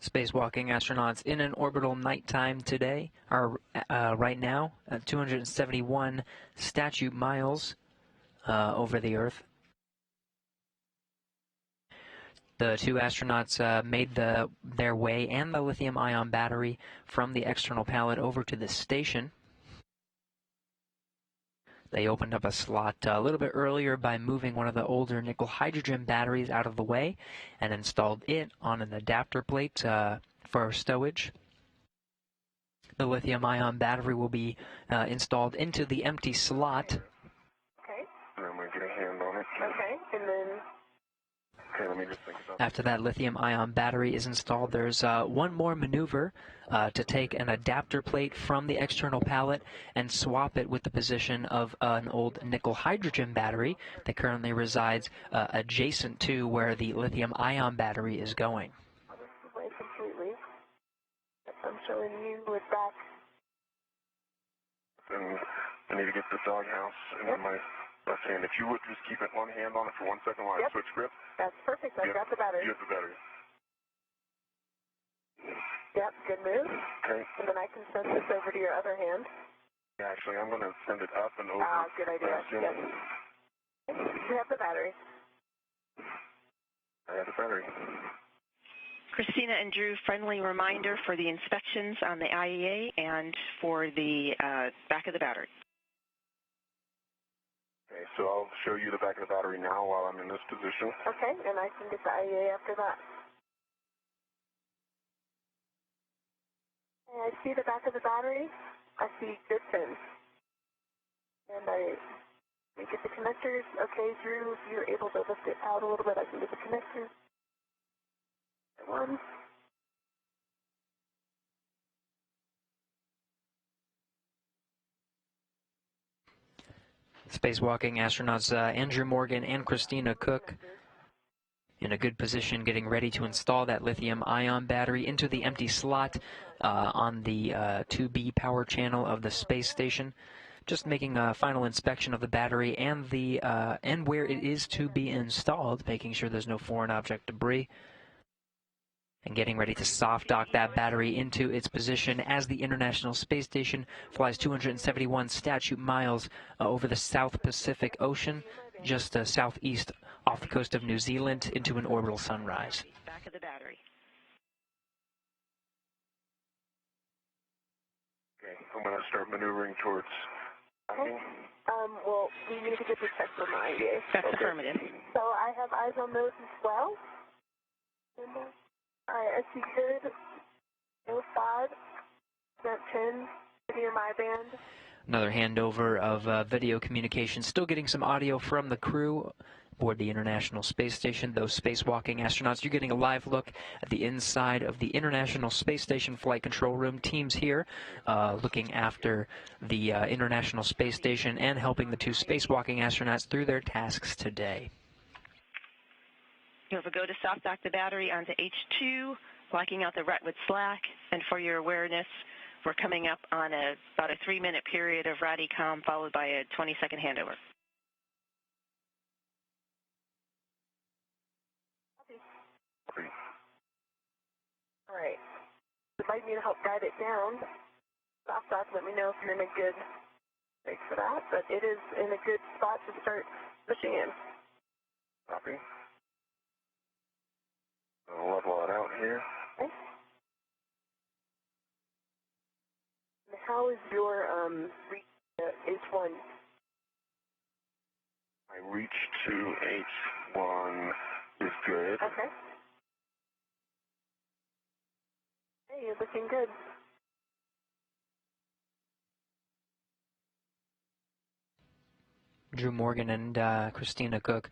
Spacewalking astronauts in an orbital nighttime today are right now at 271 statute miles over the Earth. The two astronauts made their way and the lithium-ion battery from the external pallet over to the station. They opened up a slot a little bit earlier by moving one of the older nickel-hydrogen batteries out of the way and installed it on an adapter plate for stowage. The lithium-ion battery will be installed into the empty slot. Okay. And I'm going to get a hand on it. Okay. And then. Okay, let me just think about After that lithium-ion battery is installed, there's one more maneuver to take an adapter plate from the external pallet and swap it with the position of an old nickel-hydrogen battery that currently resides adjacent to where the lithium-ion battery is going. Away completely. I'm showing you with back. And I need to get the doghouse into my left hand. If you would just keep it one hand on it for 1 second while I switch grip. That's perfect. I've got the battery. You have the battery. Yep, good move. Okay. And then I can send this over to your other hand. Yeah, actually, I'm going to send it up and over. Ah, good idea. Yes. You have the battery. I have the battery. Christina and Drew, friendly reminder for the inspections on the IEA and for the back of the battery. Okay, so I'll show you the back of the battery now while I'm in this position. Okay, and I can get the IEA after that. And I see the back of the battery. I see good pins. And I get the connectors. Okay, Drew, if you're able to lift it out a little bit, I can get the connectors. One. Spacewalking astronauts Andrew Morgan and Christina Cook in a good position, getting ready to install that lithium-ion battery into the empty slot on the 2B power channel of the space station. Just making a final inspection of the battery and and where it is to be installed, making sure there's no foreign object debris, and getting ready to soft dock that battery into its position as the International Space Station flies 271 statute miles over the South Pacific Ocean, just southeast off the coast of New Zealand, into an orbital sunrise. Back of the battery. Okay, I'm going to start maneuvering towards. Okay. Well, we need to get the test on the IEA. That's affirmative. So I have eyes on those as well. All right, I see good. 05, 10, near my band. Another handover of video communication, still getting some audio from the crew aboard the International Space Station. Those spacewalking astronauts, you're getting a live look at the inside of the International Space Station Flight Control Room. Teams here looking after the International Space Station and helping the two spacewalking astronauts through their tasks today. You have a go to soft dock the battery onto H2. blacking out the rut with slack, and for your awareness, we're coming up on about a 3-minute period of RADICOM followed by a 20-second handover. All right. If you'd like me to help guide it down, stop, let me know if you're in a good place for that, but it is in a good spot to start pushing in. Copy. I'll level it out here. Okay. And how is your reach H1? My reach to H1 is good. Okay. Hey, you're looking good. Drew Morgan and Christina Cook,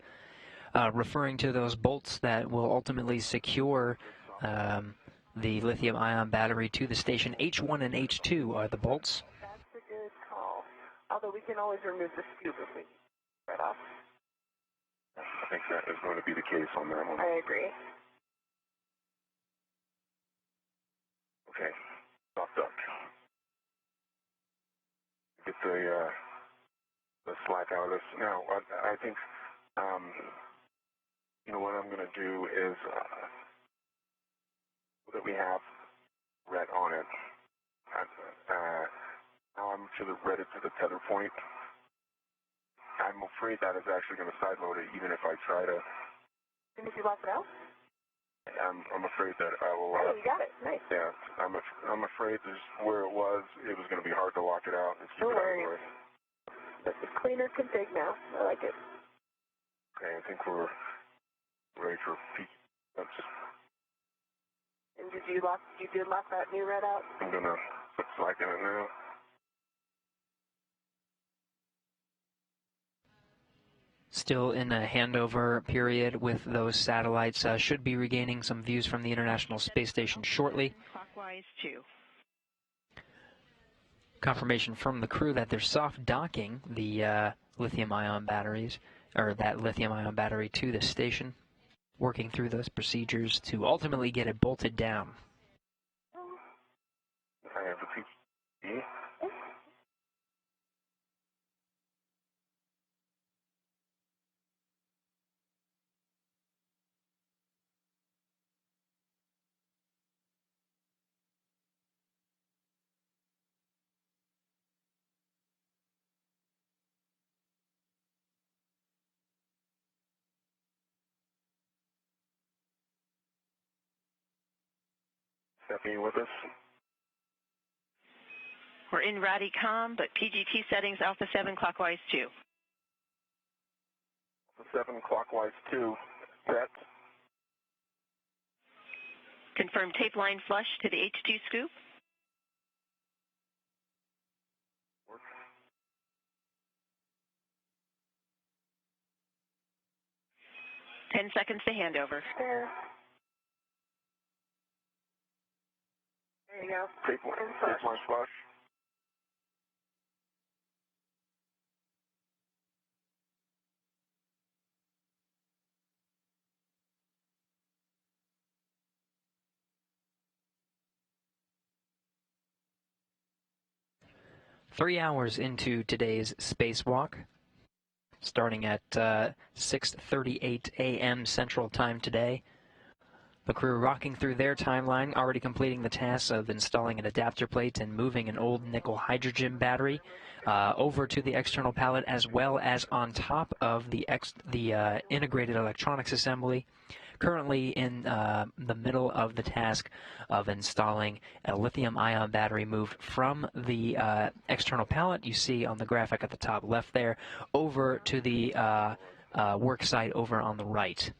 referring to those bolts that will ultimately secure the lithium-ion battery to the station. H1 and H2 are the bolts. That's a good call. Although we can always remove the scoop if we right off. I think that is going to be the case on that one. I agree. Okay, soft duck. Get the slack out of this. Now, I think, you know, what I'm going to do is, so that we have red on it, now I'm ready to the tether point. I'm afraid that is actually going to side load it, even if I try to. And if you lock it out? I'm afraid that I will. Oh, you got it. Nice. Yeah, I'm afraid there's where it was going to be hard to lock it out and keep it out of the way. But the cleaner config now. I like it. Okay, I think we're ready for peak. And you did lock that new red out? I'm gonna put slack in it now. Still in a handover period with those satellites. Should be regaining some views from the International Space Station shortly. Clockwise 2. Confirmation from the crew that they're soft docking the lithium-ion batteries, or that lithium-ion battery to the station, working through those procedures to ultimately get it bolted down. I have the peak. Stephanie with us? We're in RADICOM, but PGT settings Alpha 7 clockwise 2. Alpha 7 clockwise 2. Set. Confirm tape line flush to the H2 scoop. Work. Ten seconds to handover. There. There you go. Tape line flush. Three hours into today's spacewalk, starting at 6:38 a.m. Central Time today. The crew rocking through their timeline, already completing the task of installing an adapter plate and moving an old nickel hydrogen battery over to the external pallet, as well as on top of the integrated electronics assembly. Currently in the middle of the task of installing a lithium-ion battery moved from the external pallet, you see on the graphic at the top left there, over to the work site over on the right.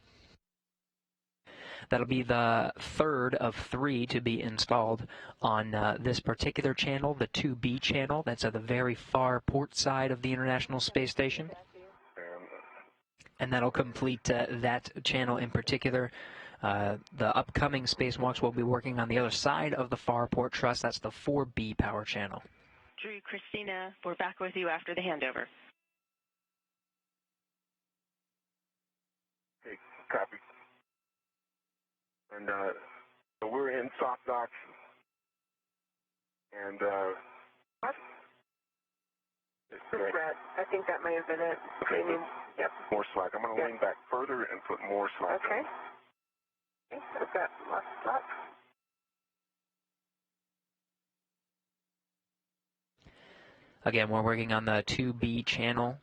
That'll be the third of three to be installed on this particular channel, the 2B channel. That's at the very far port side of the International Space Station. And that'll complete that channel in particular. The upcoming spacewalks will be working on the other side of the far port truss. That's the 4B power channel. Drew, Christina, we're back with you after the handover. Okay, copy. And So we're in soft dock, and What? Brett, I think that may have been it. Okay. Yep. More slack. I'm going to lean back further and put more slack. Okay. I've got less slack. Again, we're working on the 2B channel.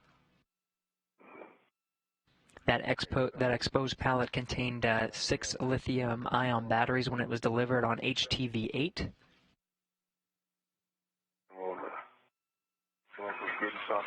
That exposed pallet contained 6 lithium-ion batteries when it was delivered on HTV-8.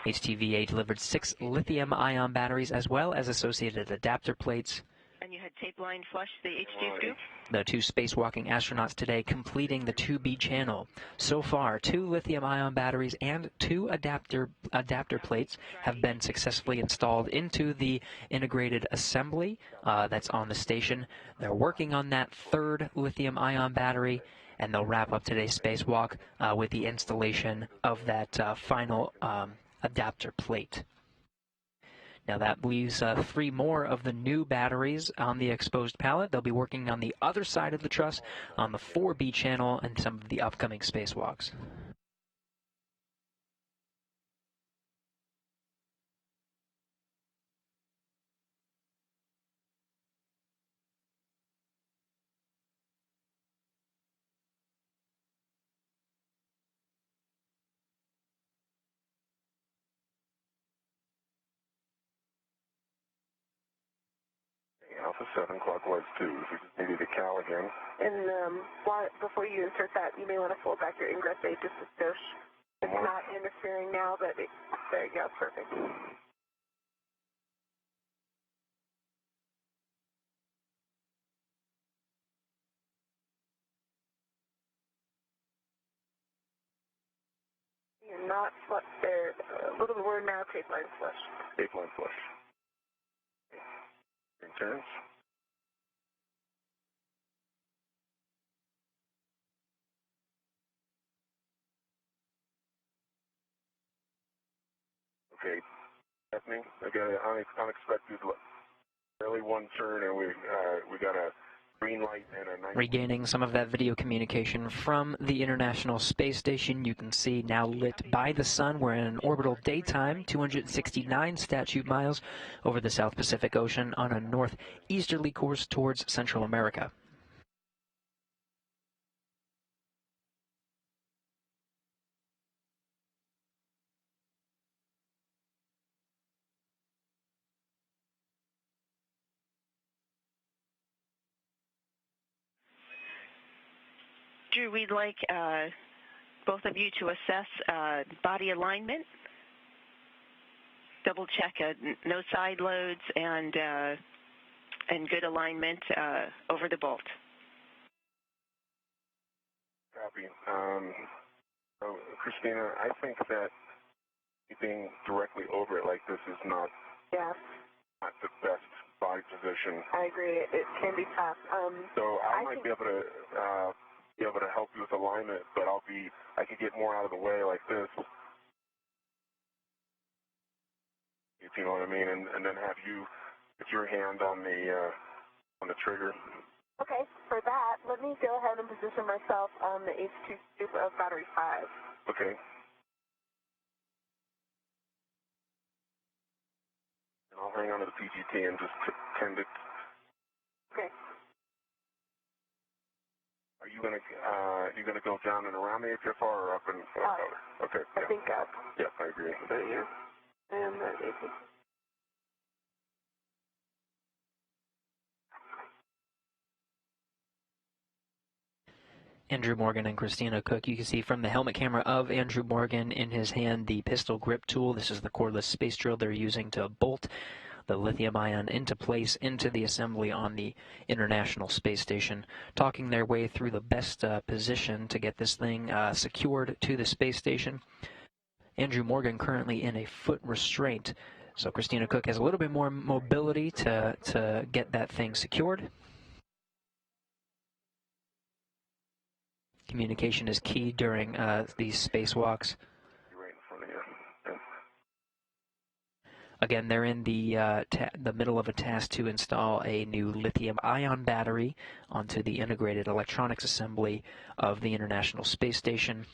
HTV-8 delivered 6 lithium-ion batteries as well as associated adapter plates. And you had tape line flush the H2 scoop? The 2 spacewalking astronauts today completing the 2B channel. So far, 2 lithium-ion batteries and 2 adapter plates have been successfully installed into the integrated assembly that's on the station. They're working on that 3rd lithium-ion battery, and they'll wrap up today's spacewalk with the installation of that final adapter plate. Now that leaves 3 more of the new batteries on the exposed pallet. They'll be working on the other side of the truss on the 4B channel and some of the upcoming spacewalks. Alpha 7, clockwise 2. If we just needed a cal again. And before you insert that, you may want to fold back your ingress aid just a skosh. It's not interfering now, but there you go, perfect. You're not flush there. A little bit word now, tape line flush. Tape line flush. Turns. Okay, happening. I got an unexpected early one turn, and we got a green light and a nice. Regaining some of that video communication from the International Space Station, you can see now lit by the sun. We're in an orbital daytime, 269 statute miles over the South Pacific Ocean on a northeasterly course towards Central America. Drew, we'd like both of you to assess body alignment, double check no side loads, and good alignment over the bolt. Copy. So, Christina, I think that keeping directly over it like this is not the best body position. I agree. It can be tough. So I might be able to help you with alignment, but I could get more out of the way like this. If you know what I mean, and then have you put your hand on the trigger. Okay, for that, let me go ahead and position myself on the H2 scoop of battery 5. Okay. And I'll hang on to the PGT and just tend it. Okay. Are you gonna go down and around the HFR or up and Okay. I think up. Yes, I agree. There you go. And that is it. Andrew Morgan and Christina Cook. You can see from the helmet camera of Andrew Morgan in his hand the pistol grip tool. This is the cordless space drill they're using to bolt the lithium ion into place into the assembly on the International Space Station, talking their way through the best position to get this thing secured to the space station. Andrew Morgan currently in a foot restraint, so Christina Cook has a little bit more mobility to get that thing secured. Communication is key during these spacewalks. Right in front of you. Again, they're in the middle of a task to install a new lithium-ion battery onto the integrated electronics assembly of the International Space Station.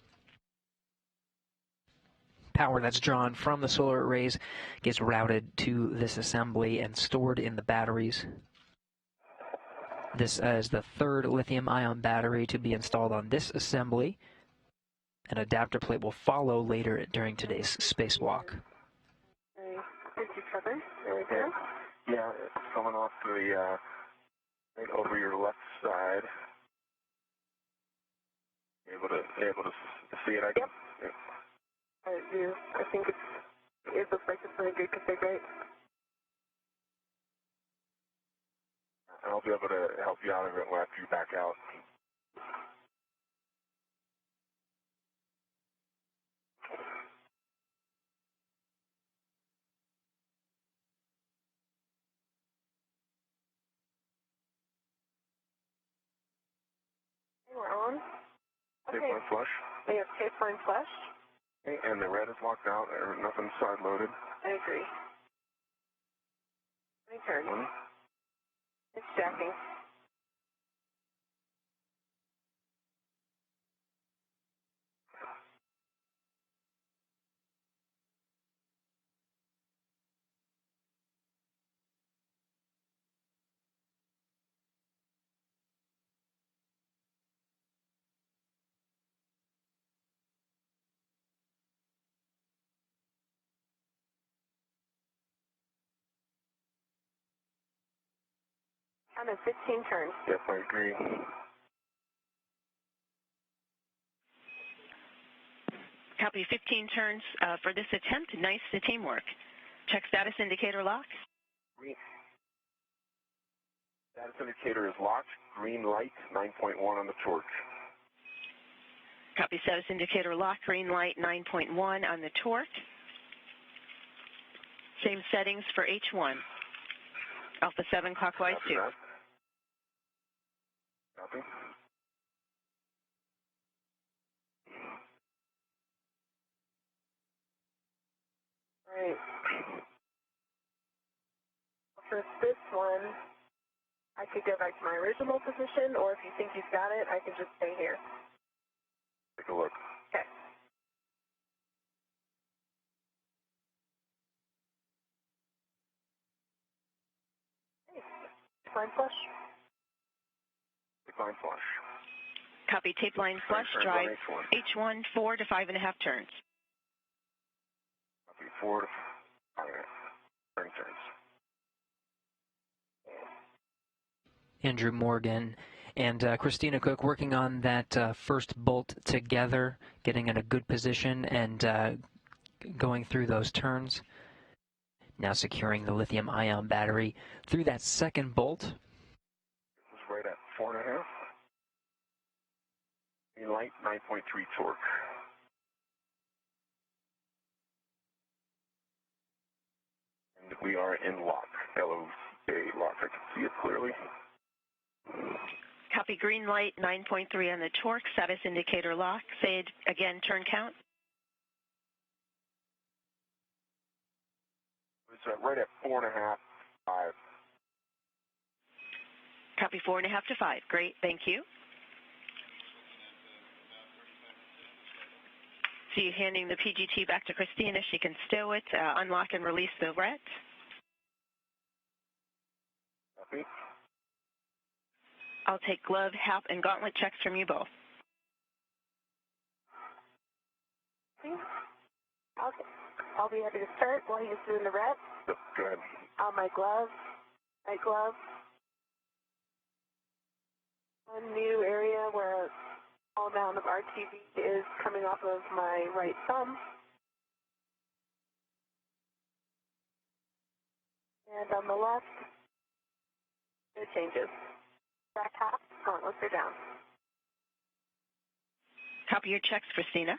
Power that's drawn from the solar arrays gets routed to this assembly and stored in the batteries. This is the third lithium-ion battery to be installed on this assembly. An adapter plate will follow later during today's spacewalk. Did you cover? There we go. Yeah, it's coming off the right over your left side. Able to see it? Yep. Yeah. I do. I think it looks like it's in a good config. I'll be able to help you out of it after you back out. We're on. Tape Okay. line flush. We have tape line flush. Okay, and the red is locked out. Nothing's side loaded. I agree. Any turn. One. It's jacking. Count of 15 turns. Yep, I agree. Copy 15 turns for this attempt. Nice teamwork. Check status indicator lock. Green. Status indicator is locked. Green light, 9.1 on the torch. Copy status indicator lock. Green light 9.1 on the torque. Same settings for H1. Alpha 7 clockwise Copy 2. that. Copy. Right. For this one, I could go back to my original position, or if you think you've got it, I could just stay here. Take a look. Okay. Line flush. Tape line flush. Copy tape line flush. Turns Drive on H1 4 to 5.5 turns. Copy 4 to 5. Turns. Andrew Morgan and Christina Cook working on that first bolt together, getting in a good position and going through those turns. Now securing the lithium-ion battery through that second bolt. This is right at 4.5. Green light, 9.3 torque. And we are in lock. LOA lock. I can see it clearly. Copy green light 9.3 on the torque. Status indicator lock. Say it again, turn count. It's right at 4.5, 5. Copy 4.5 to 5. Great, thank you. So you handing the PGT back to Christina. She can stow it, unlock and release the ret. Copy. I'll take glove, HAP, and gauntlet checks from you both. Okay. I'll be happy to start while he's doing the ret. Yep, go ahead. On my glove. Right glove. One new area where a small amount of RTV is coming off of my right thumb. And on the left, no changes. Back half, gauntlets are down. Copy your checks, Christina.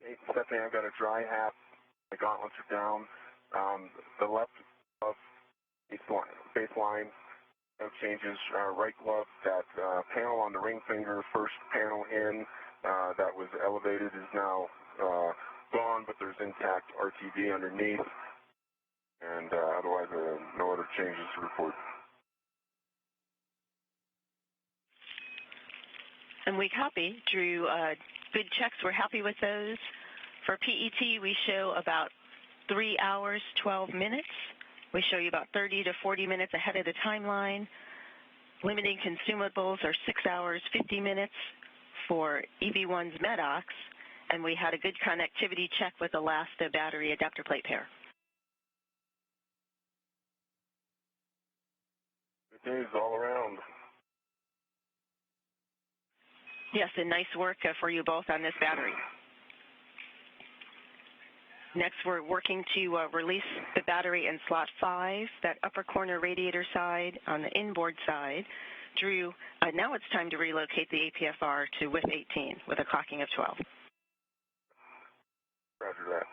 Okay, Stephanie, I've got a dry half. The gauntlets are down. The left glove, baseline, no changes. Right glove, that panel on the ring finger, first panel in, that was elevated, is now gone, but there's intact RTD underneath, and otherwise no other changes to report. And we copy. Drew, good checks. We're happy with those. For PET, we show about 3 hours, 12 minutes. We show you about 30 to 40 minutes ahead of the timeline. Limiting consumables are 6 hours, 50 minutes for EV1's MEDOX, and we had a good connectivity check with the last battery adapter plate pair. Good news all around. Yes, and nice work for you both on this battery. Next, we're working to release the battery in slot 5, that upper corner radiator side on the inboard side. Drew, now it's time to relocate the APFR to WIF 18 with a clocking of 12. Roger that.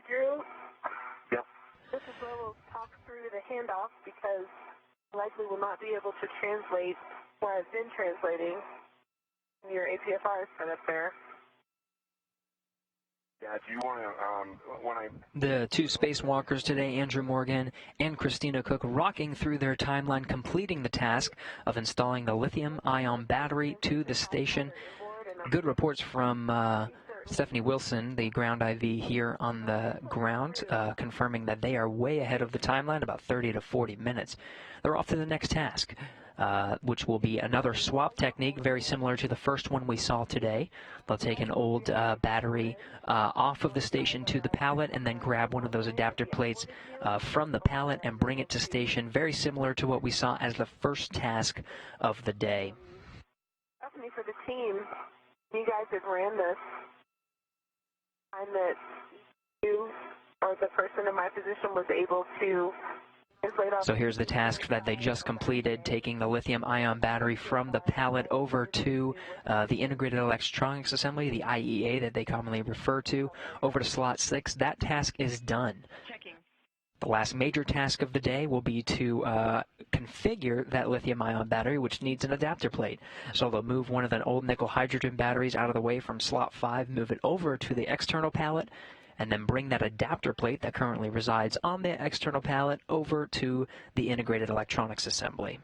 Drew? Yep. This is where we'll talk through the handoff because I likely will not be able to translate where I've been translating your APFR setup there. Yeah, do you want to, when I... The two spacewalkers today, Andrew Morgan and Christina Cook, rocking through their timeline, completing the task of installing the lithium-ion battery to the station. Good reports from Stephanie Wilson, the ground IV here on the ground, confirming that they are way ahead of the timeline, about 30 to 40 minutes. They're off to the next task, which will be another swap technique, very similar to the first one we saw today. They'll take an old battery off of the station to the pallet and then grab one of those adapter plates from the pallet and bring it to station, very similar to what we saw as the first task of the day. Stephanie, for the team, you guys have ran this. Time that you or the person in my position was able to translate off. So here's the task that they just completed, taking the lithium-ion battery from the pallet over to the Integrated Electronics Assembly, the IEA that they commonly refer to, over to slot 6. That task is done. Checking. The last major task of the day will be to configure that lithium-ion battery, which needs an adapter plate. So they'll move one of the old nickel-hydrogen batteries out of the way from slot 5, move it over to the external pallet, and then bring that adapter plate that currently resides on the external pallet over to the Integrated Electronics Assembly.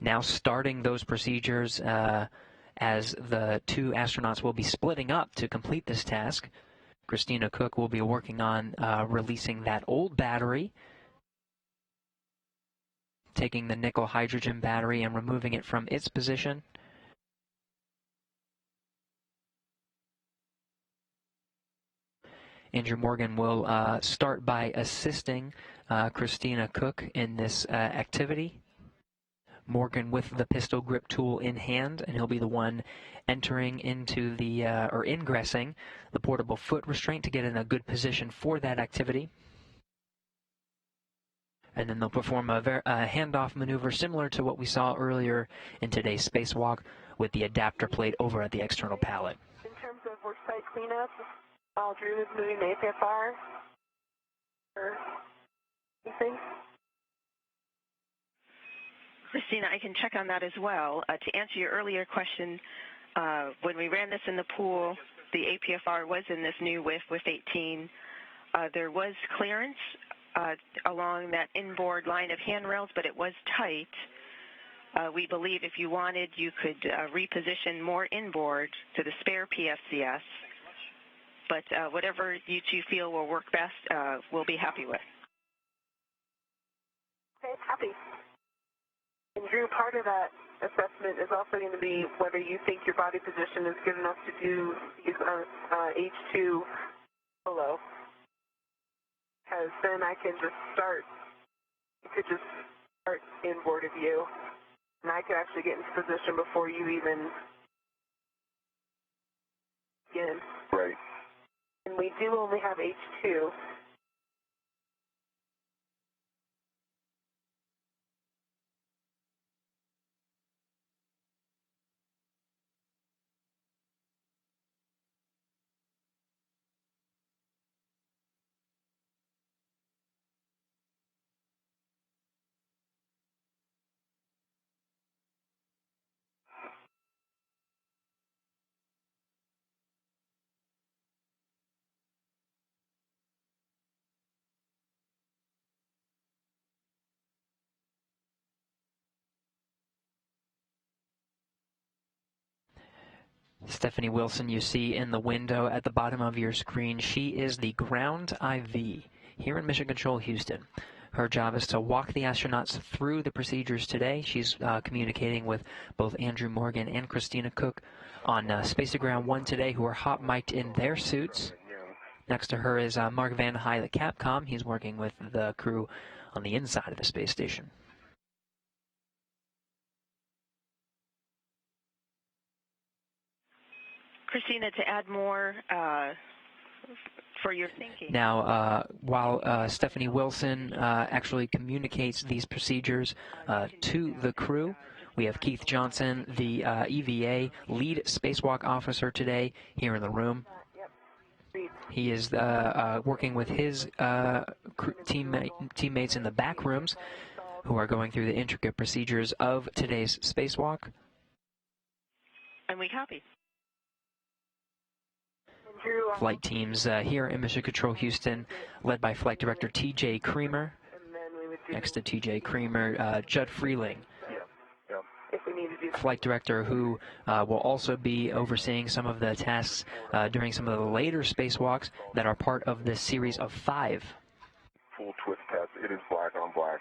Now starting those procedures as the two astronauts will be splitting up to complete this task. Christina Cook will be working on releasing that old battery, taking the nickel-hydrogen battery and removing it from its position. Andrew Morgan will start by assisting Christina Cook in this activity. Morgan with the pistol grip tool in hand, and he'll be the one entering into the, or ingressing the portable foot restraint to get in a good position for that activity. And then they'll perform a handoff maneuver similar to what we saw earlier in today's spacewalk with the adapter plate over at the external pallet. In terms of worksite cleanup, while Drew is moving the APFR, or anything? Christina, I can check on that as well. To answer your earlier question, when we ran this in the pool, the APFR was in this new WIF 18. There was clearance along that inboard line of handrails, but it was tight. We believe if you wanted, you could reposition more inboard to the spare PFCS. But whatever you two feel will work best, we'll be happy with. Okay, happy. And Drew, part of that assessment is also going to be whether you think your body position is good enough to do these H2 solo. Because then I can just start, you could just start inboard of you, and I could actually get into position before you even begin. Right. And we do only have H2. Stephanie Wilson, you see in the window at the bottom of your screen, she is the ground IV here in Mission Control Houston. Her job is to walk the astronauts through the procedures today. She's communicating with both Andrew Morgan and Christina Cook on Space to Ground 1 today, who are hot mic'd in their suits. Next to her is Mark Van High, the Capcom. He's working with the crew on the inside of the space station. Christina, to add more for your thinking. Now, while Stephanie Wilson actually communicates these procedures to the crew, we have Keith Johnson, the EVA lead spacewalk officer today, here in the room. He is working with his teammates in the back rooms who are going through the intricate procedures of today's spacewalk. And we copy. Flight teams here in Mission Control Houston, led by Flight Director T.J. Creamer. Next to T.J. Creamer, Judd Freeling, Flight Director, who will also be overseeing some of the tasks during some of the later spacewalks that are part of this series of 5. Full twist test. It is black on black.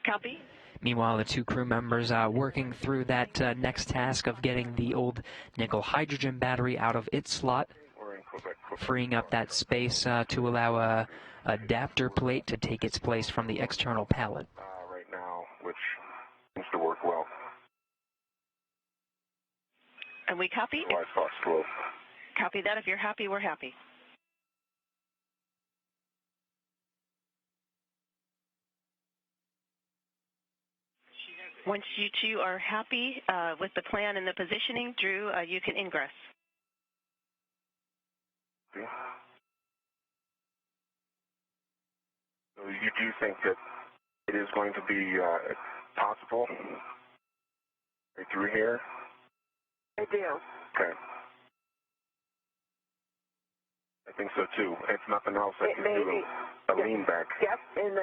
Copy. Meanwhile, the 2 crew members working through that next task of getting the old nickel hydrogen battery out of its slot, freeing up that space to allow a adapter plate to take its place from the external pallet. Right now, which seems to work well. And we copy? Copy that. If you're happy, we're happy. Once you two are happy with the plan and the positioning, Drew, you can ingress. Okay. So you do think that it is going to be possible right through here? I do. Okay. I think so too. If nothing else, I can do a lean back. Yep, and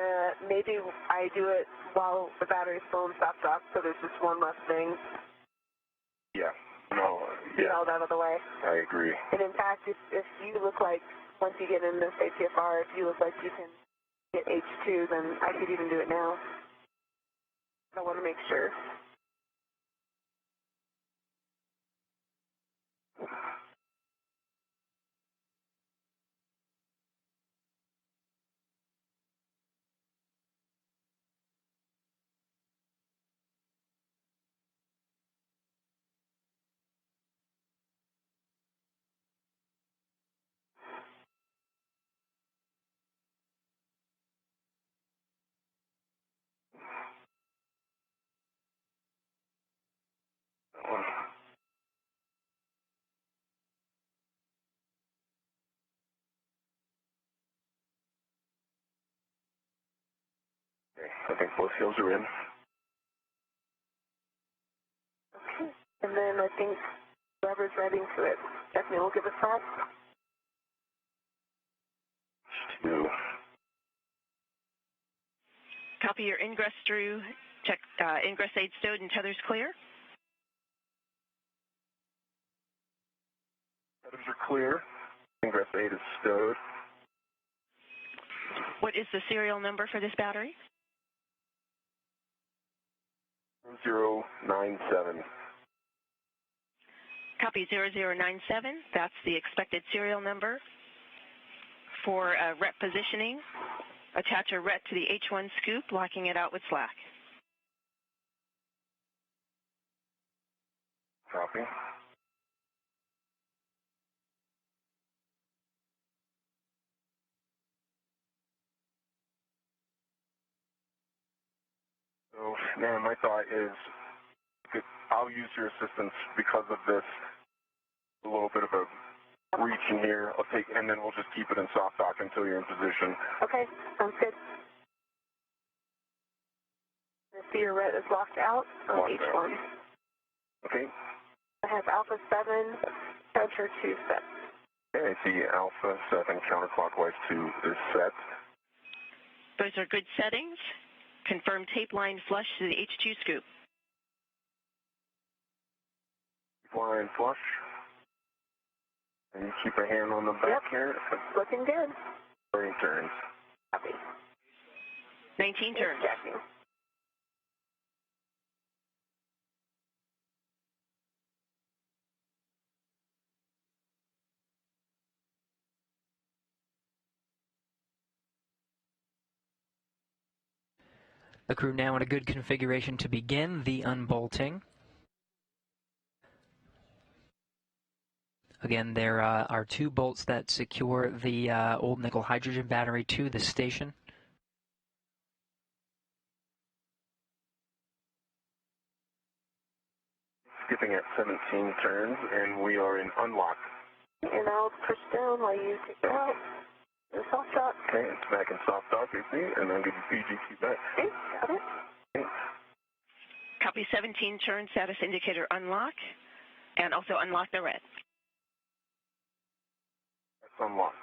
maybe I do it while the battery's still in stop drop, so there's just one less thing. Yeah. No. Get all that out of the way. I agree. And in fact, if you look like, once you get into ATFR, if you look like you can get H2, then I could even do it now. I want to make sure. I think both seals are in. Okay. And then I think whoever's ready to it, Stephanie will give us that. 2. Copy your ingress, Drew. Check ingress aid stowed and tethers clear. Tethers are clear. Ingress aid is stowed. What is the serial number for this battery? 0097. Copy 0097. That's the expected serial number. For RET positioning, attach a RET to the H1 scoop, locking it out with slack. Copy. So, man, my thought is I'll use your assistance because of this. A little bit of a reach in here. I'll take, and then we'll just keep it in soft dock until you're in position. Okay, sounds good. I see your red is locked out on H1. Okay. I have Alpha 7, counter 2 set. Okay, I see Alpha 7 counterclockwise 2 is set. Those are good settings. Confirm tape line flush to the H2 scoop. Flying flush. And you keep a hand on the back here. Looking good. 30 turns. Copy. 19 turns. Checking. The crew now in a good configuration to begin the unbolting. Again, there are 2 bolts that secure the old nickel hydrogen battery to the station. Skipping at 17 turns, and we are in unlock. And I'll push down while you take it out. The soft dock. Okay, it's back in soft dock, you see, and I'll give you PGQ back. Okay, got it. Okay. Copy 17 turn, status indicator unlock, and also unlock the red. That's unlocked.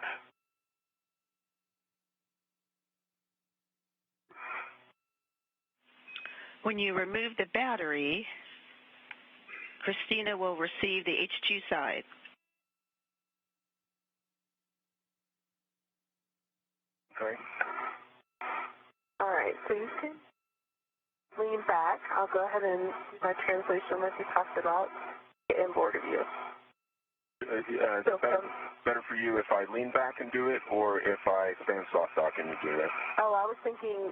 When you remove the battery, Christina will receive the H2 side. Okay. All right, so you can lean back. I'll go ahead and do my translation like you talked about in board of view. It's better for you if I lean back and do it, or if I stand soft dock and you do it. Oh, I was thinking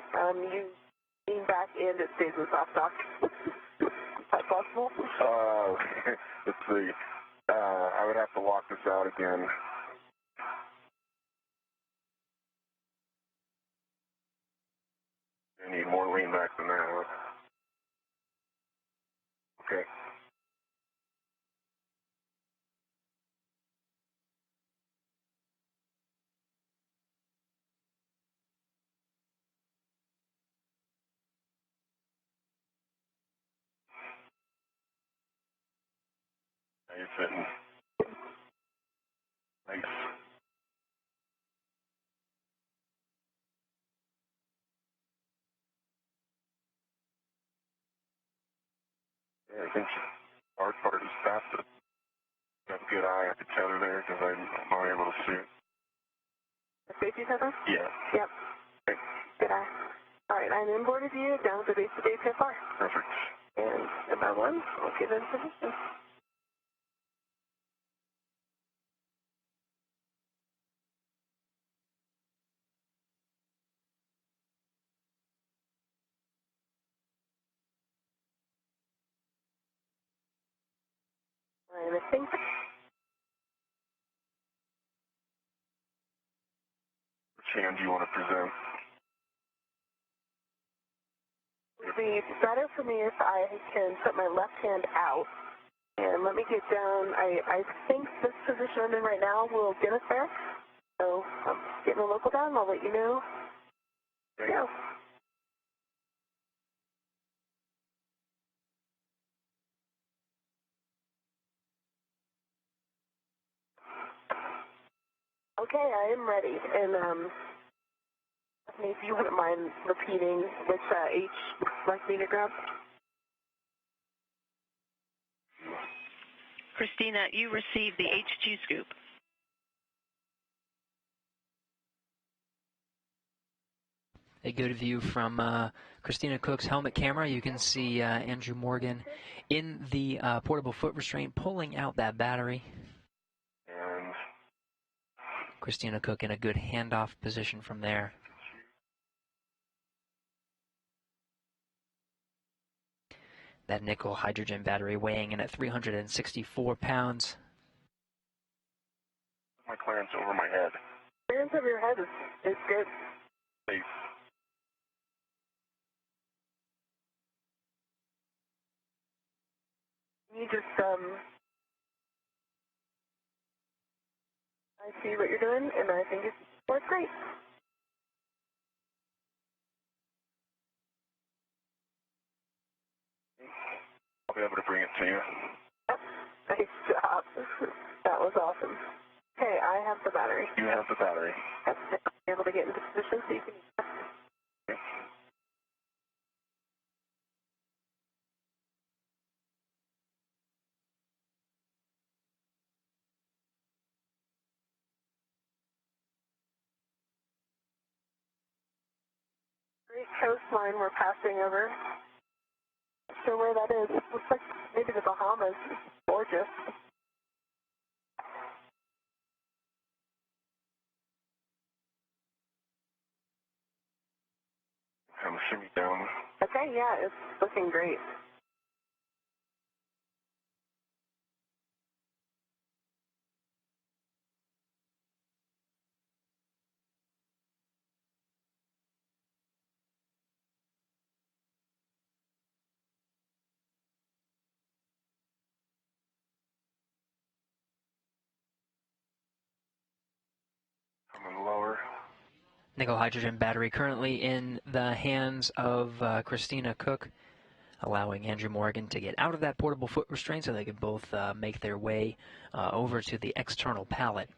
you lean back and it stays in soft dock. Is that possible? Let's see. I would have to lock this out again. I need more lean back than that. Okay. Now you're sitting. Nice. Yeah, I think our part is past it. Got a good eye at the tether there because I'm not able to see it. The safety tether? Yeah. Yep. Okay. Good eye. All right, I'm in board of view down to base of APFR. Perfect. And in my one, I'll give in position. And I think Which hand do you want to present? it would be better for me if I can put my left hand out. And let me get down. I think this position I'm in right now will get us there. So I'm getting a local down. I'll let you know. Okay. Go. Okay, I am ready. And if you wouldn't mind repeating which H like me to grab. Christina, you received the H2 scoop. A good view from Christina Cook's helmet camera. You can see Andrew Morgan in the portable foot restraint pulling out that battery. And Christina Cook in a good handoff position from there. That nickel hydrogen battery weighing in at 364 pounds. my clearance over my head. Clearance over your head is good. Safe. You just, I see what you're doing, and I think it works great. I'll be able to bring it to you. Nice job. That was awesome. Okay, I have the battery. You have the battery. I'll be able to get into position so you can... coastline we're passing over. So where that is, looks like maybe the Bahamas. Gorgeous. I'm shimmy down. Okay, yeah, it's looking great. Coming lower. Nickel hydrogen battery currently in the hands of Christina Cook, allowing Andrew Morgan to get out of that portable foot restraint so they can both make their way over to the external pallet.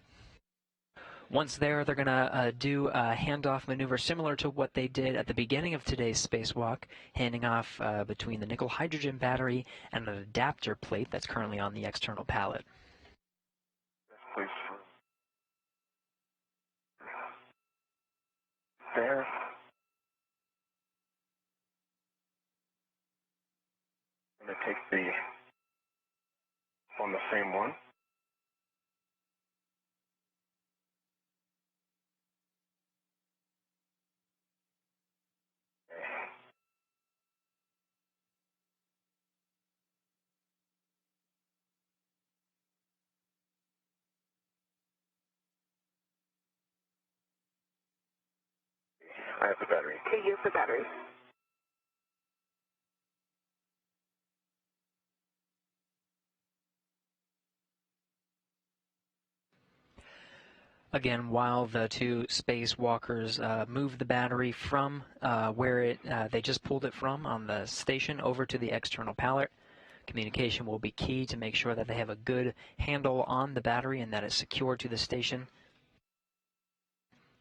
Once there, they're going to do a handoff maneuver similar to what they did at the beginning of today's spacewalk, handing off between the nickel hydrogen battery and an adapter plate that's currently on the external pallet. Best place for there. I'm going to take the on the same one. I have the battery. Okay, use the battery. Again, while the two spacewalkers move the battery from where they just pulled it from on the station over to the external pallet, communication will be key to make sure that they have a good handle on the battery and that it's secured to the station,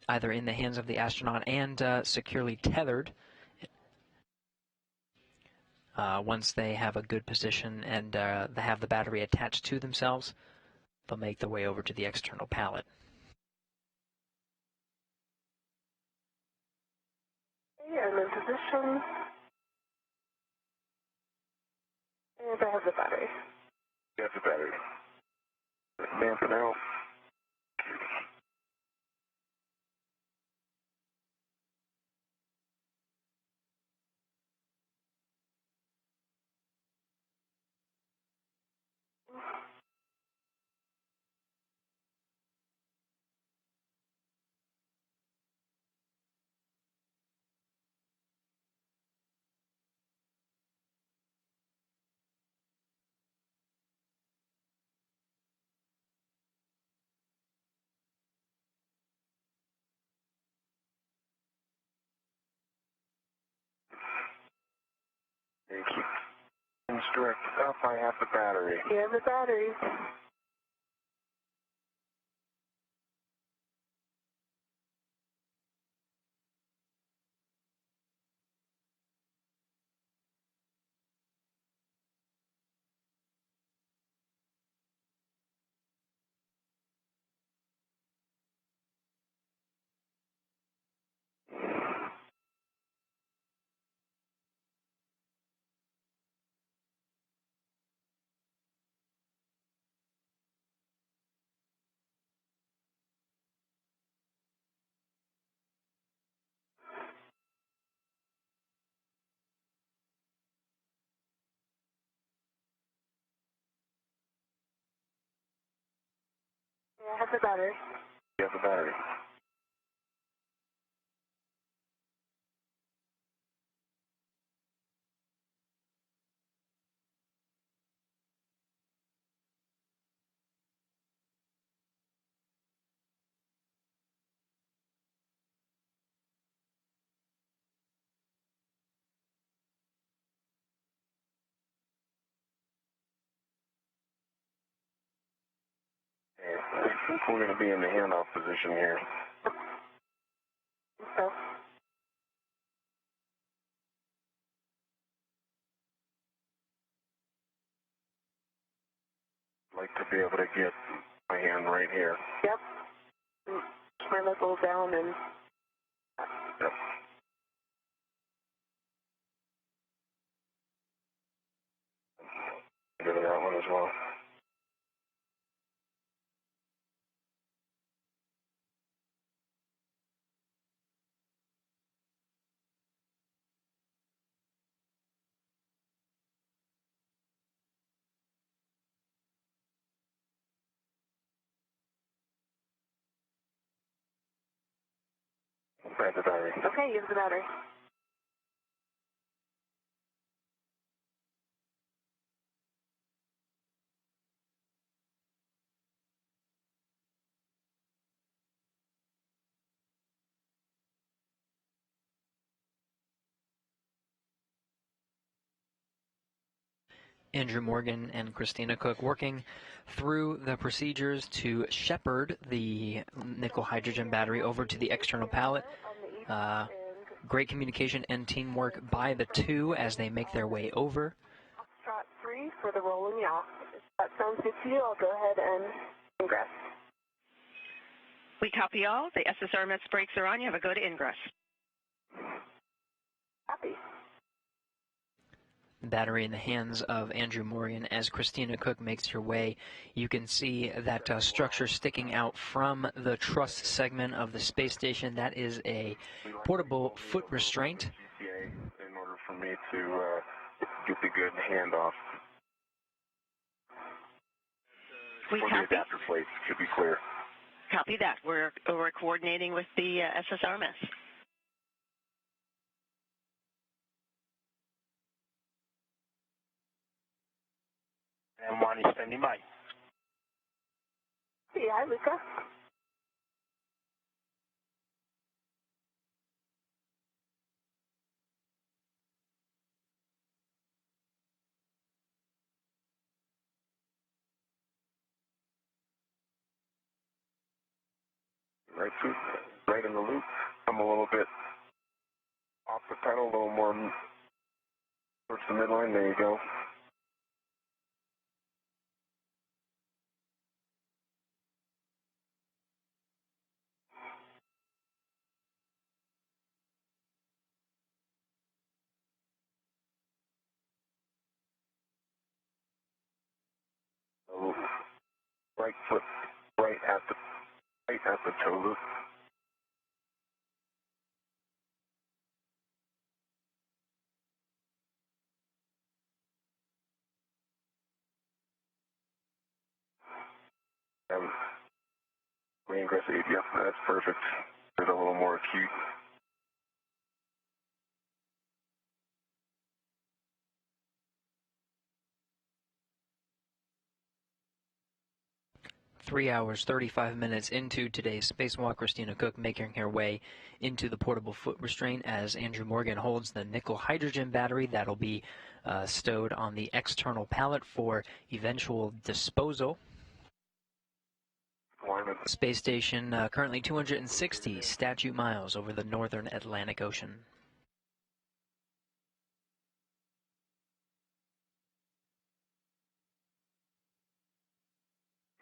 either in the hands of the astronaut and securely tethered. Once they have a good position and they have the battery attached to themselves, they'll make their way over to the external pallet. Okay, I'm in position. And I have the battery. You have the battery. Damping out. And keep things directed up. I have the battery. You have the battery. Yeah, I have the battery. You have the battery. Okay, I think we're going to be in the handoff position here. So, I'd like to be able to get my hand right here. yep. My knuckle down and Yep. one as well. Plant the battery. Okay, use the battery. Andrew Morgan and Christina Cook working through the procedures to shepherd the nickel hydrogen battery over to the external pallet. Great communication and teamwork by the two as they make their way over. Foxtrot 3 for the roll and yaw. If that sounds good to you, I'll go ahead and ingress. We copy all. The SSRMS brakes are on. You have a go to ingress. Copy. Battery in the hands of Andrew Morgan as Christina Cook makes her way. You can see that structure sticking out from the truss segment of the space station. That is a portable foot restraint. In order for me to get the good handoff. We For the copy. adapter plate should be clear. Copy that. We're coordinating with the SSRMS. And one is standing by. Hey, hi, Luca. Right foot, right in the loop. I'm a little bit off the pedal, a little more towards the midline. There you go. Right foot, right at the toe loop. Reingress 8, yep, that's perfect. There's a little more acute. Three hours, 35 minutes into today's spacewalk, Christina Cook making her way into the portable foot restraint as Andrew Morgan holds the nickel hydrogen battery that'll be stowed on the external pallet for eventual disposal. Space station currently 260 statute miles over the northern Atlantic Ocean.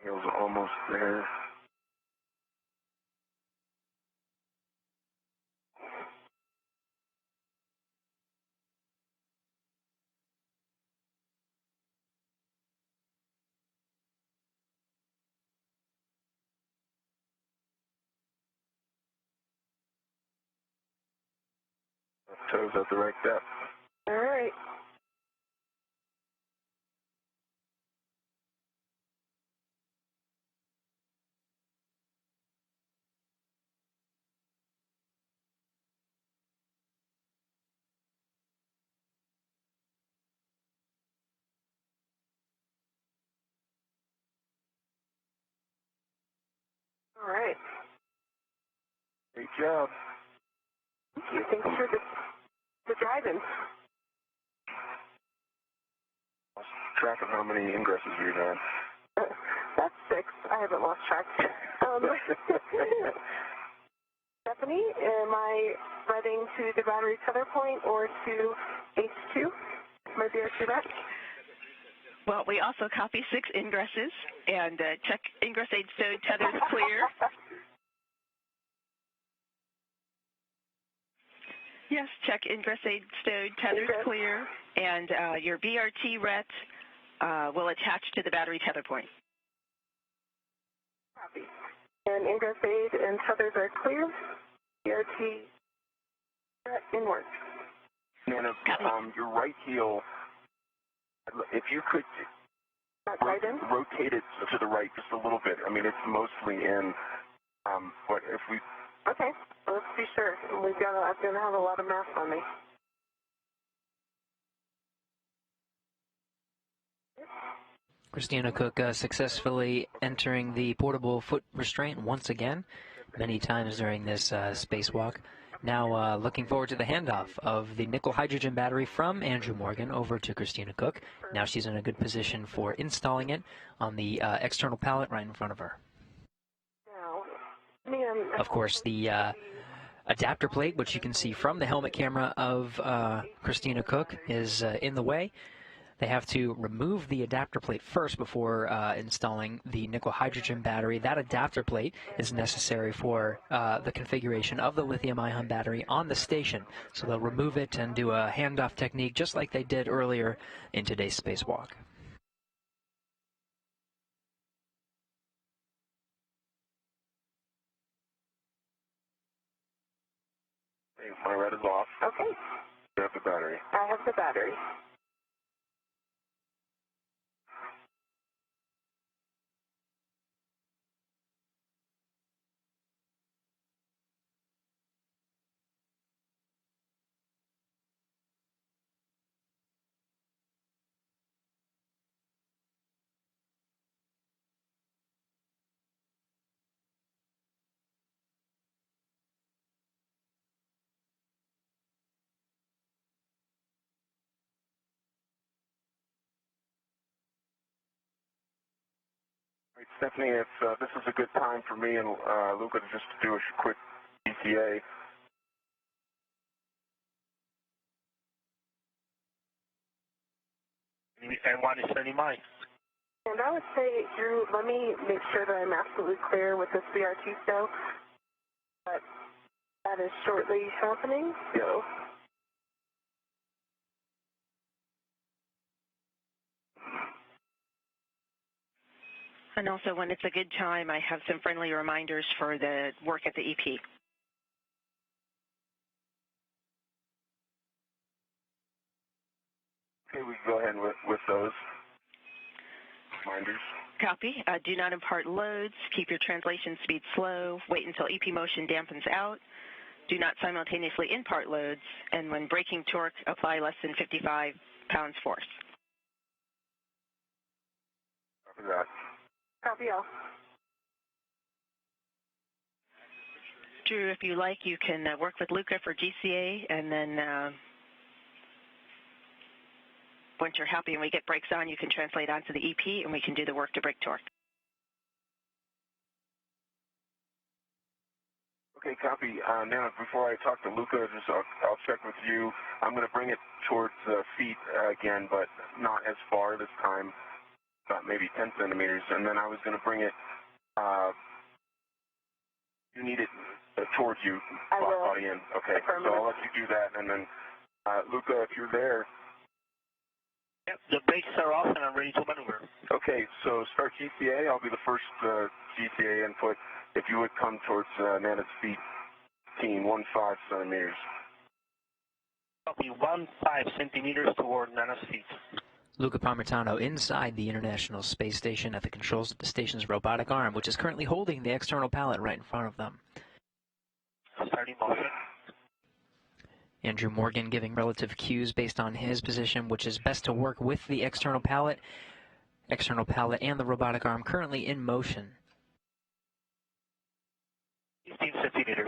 He was almost there. Toes at the right depth. All right. All right. Great job. Thank you. Thanks for the driving. Lost track of how many ingresses we've had. That's 6. I haven't lost track. Stephanie, am I running to the battery tether point or to H2? My BR2 back? Well, we also copy 6 ingresses and check ingress aid stowed tethers clear. Yes, check ingress aid stowed tethers clear, and your BRT ret will attach to the battery tether point. Copy. And ingress aid and tethers are clear. BRT in work. Nana, your right heel, if you could Right in? rotate it to the right just a little bit. I mean, it's mostly in, but if we... Okay, well, let's be sure. I'm going to have a lot of mass on me. Christina Cook successfully entering the portable foot restraint once again, many times during this spacewalk. Now looking forward to the handoff of the nickel hydrogen battery from Andrew Morgan over to Christina Cook. Now she's in a good position for installing it on the external pallet right in front of her. Of course, the adapter plate, which you can see from the helmet camera of Christina Cook, is in the way. They have to remove the adapter plate first before installing the nickel hydrogen battery. That adapter plate is necessary for the configuration of the lithium-ion battery on the station. So they'll remove it and do a handoff technique just like they did earlier in today's spacewalk. My red is off. Okay. You have the battery. I have the battery. Right, Stephanie, if this is a good time for me and Luca to just do a quick GCA. And one is standing by. And I would say, Drew, let me make sure that I'm absolutely clear with this BRT still. But that is shortly happening, so... And also, when it's a good time, I have some friendly reminders for the work at the EP. Okay, we can go ahead with those reminders. Copy. Do not impart loads. Keep your translation speed slow. Wait until EP motion dampens out. Do not simultaneously impart loads. And when braking torque, apply less than 55 pounds force. Copy that. Copy all. Drew, if you like, you can work with Luca for GCA, and then once you're happy and we get brakes on, you can translate onto the EP, and we can do the work to brake torque. Okay, copy. Now, before I talk to Luca, I'll check with you. I'm going to bring it towards feet again, but not as far this time, about maybe 10 centimeters. And then I was going to bring it, you need it towards you, body in. Okay, so I'll let you do that. And then, Luca, if you're there. Yep, the brakes are off and I'm ready to maneuver. Okay, so start GCA. I'll be the first GCA input. If you would come towards Nana's feet, 15 centimeters. Copy, 15 centimeters toward Nana's feet. Luca Parmitano inside the International Space Station at the controls of the station's robotic arm, which is currently holding the external pallet right in front of them. Starting motion. Andrew Morgan giving relative cues based on his position, which is best to work with the external pallet and the robotic arm currently in motion. 15 centimeters.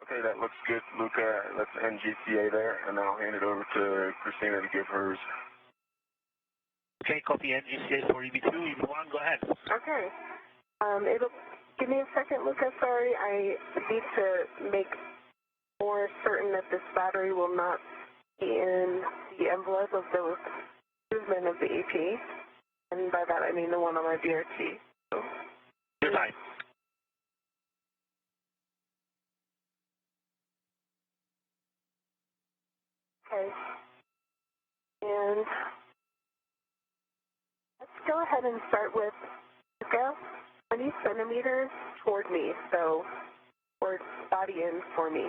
Okay, that looks good, Luca. Let's end GCA there, and I'll hand it over to Christina to give hers. Okay, copy NGCA for EV2. EV1, go ahead. Okay. Give me a second, Luca. Sorry, I need to make more certain that this battery will not be in the envelope of the movement of the EP. And by that, I mean the one on my BRT. So. Your time. Okay. let's go ahead and start with Luca, 20 centimeters toward me, so towards body in for me.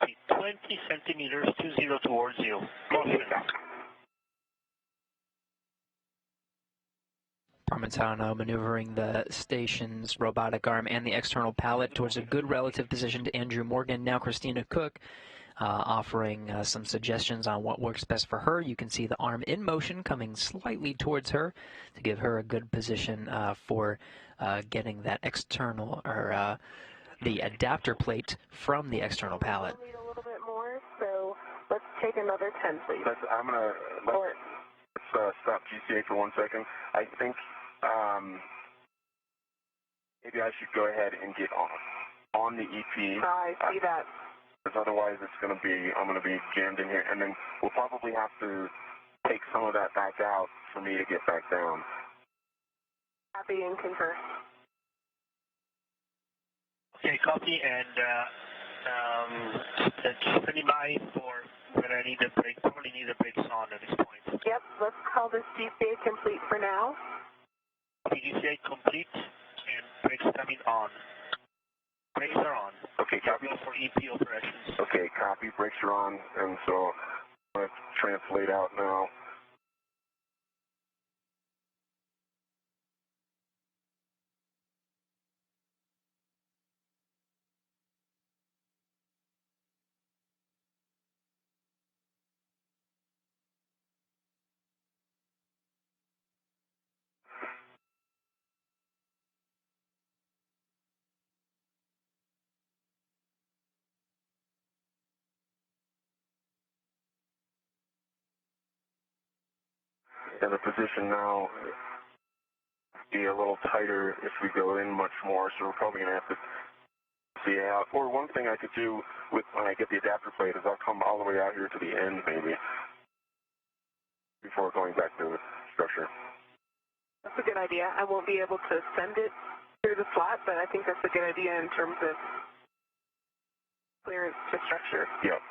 Okay, 20 centimeters, 20 towards you. Motion. Parmitano maneuvering the station's robotic arm and the external pallet towards a good relative position to Andrew Morgan. Now Christina Cook offering some suggestions on what works best for her. You can see the arm in motion coming slightly towards her to give her a good position for getting that external or the adapter plate from the external pallet. We'll need a little bit more, so let's take another 10, please. Let's stop GCA for 1 second. I think maybe I should go ahead and get on the EP. I see that. Because otherwise I'm going to be jammed in here, and then we'll probably have to take some of that back out for me to get back down. Copy and concur. Okay, copy, and just standing by for when I need the brakes. Probably need the brakes on at this point. Yep, let's call this GCA complete for now. GCA complete, and brakes coming on. Brakes are on. Okay, copy. For EP operations. Okay, copy. Brakes are on, and so I'm going to translate out now. And the position now be a little tighter if we go in much more, so we're probably going to have to see out. Or one thing I could do with when I get the adapter plate is I'll come all the way out here to the end maybe before going back to the structure. That's a good idea. I won't be able to send it through the slot, but I think that's a good idea in terms of clearance to structure. Yep.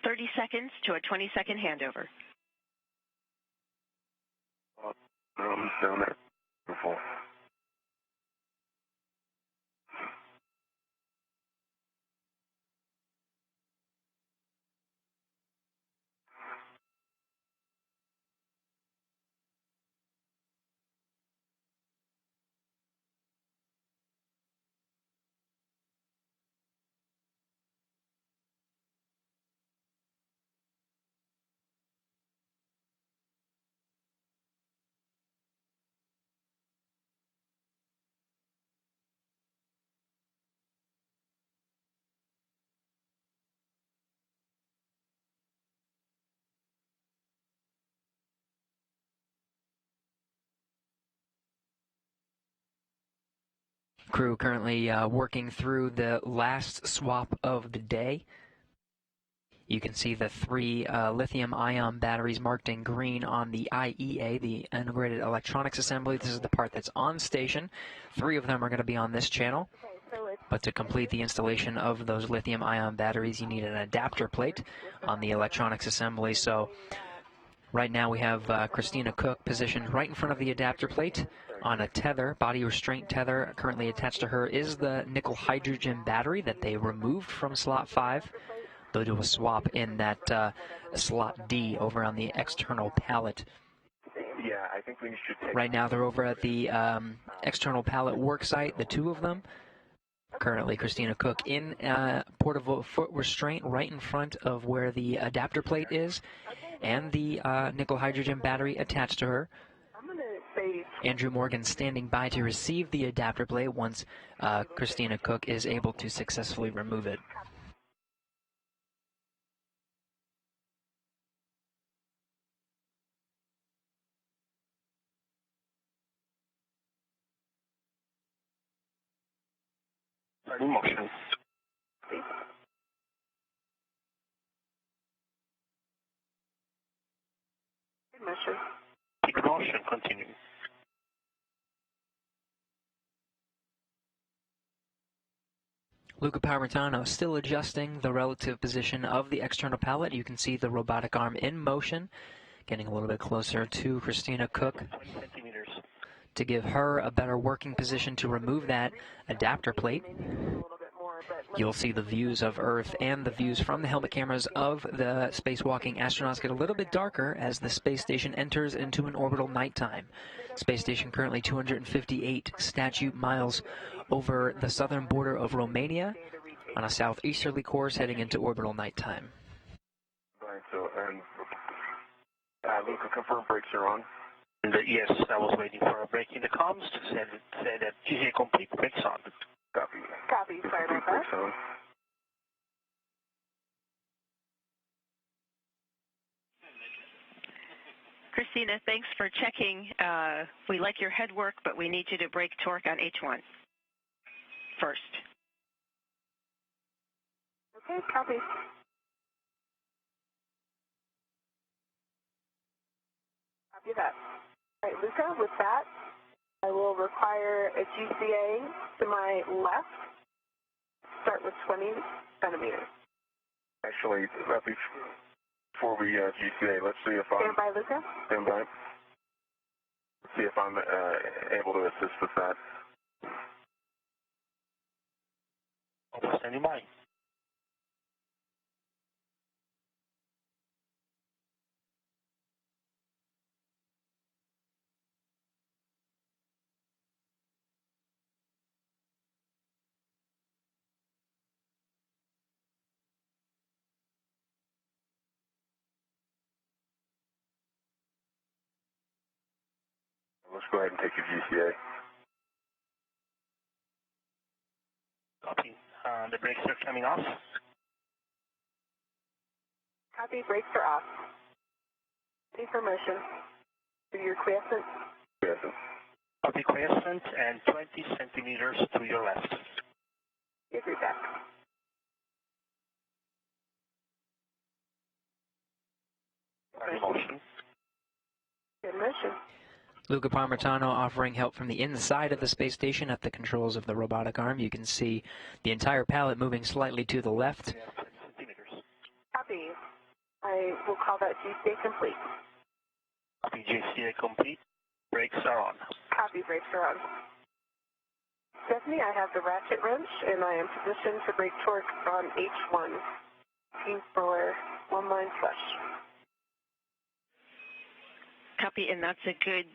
.30 seconds to a 20-second handover. Down there. Beautiful. Crew currently working through the last swap of the day. You can see the 3 lithium-ion batteries marked in green on the IEA, the Integrated Electronics Assembly. This is the part that's on station. 3 of them are going to be on this channel. But to complete the installation of those lithium-ion batteries, you need an adapter plate on the electronics assembly. So right now we have Christina Cook positioned right in front of the adapter plate on a tether, body restraint tether. Currently attached to her is the nickel hydrogen battery that they removed from slot 5. They'll do a swap in that slot D over on the external pallet. Yeah, I think we should take... Right now they're over at the external pallet work site, the 2 of them. Currently Christina Cook in portable foot restraint right in front of where the adapter plate is, and the nickel hydrogen battery attached to her. Andrew Morgan standing by to receive the adapter plate once Christina Cook is able to successfully remove it. Starting motion. Motion. Keep motion, continue. Luca Parmitano still adjusting the relative position of the external pallet. You can see the robotic arm in motion, getting a little bit closer to Christina Cook 20 centimeters. to give her a better working position to remove that adapter plate. You'll see the views of Earth and the views from the helmet cameras of the spacewalking astronauts get a little bit darker as the space station enters into an orbital nighttime. Space station currently 258 statute miles over the southern border of Romania on a southeasterly course heading into orbital nighttime. Right, so, and Luca, confirm brakes are on. And, yes, I was waiting for a break in the comms to say that GCA complete, brakes on. Copy. Copy. Sorry about that. Brakes on. Christina, thanks for checking. We like your head work, but we need you to break torque on H1 first. Okay, copy. Copy that. All right, Luca, with that, I will require a GCA to my left. Start with 20 centimeters. Actually, before we GCA, let's see if Stand by, Luca. Stand by. See if I'm able to assist with that. Standing by. Let's go ahead and take your GCA. Copy. The brakes are coming off. Copy, brakes are off. Ready for motion. To your quiescent. Quiescent. Copy quiescent and 20 centimeters to your left. Give your back. Starting motion. Good motion. Luca Parmitano offering help from the inside of the space station at the controls of the robotic arm. You can see the entire pallet moving slightly to the left. 20 centimeters. Copy. I will call that GCA complete. Copy GCA complete. Brakes are on. Copy, brakes are on. Stephanie, I have the ratchet wrench, and I am positioned to brake torque on H1. Looking for one line flush. Copy, and that's a good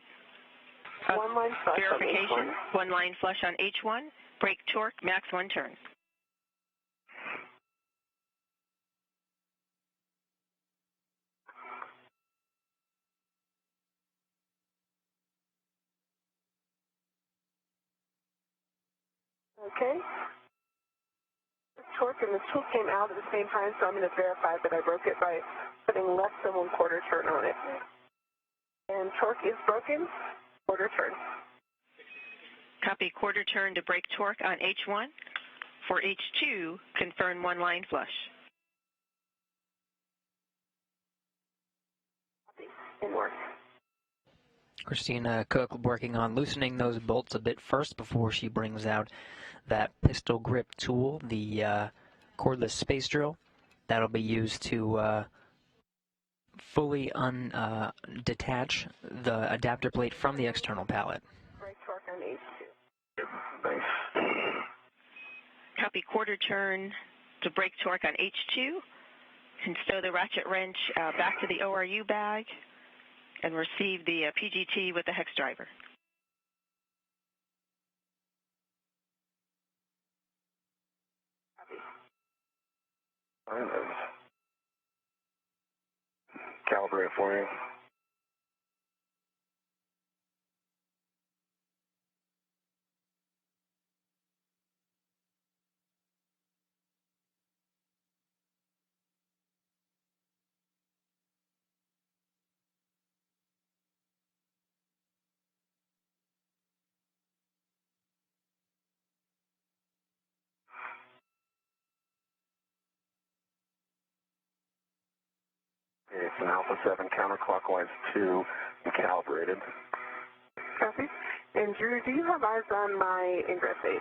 One line flush on verification. H1. One line flush on H1. Brake torque, max 1 turn. Okay. The torque and the tool came out at the same time, so I'm going to verify that I broke it by putting less than 1/4 turn on it. And torque is broken, 1/4 turn. Copy, quarter turn to brake torque on H1. For H2, confirm one line flush. In work. Christina Cook working on loosening those bolts a bit first before she brings out that pistol grip tool, the cordless space drill. That'll be used to fully detach the adapter plate from the external pallet. Brake torque on H2. Thanks. Copy, quarter turn to brake torque on H2. And stow the ratchet wrench back to the ORU bag and receive the PGT with the hex driver. All right. Calibrate for you. It's an Alpha 7 counterclockwise 2 and calibrated. Copy. And Drew, do you have eyes on my ingress aid?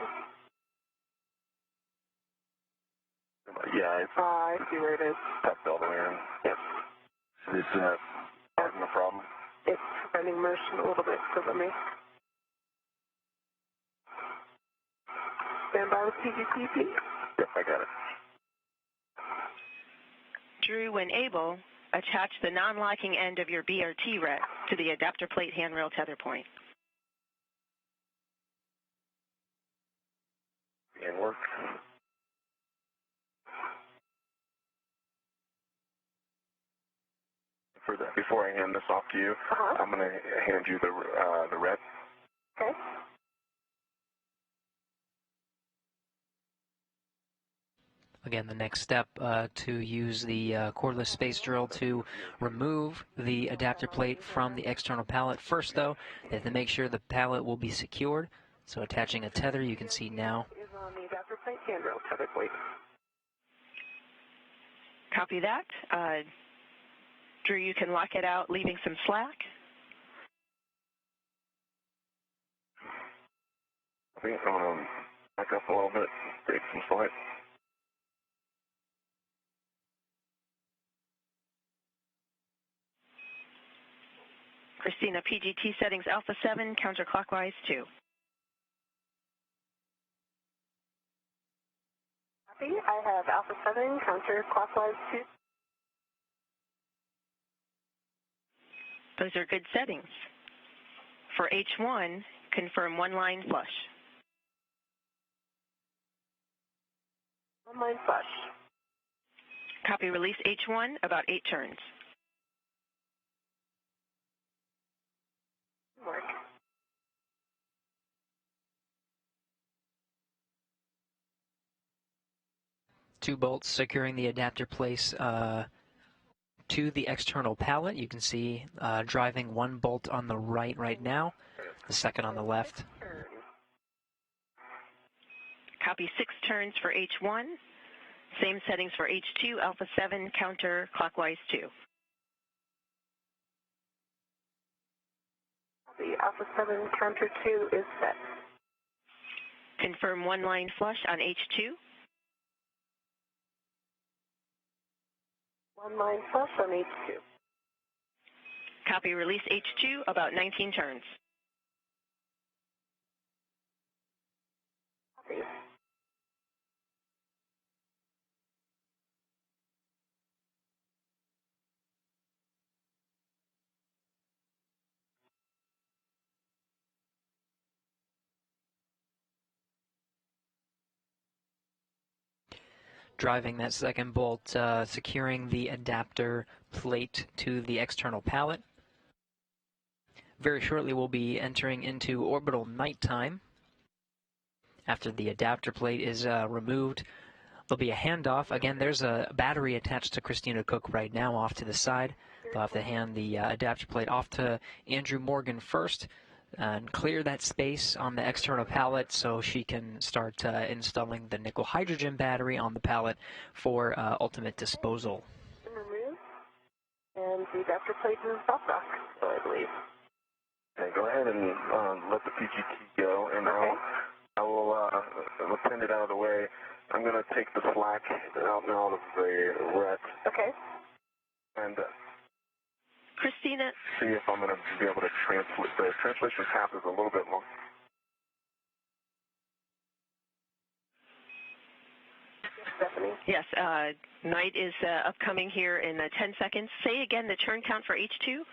Yeah, it's I see where it is. tucked all the way in. Yep. It's causing a problem. It's preventing motion a little bit, so let me stand by with PGTP. Yep, I got it. Drew, when able, attach the non-locking end of your BRT ret to the adapter plate handrail tether point. And work. For that, before I hand this off to you, I'm going to hand you the red. Okay. Again, the next step to use the cordless space drill to remove the adapter plate from the external pallet. First, though, they have to make sure the pallet will be secured. So attaching a tether, you can see now. Is on the adapter plate handrail tether plate. Copy that. Drew, you can lock it out, leaving some slack. I think I'm going to back up a little bit, take some slack. Christina, PGT settings Alpha 7, counterclockwise 2. Copy. I have Alpha 7, counterclockwise 2. Those are good settings. For H1, confirm one line flush. One line flush. Copy release H1, about 8 turns. Work. Two bolts securing the adapter place to the external pallet. You can see driving one bolt on the right now, the second on the left. Copy 6 turns for H1. Same settings for H2, Alpha 7, counterclockwise 2. The Alpha 7 counter 2 is set. Confirm one line flush on H2. One line flush on H2. Copy release H2, about 19 turns. Copy. Driving that second bolt, securing the adapter plate to the external pallet. Very shortly we'll be entering into orbital nighttime. After the adapter plate is removed, there'll be a handoff. Again, there's a battery attached to Christina Cook right now off to the side. They'll have to hand the adapter plate off to Andrew Morgan first and clear that space on the external pallet so she can start installing the nickel hydrogen battery on the pallet for ultimate disposal. Remove. And the adapter plate is soft dock, so I believe. Okay, go ahead and let the PGT go, and I will send it out of the way. I'm going to take the slack out now of the ret. Okay. And Christina. see if I'm going to be able to translate. The translation path is a little bit long. Stephanie. Yes, night is upcoming here in 10 seconds. Say again the turn count for H2.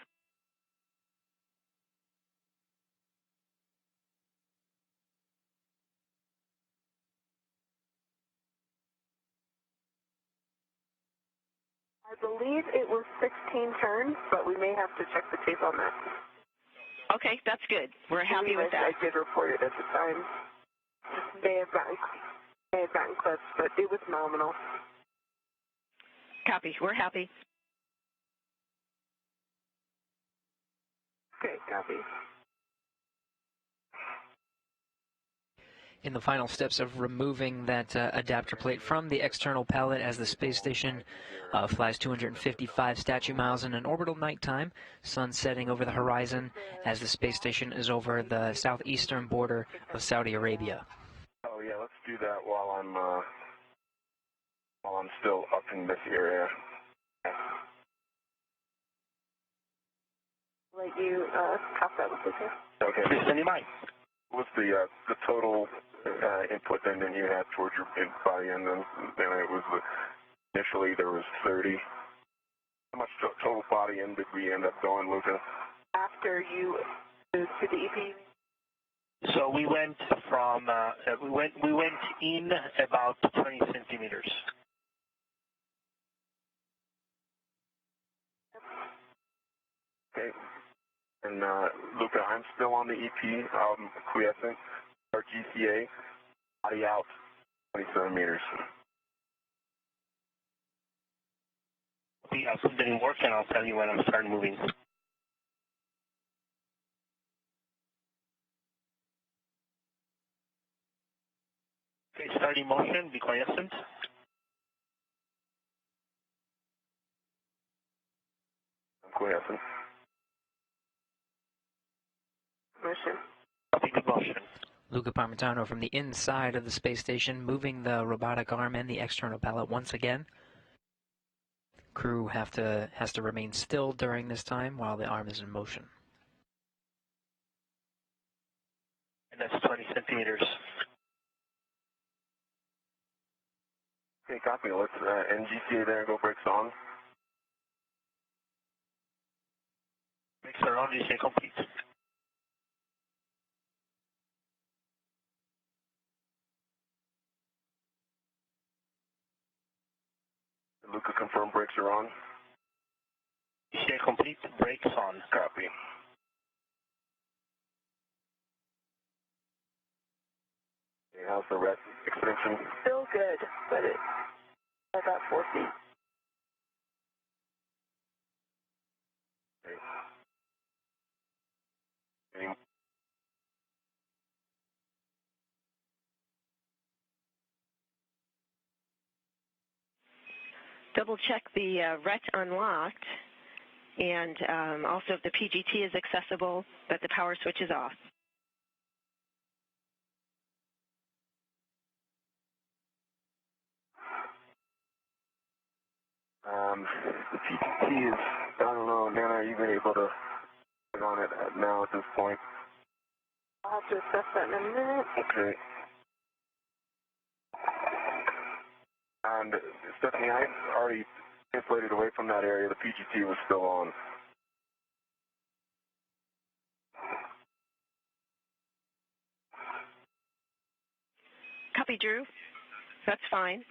I believe it was 16 turns, but we may have to check the tape on that. Okay, that's good. We're happy with that. I did report it at the time. May have gotten clips, but it was nominal. Copy. We're happy. Okay, copy. In the final steps of removing that adapter plate from the external pallet as the space station flies 255 statute miles in an orbital nighttime, sun setting over the horizon as the space station is over the southeastern border of Saudi Arabia. Oh yeah, let's do that while I'm still up in this area. Let you talk that with Luca. Okay. Please stand by. What's the total input then you had towards your body, and then it was initially there was 30. How much total body in did we end up going, Luca? After you moved to the EP? So we went from we went in about 20 centimeters. Okay. And Luca, I'm still on the EP, quiescent, our GCA, body out 20 centimeters. We have something work, and I'll tell you when I'm starting moving. Okay, starting motion, be quiescent. I'm quiescent. Motion. Copy, good motion. Luca Parmitano from the inside of the space station, moving the robotic arm and the external pallet once again. Crew has to remain still during this time while the arm is in motion. And that's 20 centimeters. Okay, copy. Let's end GCA there and go brakes on. Brakes are on, GCA complete. Luca, confirm brakes are on. GCA complete, brakes on. Copy. Okay, how's the ret extension? Still good, but it's about 4 feet. Okay. Any Double check the RET unlocked, and also if the PGT is accessible, but the power switch is off. The PGT is, I don't know, Nana, are you able to put on it now at this point? I'll have to assess that in a minute. Okay. And Stephanie, I already translated away from that area. The PGT was still on. Copy, Drew. That's fine.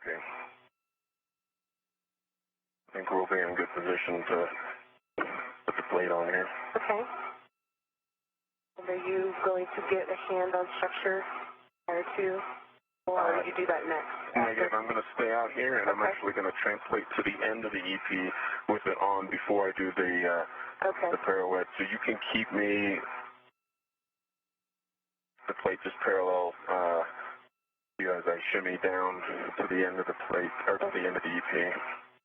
Okay. I think we'll be in good position to put the plate on here. Okay. And are you going to get a hand on structure prior to, or you do that next? Negative. I'm going to stay out here, and I'm actually going to translate to the end of the EP with it on before I do the pirouette. So you can keep me the plate just parallel as I shimmy down to the end of the plate, or to the end of the EP.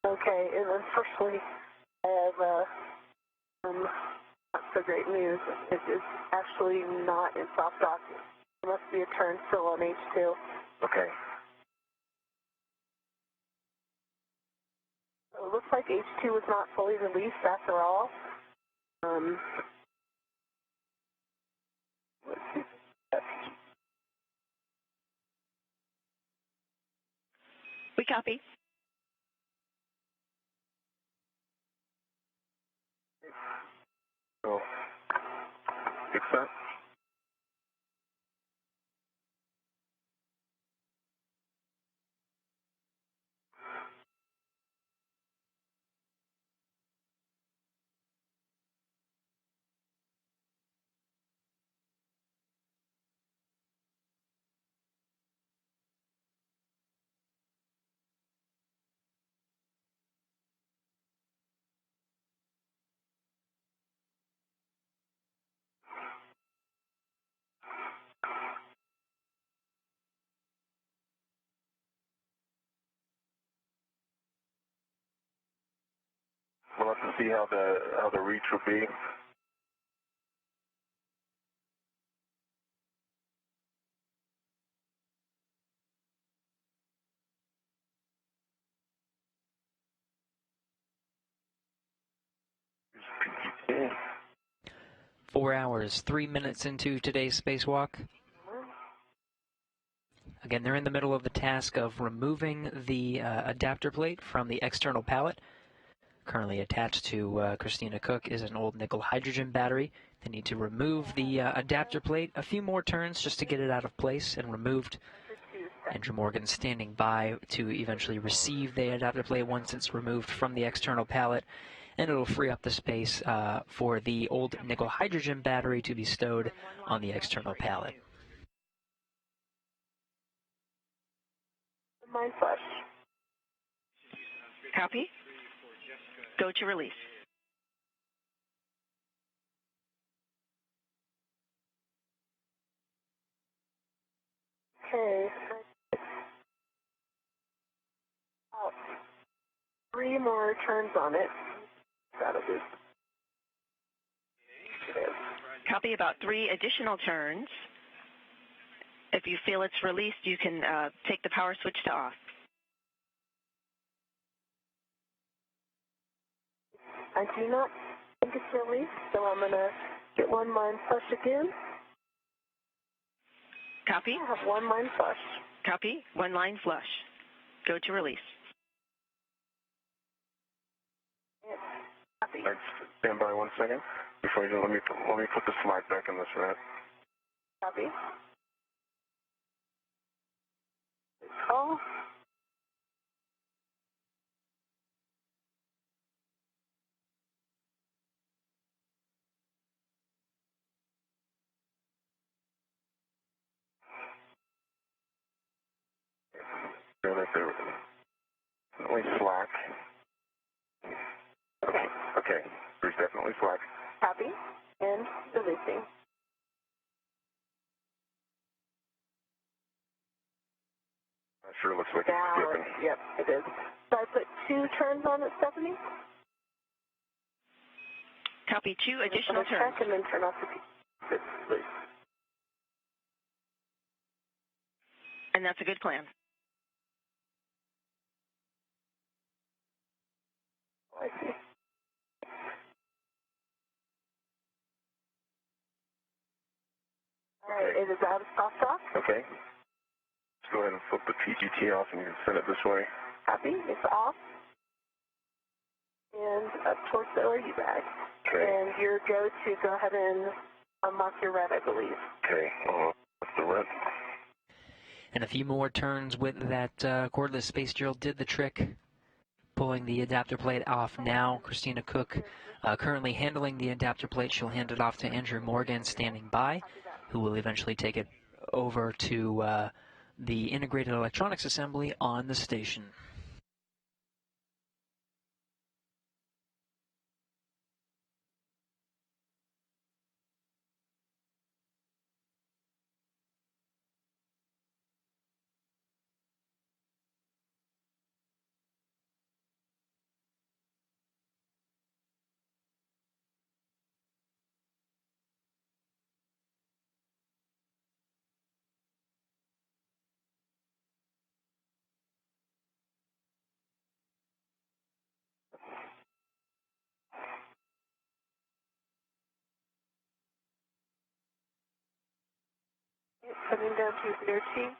Okay, and unfortunately, I have not so great news. It is actually not in soft dock. There must be a turn still on H2. Okay. So it looks like H2 was not fully released after all. Let's see. We copy. So, fix that. We'll have to see how the reach will be. PGT. 4 hours, 3 minutes into today's spacewalk. Again, they're in the middle of the task of removing the adapter plate from the external pallet. Currently attached to Christina Koch is an old nickel hydrogen battery. They need to remove the adapter plate. A few more turns just to get it out of place and removed. Andrew Morgan standing by to eventually receive the adapter plate once it's removed from the external pallet, and it'll free up the space for the old nickel hydrogen battery to be stowed on the external pallet. Mind flush. Copy. Go to release. Okay. About 3 more turns on it. That'll do. It is. Copy about 3 additional turns. If you feel it's released, you can take the power switch to off. I do not think it's released, so I'm going to get 1 mind flush again. Copy. I have 1 mind flush. Copy. 1 line flush. Go to release. Copy. All right, stand by 1 second. Before you do, let me put the slide back in this rat. Copy. Call. Feel like they're definitely slack. Okay. Okay, there's definitely slack. Copy. And releasing. Sure looks like it's slipping. Yep, it is. So I put 2 turns on it, Stephanie? Copy. 2 additional Check turns. and then turn off the loose. And that's a good plan. I see. All right, it is out of soft lock. Okay. Let's go ahead and flip the PGT off and you can send it this way. Copy. It's off. And up towards the ORU bag. Okay. And you're go ahead and unlock your red, I believe. Okay. That's the red. And a few more turns with that cordless space drill did the trick, pulling the adapter plate off now. Christina Koch currently handling the adapter plate. She'll hand it off to Andrew Morgan standing by, who will eventually take it over to the integrated electronics assembly on the station. Putting down to 0T.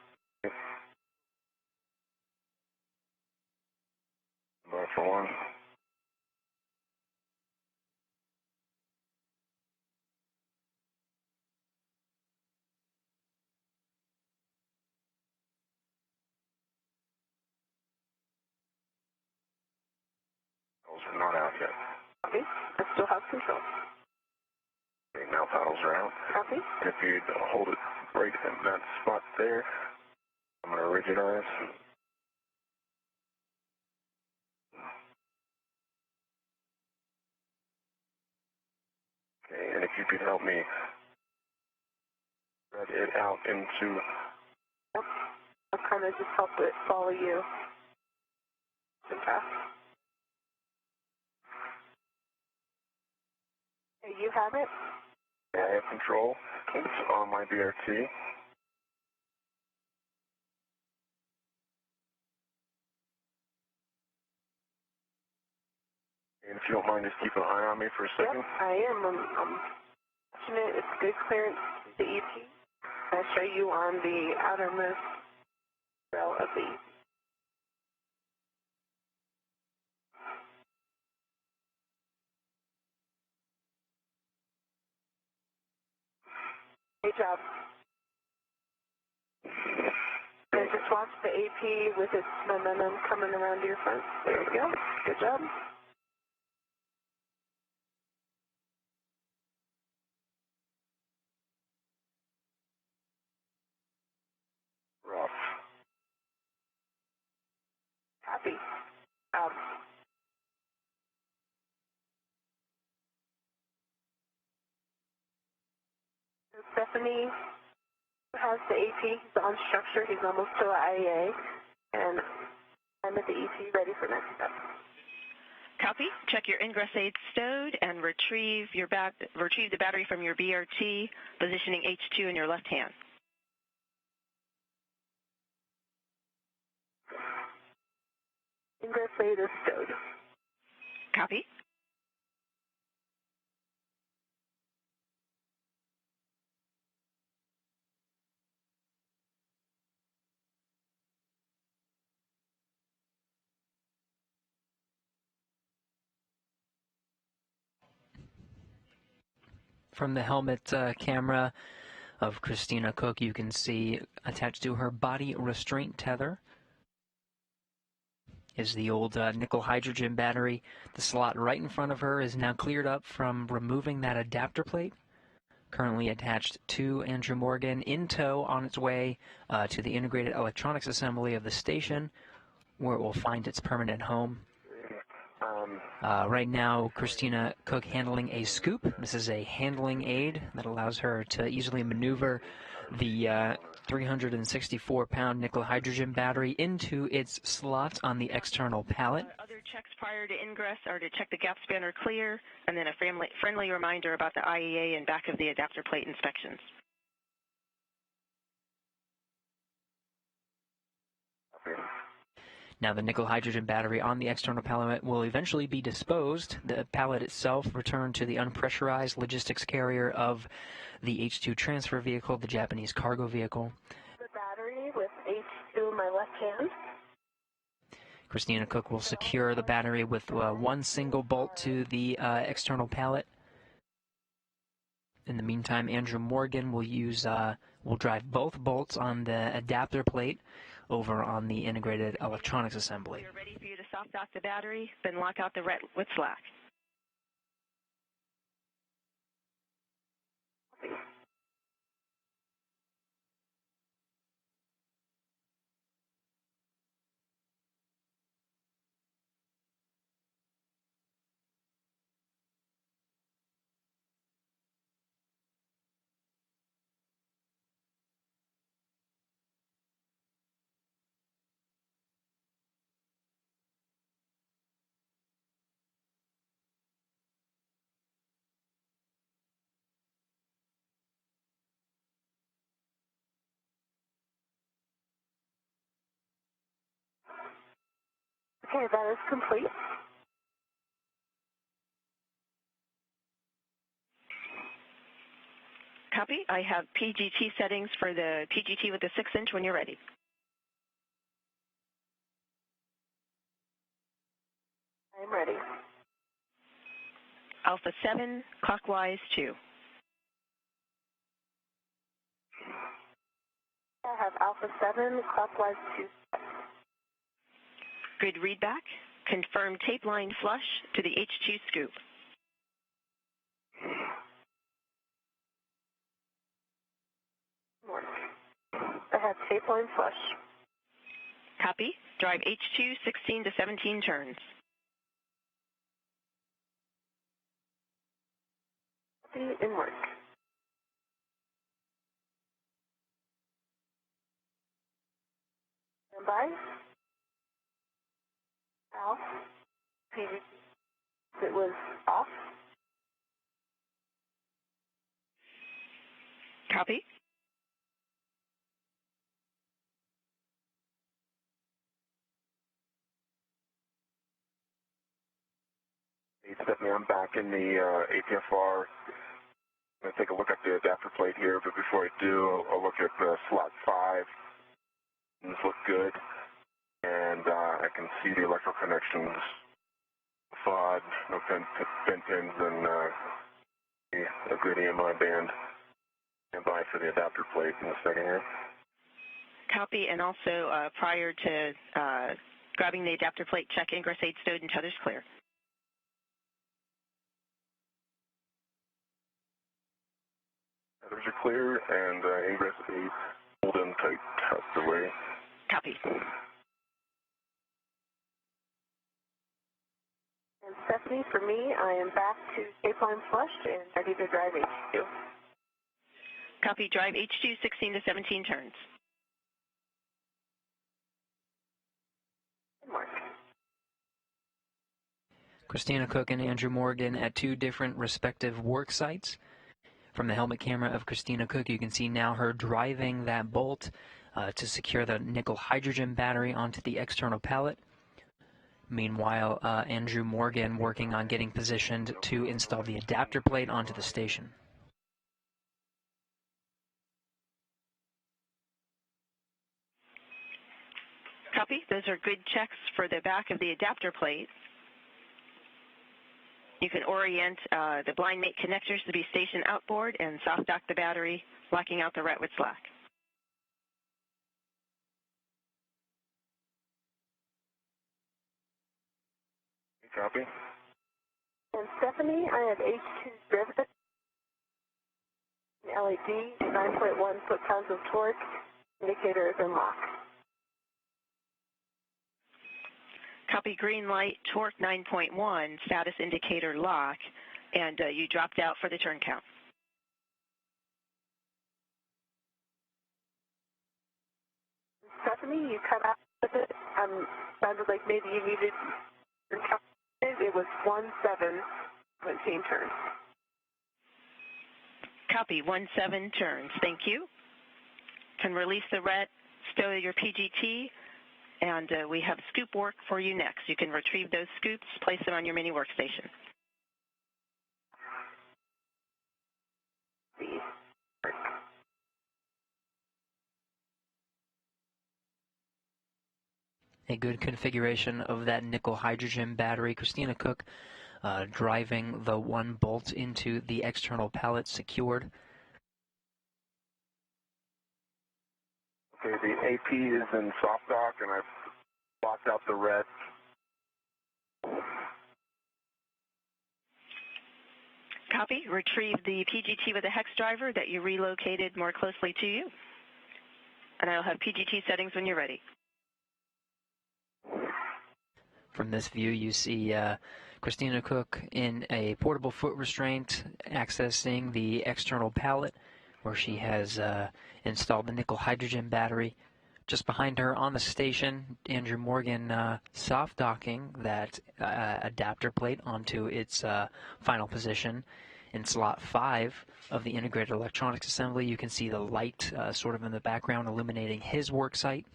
Bar for 1. Those are not out yet. Copy. I still have control. Okay, now paddles are out. Copy. And if you hold it right in that spot there, I'm going to rigidize. Okay, and if you could help me spread it out into... Yep. I'll kind of just help it follow you. The path. you have it? Yeah, I have control. It's on my BRT. And if you don't mind, just keep an eye on me for a second. Yep, I am. I'm watching it. It's good clearance to the EP. I'll show you on the outermost rail of the EP. Great job. And just watch the AP with its momentum coming around to your front. There we go. Good job. Rough. Copy. So Stephanie has the AP. He's on structure. He's almost to the IEA. And I'm at the EP ready for next step. Copy. Check your ingress aids stowed and retrieve the battery from your BRT, positioning H2 in your left hand. Ingress aid is stowed. Copy. From the helmet camera of Christina Koch, you can see attached to her body restraint tether is the old nickel hydrogen battery. The slot right in front of her is now cleared up from removing that adapter plate, currently attached to Andrew Morgan, in tow on its way to the integrated electronics assembly of the station, where it will find its permanent home. Right now, Christina Koch handling a scoop. This is a handling aid that allows her to easily maneuver the 364-pound nickel hydrogen battery into its slot on the external pallet. Other checks prior to ingress are to check the gap spanner clear, and then a friendly reminder about the IEA and back of the adapter plate inspections. Now, the nickel hydrogen battery on the external pallet will eventually be disposed. The pallet itself returned to the unpressurized logistics carrier of the H2 transfer vehicle, the Japanese cargo vehicle. The battery with H2 in my left hand. Christina Koch will secure the battery with one single bolt to the external pallet. In the meantime, Andrew Morgan will drive both bolts on the adapter plate over on the integrated electronics assembly. We're ready for you to soft lock the battery, then lock out the with slack. Okay, that is complete. Copy. I have PGT settings for the PGT with the 6-inch when you're ready. I'm ready. Alpha 7, clockwise 2. I have Alpha 7, clockwise 2. Grid readback. Confirm tape line flush to the H2 scoop. I have tape line flush. Copy. Drive H2 16 to 17 turns. In work. Stand by. Off. PGT. It was off. Copy. Hey, Stephanie, I'm back in the APFR. I'm going to take a look at the adapter plate here, but before I do, I'll look at slot 5. These look good, and I can see the electrical connections, FOD, no pin pins, and a good EMI band. Stand by for the adapter plate in a second here. Copy, and also prior to grabbing the adapter plate, check ingress 8 stowed and tethers clear. Tethers are clear, and ingress 8 hold in tight, tucked away. Copy. And Stephanie, for me, I am back to tape line flushed and ready to drive H2. Copy. Drive H2 16 to 17 turns. Mark. Christina Cook and Andrew Morgan at 2 different respective work sites. From the helmet camera of Christina Cook, you can see now her driving that bolt to secure the nickel hydrogen battery onto the external pallet. Meanwhile, Andrew Morgan working on getting positioned to install the adapter plate onto the station. Copy. Those are good checks for the back of the adapter plate. You can orient the blind mate connectors to be stationed outboard and soft dock the battery, locking out the ret with slack. Copy. And Stephanie, I have H2 derivative, LED, 9.1 foot-pounds of torque, indicator is unlocked. Copy. Green light, torque 9.1, status indicator lock, and you dropped out for the turn count. Stephanie, you cut out with it. Sounded like maybe you needed turn count. It was 17 turns. Copy. 17 turns. Thank you. Can release the ret, stow your PGT, and we have scoop work for you next. You can retrieve those scoops, place them on your mini workstation. A good configuration of that nickel hydrogen battery. Christina Cook driving the 1 bolt into the external pallet secured. Okay, the AP is in soft dock, and I've blocked out the red. Copy. Retrieve the PGT with a hex driver that you relocated more closely to you. And I'll have PGT settings when you're ready. From this view, you see Christina Cook in a portable foot restraint accessing the external pallet where she has installed the nickel hydrogen battery. Just behind her on the station, Andrew Morgan soft docking that adapter plate onto its final position. In slot 5 of the integrated electronics assembly, you can see the light sort of in the background illuminating his work site.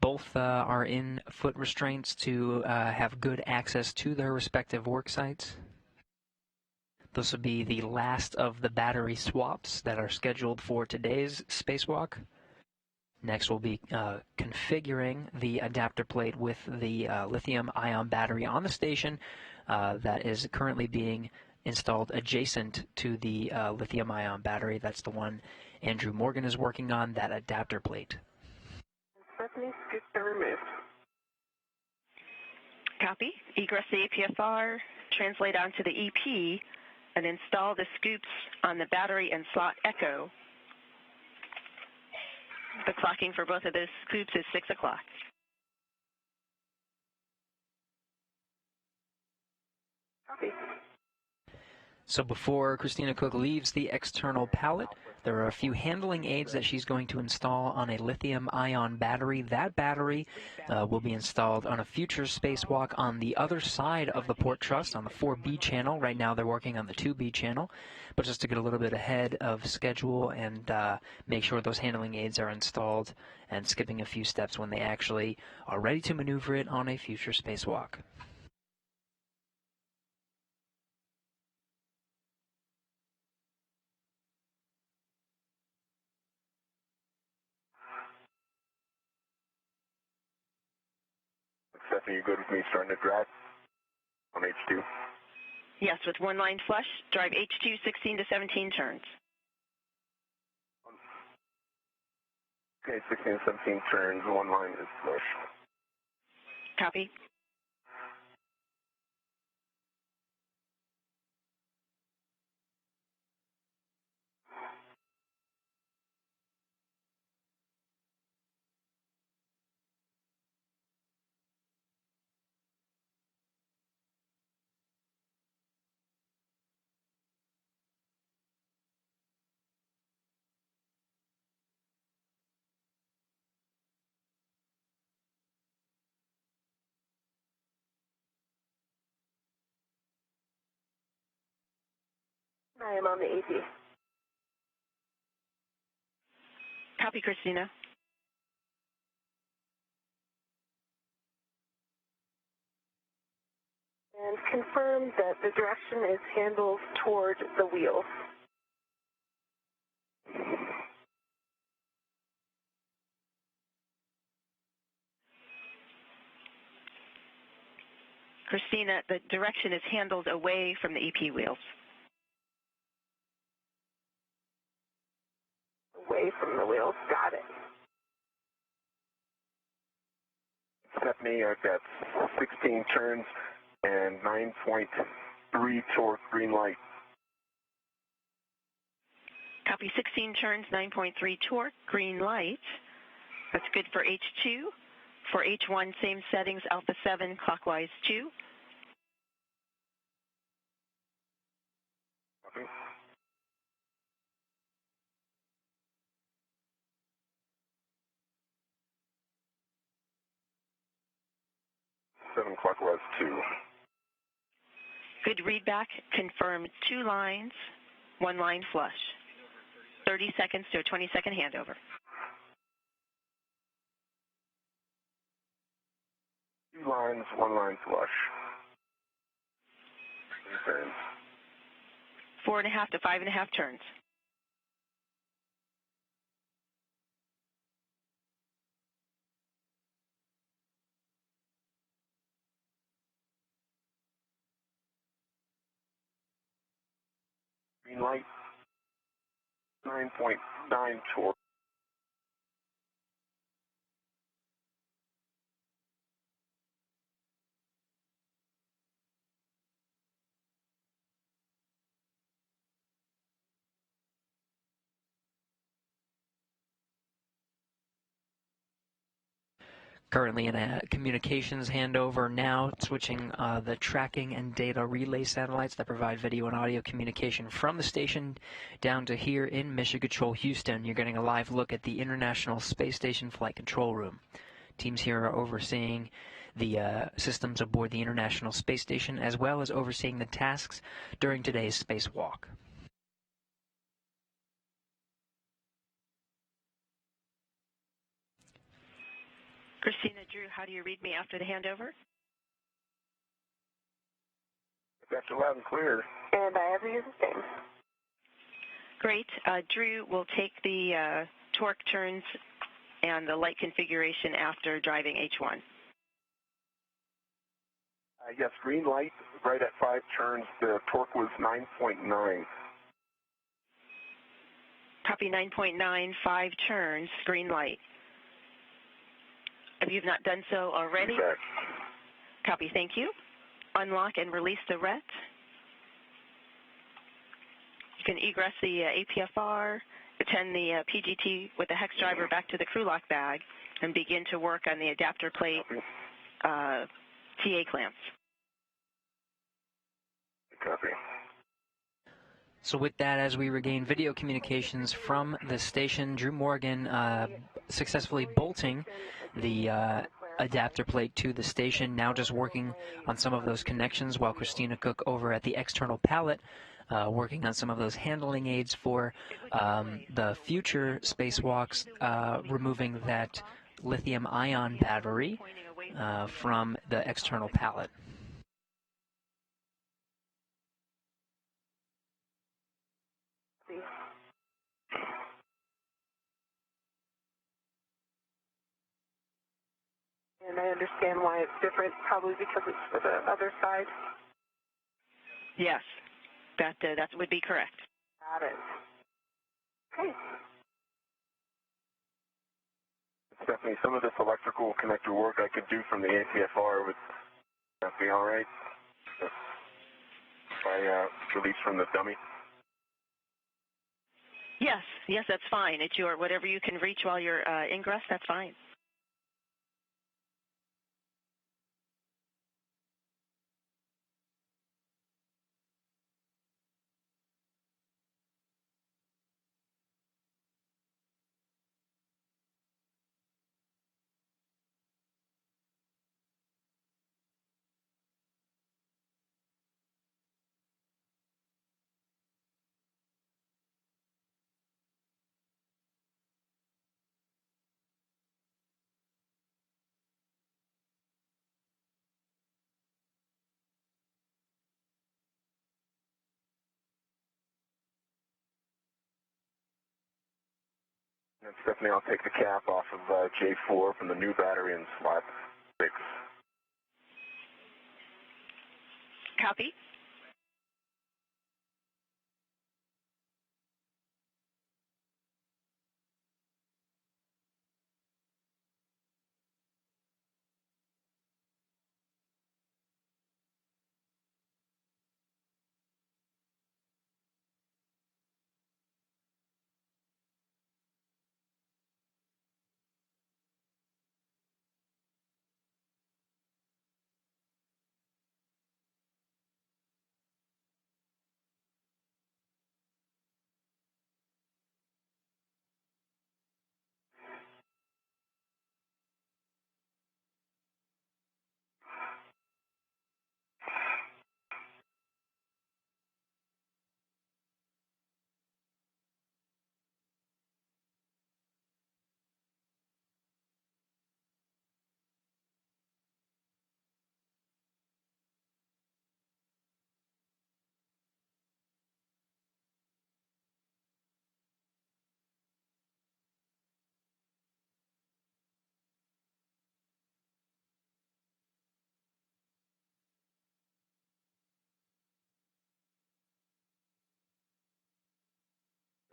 Both are in foot restraints to have good access to their respective work sites. This will be the last of the battery swaps that are scheduled for today's spacewalk. Next, we'll be configuring the adapter plate with the lithium-ion battery on the station that is currently being installed adjacent to the lithium-ion battery. That's the one Andrew Morgan is working on, that adapter plate. Stephanie, scoops are removed. Copy. Egress the APFR, translate onto the EP, and install the scoops on the battery and slot echo. The clocking for both of those scoops is 6 o'clock. Copy. So before Christina Cook leaves the external pallet, there are a few handling aids that she's going to install on a lithium-ion battery. That battery will be installed on a future spacewalk on the other side of the port truss on the 4B channel. Right now they're working on the 2B channel, but just to get a little bit ahead of schedule and make sure those handling aids are installed and skipping a few steps when they actually are ready to maneuver it on a future spacewalk. Stephanie, you good with me starting to drive on H2? Yes, with one line flush, drive H2 16 to 17 turns. Okay, 16 to 17 turns, one line is flush. Copy. I am on the AP. Copy, Christina. And confirm that the direction is handled toward the wheel. Christina, the direction is handled away from the EP wheels. Away from the wheels. Got it. Stephanie, I've got 16 turns and 9.3 torque, green light. Copy, 16 turns, 9.3 torque, green light. That's good for H2. For H1, same settings, alpha 7, clockwise 2. Copy. Seven clockwise 2. Good readback, confirm 2 lines, 1 line flush. 30 seconds to a 20-second handover. Two lines, one line flush. Turns. 4.5 to 5.5 turns. Green light, 9.9 torque. Currently in a communications handover now, switching the tracking and data relay satellites that provide video and audio communication from the station down to here in Mission Control Houston. You're getting a live look at the International Space Station Flight Control Room. Teams here are overseeing the systems aboard the International Space Station, as well as overseeing the tasks during today's spacewalk. Christina, Drew, how do you read me after the handover? That's loud and clear. And I have the user same. Great. Drew will take the torque turns and the light configuration after driving H1. Yes, green light, right at 5 turns. The torque was 9.9. Copy 9.9, 5 turns, green light. If you've not done so already, Feedback. copy, thank you. Unlock and release the RET. You can egress the APFR, attend the PGT with the hex driver back to the crew lock bag, and begin to work on the adapter plate TA clamps. Copy. So with that, as we regain video communications from the station, Drew Morgan successfully bolting the adapter plate to the station, now just working on some of those connections, while Christina Cook over at the external pallet working on some of those handling aids for the future spacewalks, removing that lithium-ion battery from the external pallet. And I understand why it's different, probably because it's for the other side. Yes, that would be correct. Got it. Okay. Stephanie, some of this electrical connector work I could do from the APFR. Would that be all right? If I release from the dummy? Yes, that's fine. It's your whatever you can reach while you're ingress. That's fine. And Stephanie, I'll take the cap off of J4 from the new battery in slot 6. Copy.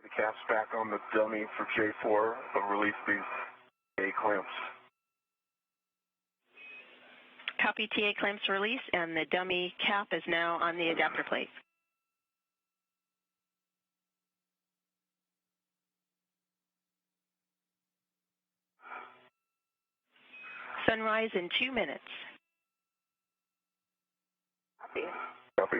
The cap's back on the dummy for J4. I'll release these A clamps. Copy. TA clamps release, and the dummy cap is now on the adapter plate. Sunrise in 2 minutes. Copy. Copy.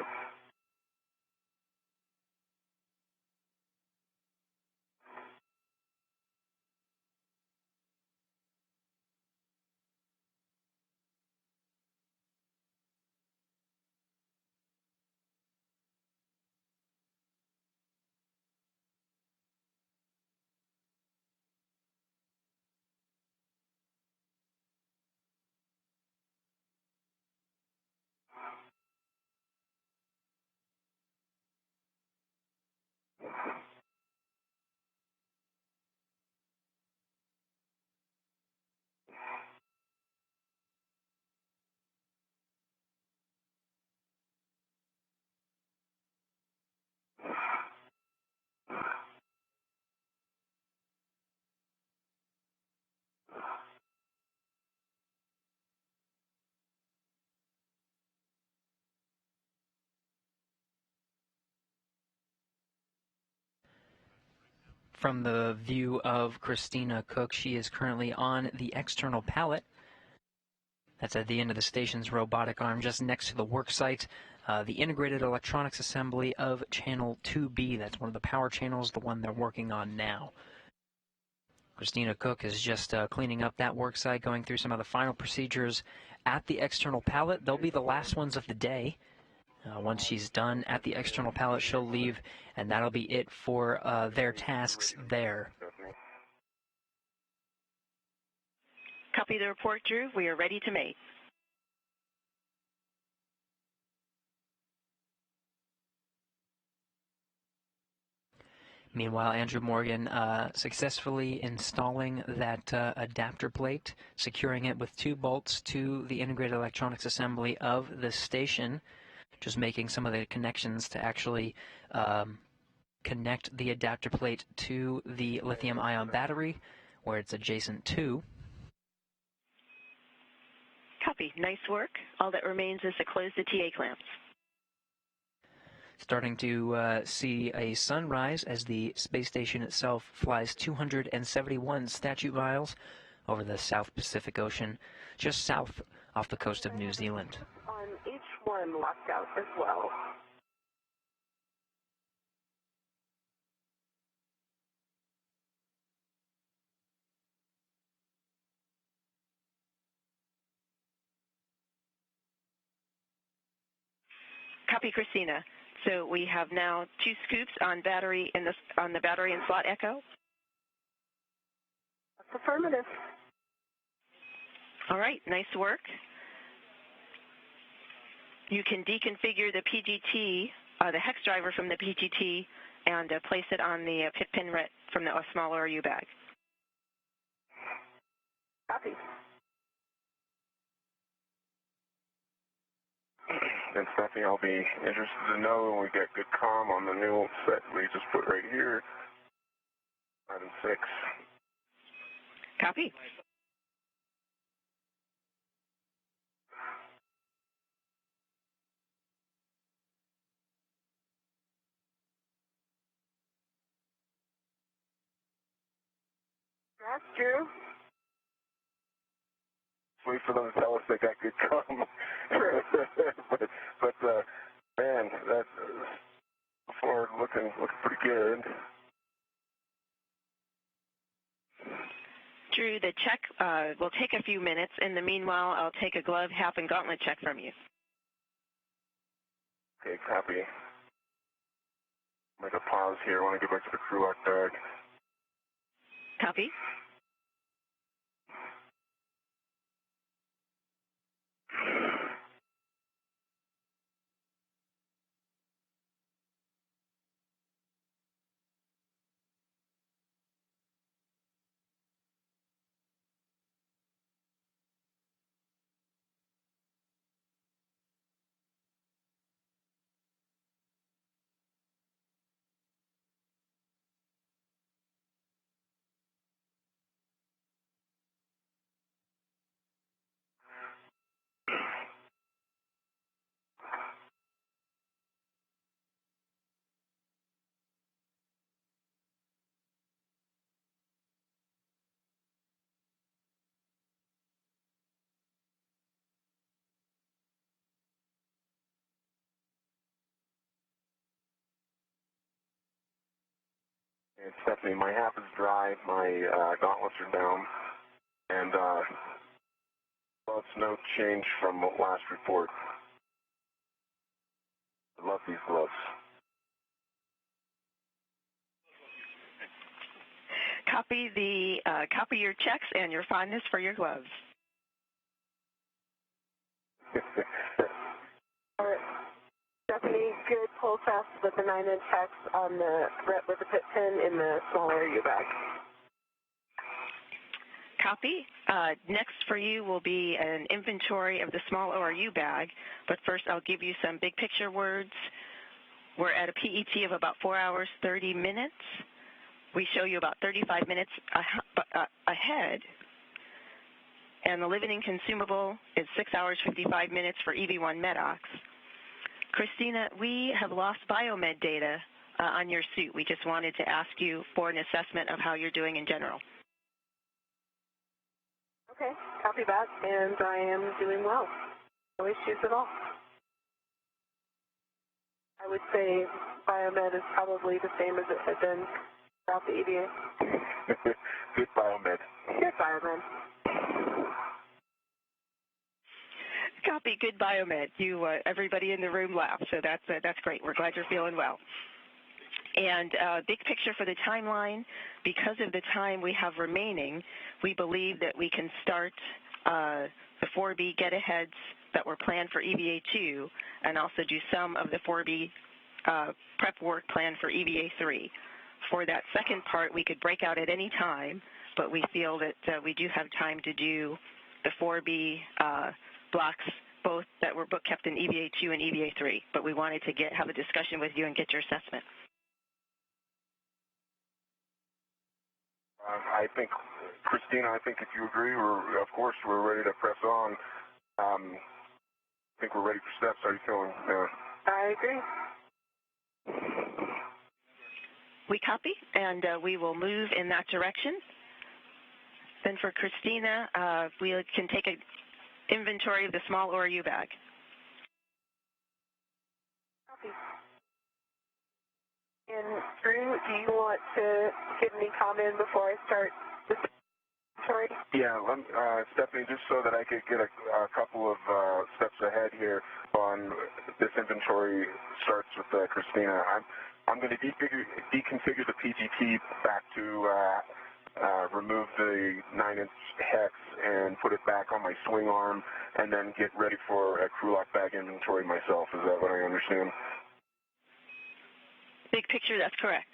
From the view of Christina Cook, she is currently on the external pallet That's at the end of the station's robotic arm, just next to the work site. The integrated electronics assembly of channel 2B. That's one of the power channels, the one they're working on now. Christina Cook is just cleaning up that work site, going through some of the final procedures at the external pallet. They'll be the last ones of the day. Once she's done at the external pallet, she'll leave, and that'll be it for their tasks there. Copy the report, Drew. We are ready to mate. Meanwhile, Andrew Morgan successfully installing that adapter plate, securing it with 2 bolts to the integrated electronics assembly of the station, just making some of the connections to actually connect the adapter plate to the lithium-ion battery, where it's adjacent to. Copy. Nice work. All that remains is to close the TA clamps. Starting to see a sunrise as the space station itself flies 271 statute miles over the South Pacific Ocean, just south off the coast of New Zealand. On H1 lockout as well. Copy, Christina. So we have now 2 scoops on battery on the battery and slot echo. That's affirmative. All right, nice work. You can deconfigure the PGT, the hex driver from the PGT, and place it on the pit pin from the small ORU bag. Copy. And Stephanie, I'll be interested to know when we get good comm on the new set we just put right here, 5 and 6. Copy. That's Drew. Wait for them to tell us they got good comm. but man, that forward looking pretty good. Drew, the check will take a few minutes. In the meanwhile, I'll take a glove, half, and gauntlet check from you. Okay, copy. Make a pause here. I want to get back to the crew lock bag. Copy. And Stephanie, my half is dry, my gauntlets are down, and gloves no change from last report. I love these gloves. Copy your checks and your fondness for your gloves. All right. Stephanie, good pull fast with the 9-inch hex on the with the pit pin in the small ORU bag. Copy. Next for you will be an inventory of the small ORU bag, but first I'll give you some big picture words. We're at a PET of about 4 hours, 30 minutes. We show you about 35 minutes ahead, and the living consumable is 6 hours, 55 minutes for EV1 MEDOX. Christina, we have lost biomed data on your suit. We just wanted to ask you for an assessment of how you're doing in general. Okay. copy that, and I am doing well. No issues at all. I would say biomed is probably the same as it had been throughout the EVA. Good biomed. Good biomed. Copy. Good biomed. You, everybody in the room laughed, so that's great. We're glad you're feeling well. And big picture for the timeline, because of the time we have remaining, we believe that we can start the 4B get-aheads that were planned for EVA2 and also do some of the 4B prep work planned for EVA3. For that second part, we could break out at any time, but we feel that we do have time to do the 4B blocks, both that were book kept in EVA2 and EVA3. But we wanted to have a discussion with you and get your assessment. I think, Christina, I think if you agree, of course, we're ready to press on. I think we're ready for steps. How are you feeling? I agree. We copy, and we will move in that direction. Then for Christina, we can take an inventory of the small ORU bag. Copy. And Drew, do you want to give me comment before I start this inventory? Yeah, Stephanie, just so that I could get a couple of steps ahead here on this inventory starts with Christina. I'm going to deconfigure the PGT back to remove the 9-inch hex and put it back on my swing arm and then get ready for a crew lock bag inventory myself. Is that what I understand? Big picture, that's correct.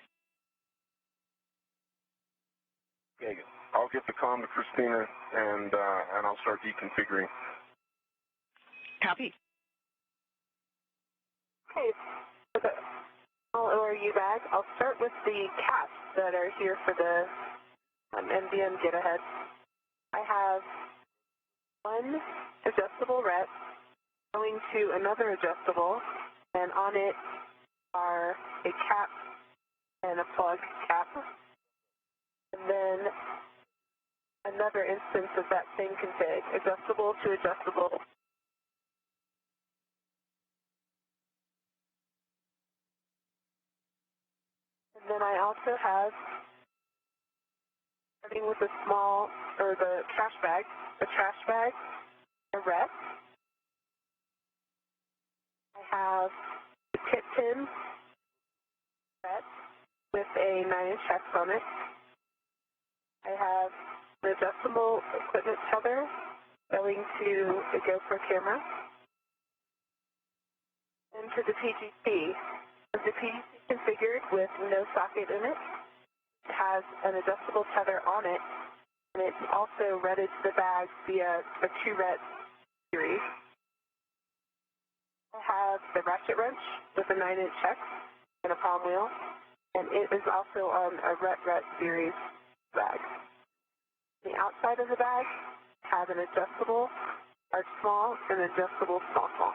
Okay, I'll get the comm to Christina and I'll start deconfiguring. Copy. Okay, for the small ORU bag, I'll start with the caps that are here for the MDM get-ahead. I have one adjustable rep going to another adjustable, and on it are a cap and a plug cap, and then another instance of that same config, adjustable to adjustable. And then I also have, starting with the trash bag, a rep. I have the tip pin set with a 9-inch hex on it. I have an adjustable equipment tether going to the GoPro camera. And to the PGT. The PGT configured with no socket in it. It has an adjustable tether on it, and it's also redded to the bag via a 2-ret series. I have the ratchet wrench with a 9-inch hex and a palm wheel, and it is also on a ret series bag. The outside of the bag has an adjustable large small and adjustable small small.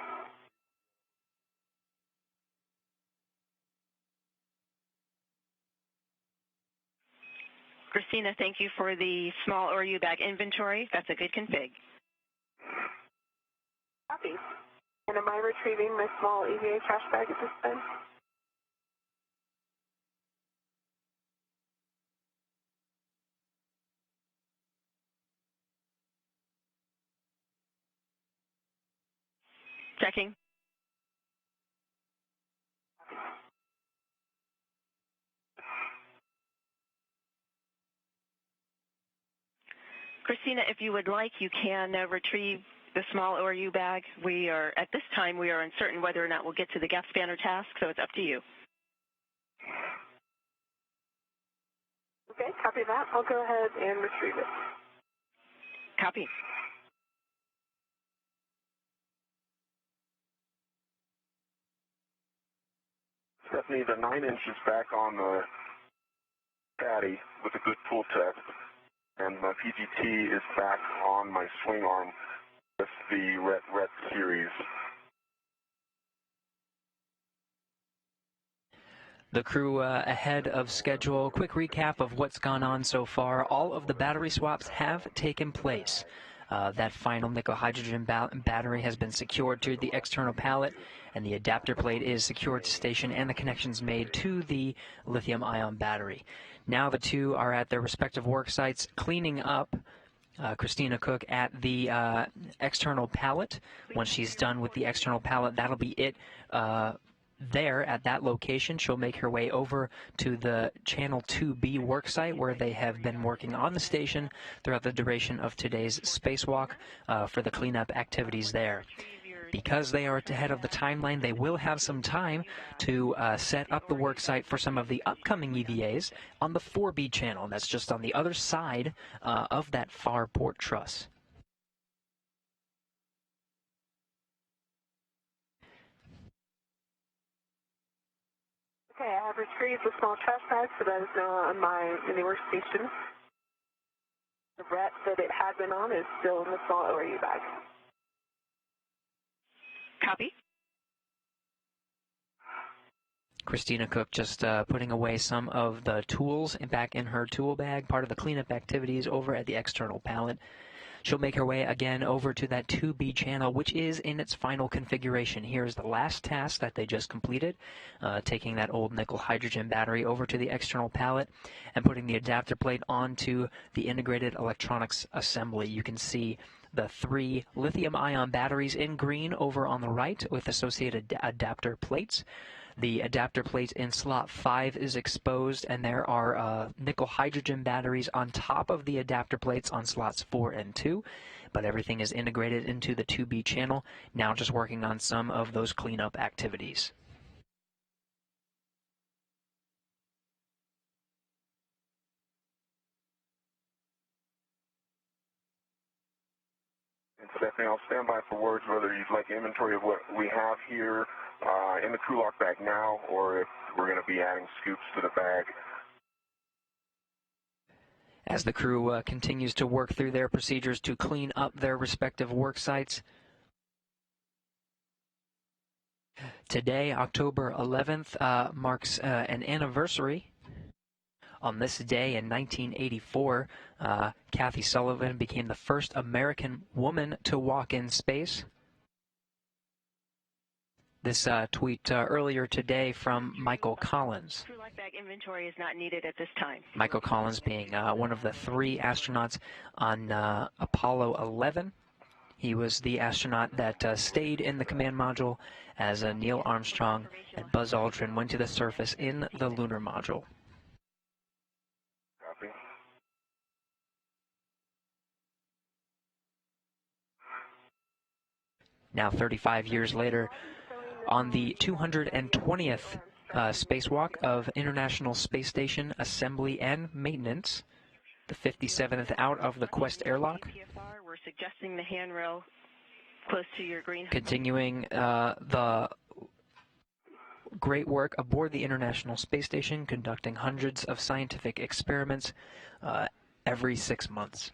Christina, thank you for the small ORU bag inventory. That's a good config. Copy. And am I retrieving my small EVA trash bag at this time? Checking. Christina, if you would like, you can retrieve the small ORU bag. At this time, we are uncertain whether or not we'll get to the gap spanner task, so it's up to you. Okay, copy that. I'll go ahead and retrieve it. Copy. Stephanie, the 9-inch is back on the caddy with a good pull test, and my PGT is back on my swing arm with the ret series. The crew ahead of schedule. Quick recap of what's gone on so far. All of the battery swaps have taken place. That final nickel hydrogen battery has been secured to the external pallet, and the adapter plate is secured to station and the connections made to the lithium-ion battery. Now the two are at their respective work sites cleaning up Christina Cook at the external pallet. Once she's done with the external pallet, that'll be it. There at that location, she'll make her way over to the Channel 2B worksite where they have been working on the station throughout the duration of today's spacewalk for the cleanup activities there. Because they are ahead of the timeline, they will have some time to set up the worksite for some of the upcoming EVAs on the 4B channel. That's just on the other side of that far port truss. Okay, I have retrieved the small trash bag, so that is now on my mini workstation. The rat that it had been on is still in the small ORU bag. Copy. Christina Cook just putting away some of the tools back in her tool bag, part of the cleanup activities over at the external pallet. She'll make her way again over to that 2B channel, which is in its final configuration. Here's the last task that they just completed, taking that old nickel hydrogen battery over to the external pallet and putting the adapter plate onto the integrated electronics assembly. You can see the 3 lithium-ion batteries in green over on the right with associated adapter plates. The adapter plate in slot 5 is exposed, and there are nickel hydrogen batteries on top of the adapter plates on slots 4 and 2, but everything is integrated into the 2B channel, now just working on some of those cleanup activities. And so definitely I'll stand by for words, whether you'd like inventory of what we have here in the crew lock bag now, or if we're going to be adding scoops to the bag. As the crew continues to work through their procedures to clean up their respective work sites, today, October 11th, marks an anniversary. On this day in 1984, Kathy Sullivan became the first American woman to walk in space. This tweet earlier today from Michael Collins. Crew lock bag inventory is not needed at this time. Michael Collins being one of the 3 astronauts on Apollo 11. He was the astronaut that stayed in the command module as Neil Armstrong and Buzz Aldrin went to the surface in the lunar module. Copy. Now 35 years later, on the 220th spacewalk of International Space Station Assembly and Maintenance, the 57th out of the Quest airlock. We're suggesting the handrail close to your green. Continuing the great work aboard the International Space Station, conducting hundreds of scientific experiments every 6 months.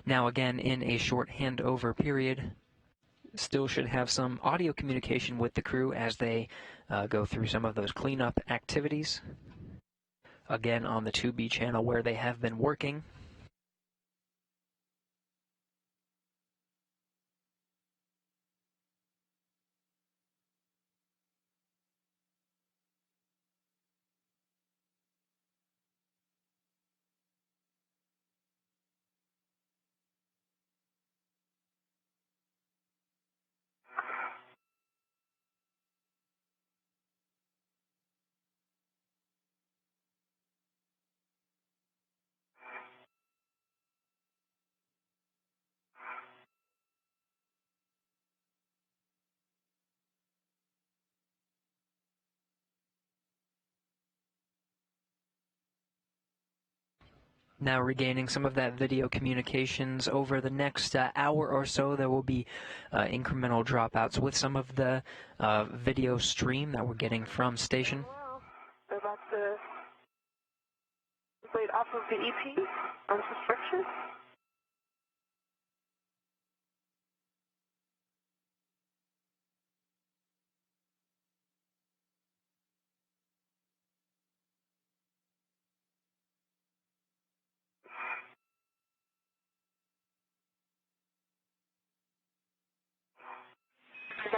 Now again, in a short handover period, still should have some audio communication with the crew as they go through some of those cleanup activities. Again, on the 2B channel where they have been working. Now regaining some of that video communications over the next hour or so, there will be incremental dropouts with some of the video stream that we're getting from station. They're about to plate off of the EP on construction.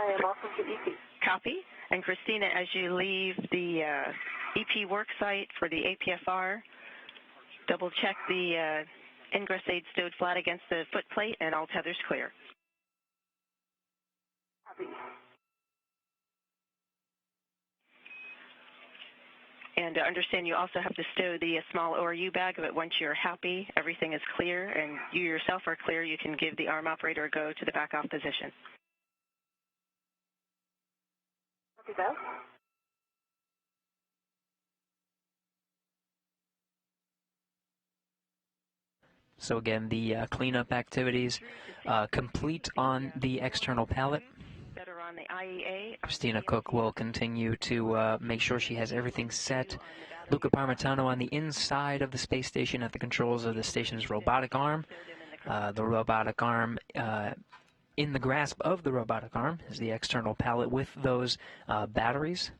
I am off of the EP. Copy. And Christina, as you leave the EP work site for the APFR, double check the ingress aid stowed flat against the foot plate and all tethers clear. Copy. And understand you also have to stow the small ORU bag, but once you're happy, everything is clear, and you yourself are clear, you can give the arm operator a go to the back off position. Copy that. So again, the cleanup activities complete on the external pallet. That are on the IEA. Christina Cook will continue to make sure she has everything set. Luca Parmitano on the inside of the space station at the controls of the station's robotic arm. The robotic arm, in the grasp of the robotic arm, is the external pallet with those batteries,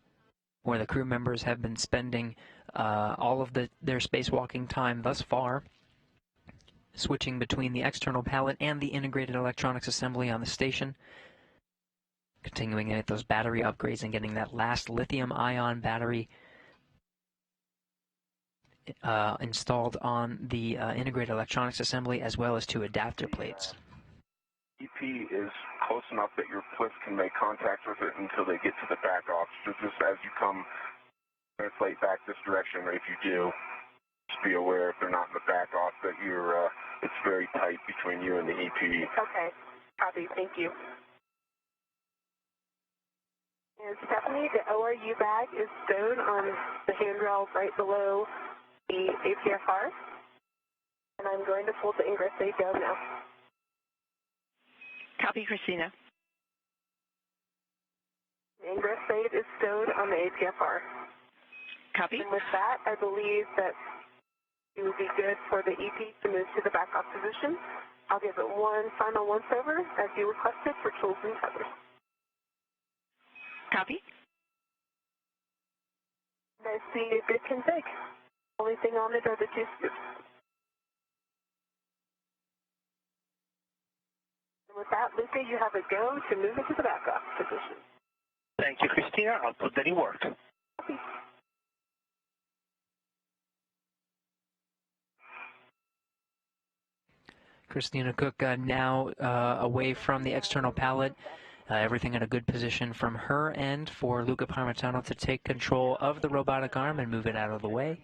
where the crew members have been spending all of their spacewalking time thus far, switching between the external pallet and the integrated electronics assembly on the station, continuing to get those battery upgrades and getting that last lithium-ion battery installed on the integrated electronics assembly, as well as 2 adapter plates. EP is close enough that your PLIF can make contact with it until they get to the back off. So just as you come translate back this direction, or if you do, just be aware if they're not in the back off that you're it's very tight between you and the EP. Okay. Copy. Thank you. And Stephanie, the ORU bag is stowed on the handrail right below the APFR. And I'm going to pull the ingress aid down now. Copy, Christina. The ingress aid is stowed on the APFR. Copy. And with that, I believe that it would be good for the EP to move to the back off position. I'll give it one final once-over, as you requested, for tools and covers. Copy. And I see a good config. Only thing on it are the 2 scoops. And with that, Luca, you have a go to move into the back off position. Thank you, Christina. I'll put that in work. Copy. Christina Cook now away from the external pallet. Everything in a good position from her end for Luca Parmitano to take control of the robotic arm and move it out of the way.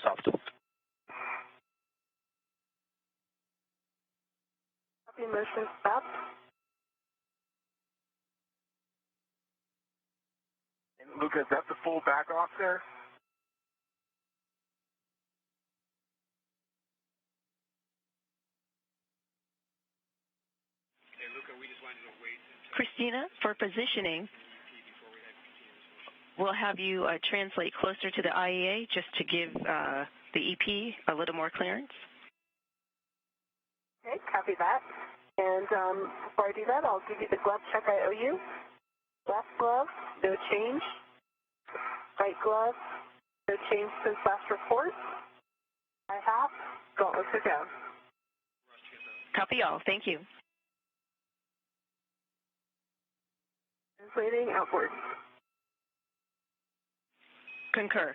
Stopped. Copy, motion stopped. And Luca, is that the full back off there? Christina, for positioning, we'll have you translate closer to the IEA just to give the EP a little more clearance. Okay, copy that. And before I do that, I'll give you the glove check I owe you. Left glove, no change. Right glove, no change since last report. I have. Gauntlets are down. Copy all. Thank you. Translating outward. Concur.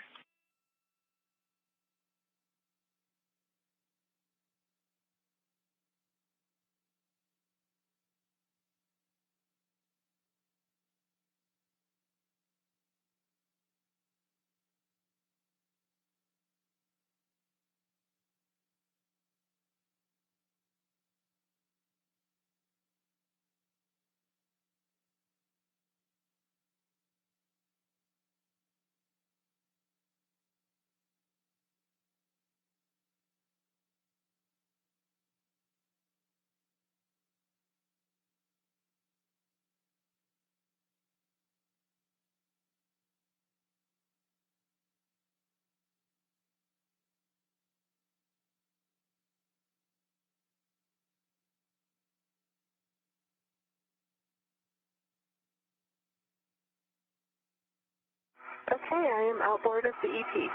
I am outboard of the EP.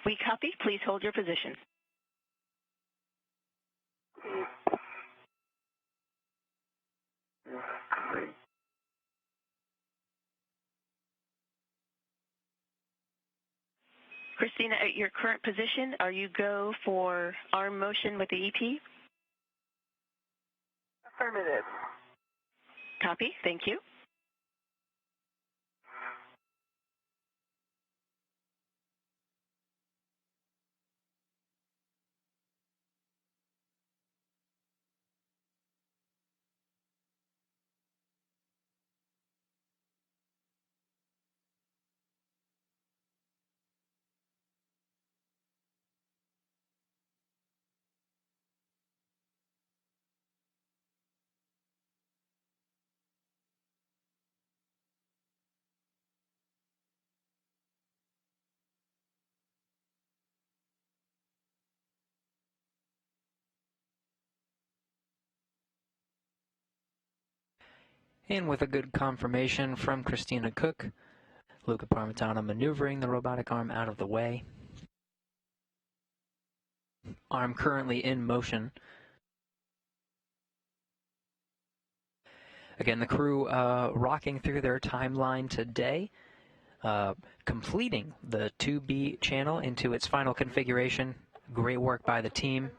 We copy. Please hold your position. Christina, at your current position, are you go for arm motion with the EP? Affirmative. Copy. Thank you. And with a good confirmation from Christina Cook, Luca Parmitano maneuvering the robotic arm out of the way. Arm currently in motion. Again, the crew rocking through their timeline today, completing the 2B channel into its final configuration. Great work by the team.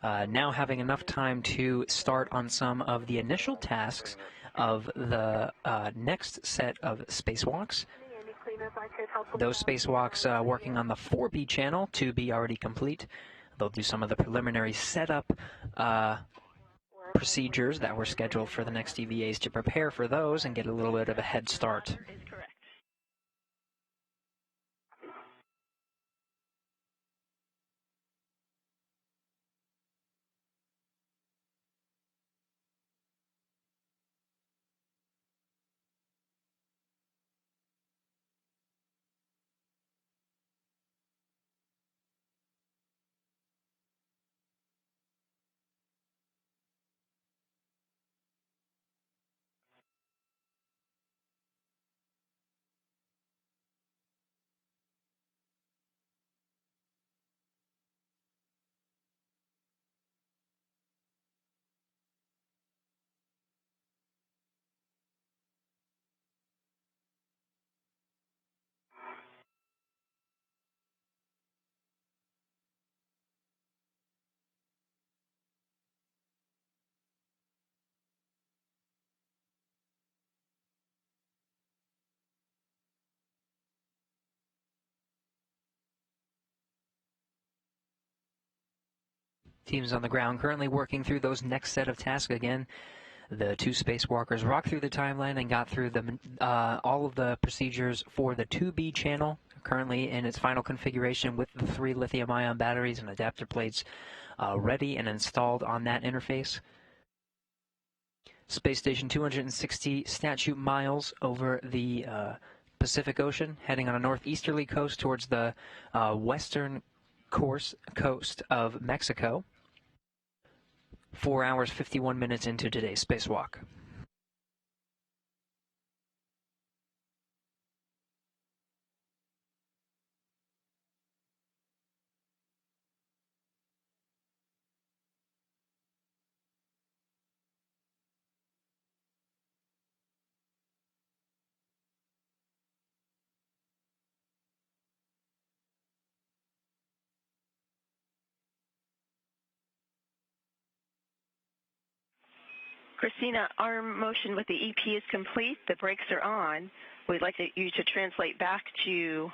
Now having enough time to start on some of the initial tasks of the next set of spacewalks. Those spacewalks working on the 4B channel, 2B already complete. They'll do some of the preliminary setup procedures that were scheduled for the next EVAs to prepare for those and get a little bit of a head start. Teams on the ground currently working through those next set of tasks again. The two spacewalkers rocked through the timeline and got through all of the procedures for the 2B channel, currently in its final configuration with the 3 lithium-ion batteries and adapter plates ready and installed on that interface. Space Station 260 statute miles over the Pacific Ocean, heading on a northeasterly coast towards the western coast of Mexico. 4 hours, 51 minutes into today's spacewalk. Christina, arm motion with the EP is complete. The brakes are on. We'd like you to translate back to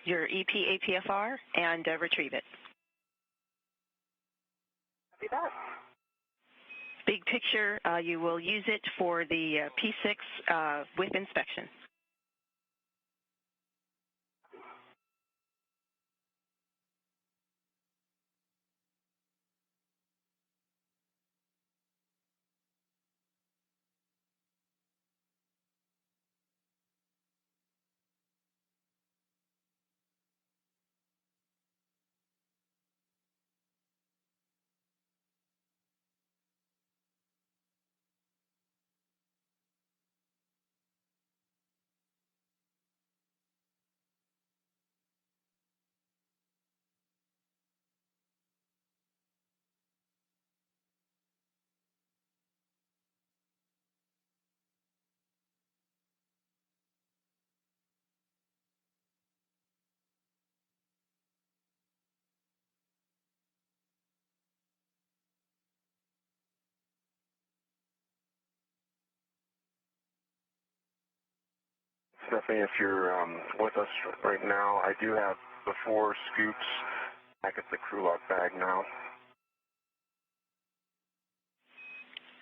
your EP APFR and retrieve it. Copy that. Big picture, you will use it for the P6 with inspection. Stephanie, if you're with us right now, I do have the 4 scoops back at the crew lock bag now.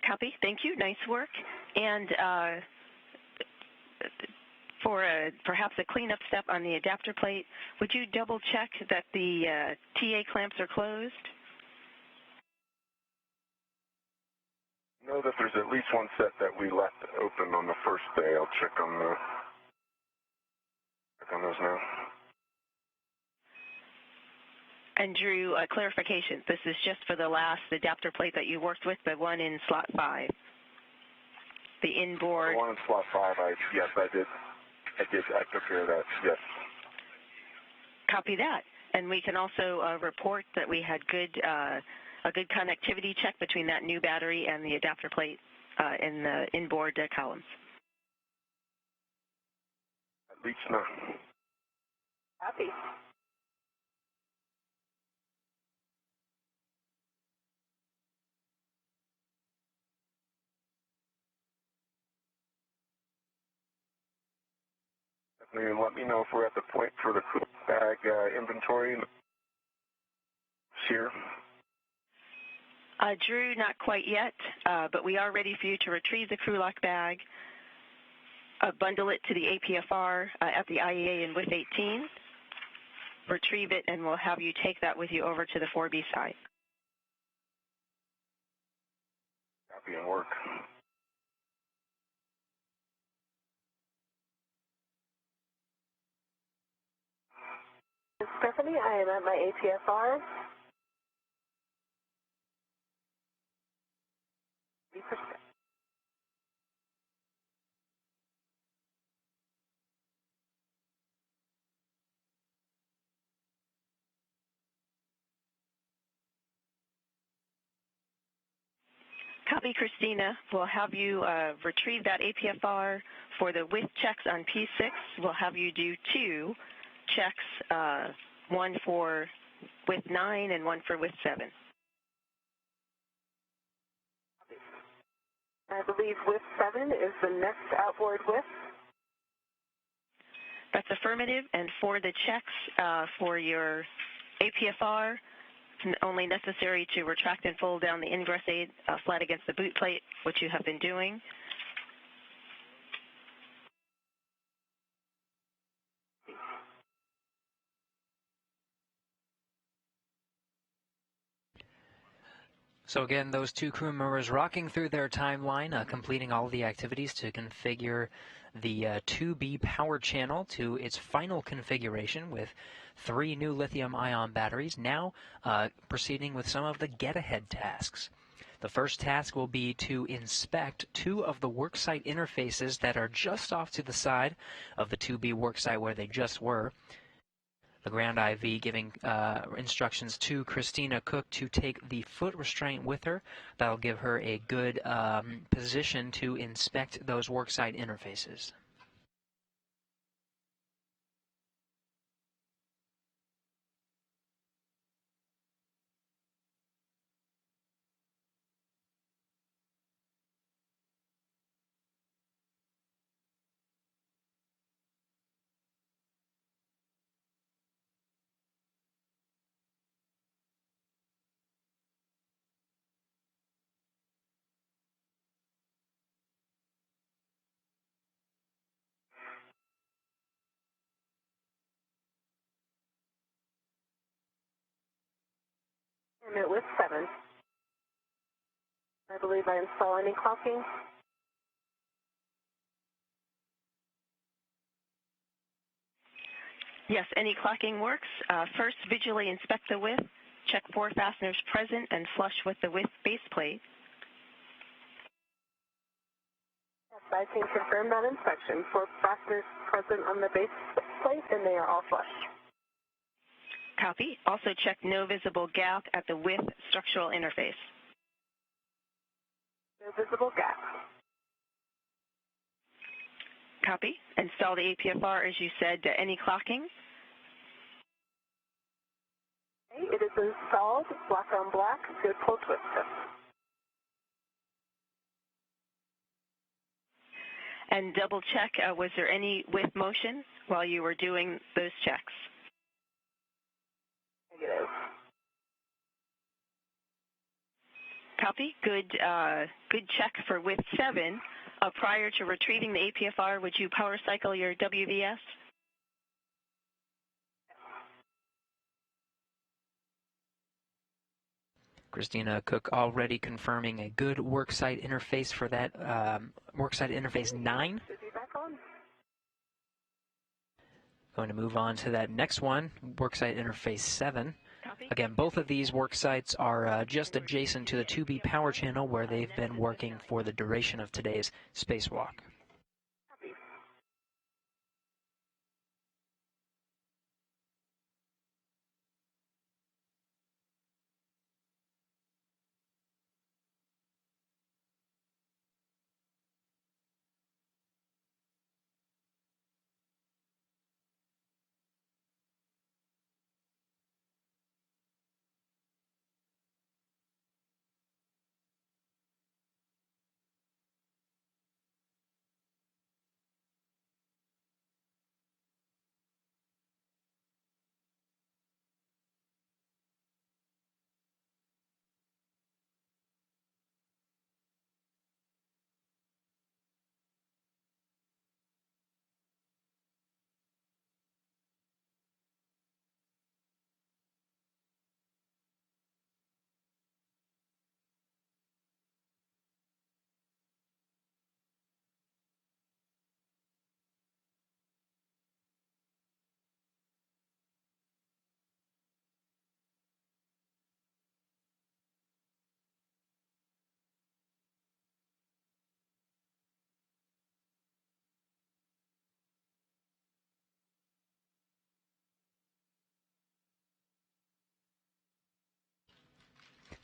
Copy. Thank you. Nice work. And for perhaps a cleanup step on the adapter plate, would you double check that the TA clamps are closed? Know that there's at least one set that we left open on the first day. I'll check on those now. And Drew, clarification, this is just for the last adapter plate that you worked with, the one in slot 5. The inboard. The one in slot 5, yes, I did. I took care of that, yes. Copy that. And we can also report that we had a good connectivity check between that new battery and the adapter plate in the inboard columns. At least not. Copy. Let me know if we're at the point for the crew bag inventory here. Drew, not quite yet, but we are ready for you to retrieve the crew lock bag, bundle it to the APFR at the IEA in WIF 18, retrieve it, and we'll have you take that with you over to the 4B site. Copy and work. Stephanie, I am at my APFR. Copy, Christina. We'll have you retrieve that APFR for the WIF checks on P6. We'll have you do 2 checks, one for WIF 9 and one for WIF 7. I believe WIF 7 is the next outboard WIF. That's affirmative, and for the checks for your APFR, it's only necessary to retract and fold down the ingress aid flat against the boot plate, which you have been doing. So again, those 2 crew members rocking through their timeline, completing all the activities to configure the 2B power channel to its final configuration with 3 new lithium-ion batteries, now proceeding with some of the get-ahead tasks. The first task will be to inspect 2 of the worksite interfaces that are just off to the side of the 2B worksite where they just were. The ground IV giving instructions to Christina Cook to take the foot restraint with her. That'll give her a good position to inspect those worksite interfaces. I'm at WIF 7. I believe I install any clocking. Yes, any clocking works. First, visually inspect the WIF, check 4 fasteners present, and flush with the WIF base plate. Yes, I can confirm that inspection. 4 fasteners present on the base plate, and they are all flush. Copy. Also check no visible gap at the WIF structural interface. No visible gap. Copy. Install the APFR, as you said, any clocking? Okay, it is installed, black on black, good pull twist test. And double check, was there any with motion while you were doing those checks? Negative. Copy. Good check for with 7. Prior to retrieving the APFR, would you power cycle your WVS? Christina Cook already confirming a good worksite interface for that worksite interface 9. Should be back on. Going to move on to that next one, worksite interface 7. Copy. Again, both of these work sites are just adjacent to the 2B power channel where they've been working for the duration of today's spacewalk.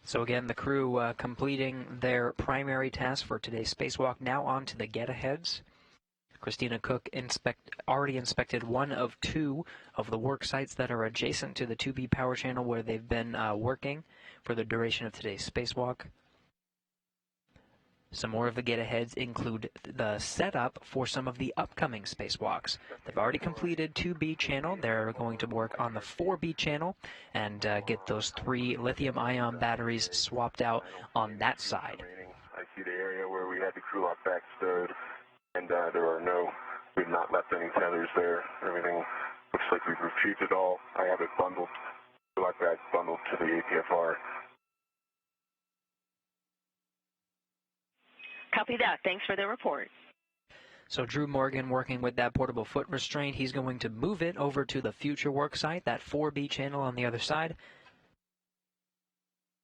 So again, the crew completing their primary task for today's spacewalk. Now on to the get-aheads. Christina Cook already inspected one of 2 of the work sites that are adjacent to the 2B power channel where they've been working for the duration of today's spacewalk. Some more of the get-aheads include the setup for some of the upcoming spacewalks. They've already completed 2B channel. They're going to work on the 4B channel and get those 3 lithium-ion batteries swapped out on that side. I see the area where we had the crew lock back stowed, and we've not left any tethers there. Everything looks like we've retrieved it all. I have it bundled, lock back bundled to the APFR. Copy that. Thanks for the report. So Drew Morgan working with that portable foot restraint. He's going to move it over to the future work site, that 4B channel on the other side.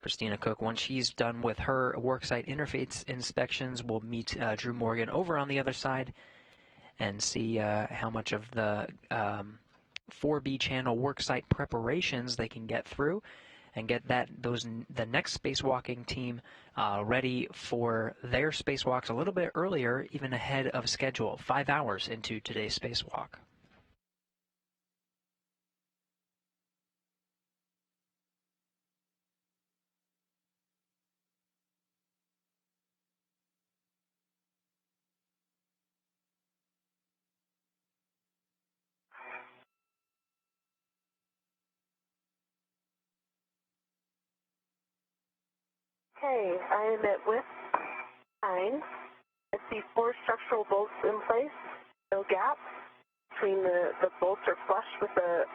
Christina Cook, once she's done with her worksite interface inspections, will meet Drew Morgan over on the other side and see how much of the 4B channel worksite preparations they can get through and get the next spacewalking team ready for their spacewalks a little bit earlier, even ahead of schedule, 5 hours into today's spacewalk. Okay, I am at width 9. I see 4 structural bolts in place, no gap between the bolts are flush with the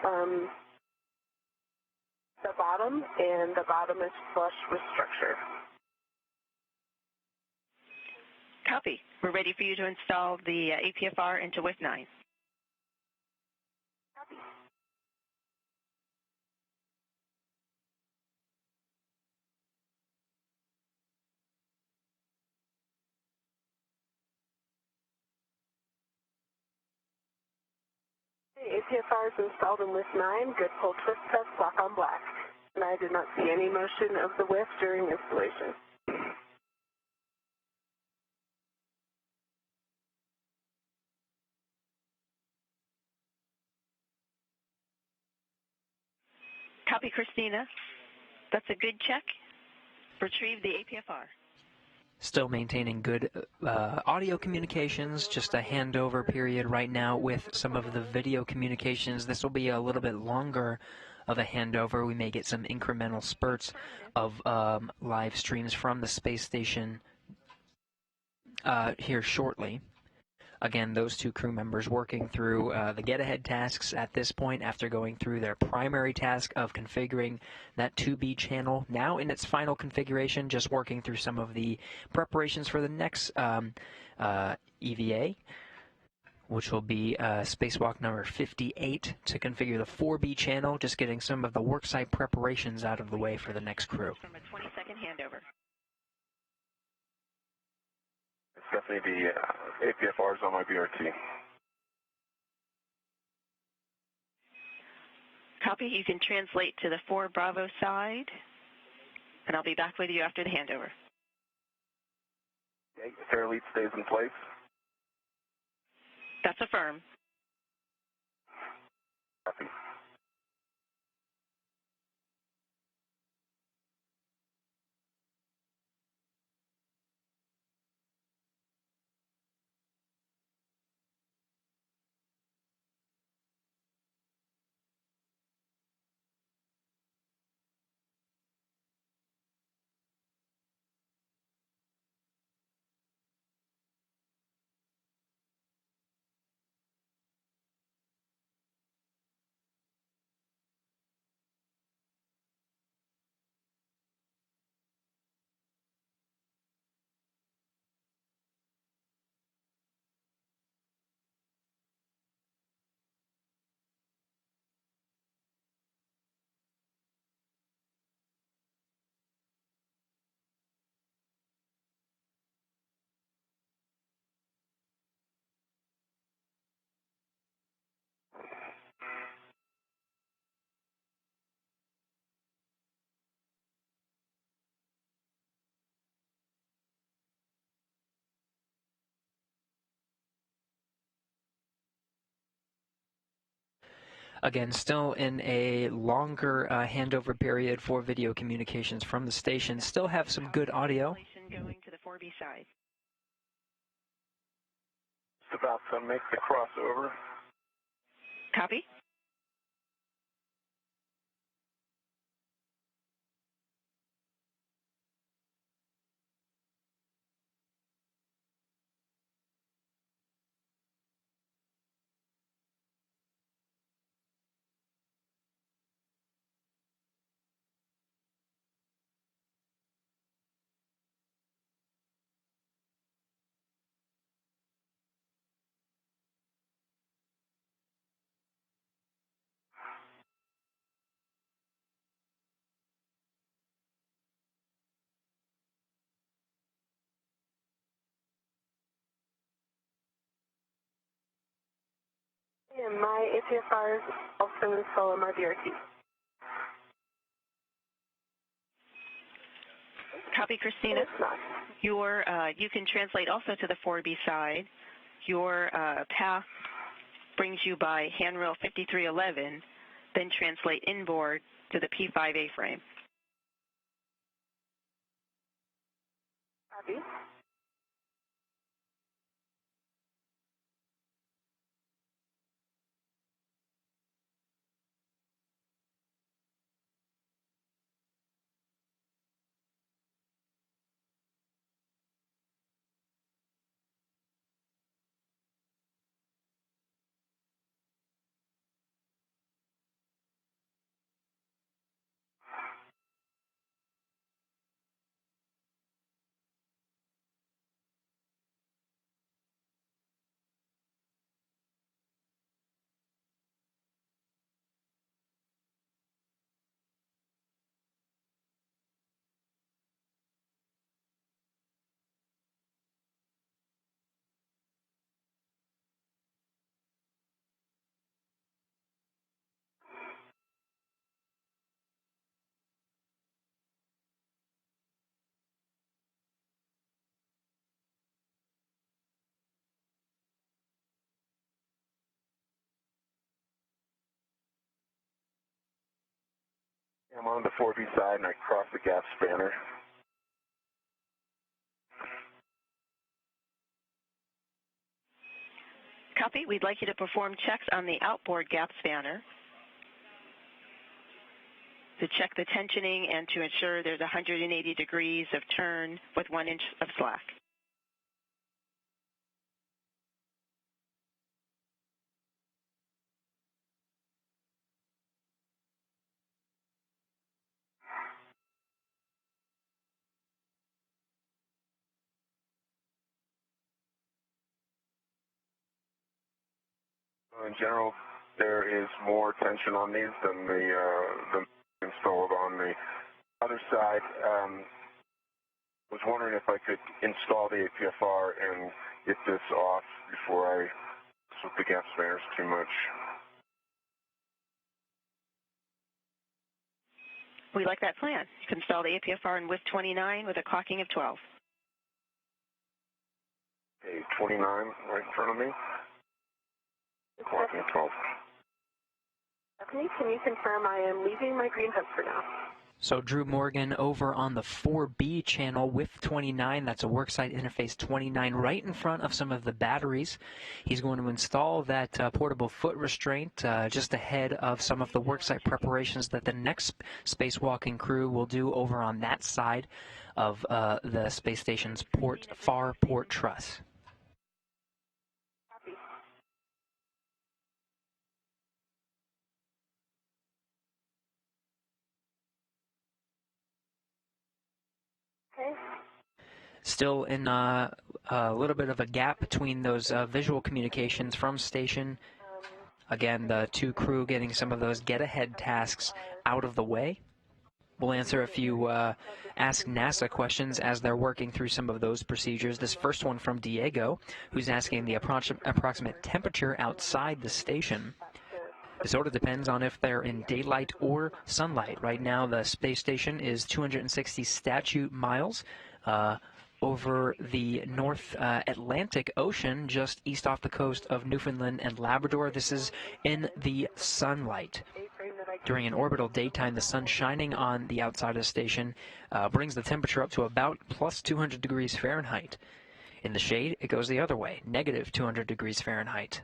bottom, and the bottom is flush with structure. Copy. We're ready for you to install the APFR into width 9. Copy. APFR is installed in width 9. Good pull twist test, lock on black. And I did not see any motion of the width during installation. Copy, Christina. That's a good check. Retrieve the APFR. Still maintaining good audio communications, just a handover period right now with some of the video communications. This will be a little bit longer of a handover. We may get some incremental spurts of live streams from the space station here shortly. Again, those two crew members working through the get-ahead tasks at this point after going through their primary task of configuring that 2B channel. Now in its final configuration, just working through some of the preparations for the next EVA, which will be spacewalk number 58 to configure the 4B channel, just getting some of the worksite preparations out of the way for the next crew. From a 20-second handover. Definitely the APFRs on my BRT. Copy. You can translate to the 4 Bravo side, and I'll be back with you after the handover. Okay, Fairlead stays in place. That's affirmed. Copy. Again, still in a longer handover period for video communications from the station. Still have some good audio. Going to the 4B side. Just about to make the crossover. Copy. And my APFRs also install on my BRT. Copy, Christina. It's not. You can translate also to the 4B side. Your path brings you by handrail 5311, then translate inboard to the P5A frame. Copy. I'm on the 4B side and I cross the gap spanner. Copy. We'd like you to perform checks on the outboard gap spanner to check the tensioning and to ensure there's 180 degrees of turn with 1 inch of slack. In general, there is more tension on these than the installed on the other side. Was wondering if I could install the APFR and get this off before I switch the gap spanners too much. We like that plan. You can install the APFR in WIF 29 with a clocking of 12. Okay, 29 right in front of me. Clocking of 12. Okay, can you confirm I am leaving my green hub for now? So Drew Morgan over on the 4B channel with 29, that's a worksite interface 29, right in front of some of the batteries. He's going to install that portable foot restraint just ahead of some of the worksite preparations that the next spacewalking crew will do over on that side of the space station's far port truss. Copy. Okay. Still in a little bit of a gap between those visual communications from station. Again, the two crew getting some of those get-ahead tasks out of the way. We'll answer a few Ask NASA questions as they're working through some of those procedures. This first one from Diego, who's asking the approximate temperature outside the station. It sort of depends on if they're in daylight or sunlight. Right now, the space station is 260 statute miles over the North Atlantic Ocean, just east off the coast of Newfoundland and Labrador. This is in the sunlight. During an orbital daytime, the sun shining on the outside of the station brings the temperature up to about plus 200 degrees Fahrenheit. In the shade, it goes the other way, negative 200 degrees Fahrenheit.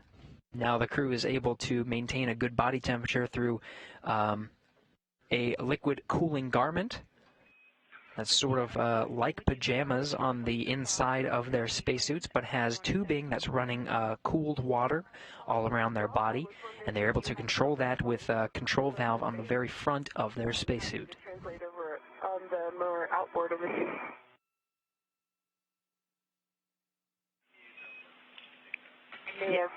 Now the crew is able to maintain a good body temperature through a liquid cooling garment that's sort of like pajamas on the inside of their spacesuits, but has tubing that's running cooled water all around their body, and they're able to control that with a control valve on the very front of their spacesuit. Translate over on the more outboard over here. May have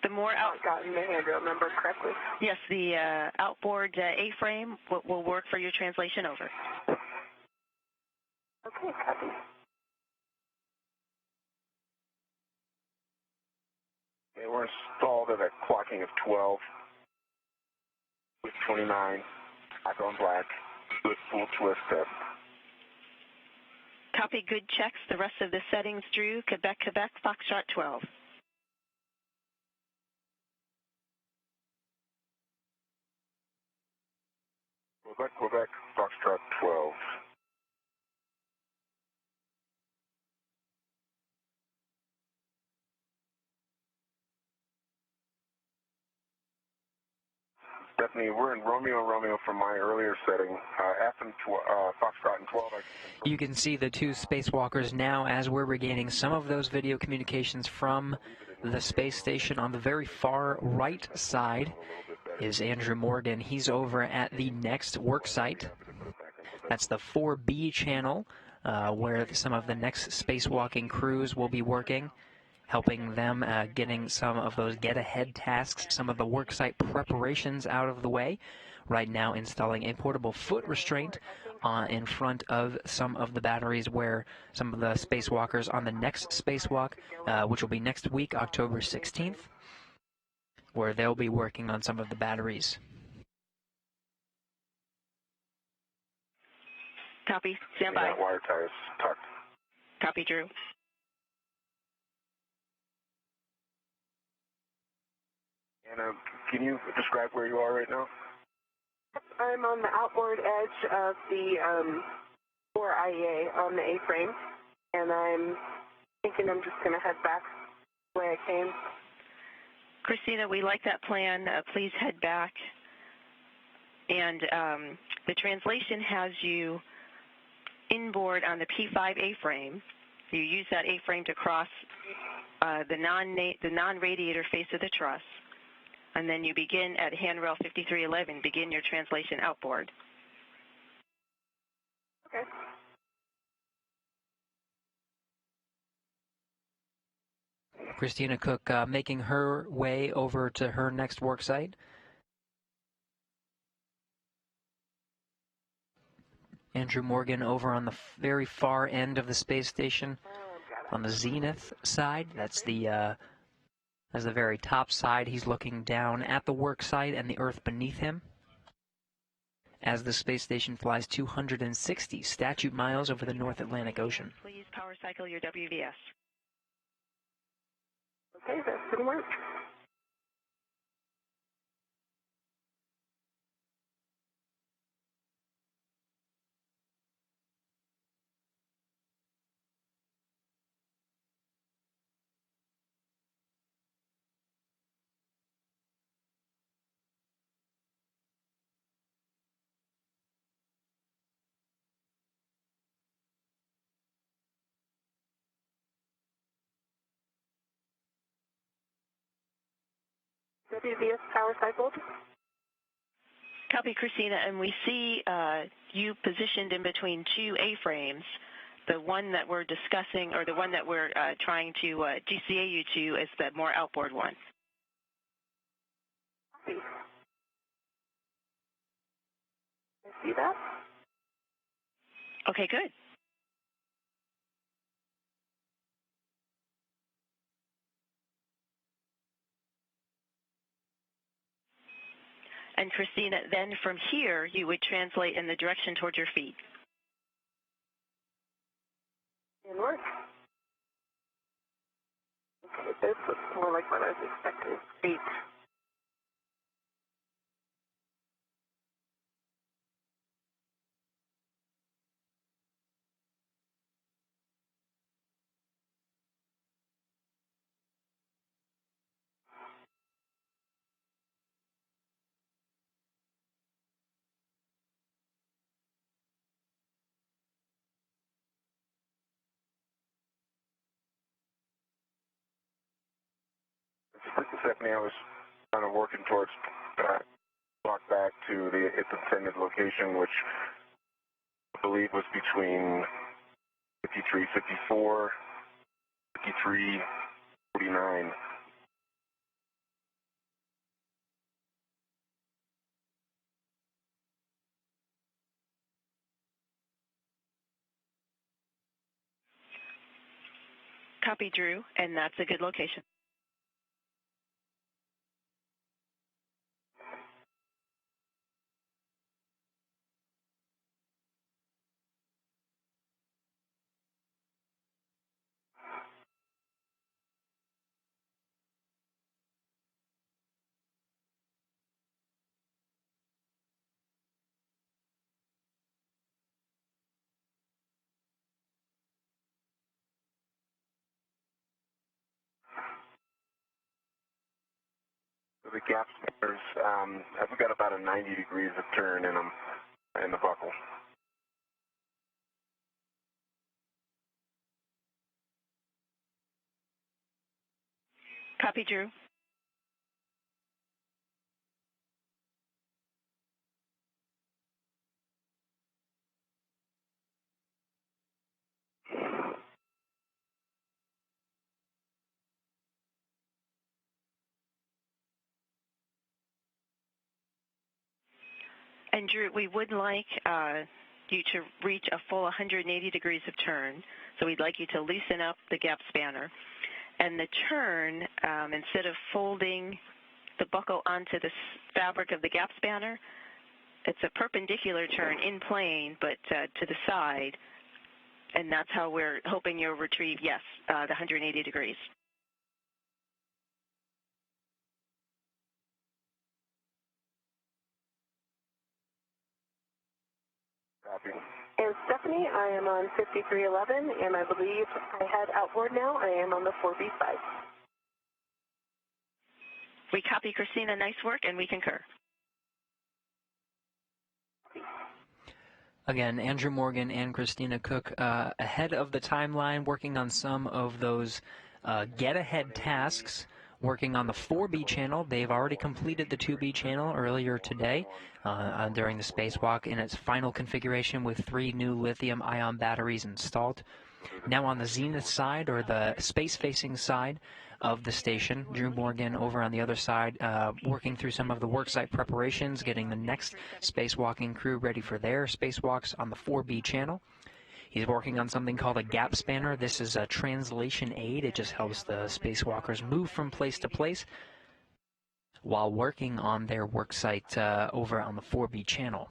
The more not gotten the handrail number correctly. yes, the outboard A-frame will work for your translation over. Okay, copy. Okay, we're installed at a clocking of 12 with 29, black on black, with full twist up. Copy. Good checks. The rest of the settings, Drew. Quebec, Quebec, Foxtrot 12. Quebec, Quebec, Foxtrot 12. Stephanie, we're in Romeo, Romeo from my earlier setting. Foxtrot and 12. You can see the two spacewalkers now as we're regaining some of those video communications from the space station. On the very far right side is Andrew Morgan. He's over at the next work site. That's the 4B channel, where some of the next spacewalking crews will be working, helping them getting some of those get-ahead tasks, some of the worksite preparations out of the way. Right now installing a portable foot restraint in front of some of the batteries where some of the spacewalkers on the next spacewalk, which will be next week, October 16th, where they'll be working on some of the batteries. Copy. Stand by. Wire ties tucked. Copy, Drew. Anna, can you describe where you are right now? I'm on the outboard edge of the 4IEA on the A-frame, and I'm thinking I'm just going to head back the way I came. Christina, we like that plan. Please head back. And the translation has you inboard on the P5 A-frame. You use that A-frame to cross the non-radiator face of the truss. And then you begin at handrail 5311, begin your translation outboard. Okay. Christina Cook making her way over to her next work site. Andrew Morgan over on the very far end of the space station, on the zenith side. That's the very top side. He's looking down at the work site and the Earth beneath him as the space station flies 260 statute miles over the North Atlantic Ocean. Please power cycle your WVS. Okay, that's good work. WVS power cycled. Copy, Christina, and we see you positioned in between two A-frames. The one that we're discussing, or the one that we're trying to GCA you to, is the more outboard one. Copy. I see that. Okay, good. And Christina, then from here, you would translate in the direction towards your feet. Inward. Okay, this looks more like what I was expecting. 8. Stephanie, I was kind of working towards walk back to its intended location, which I believe was between 5354, 5349. Copy, Drew, and that's a good location. The gap spanners, I've got about a 90 degrees of turn in them, in the buckle. Copy, Drew. And Drew, we would like you to reach a full 180 degrees of turn. So we'd like you to loosen up the gap spanner. And the turn, instead of folding the buckle onto the fabric of the gap spanner, it's a perpendicular turn in plane, but to the side. And that's how we're hoping you'll retrieve, yes, the 180 degrees. Copy. And Stephanie, I am on 5311, and I believe I head outboard now. I am on the 4B side. We copy, Christina. Nice work, and we concur. Again, Andrew Morgan and Christina Cook ahead of the timeline, working on some of those get-ahead tasks, working on the 4B channel. They've already completed the 2B channel earlier today during the spacewalk in its final configuration with 3 new lithium-ion batteries installed. Now on the zenith side, or the space-facing side of the station, Drew Morgan over on the other side, working through some of the worksite preparations, getting the next spacewalking crew ready for their spacewalks on the 4B channel. He's working on something called a gap spanner. This is a translation aid. It just helps the spacewalkers move from place to place while working on their worksite over on the 4B channel.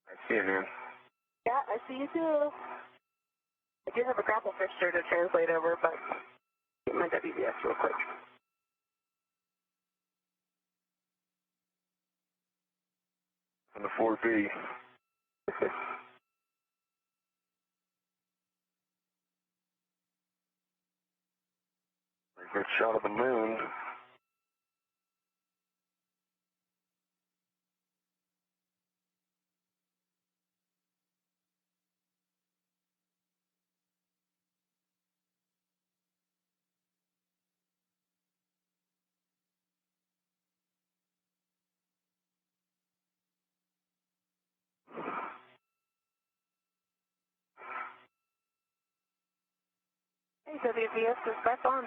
I see you, man. Yeah, I see you too. I do have a grapple fish here to translate over, but get my WVS real quick. On the 4B. Good shot of the moon. Hey, WVS is back on.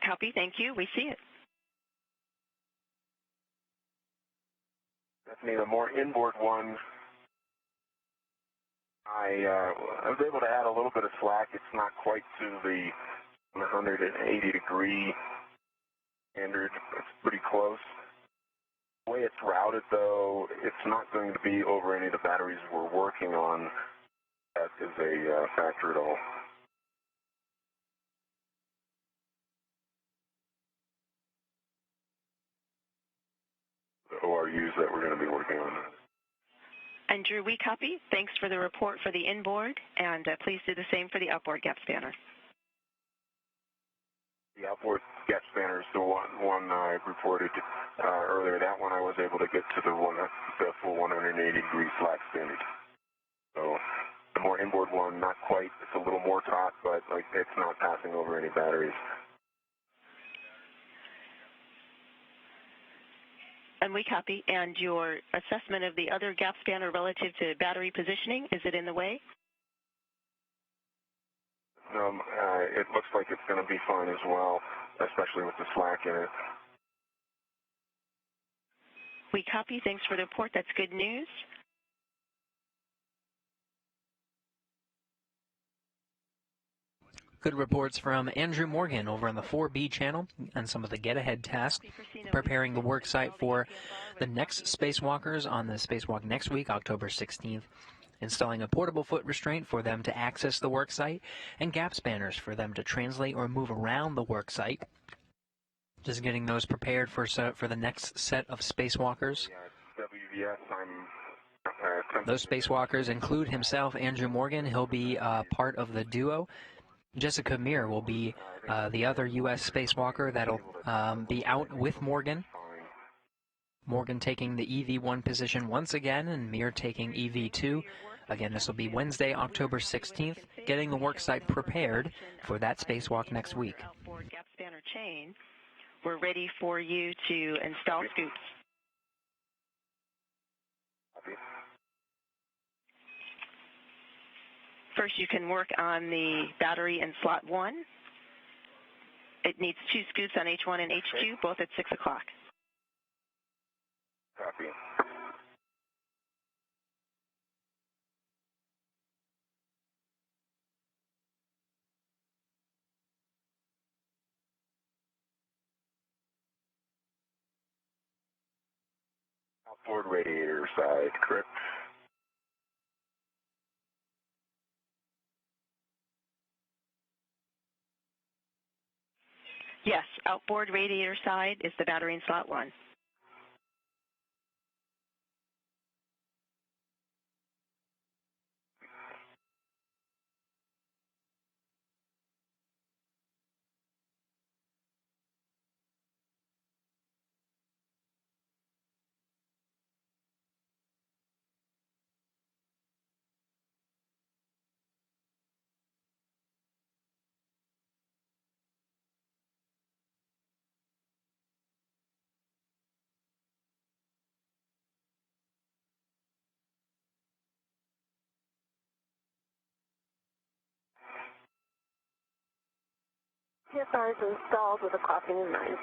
Copy. Thank you. We see it. Definitely the more inboard one. I was able to add a little bit of slack. It's not quite to the 180-degree standard. It's pretty close. The way it's routed, though, it's not going to be over any of the batteries we're working on. That is a factor at all. The ORUs that we're going to be working on. And Drew, we copy. Thanks for the report for the inboard, and please do the same for the outboard gap spanner. The outboard gap spanner is the one I reported earlier. That one I was able to get to the full 180-degree slack standard. So the more inboard one, not quite. It's a little more taut, but like it's not passing over any batteries. And we copy. And your assessment of the other gap spanner relative to battery positioning, is it in the way? It looks like it's going to be fine as well, especially with the slack in it. We copy. Thanks for the report. That's good news. Good reports from Andrew Morgan over on the 4B channel and some of the get-ahead tasks, preparing the work site for the next spacewalkers on the spacewalk next week, October 16th, installing a portable foot restraint for them to access the work site, and gap spanners for them to translate or move around the work site. Just getting those prepared for the next set of spacewalkers. WVS, Those spacewalkers include himself, Andrew Morgan. He'll be part of the duo. Jessica Meir will be the other U.S. spacewalker that'll be out with Morgan. Morgan taking the EV1 position once again, and Meir taking EV2. Again, this will be Wednesday, October 16th, getting the worksite prepared for that spacewalk next week. Outboard gap spanner chain. We're ready for you to install scoops. First, you can work on the battery in slot 1. It needs 2 scoops on H1 and H2, both at 6 o'clock. Copy. Outboard radiator side, correct? Yes, outboard radiator side is the battery in slot 1. TSR is installed with a clocking in mind.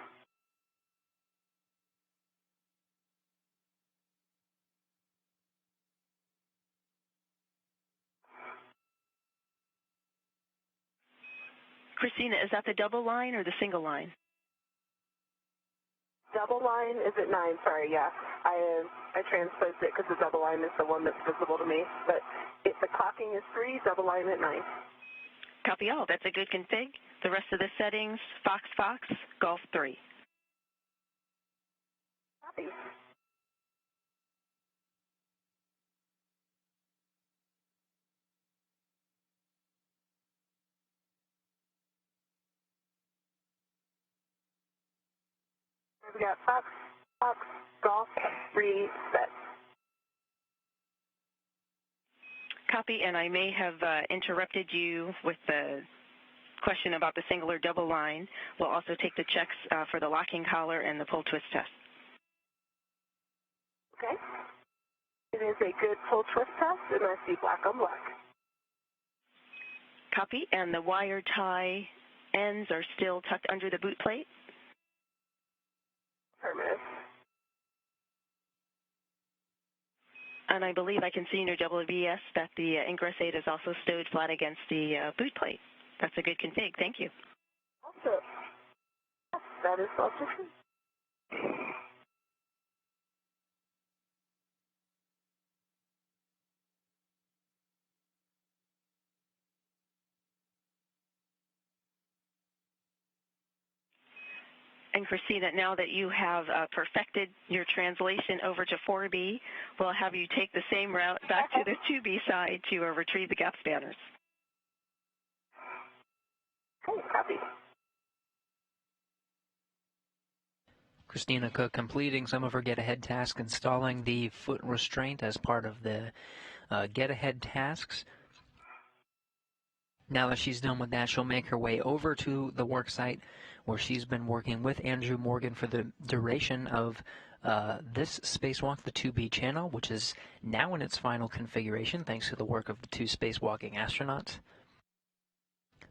Christina, is that the double line or the single line? Double line is at 9. Sorry, yeah. I transposed it because the double line is the one that's visible to me. But if the clocking is 3, double line at 9. Copy all. That's a good config. The rest of the settings, Fox, Golf 3. Copy. We got Fox, Golf 3 set. Copy, and I may have interrupted you with the question about the single or double line. We'll also take the checks for the locking collar and the pull twist test. Okay. It is a good pull twist test, and I see black on black. Copy, and the wire tie ends are still tucked under the boot plate? Affirmative. And I believe I can see in your WVS that the ingress aid is also stowed flat against the boot plate. That's a good config. Thank you. Also, yes, that is also true. And Christina, now that you have perfected your translation over to 4B, we'll have you take the same route back to the 2B side to retrieve the gap spanners. Okay, copy. Christina Cook completing some of her get-ahead tasks, installing the foot restraint as part of the get-ahead tasks. Now that she's done with that, she'll make her way over to the work site where she's been working with Andrew Morgan for the duration of this spacewalk, the 2B channel, which is now in its final configuration thanks to the work of the 2 spacewalking astronauts.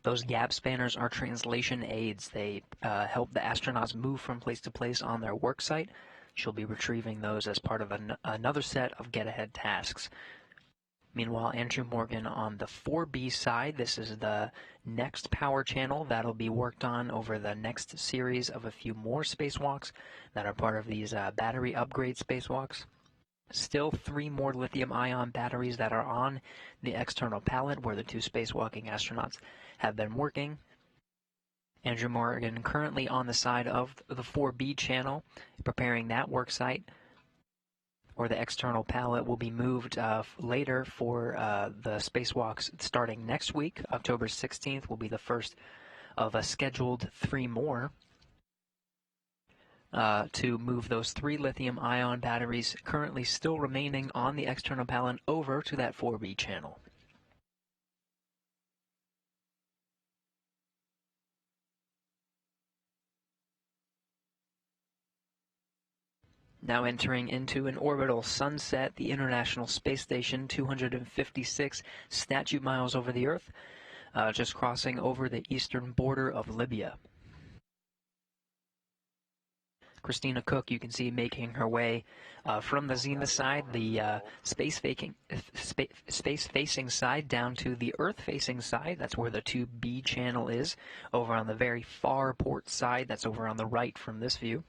Those gap spanners are translation aids. They help the astronauts move from place to place on their work site. She'll be retrieving those as part of another set of get-ahead tasks. Meanwhile, Andrew Morgan on the 4B side, this is the next power channel that'll be worked on over the next series of a few more spacewalks that are part of these battery upgrade spacewalks. Still 3 more lithium-ion batteries that are on the external pallet where the 2 spacewalking astronauts have been working. Andrew Morgan currently on the side of the 4B channel, preparing that work site, or the external pallet will be moved later for the spacewalks starting next week. October 16th will be the first of a scheduled 3 more to move those 3 lithium-ion batteries currently still remaining on the external pallet over to that 4B channel. Now entering into an orbital sunset, the International Space Station, 256 statute miles over the Earth, just crossing over the eastern border of Libya. Christina Cook, you can see making her way from the zenith side, the space-facing side, down to the Earth-facing side. That's where the 2B channel is, over on the very far port side. That's over on the right from this view.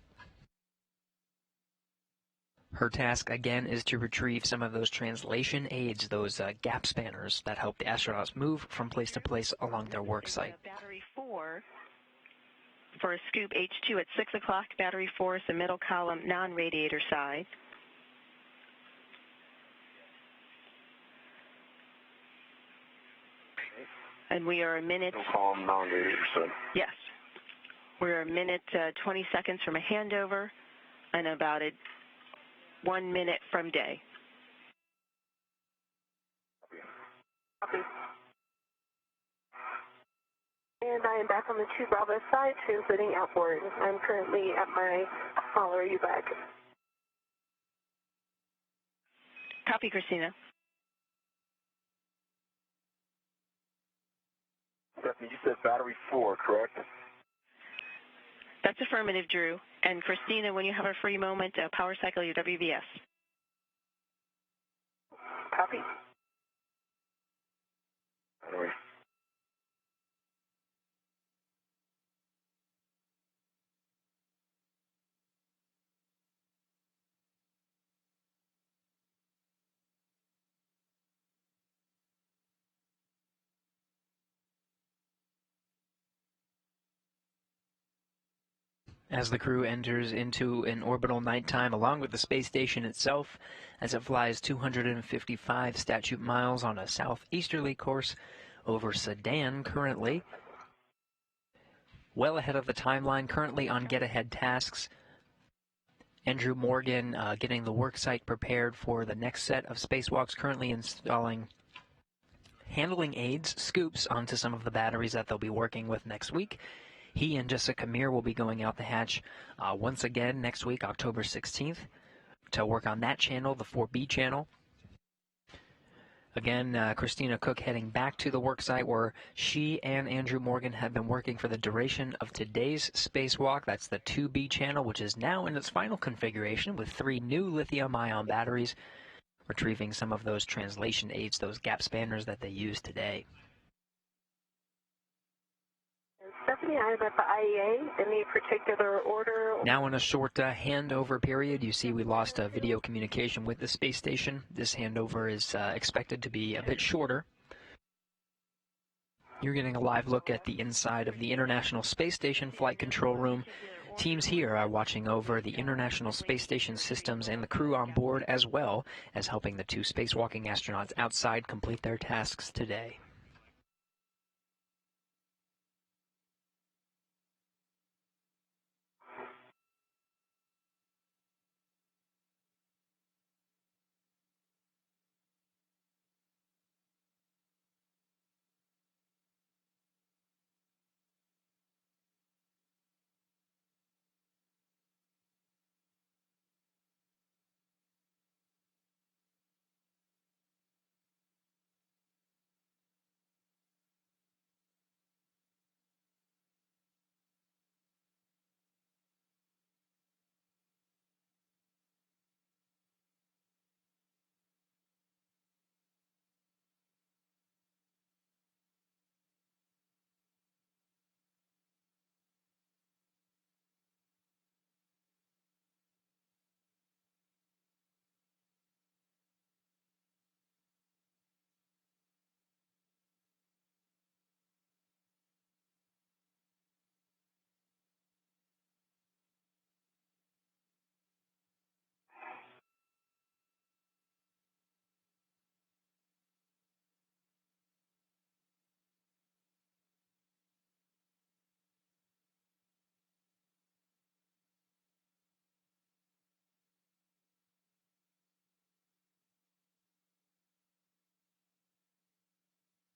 Her task, again, is to retrieve some of those translation aids, those gap spanners that help the astronauts move from place to place along their work site. Battery 4 for scoop H2 at 6 o'clock, battery 4 is the middle column, non-radiator side. And we are a minute... Middle column, non-radiator side. Yes. We're a minute, 20 seconds from a handover and about 1 minute from day. Copy. And I am back on the 2 Bravo side, translating outboard. I'm currently at my smaller U-bag. Copy, Christina. Stephanie, you said battery 4, correct? That's affirmative, Drew. And Christina, when you have a free moment, power cycle your WVS. Copy. Anyway. As the crew enters into an orbital nighttime along with the space station itself, as it flies 255 statute miles on a southeasterly course over Sedan currently, well ahead of the timeline, currently on get-ahead tasks. Andrew Morgan getting the work site prepared for the next set of spacewalks, currently installing handling aids, scoops, onto some of the batteries that they'll be working with next week. He and Jessica Meir will be going out the hatch once again next week, October 16th, to work on that channel, the 4B channel. Again, Christina Koch heading back to the work site where she and Andrew Morgan have been working for the duration of today's spacewalk. That's the 2B channel, which is now in its final configuration with 3 new lithium-ion batteries, retrieving some of those translation aids, those gap spanners that they used today. Stephanie, I'm at the IEA. Any particular order? Now in a short handover period, you see we lost video communication with the space station. This handover is expected to be a bit shorter. You're getting a live look at the inside of the International Space Station Flight Control Room. Teams here are watching over the International Space Station systems and the crew on board, as well as helping the 2 spacewalking astronauts outside complete their tasks today.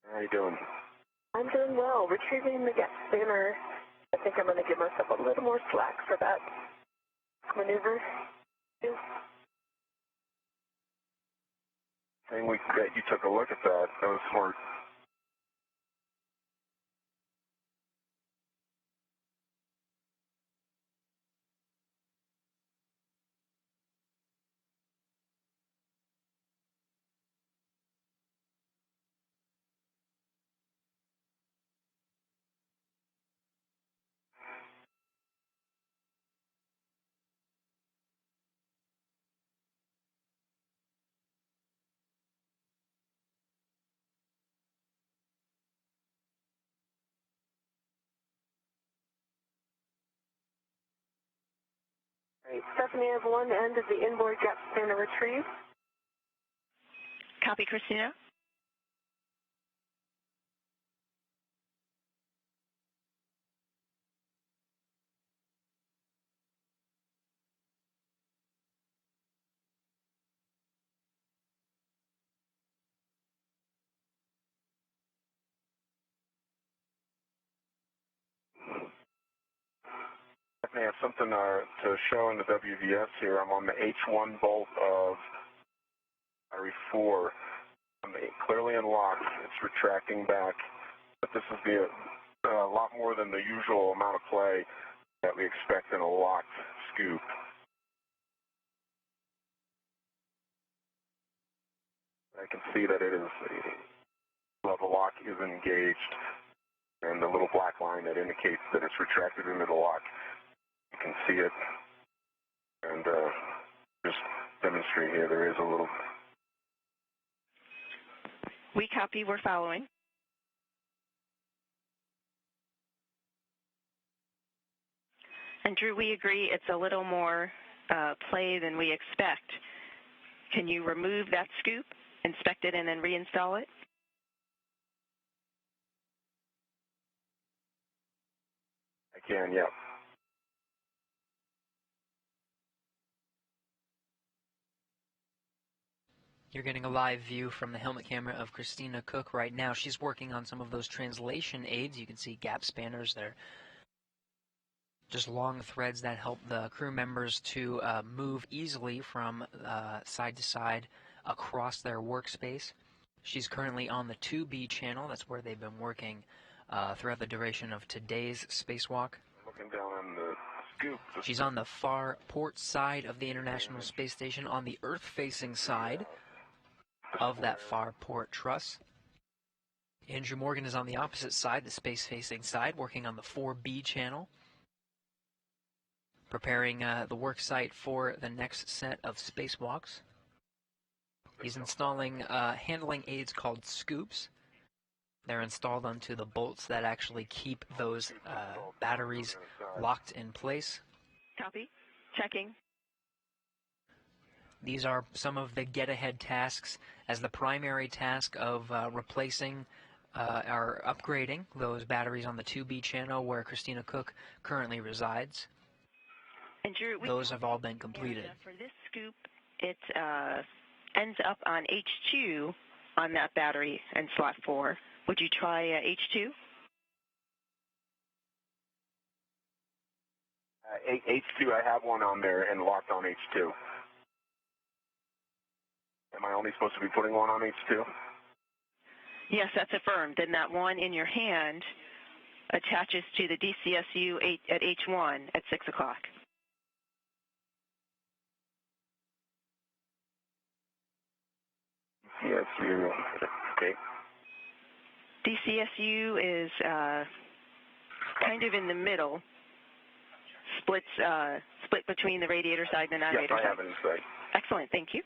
How are you doing? I'm doing well. Retrieving the gap spanner. I think I'm going to give myself a little more slack for that maneuver. Saying we can bet you took a look at that. That was smart. Right. Stephanie, I have one end of the inboard gap spanner retrieved. Copy, Christina. I have something to show in the WVS here. I'm on the H1 bolt of battery 4. I'm clearly unlocked. It's retracting back, but this is a lot more than the usual amount of play that we expect in a locked scoop. I can see that it is the lock is engaged, and the little black line that indicates that it's retracted into the lock. You can see it, and just demonstrate here. There is a little. We copy. We're following. And Drew, we agree it's a little more play than we expect. Can you remove that scoop, inspect it, and then reinstall it? I can, yeah. You're getting a live view from the helmet camera of Christina Cook right now. She's working on some of those translation aids. You can see gap spanners there. Just long threads that help the crew members to move easily from side to side across their workspace. She's currently on the 2B channel. That's where they've been working throughout the duration of today's spacewalk. Looking down on the scoop. She's on the far port side of the International Space Station, on the Earth-facing side of that far port truss. Andrew Morgan is on the opposite side, the space-facing side, working on the 4B channel, preparing the work site for the next set of spacewalks. He's installing handling aids called scoops. They're installed onto the bolts that actually keep those batteries locked in place. Copy. Checking. These are some of the get-ahead tasks, as the primary task of replacing or upgrading those batteries on the 2B channel where Christina Cook currently resides. And Drew, those have all been completed. For this scoop, it ends up on H2 on that battery and slot 4. Would you try H2? H2, I have one on there and locked on H2. Am I only supposed to be putting one on H2? Yes, that's affirmed. Then that one in your hand attaches to the DCSU at H1 at 6 o'clock. DCSU, okay. DCSU is kind of in the middle, split between the radiator side and the non-radiator side. Yes, I have it inside. Excellent, thank you.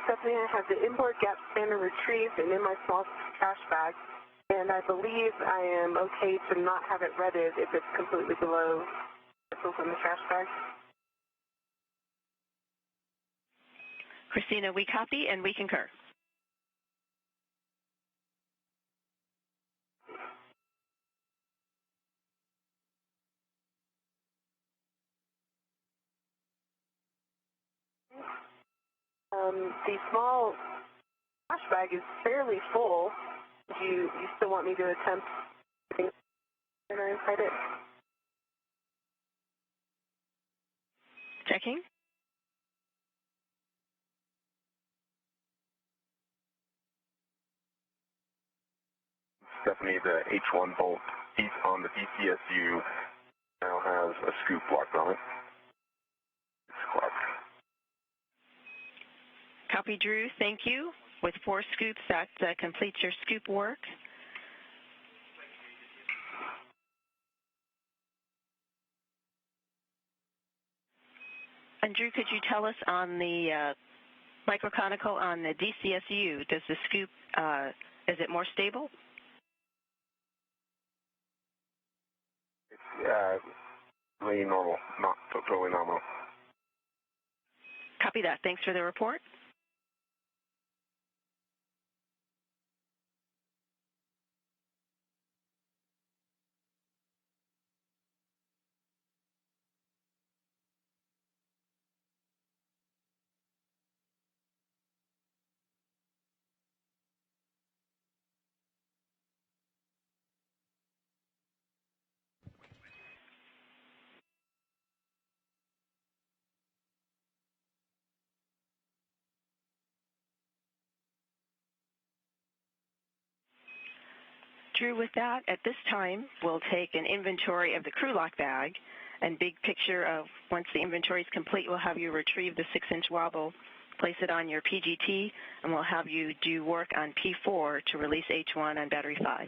Stephanie, I have the inboard gap spanner retrieved and in my small trash bag, and I believe I am okay to not have it redded if it's completely below vessels in the trash bag. Christina, we copy and we concur. The small trash bag is fairly full. Do you still want me to attempt putting dinner inside it? Checking. Stephanie, the H1 bolt on the DCSU now has a scoop locked on it. It's clocked. Copy, Drew. Thank you. With 4 scoops, that completes your scoop work. And Drew, could you tell us on the microconical on the DCSU, does the scoop, is it more stable? It's really normal, not totally nominal. Copy that. Thanks for the report. Drew, with that, at this time, we'll take an inventory of the crew lock bag and big picture of once the inventory is complete, we'll have you retrieve the 6-inch wobble, place it on your PGT, and we'll have you do work on P4 to release H1 on battery 5.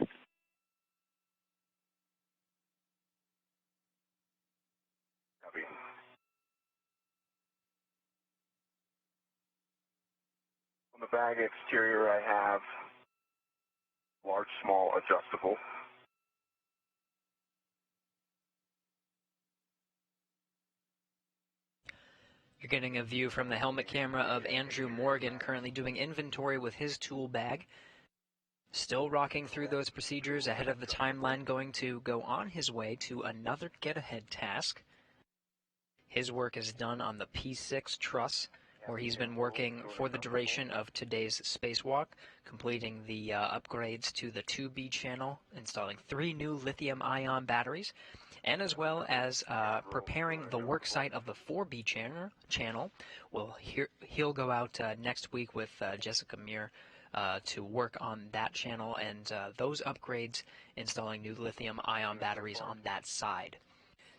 Copy. On the bag exterior, I have large, small, adjustable. You're getting a view from the helmet camera of Andrew Morgan currently doing inventory with his tool bag. Still rocking through those procedures ahead of the timeline, going to go on his way to another get-ahead task. His work is done on the P6 truss, where he's been working for the duration of today's spacewalk, completing the upgrades to the 2B channel, installing 3 new lithium-ion batteries, and as well as preparing the work site of the 4B channel. Well, he'll go out next week with Jessica Muir to work on that channel and those upgrades, installing new lithium-ion batteries on that side.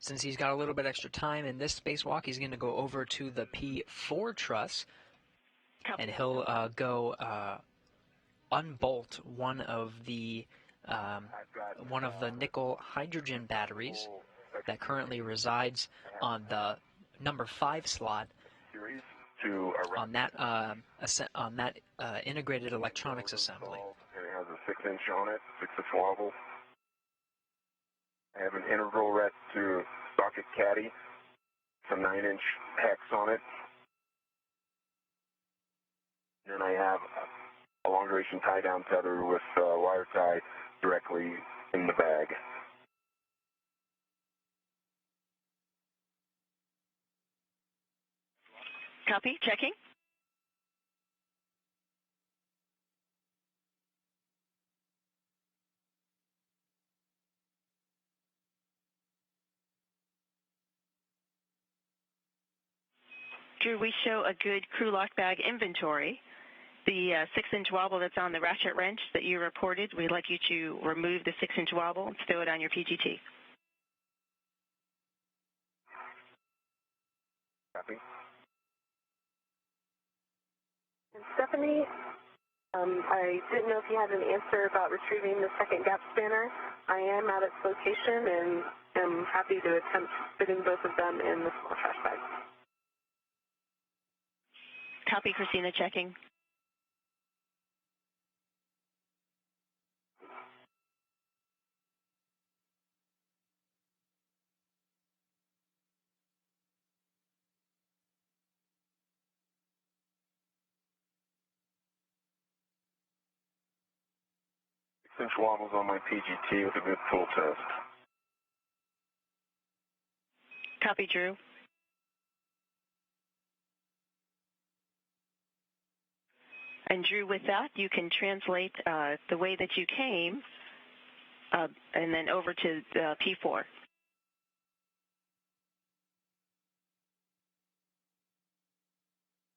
Since he's got a little bit extra time in this spacewalk, he's going to go over to the P4 truss, and he'll go unbolt one of the nickel hydrogen batteries that currently resides on the number 5 slot on that integrated electronics assembly. And it has a 6-inch on it, 6-inch wobble. I have an integral ret to socket caddy, some 9-inch hex on it. Then I have a long-duration tie-down tether with wire tie directly in the bag. Copy. Checking. Drew, we show a good crew lock bag inventory. The 6-inch wobble that's on the ratchet wrench that you reported, we'd like you to remove the 6-inch wobble and stow it on your PGT. Copy. And Stephanie, I didn't know if you had an answer about retrieving the second gap spanner. I am at its location and am happy to attempt fitting both of them in the small trash bag. Copy, Christina. Checking. Six-inch wobbles on my PGT with a good pull test. Copy, Drew. And Drew, with that, you can translate the way that you came and then over to P4.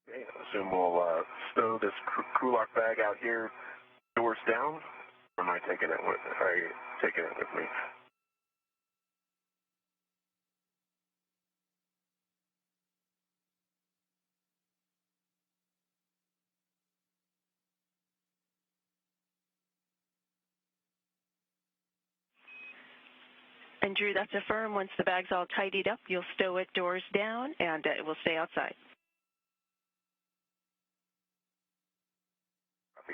Okay, I assume we'll stow this crew lock bag out here, doors down. Or am I taking it with me? And Drew, that's affirmed. Once the bag's all tidied up, you'll stow it doors down, and it will stay outside. Copy.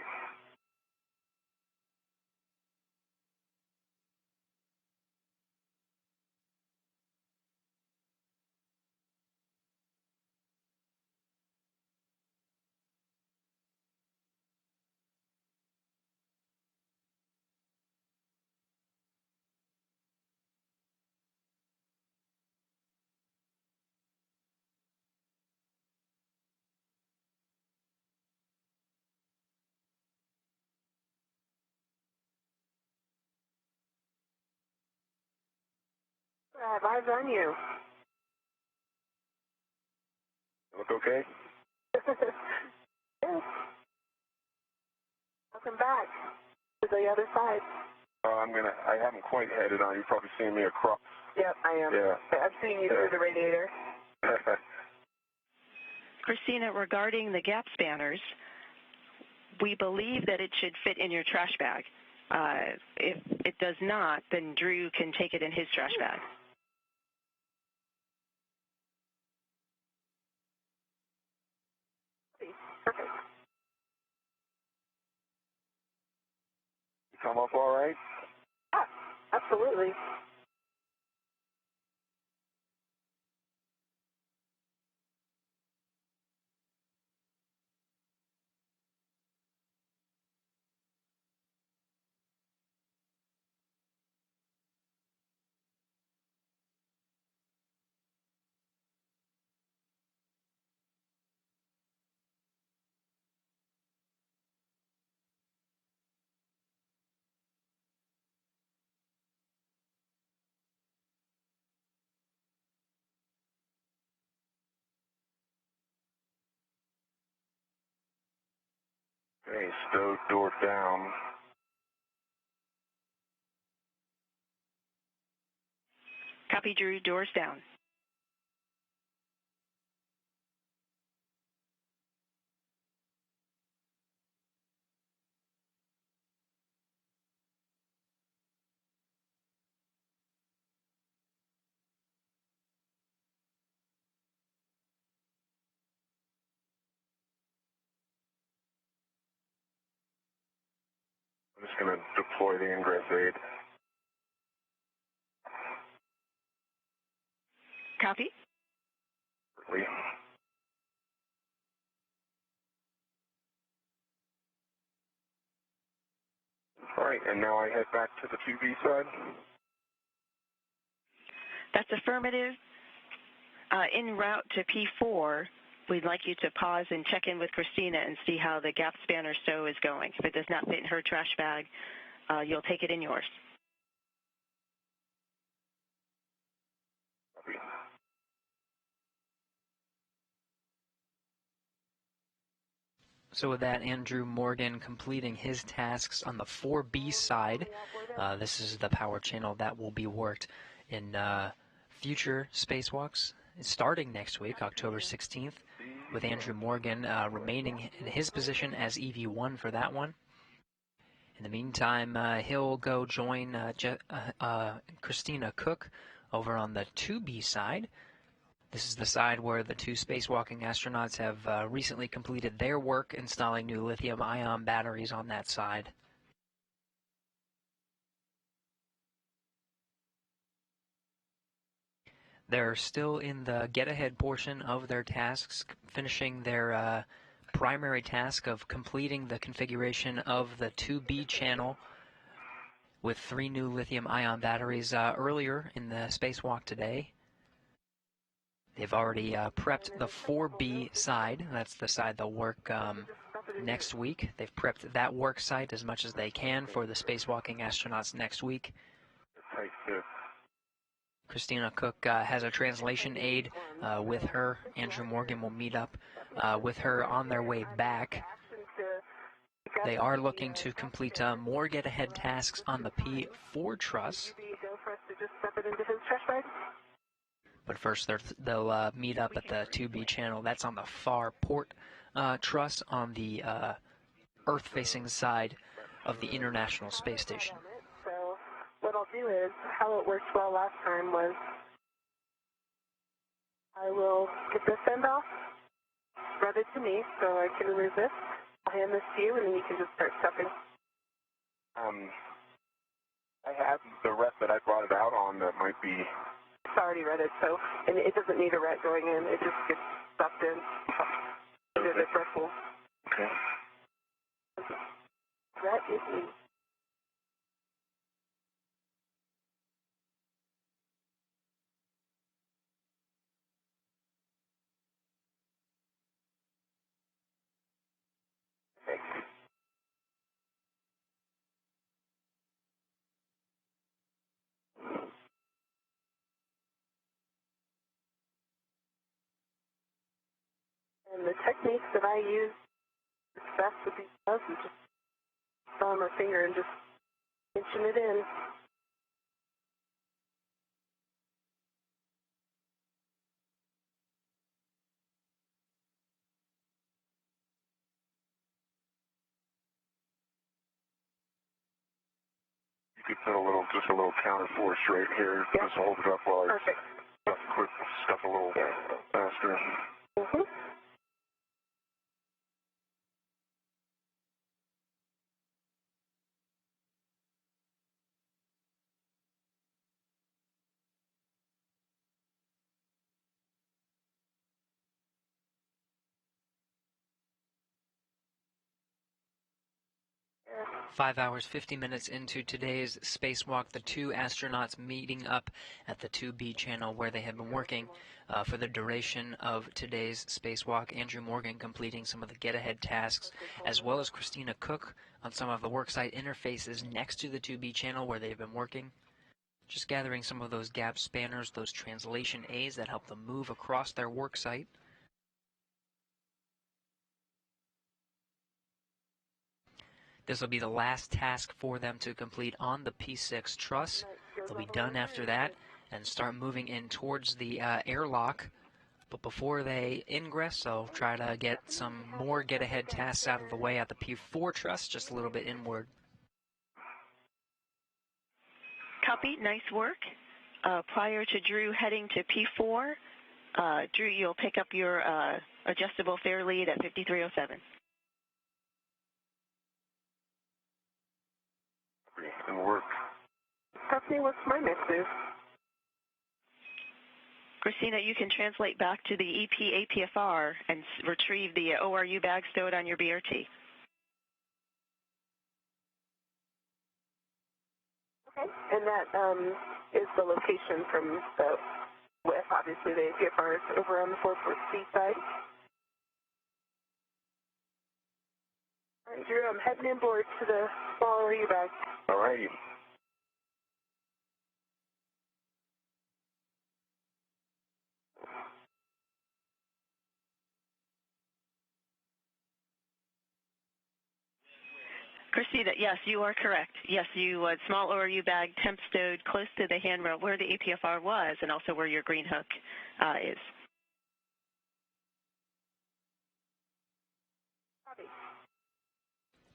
I have eyes on you. Look okay? Yes. Welcome back to the other side. I haven't quite had it on. You've probably seen me across. Yep, I am. Yeah. I've seen you through the radiator. Christina, regarding the gap spanners, we believe that it should fit in your trash bag. If it does not, then Drew can take it in his trash bag. Perfect. You come up all right? Yeah, absolutely. Okay, stow door down. Copy, Drew. Doors down. I'm just going to deploy the ingress aid. Copy. Perfectly. All right, and now I head back to the 2B side. That's affirmative. En route to P4, we'd like you to pause and check in with Christina and see how the gap spanner stow is going. If it does not fit in her trash bag, you'll take it in yours. Copy. So with that, Andrew Morgan completing his tasks on the 4B side. This is the power channel that will be worked in future spacewalks starting next week, October 16th, with Andrew Morgan remaining in his position as EV1 for that one. In the meantime, he'll go join Christina Cook over on the 2B side. This is the side where the two spacewalking astronauts have recently completed their work installing new lithium-ion batteries on that side. They're still in the get-ahead portion of their tasks, finishing their primary task of completing the configuration of the 2B channel with 3 new lithium-ion batteries earlier in the spacewalk today. They've already prepped the 4B side. That's the side they'll work next week. They've prepped that work site as much as they can for the spacewalking astronauts next week. Type 6. Christina Cook has a translation aide with her. Andrew Morgan will meet up with her on their way back. They are looking to complete more get-ahead tasks on the P4 truss. But first, they'll meet up at the 2B channel. That's on the far port truss on the Earth-facing side of the International Space Station. So what I'll do is, how it worked well last time was, I will get the send-off, rub it to me so I can remove this. I'll hand this to you, and then you can just start stuffing. I have the ret that I brought it out on that might be... It's already read so, and it doesn't need a ret going in. It just gets stuffed in into the press hole. Okay. Ret is easy. And the techniques that I use best with these gloves is just on my finger and just pinching it in. You could put just a little counter force right here. Yep. Just hold it up while I Perfect. stuff a little faster. Mm-hmm. 5 hours, 50 minutes into today's spacewalk, the two astronauts meeting up at the 2B channel where they have been working for the duration of today's spacewalk. Andrew Morgan completing some of the get-ahead tasks, as well as Christina Cook on some of the worksite interfaces next to the 2B channel where they've been working. Just gathering some of those gap spanners, those translation aids that help them move across their worksite. This will be the last task for them to complete on the P6 truss. They'll be done after that and start moving in towards the airlock. But before they ingress, they'll try to get some more get-ahead tasks out of the way at the P4 truss, just a little bit inward. Copy. Nice work. Prior to Drew heading to P4, Drew, you'll pick up your adjustable fair lead at 5307. And work. Stephanie, what's my next move? Christina, you can translate back to the EP APFR and retrieve the ORU bag stowed on your BRT. Okay. And that is the location from the west. Obviously, the APFR is over on the 4C side. All right, Drew, I'm heading inboard to the small ORU bag. All righty. Christina, yes, you are correct. Yes, you small ORU bag temp stowed close to the handrail where the APFR was and also where your green hook is.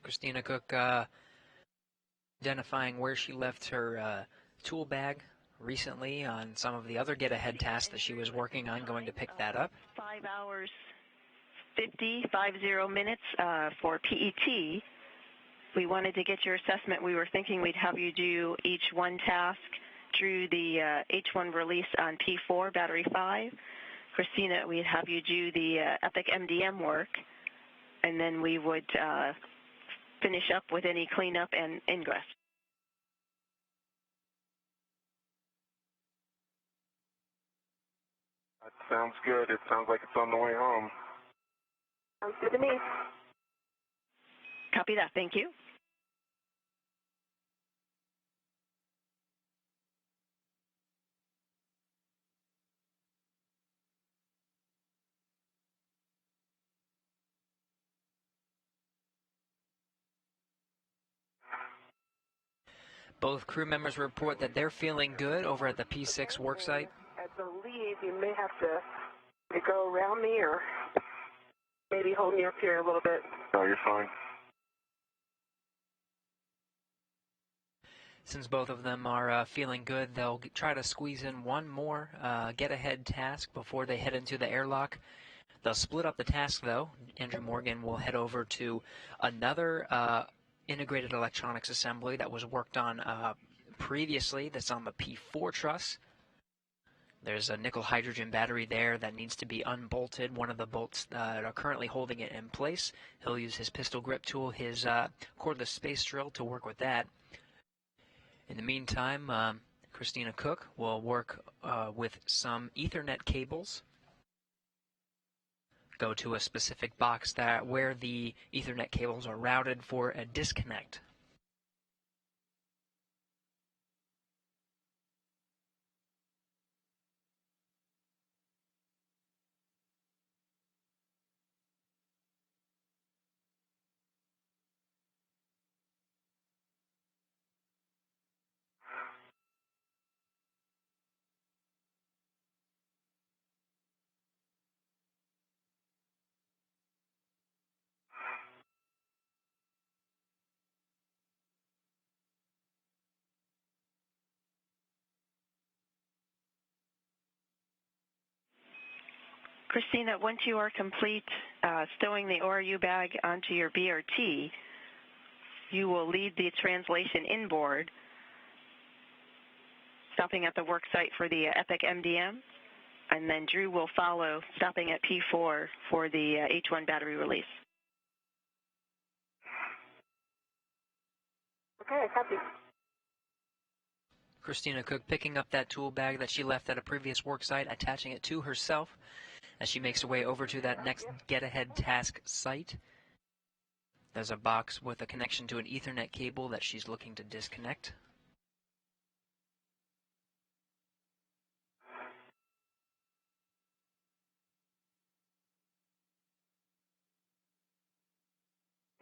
Christina Cook identifying where she left her tool bag recently on some of the other get-ahead tasks that she was working on, going to pick that up. 5 hours, 50 minutes for PET. We wanted to get your assessment. We were thinking we'd have you do each one task, Drew the H1 release on P4, battery 5. Christina, we'd have you do the Epic MDM work, and then we would finish up with any cleanup and ingress. That sounds good. It sounds like it's on the way home. Sounds good to me. Copy that. Thank you. Both crew members report that they're feeling good over at the P6 worksite. I believe you may have to go around me or maybe hold me up here a little bit. No, you're fine. Since both of them are feeling good, they'll try to squeeze in one more get-ahead task before they head into the airlock. They'll split up the task, though. Andrew Morgan will head over to another integrated electronics assembly that was worked on previously that's on the P4 truss. There's a nickel hydrogen battery there that needs to be unbolted, one of the bolts that are currently holding it in place. He'll use his pistol grip tool, his cordless space drill to work with that. In the meantime, Christina Cook will work with some Ethernet cables. Go to a specific box where the Ethernet cables are routed for a disconnect. Christina, once you are complete stowing the ORU bag onto your BRT, you will lead the translation inboard, stopping at the work site for the EPIC MDM, and then Drew will follow, stopping at P4 for the H1 battery release. Okay, copy. Christina Cook picking up that tool bag that she left at a previous work site, attaching it to herself as she makes her way over to that next get-ahead task site. There's a box with a connection to an Ethernet cable that she's looking to disconnect.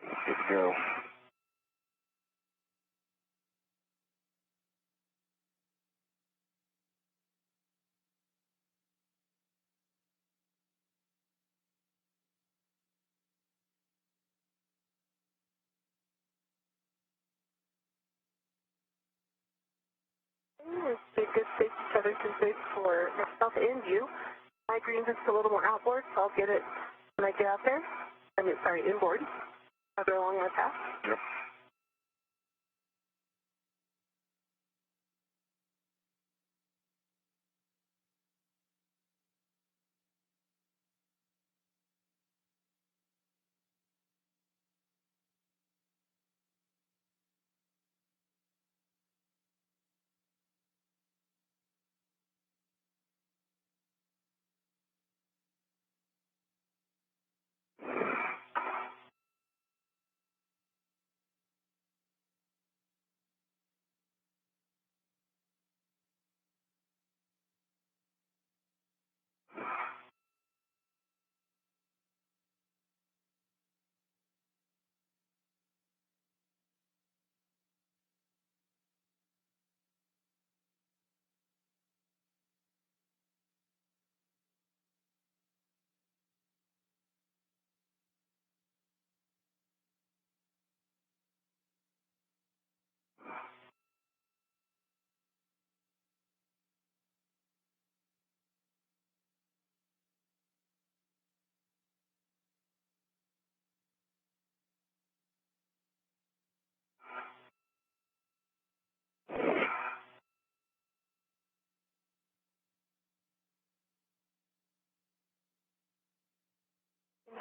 Good to go. It's a good safety tether config for myself and you. My green is a little more outboard, so I'll get it when I get out there. Inboard. I'll go along my path. Yep.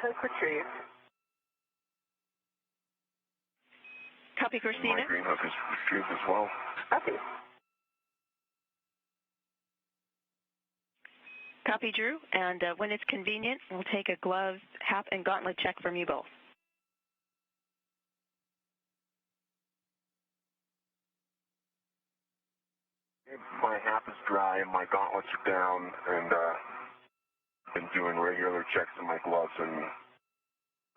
Hook retrieve. Copy, Christina. My green hook is retrieved as well. Copy. Copy, Drew. And when it's convenient, we'll take a glove, hat, and gauntlet check from you both. my half is dry and my gauntlets are down, and been doing regular checks in my gloves and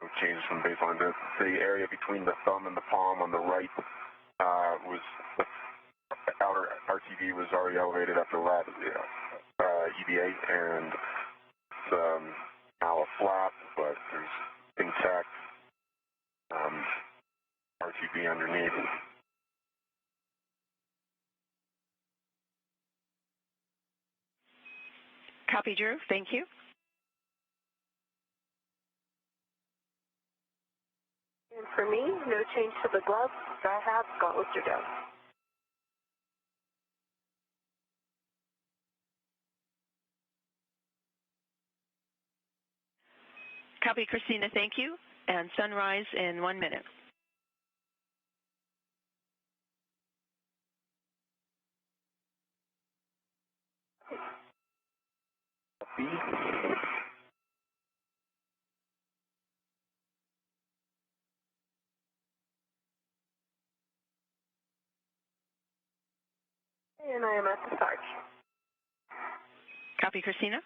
no changes from baseline. The area between the thumb and the palm on the right was the outer RTD was already elevated after last EVA, and it's now a flap, but there's intact RTB underneath. Copy, Drew. Thank you. And for me, no change to the gloves, dry hats, gauntlets are down. Copy, Christina. Thank you. And sunrise in 1 minute. And I am at the start. Copy, Christina.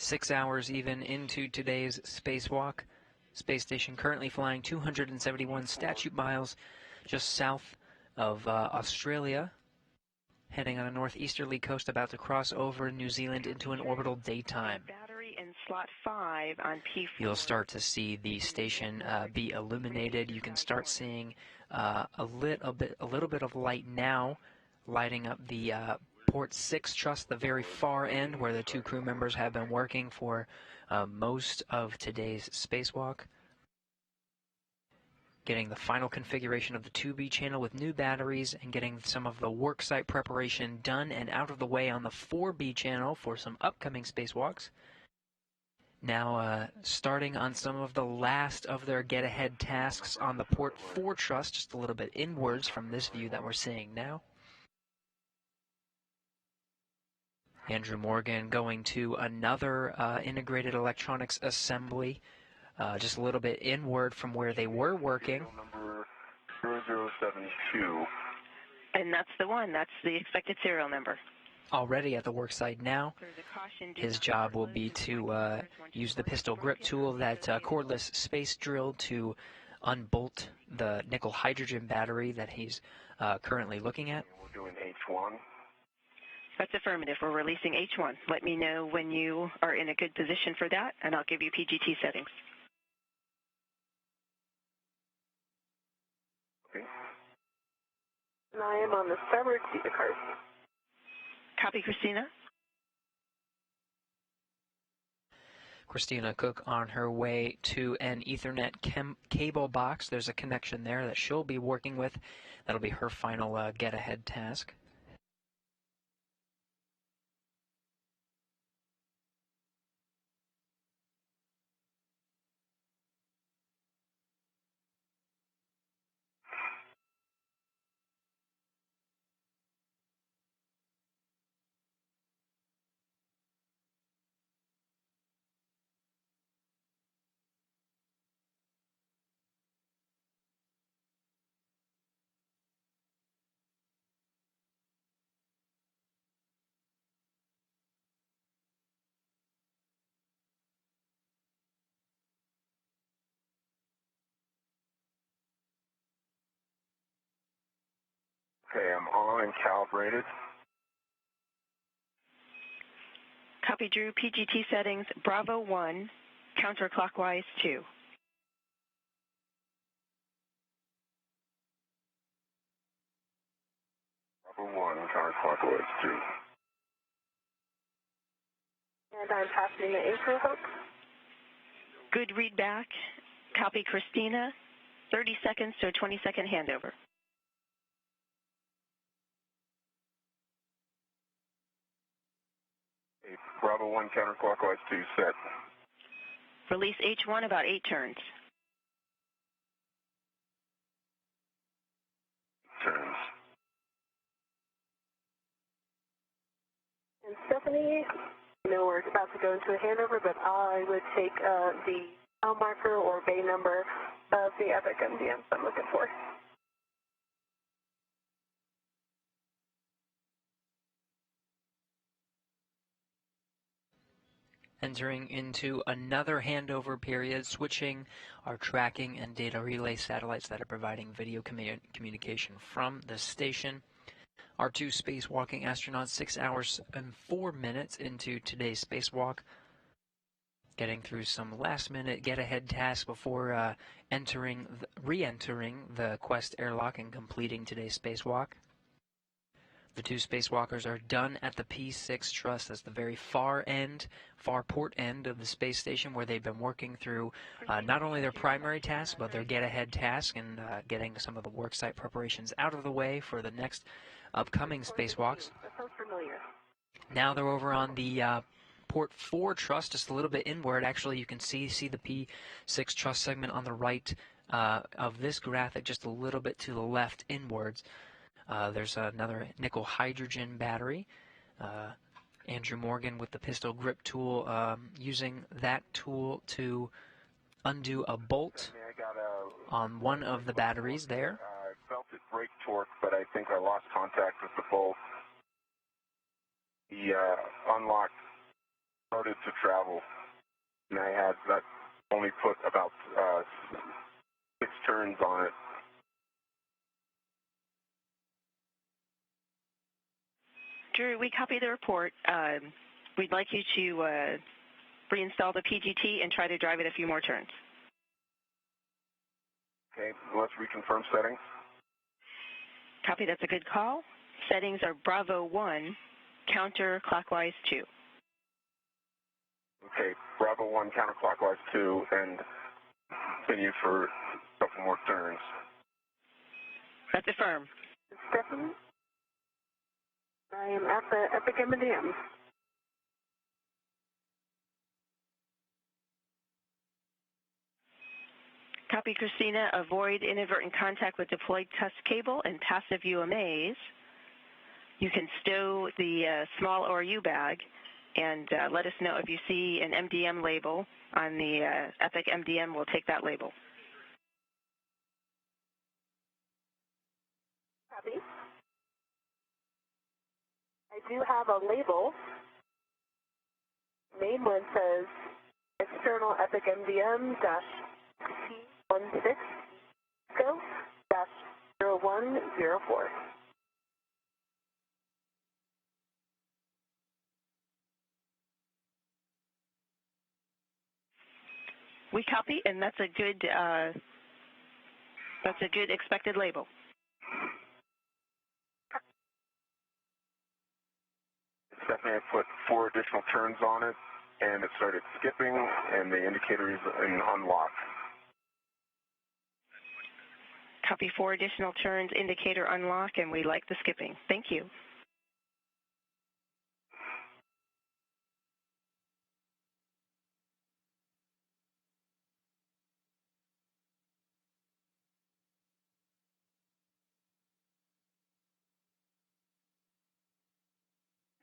Six hours even into today's spacewalk. Space station currently flying 271 statute miles just south of Australia, heading on a northeasterly coast, about to cross over New Zealand into an orbital daytime. Battery in slot 5 on P4. You'll start to see the station be illuminated. You can start seeing a little bit of light now, lighting up the Port 6 truss, the very far end where the two crew members have been working for most of today's spacewalk. Getting the final configuration of the 2B channel with new batteries and getting some of the worksite preparation done and out of the way on the 4B channel for some upcoming spacewalks. Now starting on some of the last of their get-ahead tasks on the Port 4 truss, just a little bit inwards from this view that we're seeing now. Andrew Morgan going to another integrated electronics assembly, just a little bit inward from where they were working. Number 0072. And that's the one. That's the expected serial number. Already at the worksite now. His job will be to use the pistol grip tool, that cordless space drill, to unbolt the nickel hydrogen battery that he's currently looking at. We're doing H1. That's affirmative. We're releasing H1. Let me know when you are in a good position for that, and I'll give you PGT settings. Okay. And I am on the starboard speaker card. Copy, Christina. Christina Cook on her way to an Ethernet cable box. There's a connection there that she'll be working with. That'll be her final get-ahead task. Okay, I'm on and calibrated. Copy, Drew. PGT settings, Bravo 1, counterclockwise 2. Bravo 1, counterclockwise 2. And I'm passing the anchor hook. Good read back. Copy, Christina. 30 seconds to a 20-second handover. Okay, Bravo 1, counterclockwise 2, set. Release H1 about 8 turns. Turns. And Stephanie, I know we're about to go into a handover, but I would take the mile marker or bay number of the Epic MDM I'm looking for. Entering into another handover period, switching our tracking and data relay satellites that are providing video communication from the station. Our two spacewalking astronauts, 6 hours and 4 minutes into today's spacewalk, getting through some last-minute get-ahead tasks before re-entering the Quest airlock and completing today's spacewalk. The two spacewalkers are done at the P6 truss. That's the very far port end of the space station, where they've been working through not only their primary tasks, but their get-ahead task and getting some of the worksite preparations out of the way for the next upcoming spacewalks. That sounds familiar. Now they're over on the port 4 truss, just a little bit inward. Actually, you can see the P6 truss segment on the right of this graphic, just a little bit to the left inwards. There's another nickel hydrogen battery. Andrew Morgan with the pistol grip tool, using that tool to undo a bolt on one of the batteries there. I felt it break torque, but I think I lost contact with the bolt. The unlock started to travel, and I had only put about 6 turns on it. Drew, we copy the report. We'd like you to reinstall the PGT and try to drive it a few more turns. Okay, let's reconfirm settings. Copy, that's a good call. Settings are Bravo 1, counterclockwise 2. Okay, Bravo 1, counterclockwise 2, and continue for a couple more turns. That's affirmed. Stephanie, I am at the Epic MDM. Copy, Christina. Avoid inadvertent contact with deployed test cable and passive UMAs. You can stow the small ORU bag and let us know if you see an MDM label on the Epic MDM. We'll take that label. Copy. I do have a label. Main one says external Epic MDM -P16 -0104. We copy, and that's a good expected label. Stephanie, I put 4 additional turns on it, and it started skipping, and the indicator is in unlock. Copy, 4 additional turns, indicator unlock, and we like the skipping. Thank you.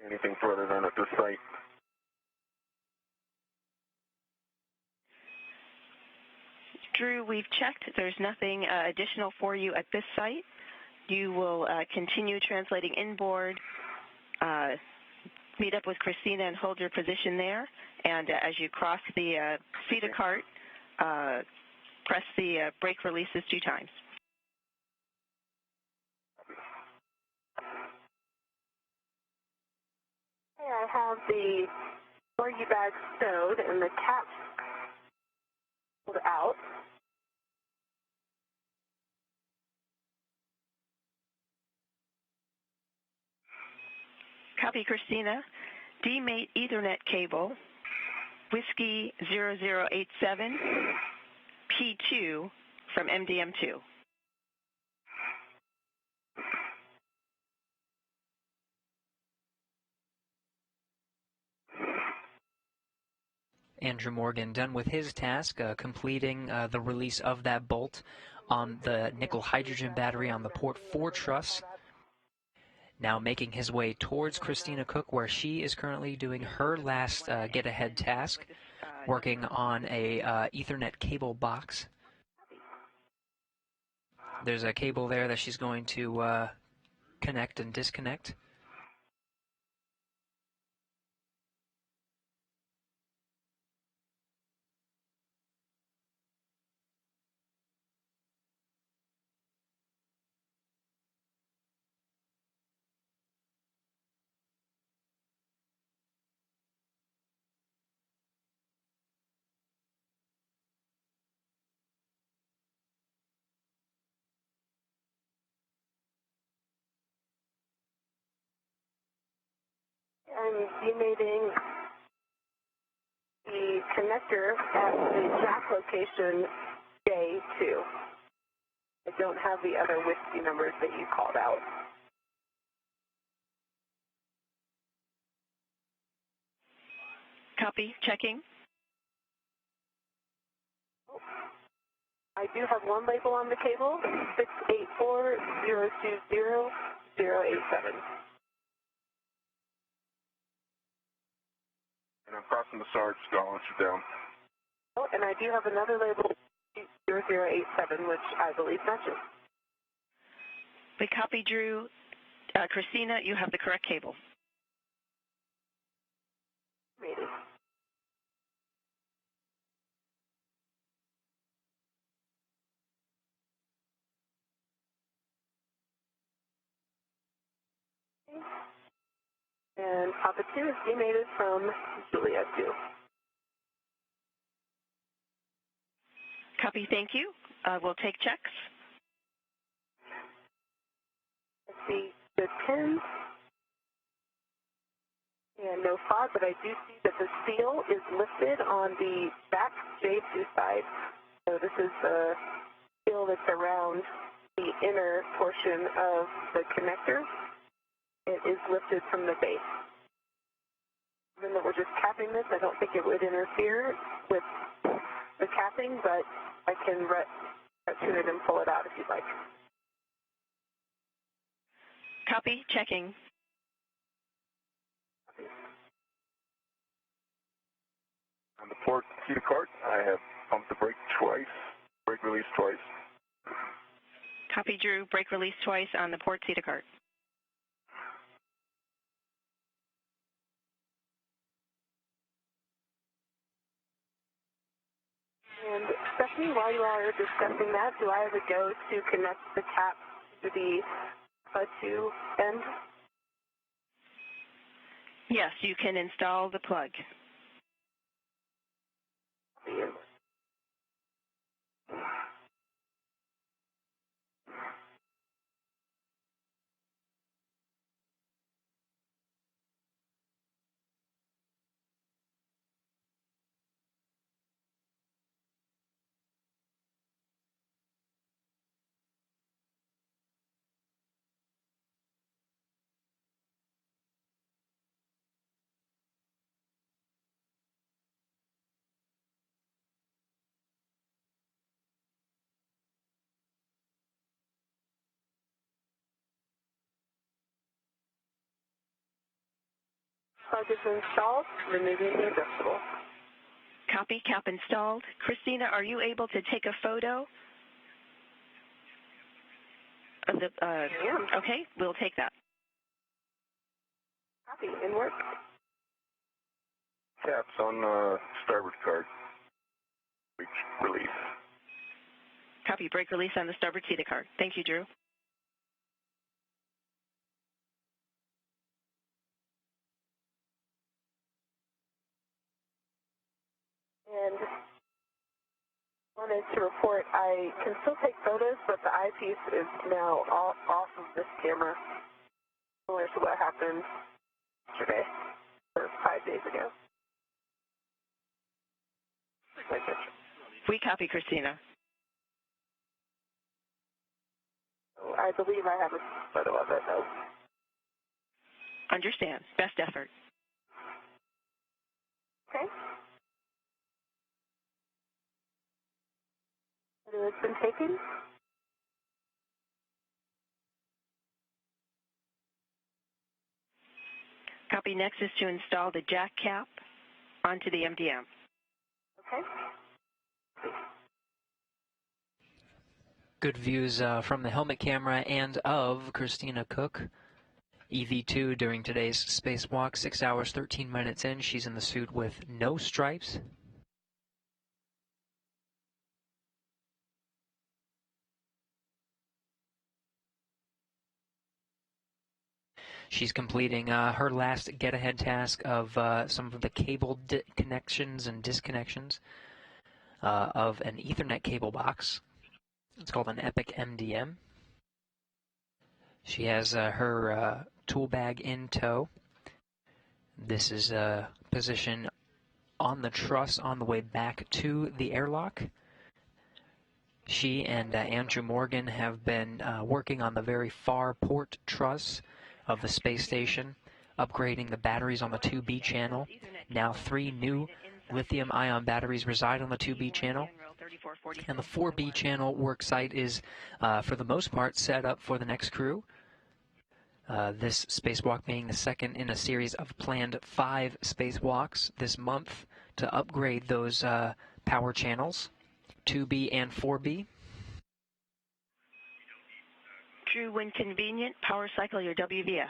Anything further than at this site? Drew, we've checked. There's nothing additional for you at this site. You will continue translating inboard, meet up with Christina and hold your position there. And as you cross the feeder cart, press the brake releases 2 times. Okay, I have the ORU bag stowed and the cap pulled out. Copy, Christina. DMate Ethernet cable, Whiskey 0087, P2 from MDM2. Andrew Morgan done with his task, completing the release of that bolt on the nickel hydrogen battery on the port 4 truss. now making his way towards Christina Cook, where she is currently doing her last get-ahead task, working on a Ethernet cable box. There's a cable there that she's going to connect and disconnect. I'm demating the connector at the jack location J2. I don't have the other whiskey numbers that you called out. Copy. Checking. I do have one label on the cable, 684-020-087. And I'm crossing the Sarge, got launcher down. Oh, and I do have another label, 0087, which I believe matches. We copy, Drew. Christina, you have the correct cable. Maybe. And Papa 2 is demated from Julia 2. Copy, thank you. We'll take checks. I see good pins and no fog, but I do see that the seal is lifted on the back J2 side. So this is the seal that's around the inner portion of the connector. It is lifted from the base. Even though we're just capping this, I don't think it would interfere with the capping, but I can tune it and pull it out if you'd like. Copy. Checking. On the port Cedar cart, I have pumped the brake twice, brake release twice. Copy, Drew. Brake release twice on the port Cedar cart. And Stephanie, while you all are discussing that, do I have a go to connect the tap to the PUD2 end? Yes, you can install the plug. Plug is installed, removing the adjustable. Copy. Cap installed. Christina, are you able to take a photo of the... Okay, we'll take that. Copy. In work. Caps on starboard cart. Brake release. Copy. Brake release on the starboard Cedar cart. Thank you, Drew. And wanted to report I can still take photos, but the eyepiece is now off of this camera, similar to what happened yesterday, or 5 days ago. We copy, Christina. So I believe I have a photo of it, though. Understand. Best effort. Okay. Photo has been taken. Copy. Next is to install the jack cap onto the MDM. Okay. Good views from the helmet camera and of Christina Koch, EV2, during today's spacewalk. 6 hours, 13 minutes in. She's in the suit with no stripes. She's completing her last get-ahead task of some of the cable connections and disconnections of an Ethernet cable box. It's called an Epic MDM. She has her tool bag in tow. This is a position on the truss on the way back to the airlock. She and Andrew Morgan have been working on the very far port truss of the space station, upgrading the batteries on the 2B channel. Now 3 new lithium-ion batteries reside on the 2B channel, and the 4B channel work site is, for the most part, set up for the next crew. This spacewalk being the second in a series of planned 5 spacewalks this month to upgrade those power channels, 2B and 4B. Drew, when convenient, power cycle your WVF.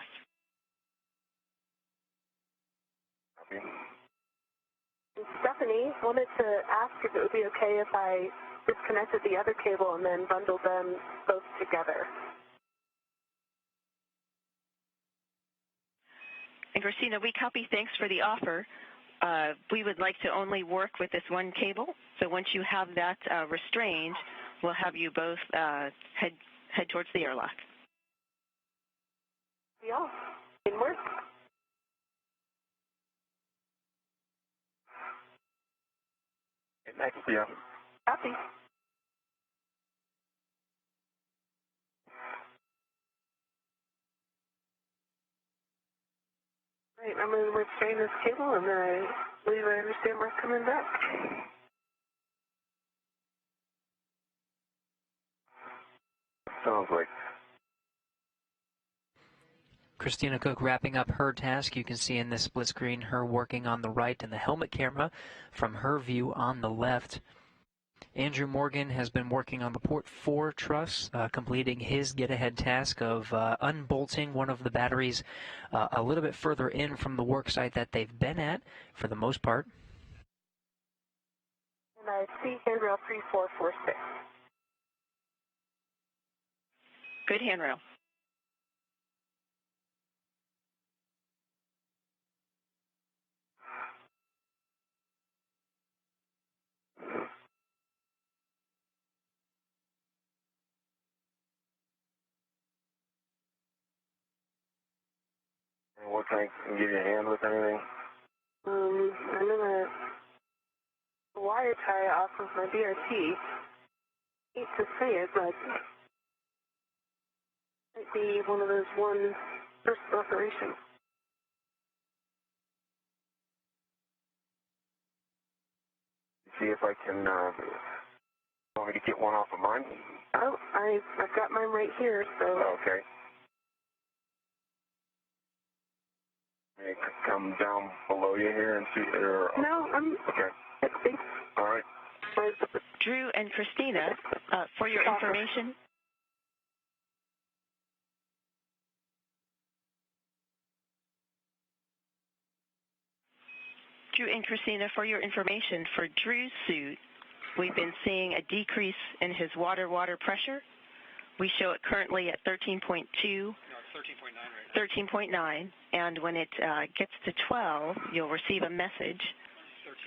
Copy. Stephanie wanted to ask if it would be okay if I disconnected the other cable and then bundled them both together. And Christina, we copy. Thanks for the offer. We would like to only work with this one cable. So once you have that restrained, we'll have you both head towards the airlock. Yeah, it works. Next, yeah. Copy. Right, I'm going to restrain this cable, and then I believe I understand we're coming back. Sounds like. Christina Koch wrapping up her task. You can see in this split screen her working on the right and the helmet camera from her view on the left. Andrew Morgan has been working on the Port 4 truss, completing his get-ahead task of unbolting one of the batteries a little bit further in from the work site that they've been at for the most part. And I see handrail 3446. Good handrail. What can I give you a hand with, anything? I'm going to wire tie off of my BRT. Hate to say it, but it might be one of those first operations. See if I can, want me to get one off of mine? Oh, I've got mine right here, so... Okay. May I come down below you here and see, or... No, I'm... Okay. Thanks. All right. Drew and Christina, for your information, for Drew's suit, we've been seeing a decrease in his water pressure. We show it currently at 13.2. No, 13.9 right now. 13.9, and when it gets to 12, you'll receive a message. 13.2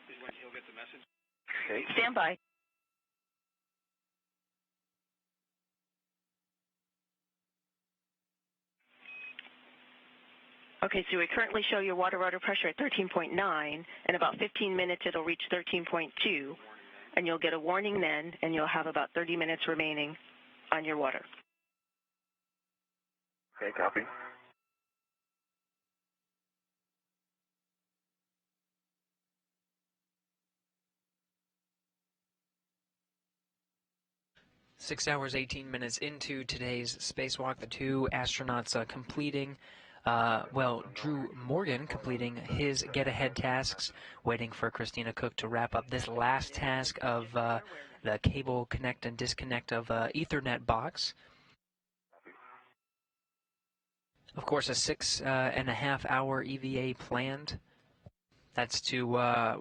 is when he'll get the message. Okay. Stand by. Okay, so we currently show your water pressure at 13.9. In about 15 minutes, it'll reach 13.2, and you'll get a warning then, and you'll have about 30 minutes remaining on your water. Okay, copy. Six hours, 18 minutes into today's spacewalk, the 2 astronauts completing Well, Drew Morgan completing his get-ahead tasks, waiting for Christina Cook to wrap up this last task of the cable connect and disconnect of Ethernet box. Of course, a 6.5 hour EVA planned. That's to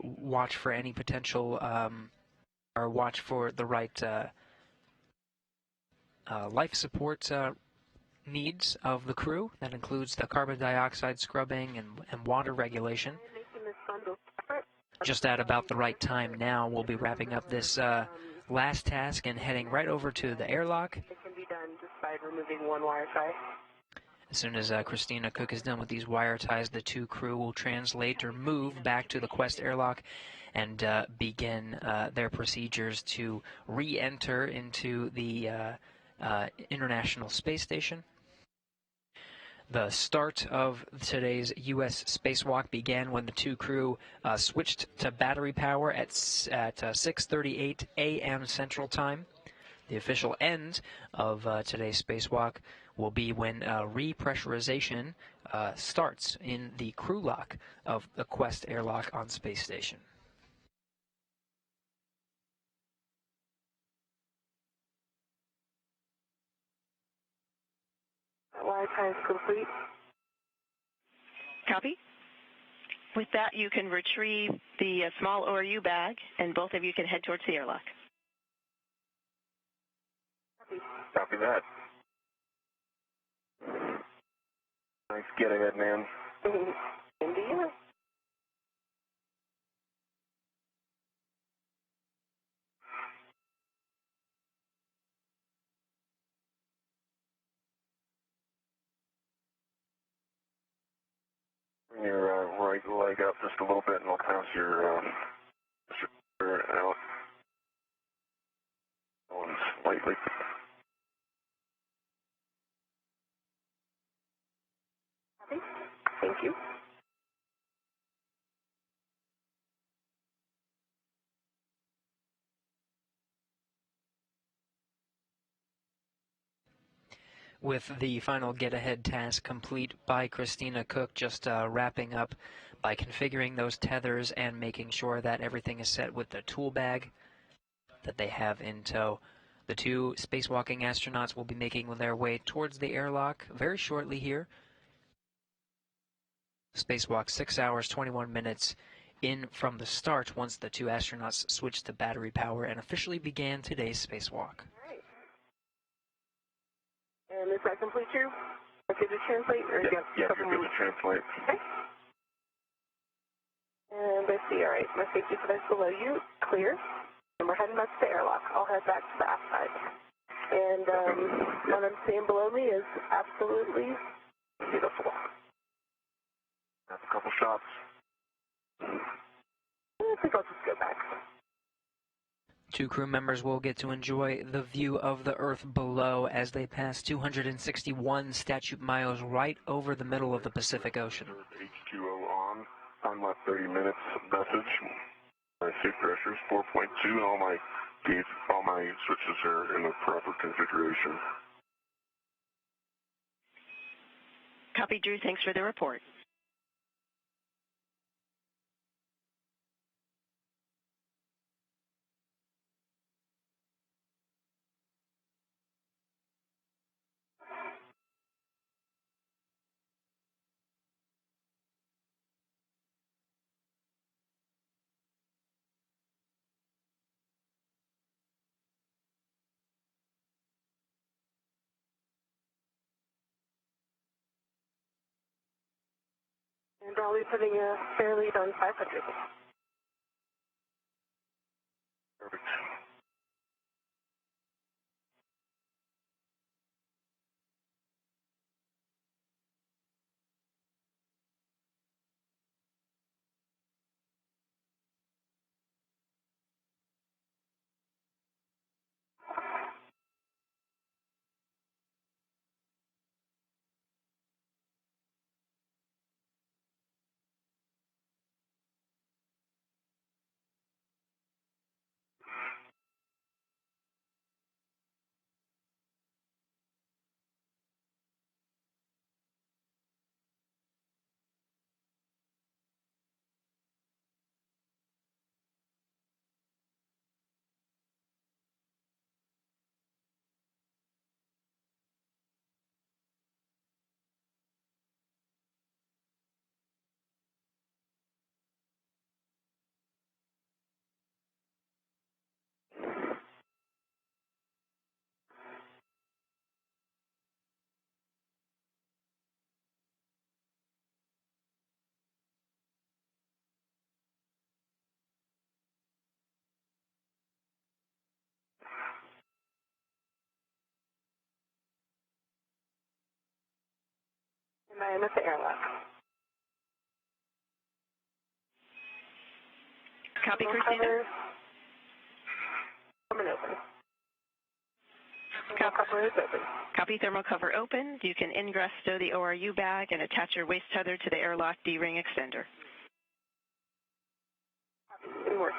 watch for any potential, or watch for the right life support needs of the crew. That includes the carbon dioxide scrubbing and water regulation. Just at about the right time now, we'll be wrapping up this last task and heading right over to the airlock. It can be done just by removing one wire tie. As soon as Christina Cook is done with these wire ties, the two crew will translate or move back to the Quest airlock and begin their procedures to re-enter into the International Space Station. The start of today's U.S. spacewalk began when the two crew switched to battery power at 6:38 a.m. Central Time. The official end of today's spacewalk will be when repressurization starts in the crew lock of the Quest airlock on Space Station. Wire tie is complete. Copy. With that, you can retrieve the small ORU bag, and both of you can head towards the airlock. Copy that. Nice get ahead, man. India. Bring your right leg up just a little bit and we'll pass your shoulder out. Going slightly. Thank you. With the final get-ahead task complete by Christina Cook, just wrapping up by configuring those tethers and making sure that everything is set with the tool bag that they have in tow. The two spacewalking astronauts will be making their way towards the airlock very shortly here. Spacewalk 6 hours, 21 minutes in from the start once the two astronauts switched to battery power and officially began today's spacewalk. And is that complete, Drew? Okay to translate? Or Yeah, you're good to translate. Okay. And I see, all right, my safety device below you, clear. And we're heading up to the airlock. I'll head back to the aft side. And what I'm seeing below me is absolutely beautiful. That's a couple shots. I think I'll just go back. Two crew members will get to enjoy the view of the Earth below as they pass 261 statute miles right over the middle of the Pacific Ocean. H2O on. Time left 30 minutes. Message. My safe pressure is 4.2. All my gates, all my switches are in the proper configuration. Copy, Drew. Thanks for the report. And I'll be putting a fair lead on 500. Perfect. I am at the airlock. Copy, Thermal Christina. cover coming open. Thermal cover is open. Copy, thermal cover open. You can ingress stow the ORU bag and attach your waist tether to the airlock D-ring extender. In work.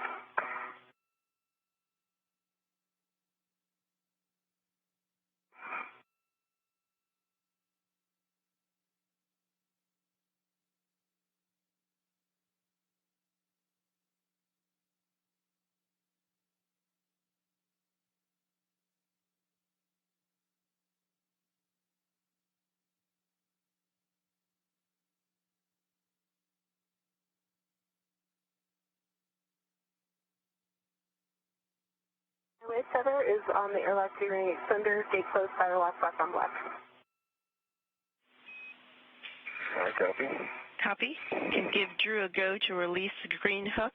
Your waist tether is on the airlock D-ring extender. Gate closed, firewalk, black on black. I copy. Copy. You can give Drew a go to release the green hook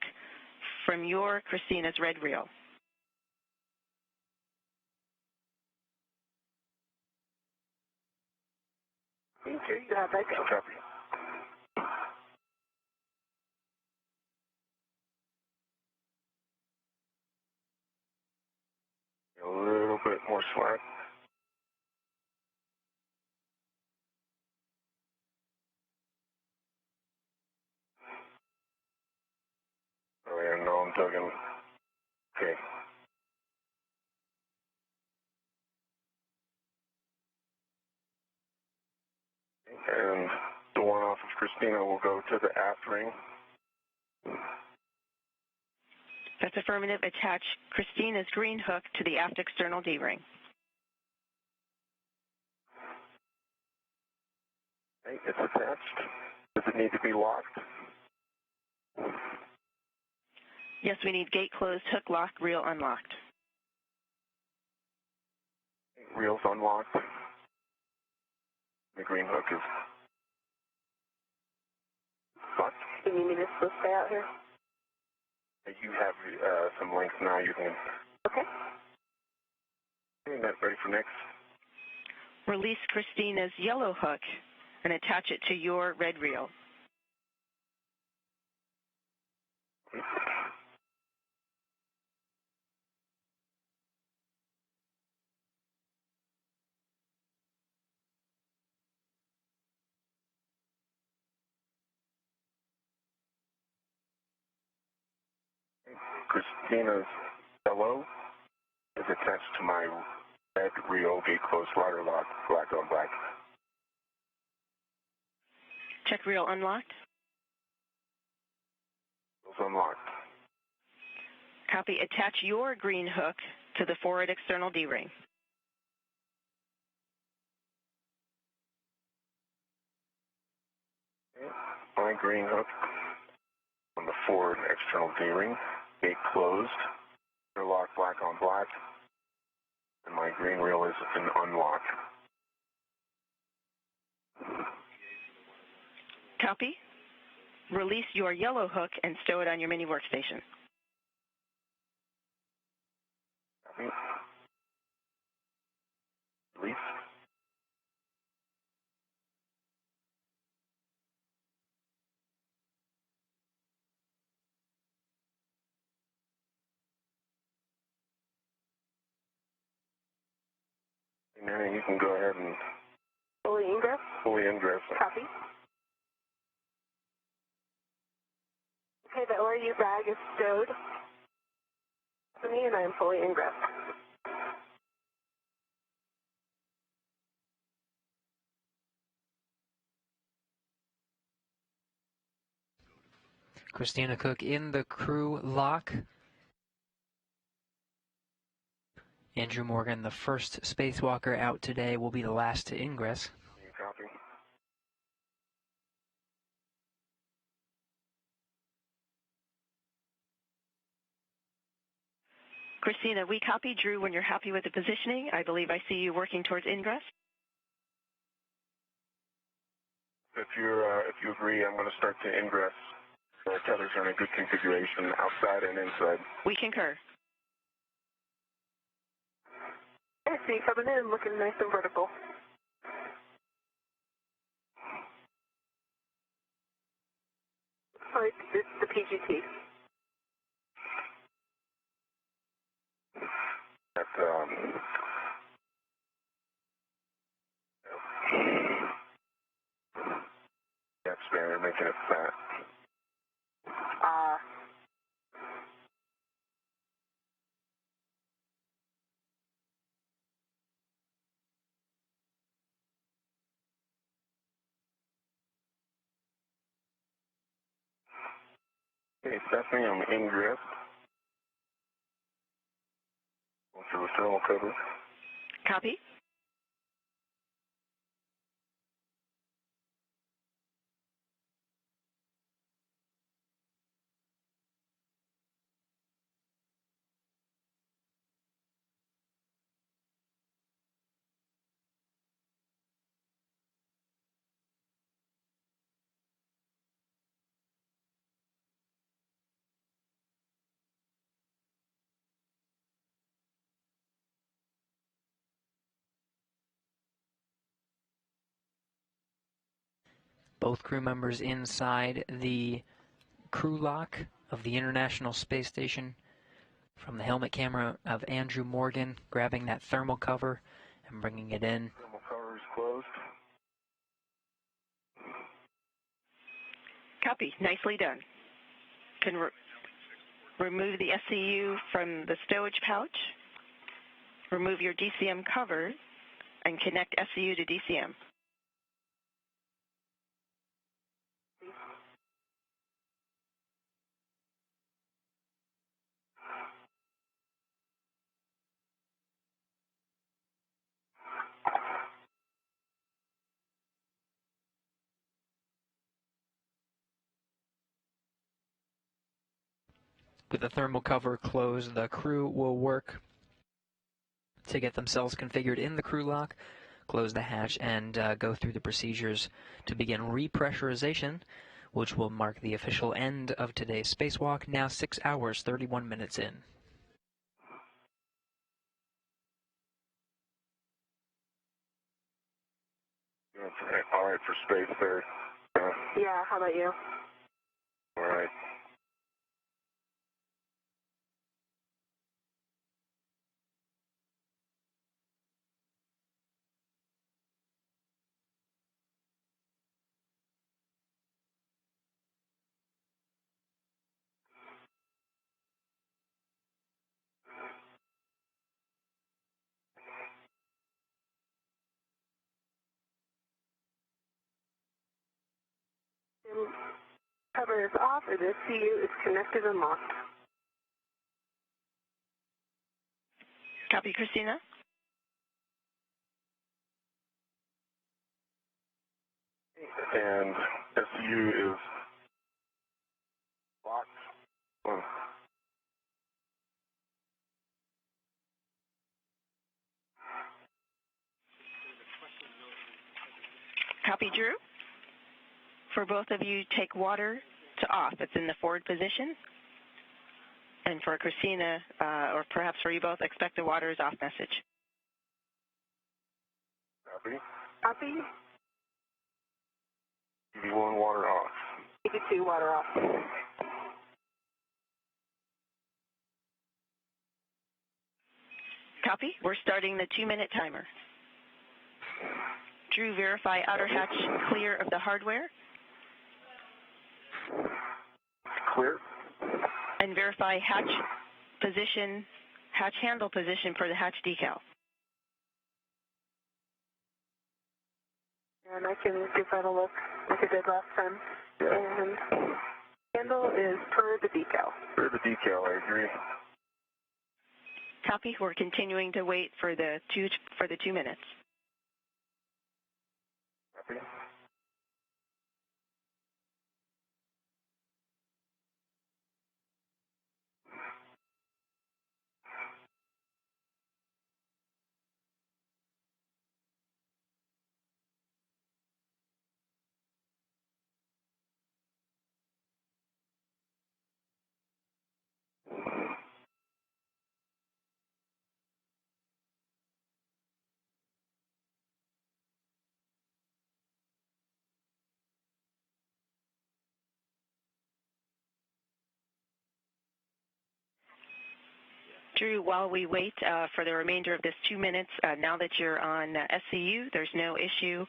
from your Christina's red reel. Drew, you have that go. Copy. A little bit more slack. Oh yeah, no, I'm tugging. Okay. And the one off of Christina will go to the aft ring. That's affirmative. Attach Christina's green hook to the aft external D-ring. Okay, it's attached. Does it need to be locked? Yes, we need gate closed, hook locked, reel unlocked. Reel's unlocked. The green hook is locked. Do you need me to still stay out here? You have some length now. You can. Okay. Okay, that's ready for next. Release Christina's yellow hook and attach it to your red reel. Christina's yellow is attached to my red reel, gate closed, rider lock, black on black. Check reel unlocked. It's unlocked. Copy. Attach your green hook to the forward external D-ring. Okay. My green hook on the forward external D-ring, gate closed, lock, black on black, and my green reel is an unlock. Copy. Release your yellow hook and stow it on your mini workstation. Copy. Release. And then you can go ahead and Fully ingress? fully ingress. Copy. Okay, the ORU bag is stowed to me, and I am fully ingressed. Christina Cook in the crew lock. Andrew Morgan, the first spacewalker out today, will be the last to ingress. You copy? Christina, we copy Drew when you're happy with the positioning. I believe I see you working towards ingress. If you agree, I'm going to start to ingress. The tethers are in a good configuration outside and inside. We concur. I see you coming in, looking nice and vertical. like it's the PGT. That, yeah, expanded, making it fat. Okay, Stephanie, I'm ingress. Going through the thermal cover. Copy. Both crew members inside the crew lock of the International Space Station. From the helmet camera of Andrew Morgan, grabbing that thermal cover and bringing it in. Thermal cover is closed. Copy. Nicely done. Can remove the SCU from the stowage pouch, remove your DCM cover, and connect SCU to DCM. With the thermal cover closed, the crew will work to get themselves configured in the crew lock, close the hatch, and go through the procedures to begin repressurization, which will mark the official end of today's spacewalk, now 6 hours, 31 minutes in. All right for space there. Yeah, how about you? All right. Cover is off, and the CU is connected and locked. Copy, Christina. And SU is locked. Copy, Drew. For both of you, take water to off. It's in the forward position. And for Christina, or perhaps for you both, expect the water is off message. Copy. Copy. TV1 water off. TV2 water off. Copy. We're starting the 2-minute timer. Drew, verify outer hatch clear of the hardware. Clear. And verify hatch position, hatch handle position for the hatch decal. And I can give that a look like I did last time. Yeah. And handle is per the decal. Per the decal, I agree. Copy. We're continuing to wait for the 2 minutes. Copy. Drew, while we wait for the remainder of this 2 minutes, now that you're on SCU, there's no issue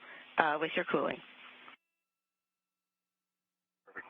with your cooling. Perfect.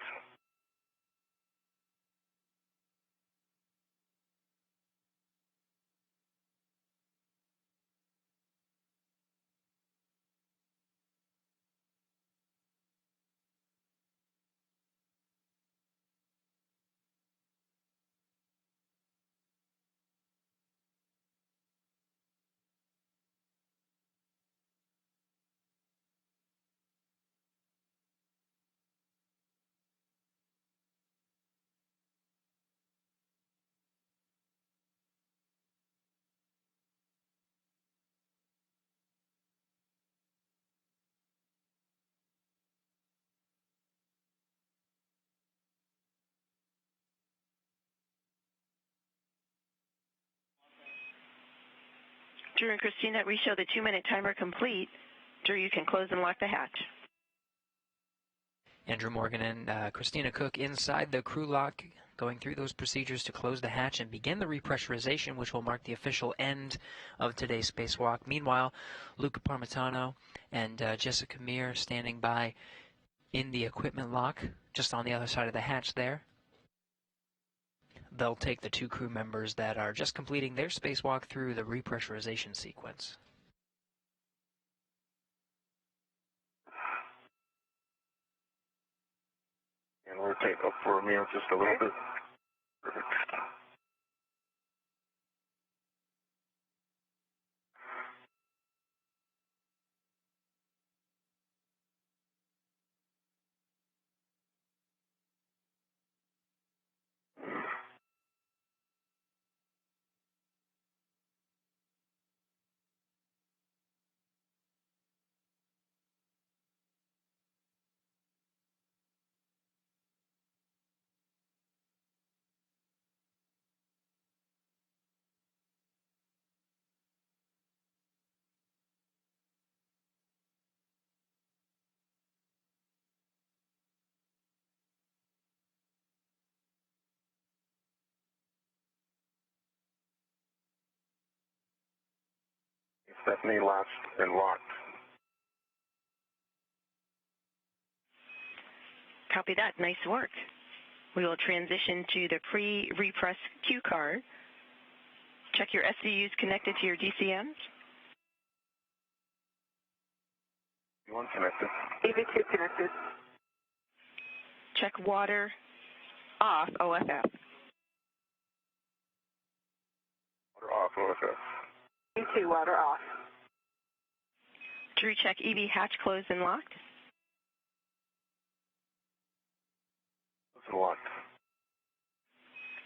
Drew and Christina, we show the 2-minute timer complete. Drew, you can close and lock the hatch. Andrew Morgan and Christina Cook inside the crew lock, going through those procedures to close the hatch and begin the repressurization, which will mark the official end of today's spacewalk. Meanwhile, Luca Parmitano and Jessica Meir standing by in the equipment lock, just on the other side of the hatch there. They'll take the 2 crew members that are just completing their spacewalk through the repressurization sequence. And rotate up for me just a little bit. Perfect. Stephanie latched and locked. Copy that. Nice work. We will transition to the pre-repress cue card. Check your SCUs connected to your DCMs. One connected. EV2 connected. Check water off OFF. Water off, OFF. EV2 water off. Drew, check EV hatch closed and locked. It's locked.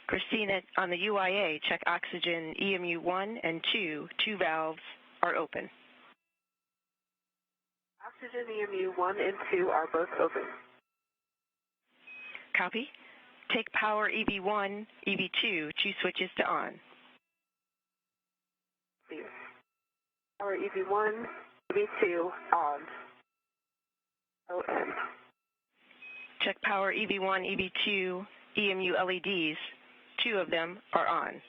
Christina, on the UIA, check oxygen EMU 1 and 2. 2 valves are open. Oxygen EMU 1 and 2 are both open. Copy. Take power EV1, EV2, 2 switches to on. Power EV1, EV2 on. ON. Check power EV1, EV2, EMU LEDs. 2 of them are on. And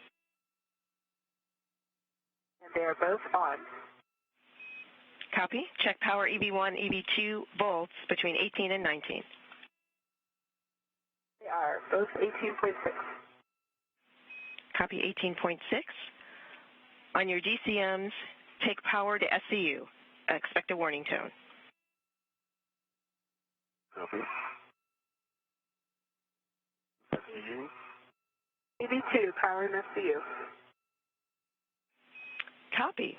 they are both on. Copy. Check power EV1, EV2 volts between 18 and 19. They are both 18.6. Copy 18.6. On your DCMs, take power to SCU. Expect a warning tone. Copy. SCU. EV2 power and SCU. Copy.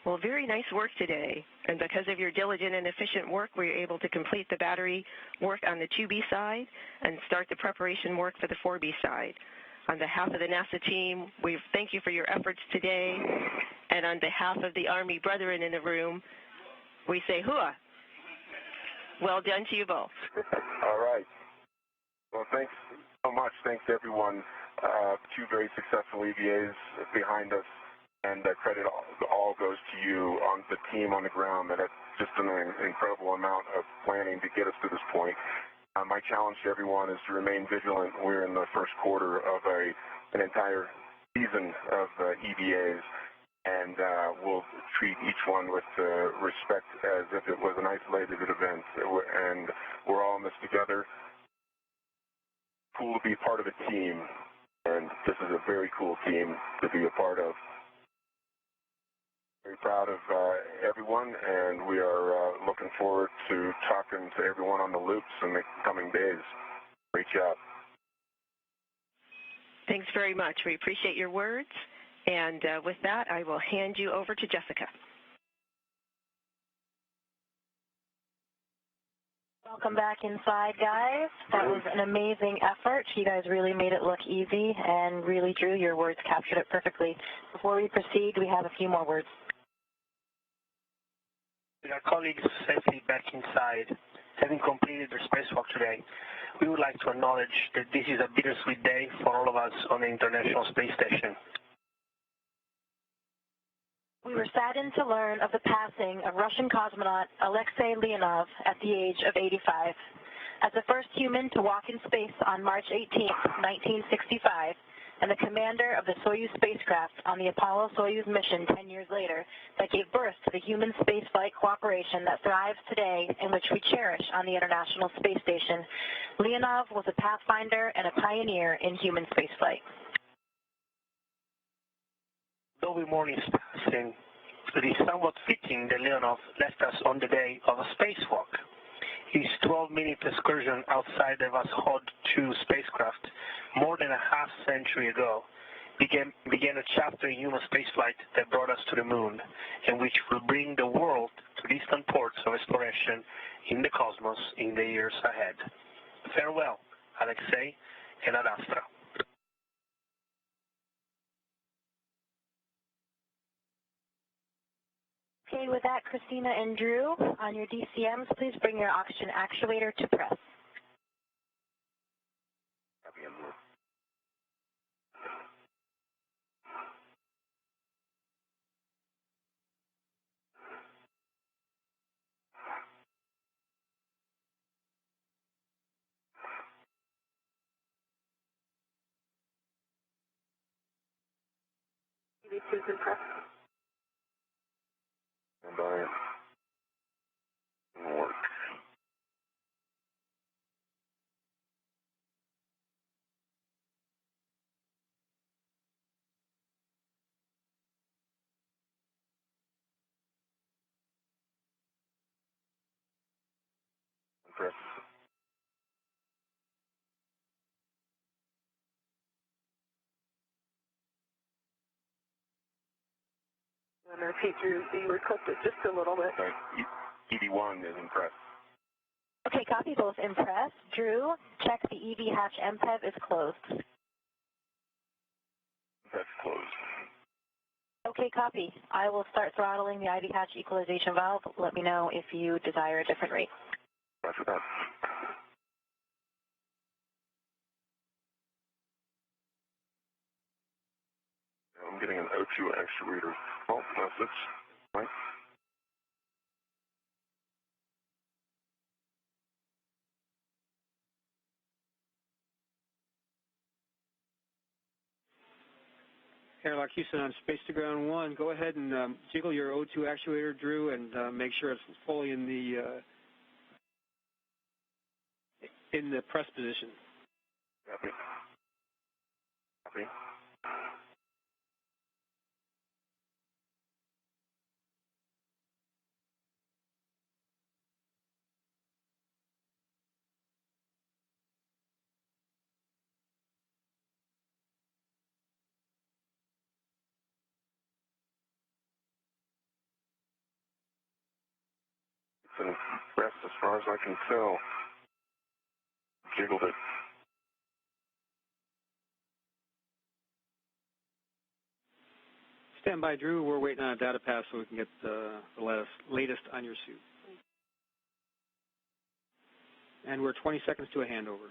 Well, very nice work today. And because of your diligent and efficient work, we were able to complete the battery work on the 2B side and start the preparation work for the 4B side. On behalf of the NASA team, we thank you for your efforts today. And on behalf of the Army brethren in the room, we say hooah. Well done to you both. All right. Well, thanks so much. Thanks, everyone. 2 very successful EVAs behind us. And credit all goes to you, on the team on the ground, that had just an incredible amount of planning to get us to this point. My challenge to everyone is to remain vigilant. We're in the first quarter of an entire season of EVAs, and we'll treat each one with respect as if it was an isolated event. And we're all in this together. Cool to be part of a team, and this is a very cool team to be a part of. Very proud of everyone, and we are looking forward to talking to everyone on the loops in the coming days. Great job. Thanks very much. We appreciate your words. And with that, I will hand you over to Jessica. Welcome back inside, guys. That was an amazing effort. You guys really made it look easy, and really, Drew, your words captured it perfectly. Before we proceed, we have a few more words. With our colleagues safely back inside, having completed their spacewalk today, we would like to acknowledge that this is a bittersweet day for all of us on the International Space Station. We were saddened to learn of the passing of Russian cosmonaut Alexei Leonov at the age of 85. As the first human to walk in space on March 18, 1965, and the commander of the Soyuz spacecraft on the Apollo-Soyuz mission 10 years later that gave birth to the human spaceflight cooperation that thrives today and which we cherish on the International Space Station, Leonov was a pathfinder and a pioneer in human spaceflight. Though we mourn his passing, it is somewhat fitting that Leonov left us on the day of a spacewalk. His 12-minute excursion outside the Voskhod 2 spacecraft, more than a half-century ago, began a chapter in human spaceflight that brought us to the moon, and which will bring the world to distant ports of exploration in the cosmos in the years ahead. Farewell, Alexei, and Ad Astra. Okay, with that, Christina and Drew, on your DCMs, please bring your oxygen actuator to press. EV2's in press. And I work. Press. I'm going to repeat Drew, you requested just a little bit. EV1 is in press. Okay, copy both in press. Drew, check the EV hatch MPEV is closed. That's closed. Okay, copy. I will start throttling the IV hatch equalization valve. Let me know if you desire a different rate. Roger that. I'm getting an O2 actuator fault message. Right? Airlock Houston on Space to Ground 1. Go ahead and jiggle your O2 actuator, Drew, and make sure it's fully in the press position. Copy. Copy. It's in press as far as I can tell. Jiggled it. Stand by, Drew. We're waiting on a data pass so we can get the latest on your suit. And we're 20 seconds to a handover.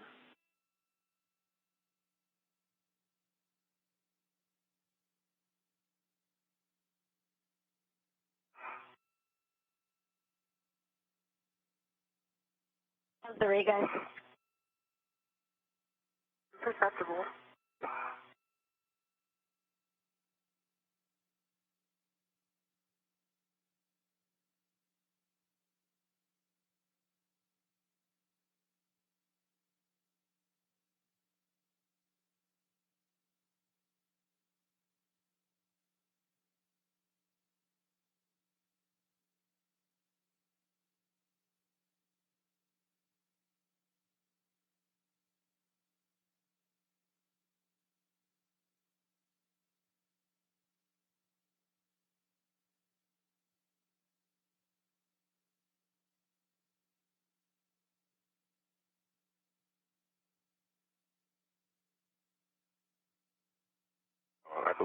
How's the rate, guys? Perceptible.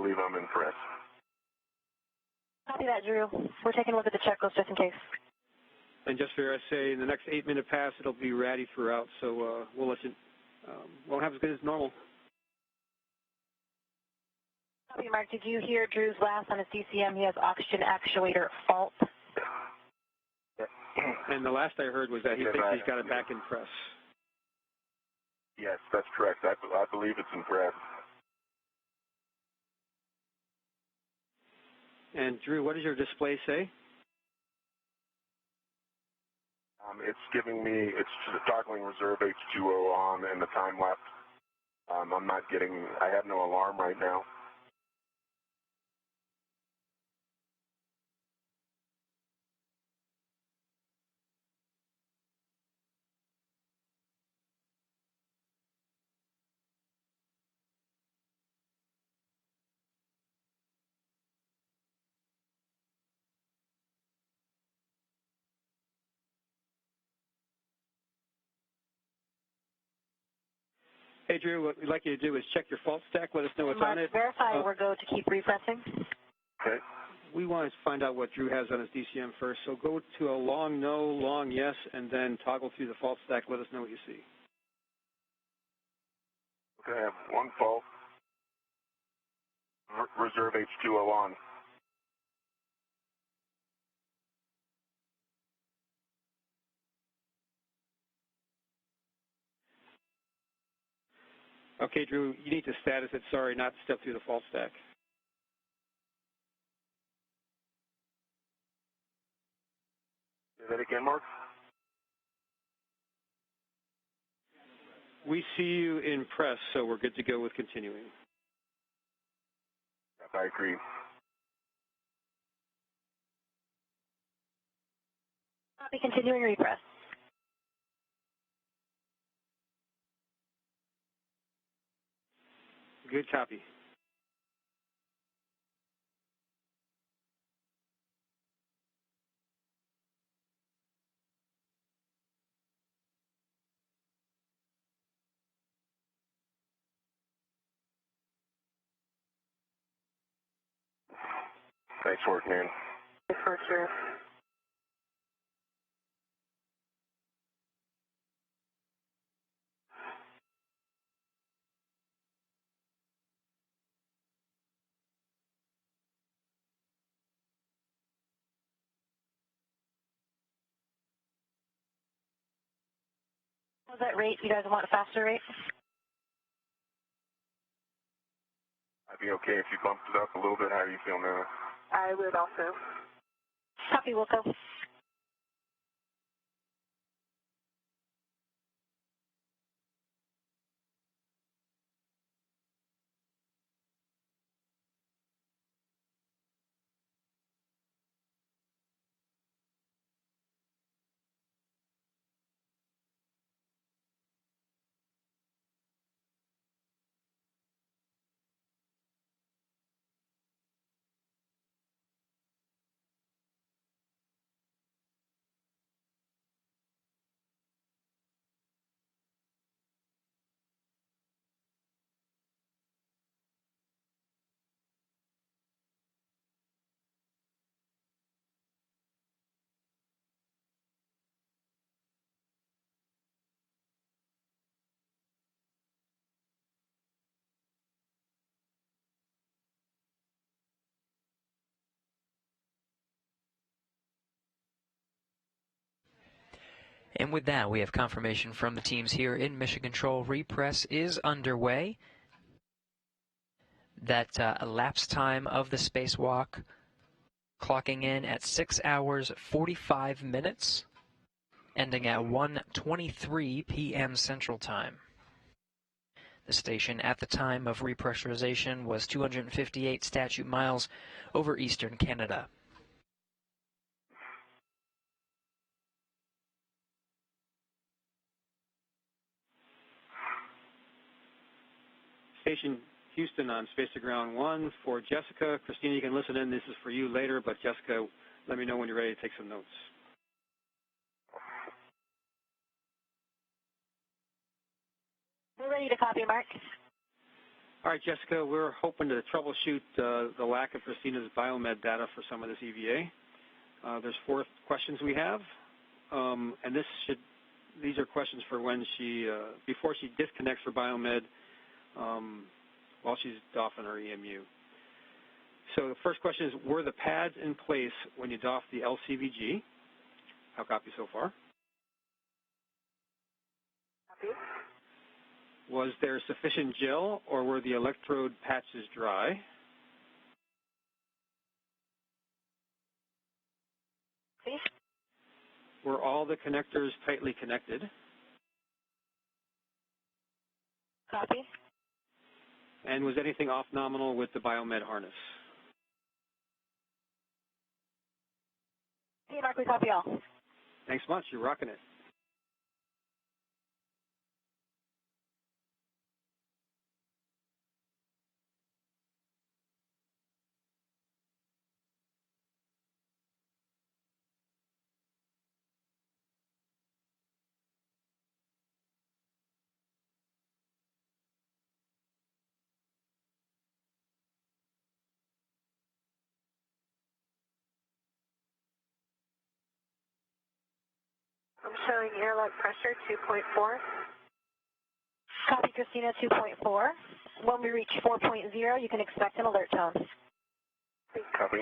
believe I'm in press. Copy that, Drew. We're taking a look at the checklist just in case. And just for your SA, in the next 8-minute pass, it'll be ratty throughout, so we'll let you, won't have as good as normal. Copy, Mark. Did you hear Drew's last on his DCM? He has oxygen actuator fault. And the last I heard was that he thinks he's got it back in press. Yes, that's correct. I believe it's in press. And Drew, what does your display say? It's giving me, it's toggling reserve H2O on and the time left. I'm not getting, I have no alarm right now. Hey, Drew, what we'd like you to do is check your fault stack. Let us know what's Mark, on it. verify we're go to keep refreshing. Okay. We want to find out what Drew has on his DCM first. So go to a long no, long yes, and then toggle through the fault stack. Let us know what you see. Okay, I have one fault. Reserve H2O on. Okay, Drew, you need to status it. Sorry, not step through the fault stack. Say that again, Mark? We see you in press, so we're good to go with continuing. Yep, I agree. Copy, continuing repress. Good copy. Nice work, man. For sure. What was that rate? You guys want a faster rate? I'd be okay if you bumped it up a little bit. How do you feel now? I would also. Copy, Wilco. And with that, we have confirmation from the teams here in Mission Control. Repress is underway. That elapsed time of the spacewalk clocking in at 6 hours 45 minutes, ending at 1:23 p.m. Central Time. The station at the time of repressurization was 258 statute miles over eastern Canada. Station Houston on Space to Ground 1 for Jessica. Christina, you can listen in. This is for you later, but Jessica, let me know when you're ready to take some notes. We're ready to copy, Mark. All right, Jessica, we're hoping to troubleshoot the lack of Christina's biomed data for some of this EVA. There's 4 questions we have, and these are questions for when before she disconnects her biomed while she's doffing her EMU. So the first question is, were the pads in place when you doffed the LCVG? How copy so far? Copy. Was there sufficient gel, or were the electrode patches dry? See? Were all the connectors tightly connected? Copy. And was anything off nominal with the biomed harness? See, Mark, we copy all. Thanks much. You're rocking it. I'm showing airlock pressure 2.4. Copy, Christina, 2.4. When we reach 4.0, you can expect an alert tone. Copy.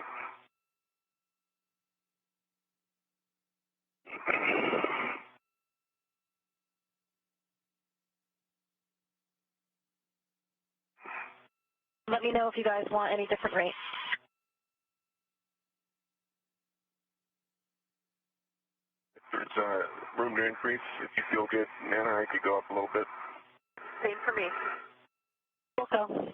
Let me know if you guys want any different rates. If there's room to increase, if you feel good, Nana, I could go up a little bit. Same for me. We'll go.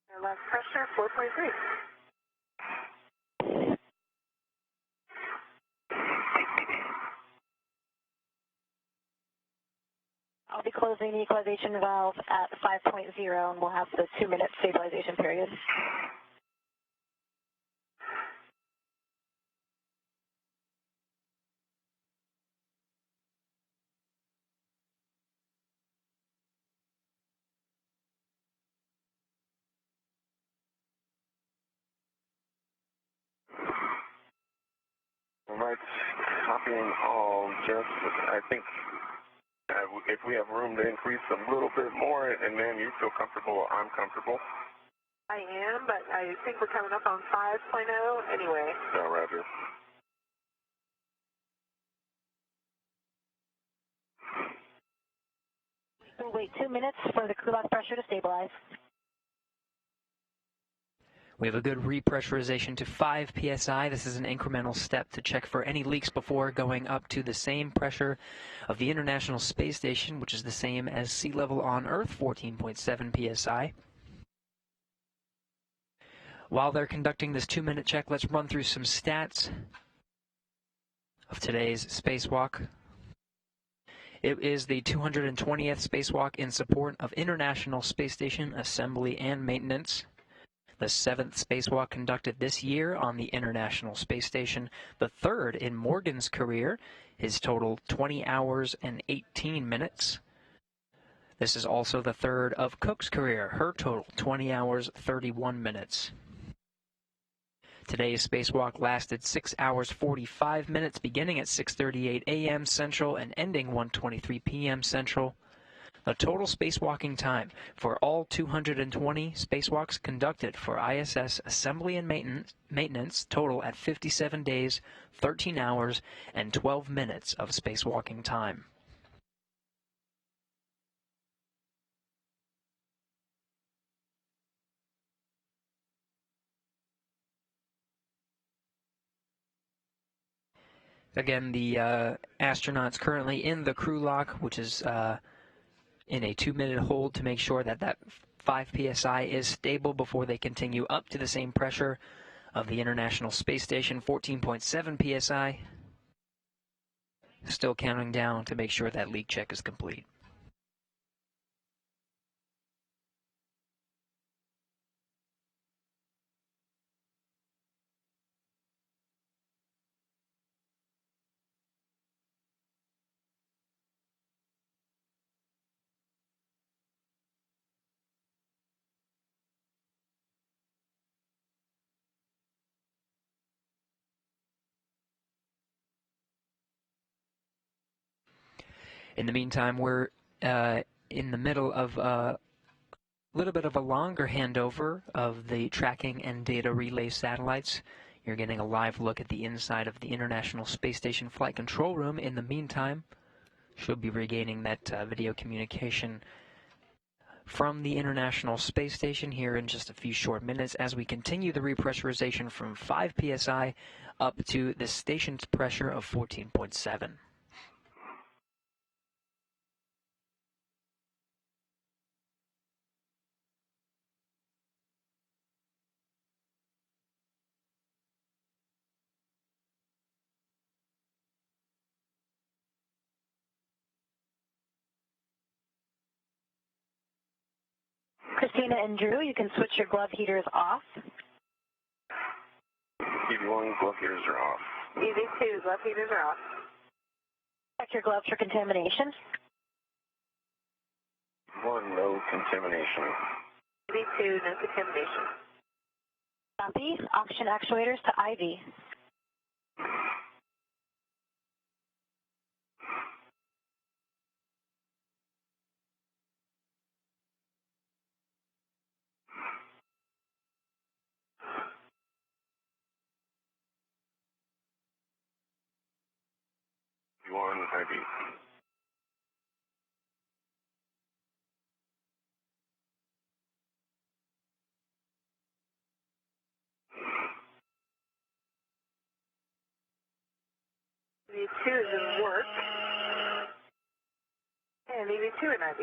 Airlock pressure 4.3. I'll be closing the equalization valve at 5.0, and we'll have the 2-minute stabilization period. All right, copying all, just, I think if we have room to increase a little bit more, and then you feel comfortable, I'm comfortable. I am, but I think we're coming up on 5.0 anyway. Yeah, Roger. We'll wait 2 minutes for the crew lock pressure to stabilize. We have a good repressurization to 5 psi. This is an incremental step to check for any leaks before going up to the same pressure of the International Space Station, which is the same as sea level on Earth, 14.7 psi. While they're conducting this 2-minute check, let's run through some stats of today's spacewalk. It is the 220th spacewalk in support of International Space Station assembly and maintenance. the 7th spacewalk conducted this year on the International Space Station, the 3rd in Morgan's career, his total 20 hours and 18 minutes. This is also the 3rd of Cook's career, her total 20 hours, 31 minutes. Today's spacewalk lasted 6 hours 45 minutes, beginning at 6:38 a.m. Central and ending 1:23 p.m. Central. The total spacewalking time for all 220 spacewalks conducted for ISS assembly and maintenance total at 57 days, 13 hours, and 12 minutes of spacewalking time. Again, the astronauts currently in the crew lock, which is in a 2-minute hold to make sure that that 5 psi is stable before they continue up to the same pressure of the International Space Station, 14.7 psi. Still counting down to make sure that leak check is complete. In the meantime, we're in the middle of a little bit of a longer handover of the tracking and data relay satellites. You're getting a live look at the inside of the International Space Station Flight Control Room. In the meantime, she'll be regaining that video communication from the International Space Station here in just a few short minutes as we continue the repressurization from 5 psi up to the station's pressure of 14.7. Christina and Drew, you can switch your glove heaters off. EV1, glove heaters are off. EV2, glove heaters are off. Check your gloves for contamination. EV1, no contamination. EV2, no contamination. Copy. Oxygen actuators to IV. EV1, IV. EV2 is in work. And EV2 in IV.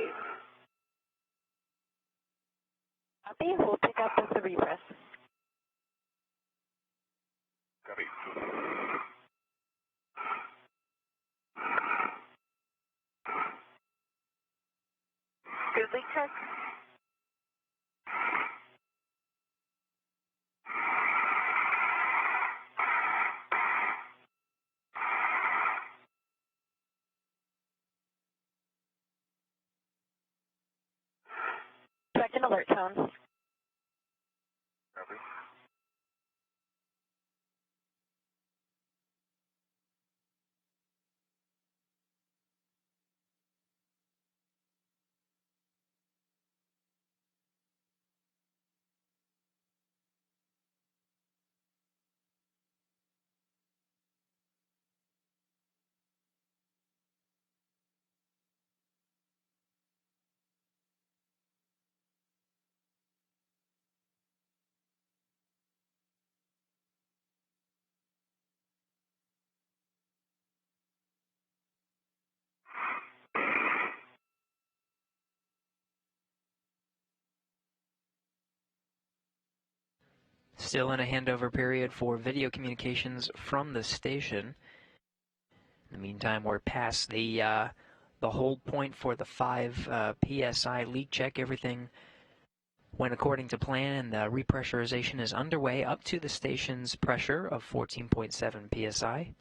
Copy. We'll pick up with the repress. Copy. Good leak check. Direct an alert tone. Copy. Still in a handover period for video communications from the station. In the meantime, we're past the hold point for the 5 psi leak check. Everything went according to plan, and the repressurization is underway up to the station's pressure of 14.7 psi.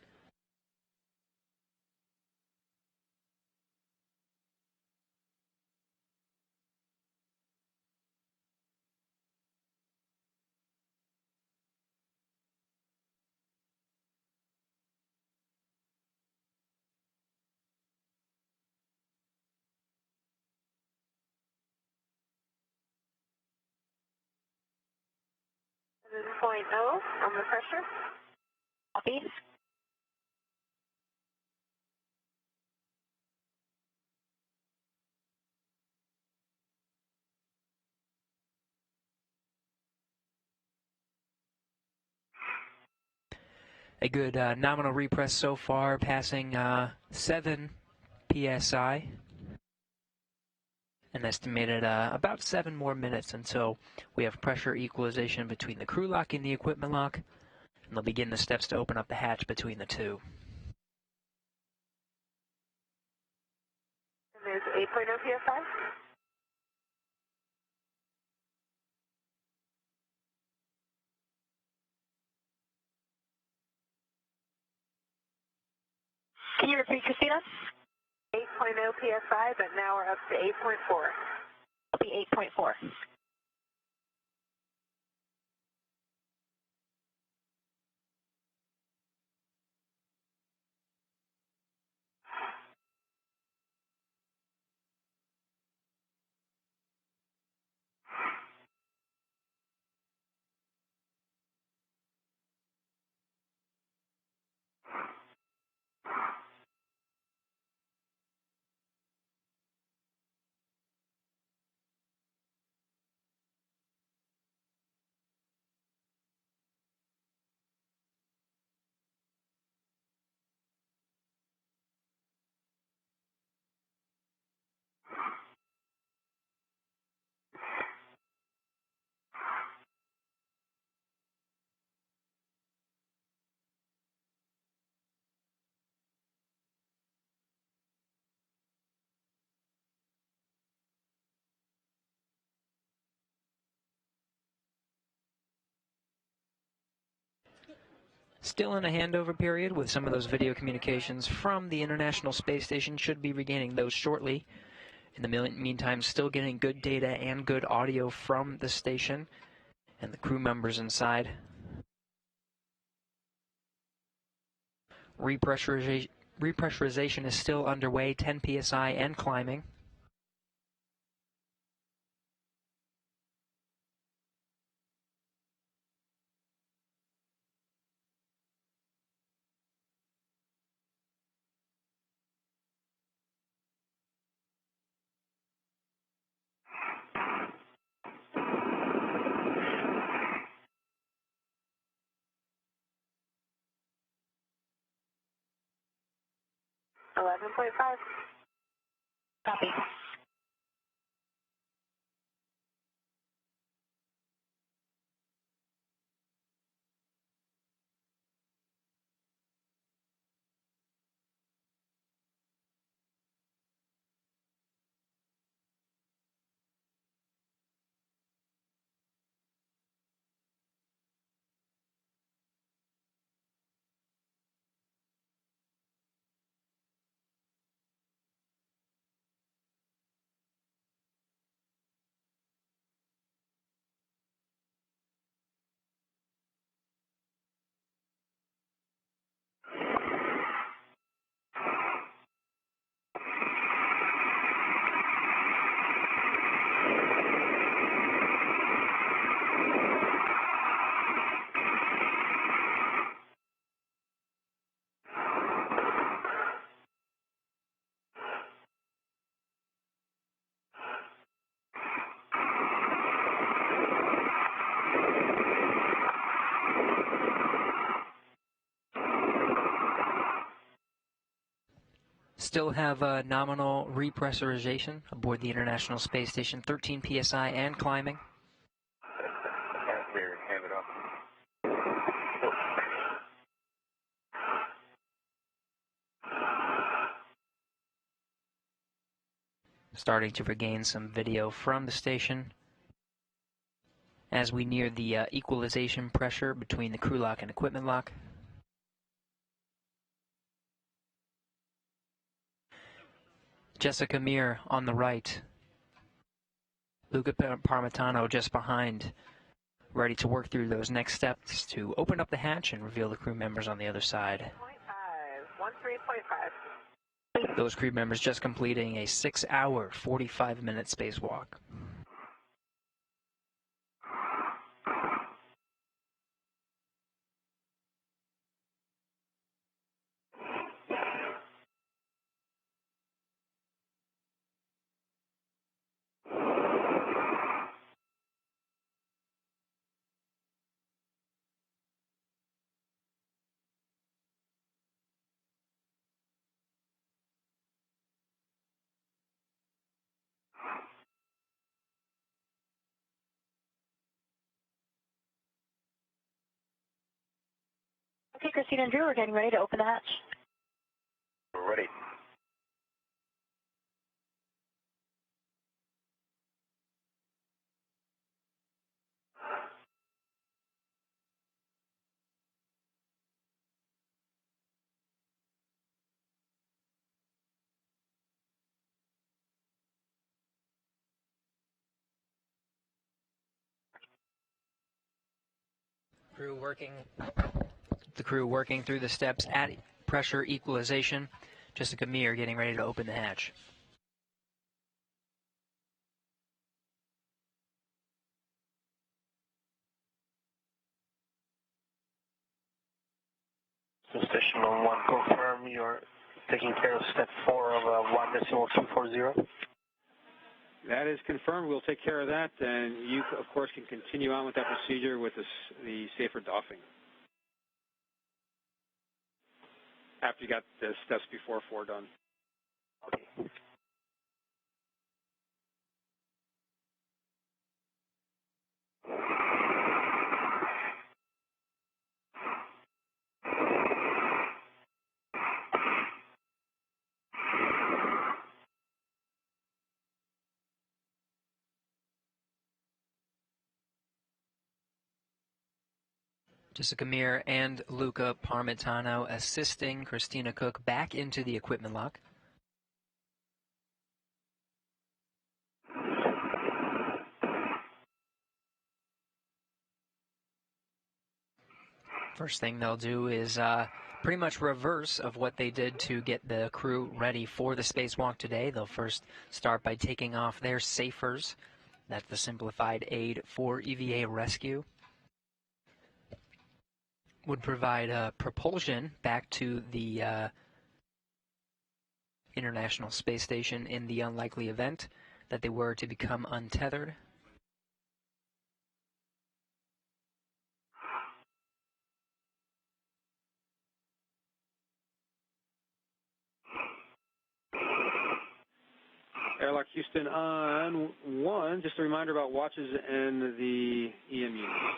Point O on the pressure. Copy. A good nominal repress so far, passing 7 psi. An estimated about 7 more minutes until we have pressure equalization between the crew lock and the equipment lock, and they'll begin the steps to open up the hatch between the two. And there's 8.0 psi. Can you repeat, Christina? 8.0 psi, but now we're up to 8.4. It'll be 8.4. Still in a handover period, with some of those video communications from the International Space Station. Should be regaining those shortly. In the meantime, still getting good data and good audio from the station and the crew members inside. Repressurization is still underway, 10 psi and climbing. $11.5. Copy. Still have nominal repressurization aboard the International Space Station, 13 psi and climbing. Here, hand it up. Starting to regain some video from the station. as we near the equalization pressure between the crew lock and equipment lock. Jessica Meir on the right. Luca Parmitano just behind, ready to work through those next steps to open up the hatch and reveal the crew members on the other side. 13.5. Those crew members just completing a 6-hour, 45-minute spacewalk. Okay, Christina and Drew, we're getting ready to open the hatch. We're ready. The crew working through the steps at pressure equalization. Jessica Meir getting ready to open the hatch. So Station 1, confirm you're taking care of step 4 of 1.240. That is confirmed. We'll take care of that, and you, of course, can continue on with that procedure with the safer doffing. After you got the steps before 4 done. Okay. Jessica Meir and Luca Parmitano assisting Christina Cook back into the equipment lock. First thing they'll do is pretty much reverse of what they did to get the crew ready for the spacewalk today. They'll first start by taking off their SAFERs. That's the simplified aid for EVA rescue. Would provide propulsion back to the International Space Station in the unlikely event that they were to become untethered. Airlock Houston on 1. Just a reminder about watches and the EMUs.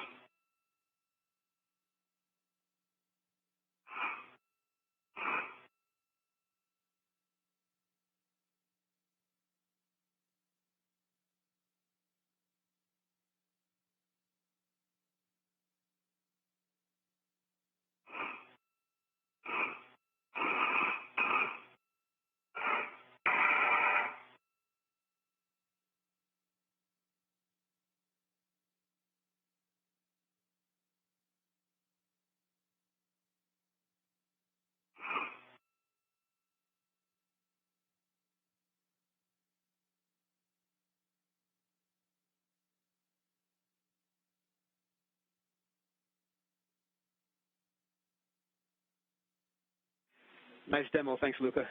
Nice demo. Thanks, Luca.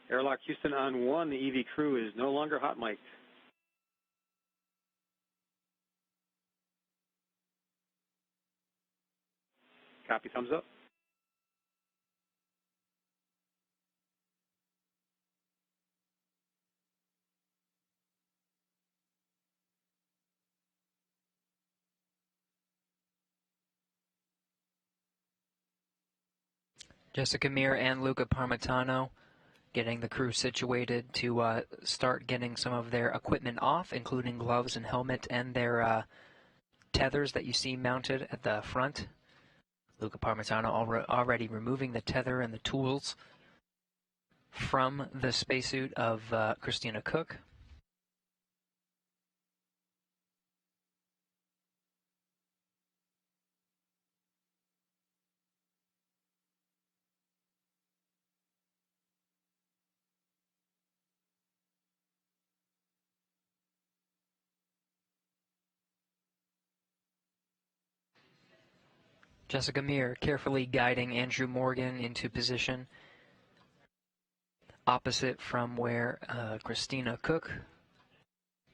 Airlock Houston on 1. The EV crew is no longer hot mic'd. Copy, thumbs up. Jessica Meir and Luca Parmitano getting the crew situated to start getting some of their equipment off, including gloves and helmet and their tethers that you see mounted at the front. Luca Parmitano already removing the tether and the tools from the spacesuit of Christina Koch. Jessica Meir carefully guiding Andrew Morgan into position opposite from where Christina Koch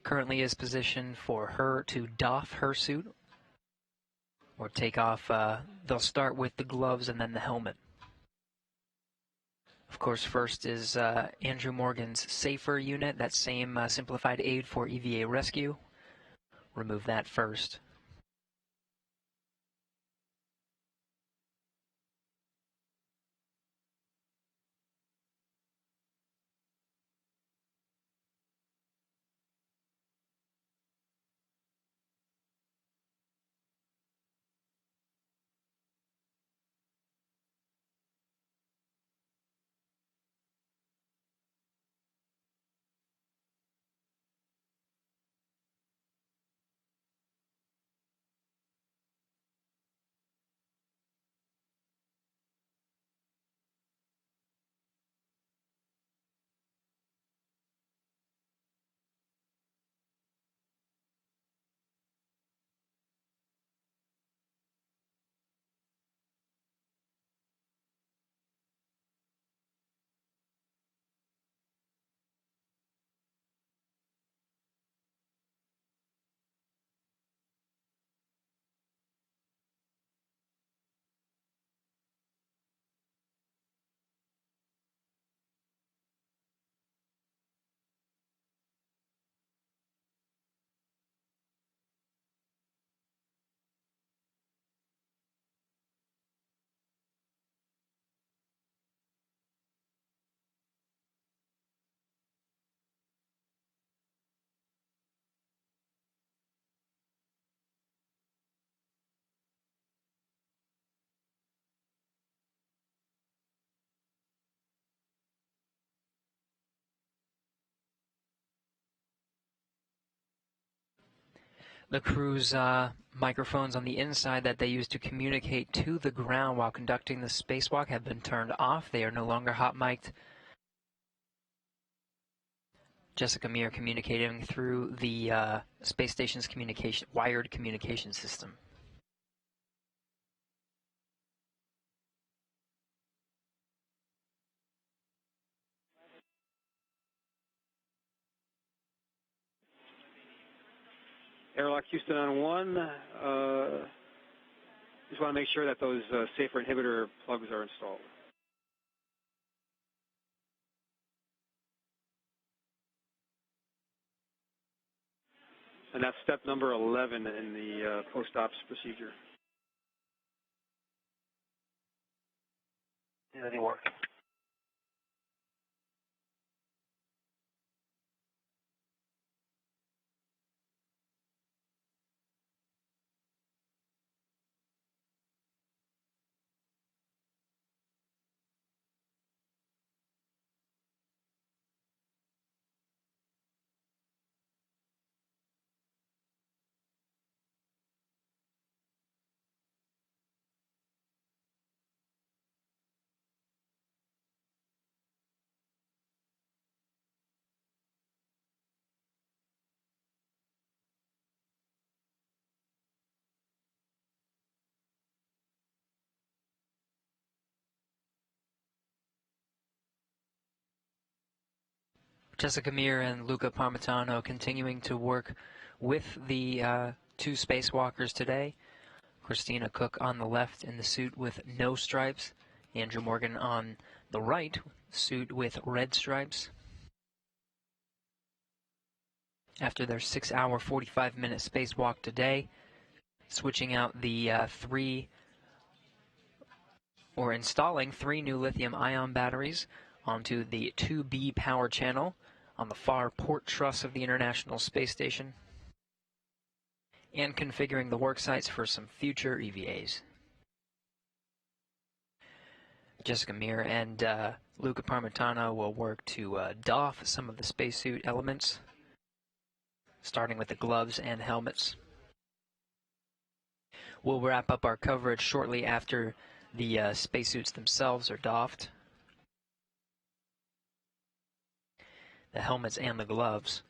currently is positioned for her to doff her suit or take off. They'll start with the gloves and then the helmet. Of course, first is Andrew Morgan's SAFER unit, that same simplified aid for EVA rescue. Remove that first. The crew's microphones on the inside that they use to communicate to the ground while conducting the spacewalk have been turned off. They are no longer hot mic'd. Jessica Meir communicating through the space station's wired communication system. Airlock Houston on 1. Just want to make sure that those SAFER inhibitor plugs are installed. And that's step number 11 in the post-ops procedure. Did any work? Jessica Meir and Luca Parmitano continuing to work with the two spacewalkers today. Christina Koch on the left in the suit with no stripes. Andrew Morgan on the right, suit with red stripes. After their 6-hour, 45-minute spacewalk today, switching out the three We're installing 3 new lithium-ion batteries onto the 2B power channel on the far port truss of the International Space Station, and configuring the work sites for some future EVAs. Jessica Meir and Luca Parmitano will work to doff some of the spacesuit elements, starting with the gloves and helmets. We'll wrap up our coverage shortly after the spacesuits themselves are doffed, the helmets and the gloves.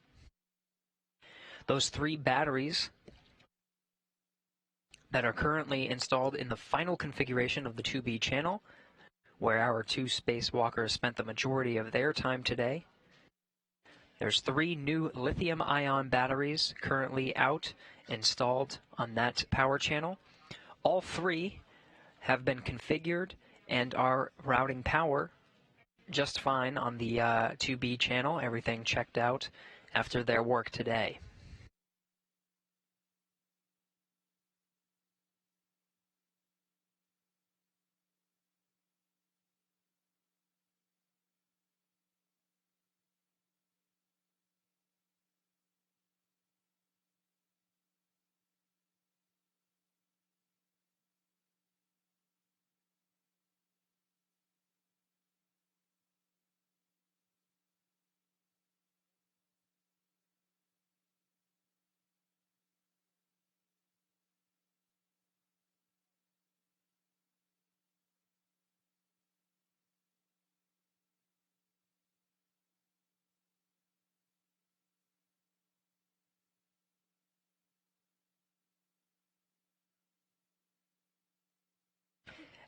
Those 3 batteries that are currently installed in the final configuration of the 2B channel, where our 2 spacewalkers spent the majority of their time today. There's 3 new lithium-ion batteries currently out, installed on that power channel. All 3 have been configured and are routing power just fine on the 2B channel. Everything checked out after their work today.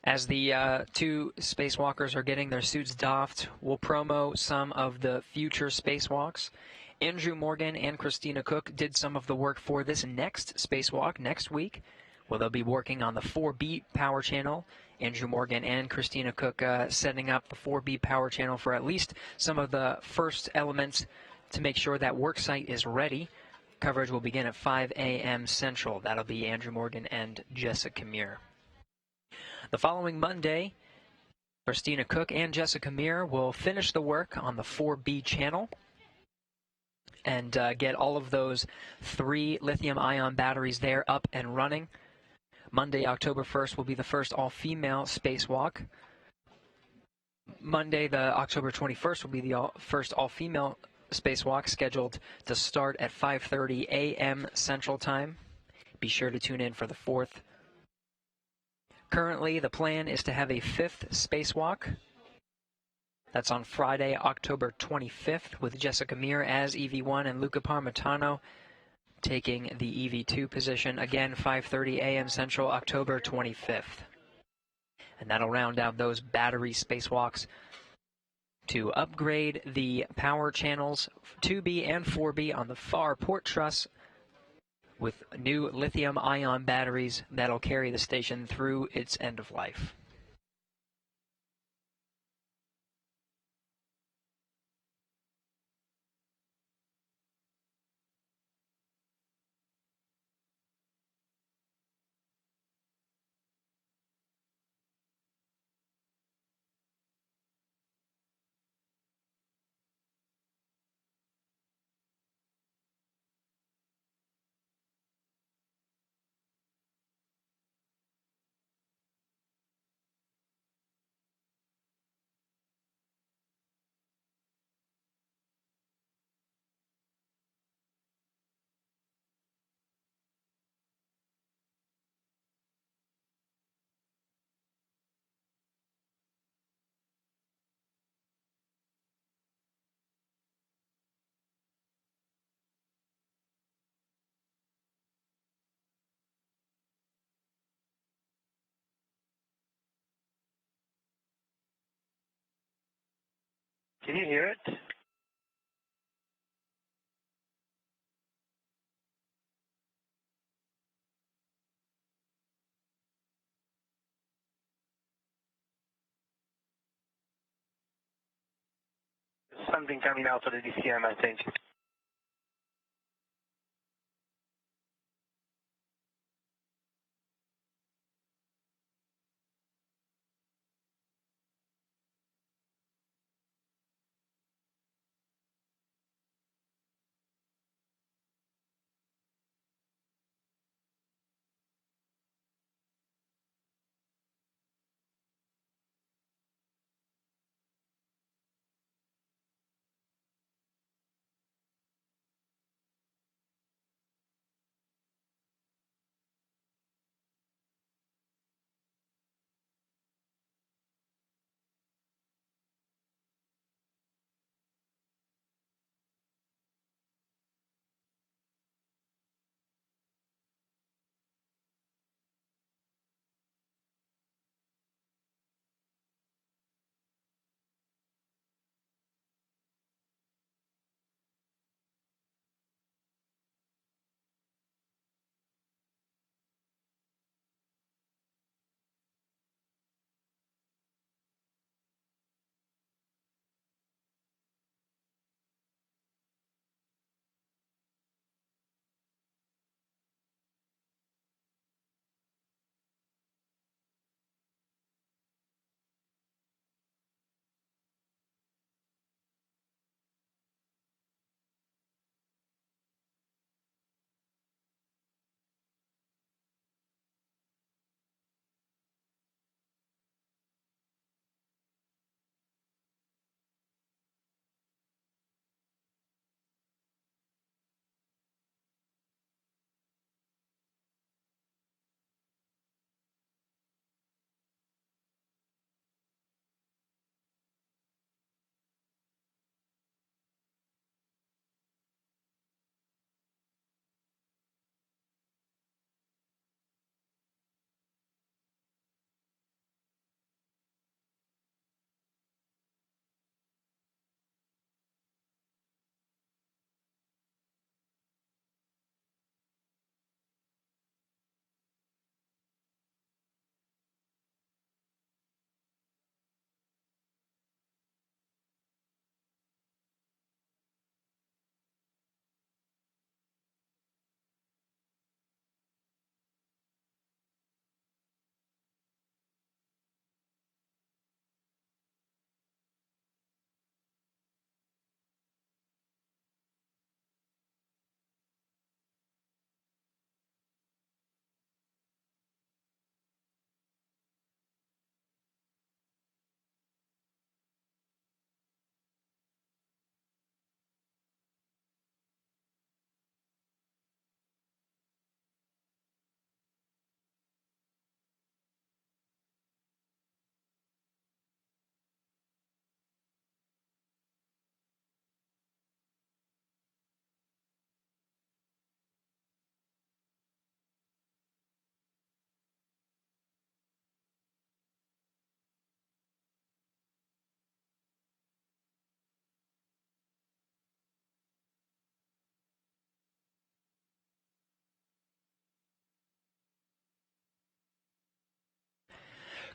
As the 2 spacewalkers are getting their suits doffed, we'll promo some of the future spacewalks. Andrew Morgan and Christina Cook did some of the work for this next spacewalk next week, where they'll be working on the 4B power channel. Andrew Morgan and Christina Cook setting up the 4B power channel for at least some of the first elements to make sure that work site is ready. Coverage will begin at 5 a.m. Central. That'll be Andrew Morgan and Jessica Meir. The following Monday, Christina Cook and Jessica Meir will finish the work on the 4B channel and get all of those 3 lithium-ion batteries there up and running. Monday, October 1st, will be the first all-female spacewalk. Monday, the October 21st, will be the first all-female spacewalk, scheduled to start at 5:30 a.m. Central Time. Be sure to tune in for the 4th. Currently, the plan is to have a 5th spacewalk. That's on Friday, October 25th, with Jessica Meir as EV1 and Luca Parmitano taking the EV2 position. Again, 5:30 a.m. Central, October 25th. And that'll round out those battery spacewalks to upgrade the power channels 2B and 4B on the far port truss with new lithium-ion batteries that'll carry the station through its end of life. Can you hear it? There's something coming out of the DCM, I think.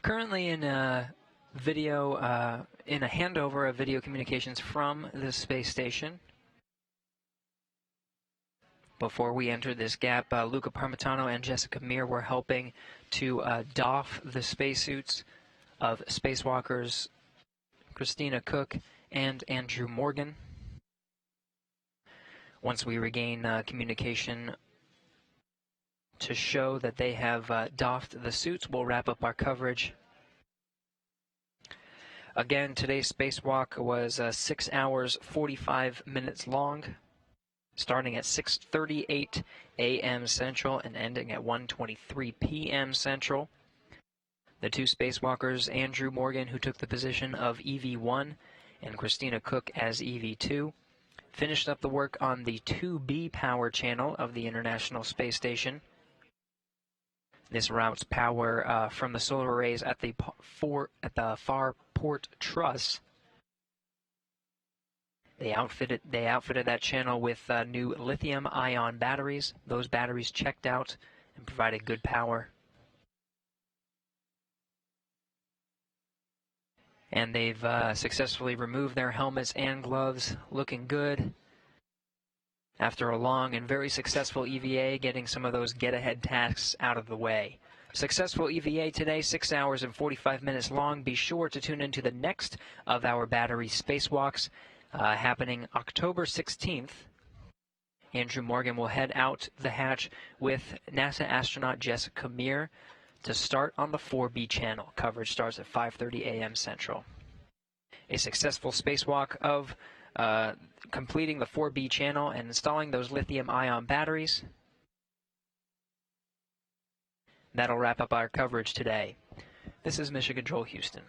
currently in a handover of video communications from the space station. Before we entered this gap, Luca Parmitano and Jessica Meir were helping to doff the spacesuits of spacewalkers Christina Koch and Andrew Morgan. Once we regain communication to show that they have doffed the suits, we'll wrap up our coverage. Again, today's spacewalk was 6 hours, 45 minutes long, starting at 6:38 a.m. Central and ending at 1:23 p.m. Central. The two spacewalkers, Andrew Morgan, who took the position of EV-1, and Christina Koch as EV-2, finished up the work on the 2B power channel of the International Space Station. This routes power from the solar arrays at the far port truss. They outfitted that channel with new lithium-ion batteries. Those batteries checked out and provided good power. And they've successfully removed their helmets and gloves, looking good. After a long and very successful EVA, getting some of those get-ahead tasks out of the way. Successful EVA today, 6 hours and 45 minutes long. Be sure to tune into the next of our battery spacewalks, happening October 16th. Andrew Morgan will head out the hatch with NASA astronaut Jessica Meir to start on the 4B channel. Coverage starts at 5:30 a.m. Central. A successful spacewalk of completing the 4B channel and installing those lithium-ion batteries. That'll wrap up our coverage today. This is Mission Control Houston.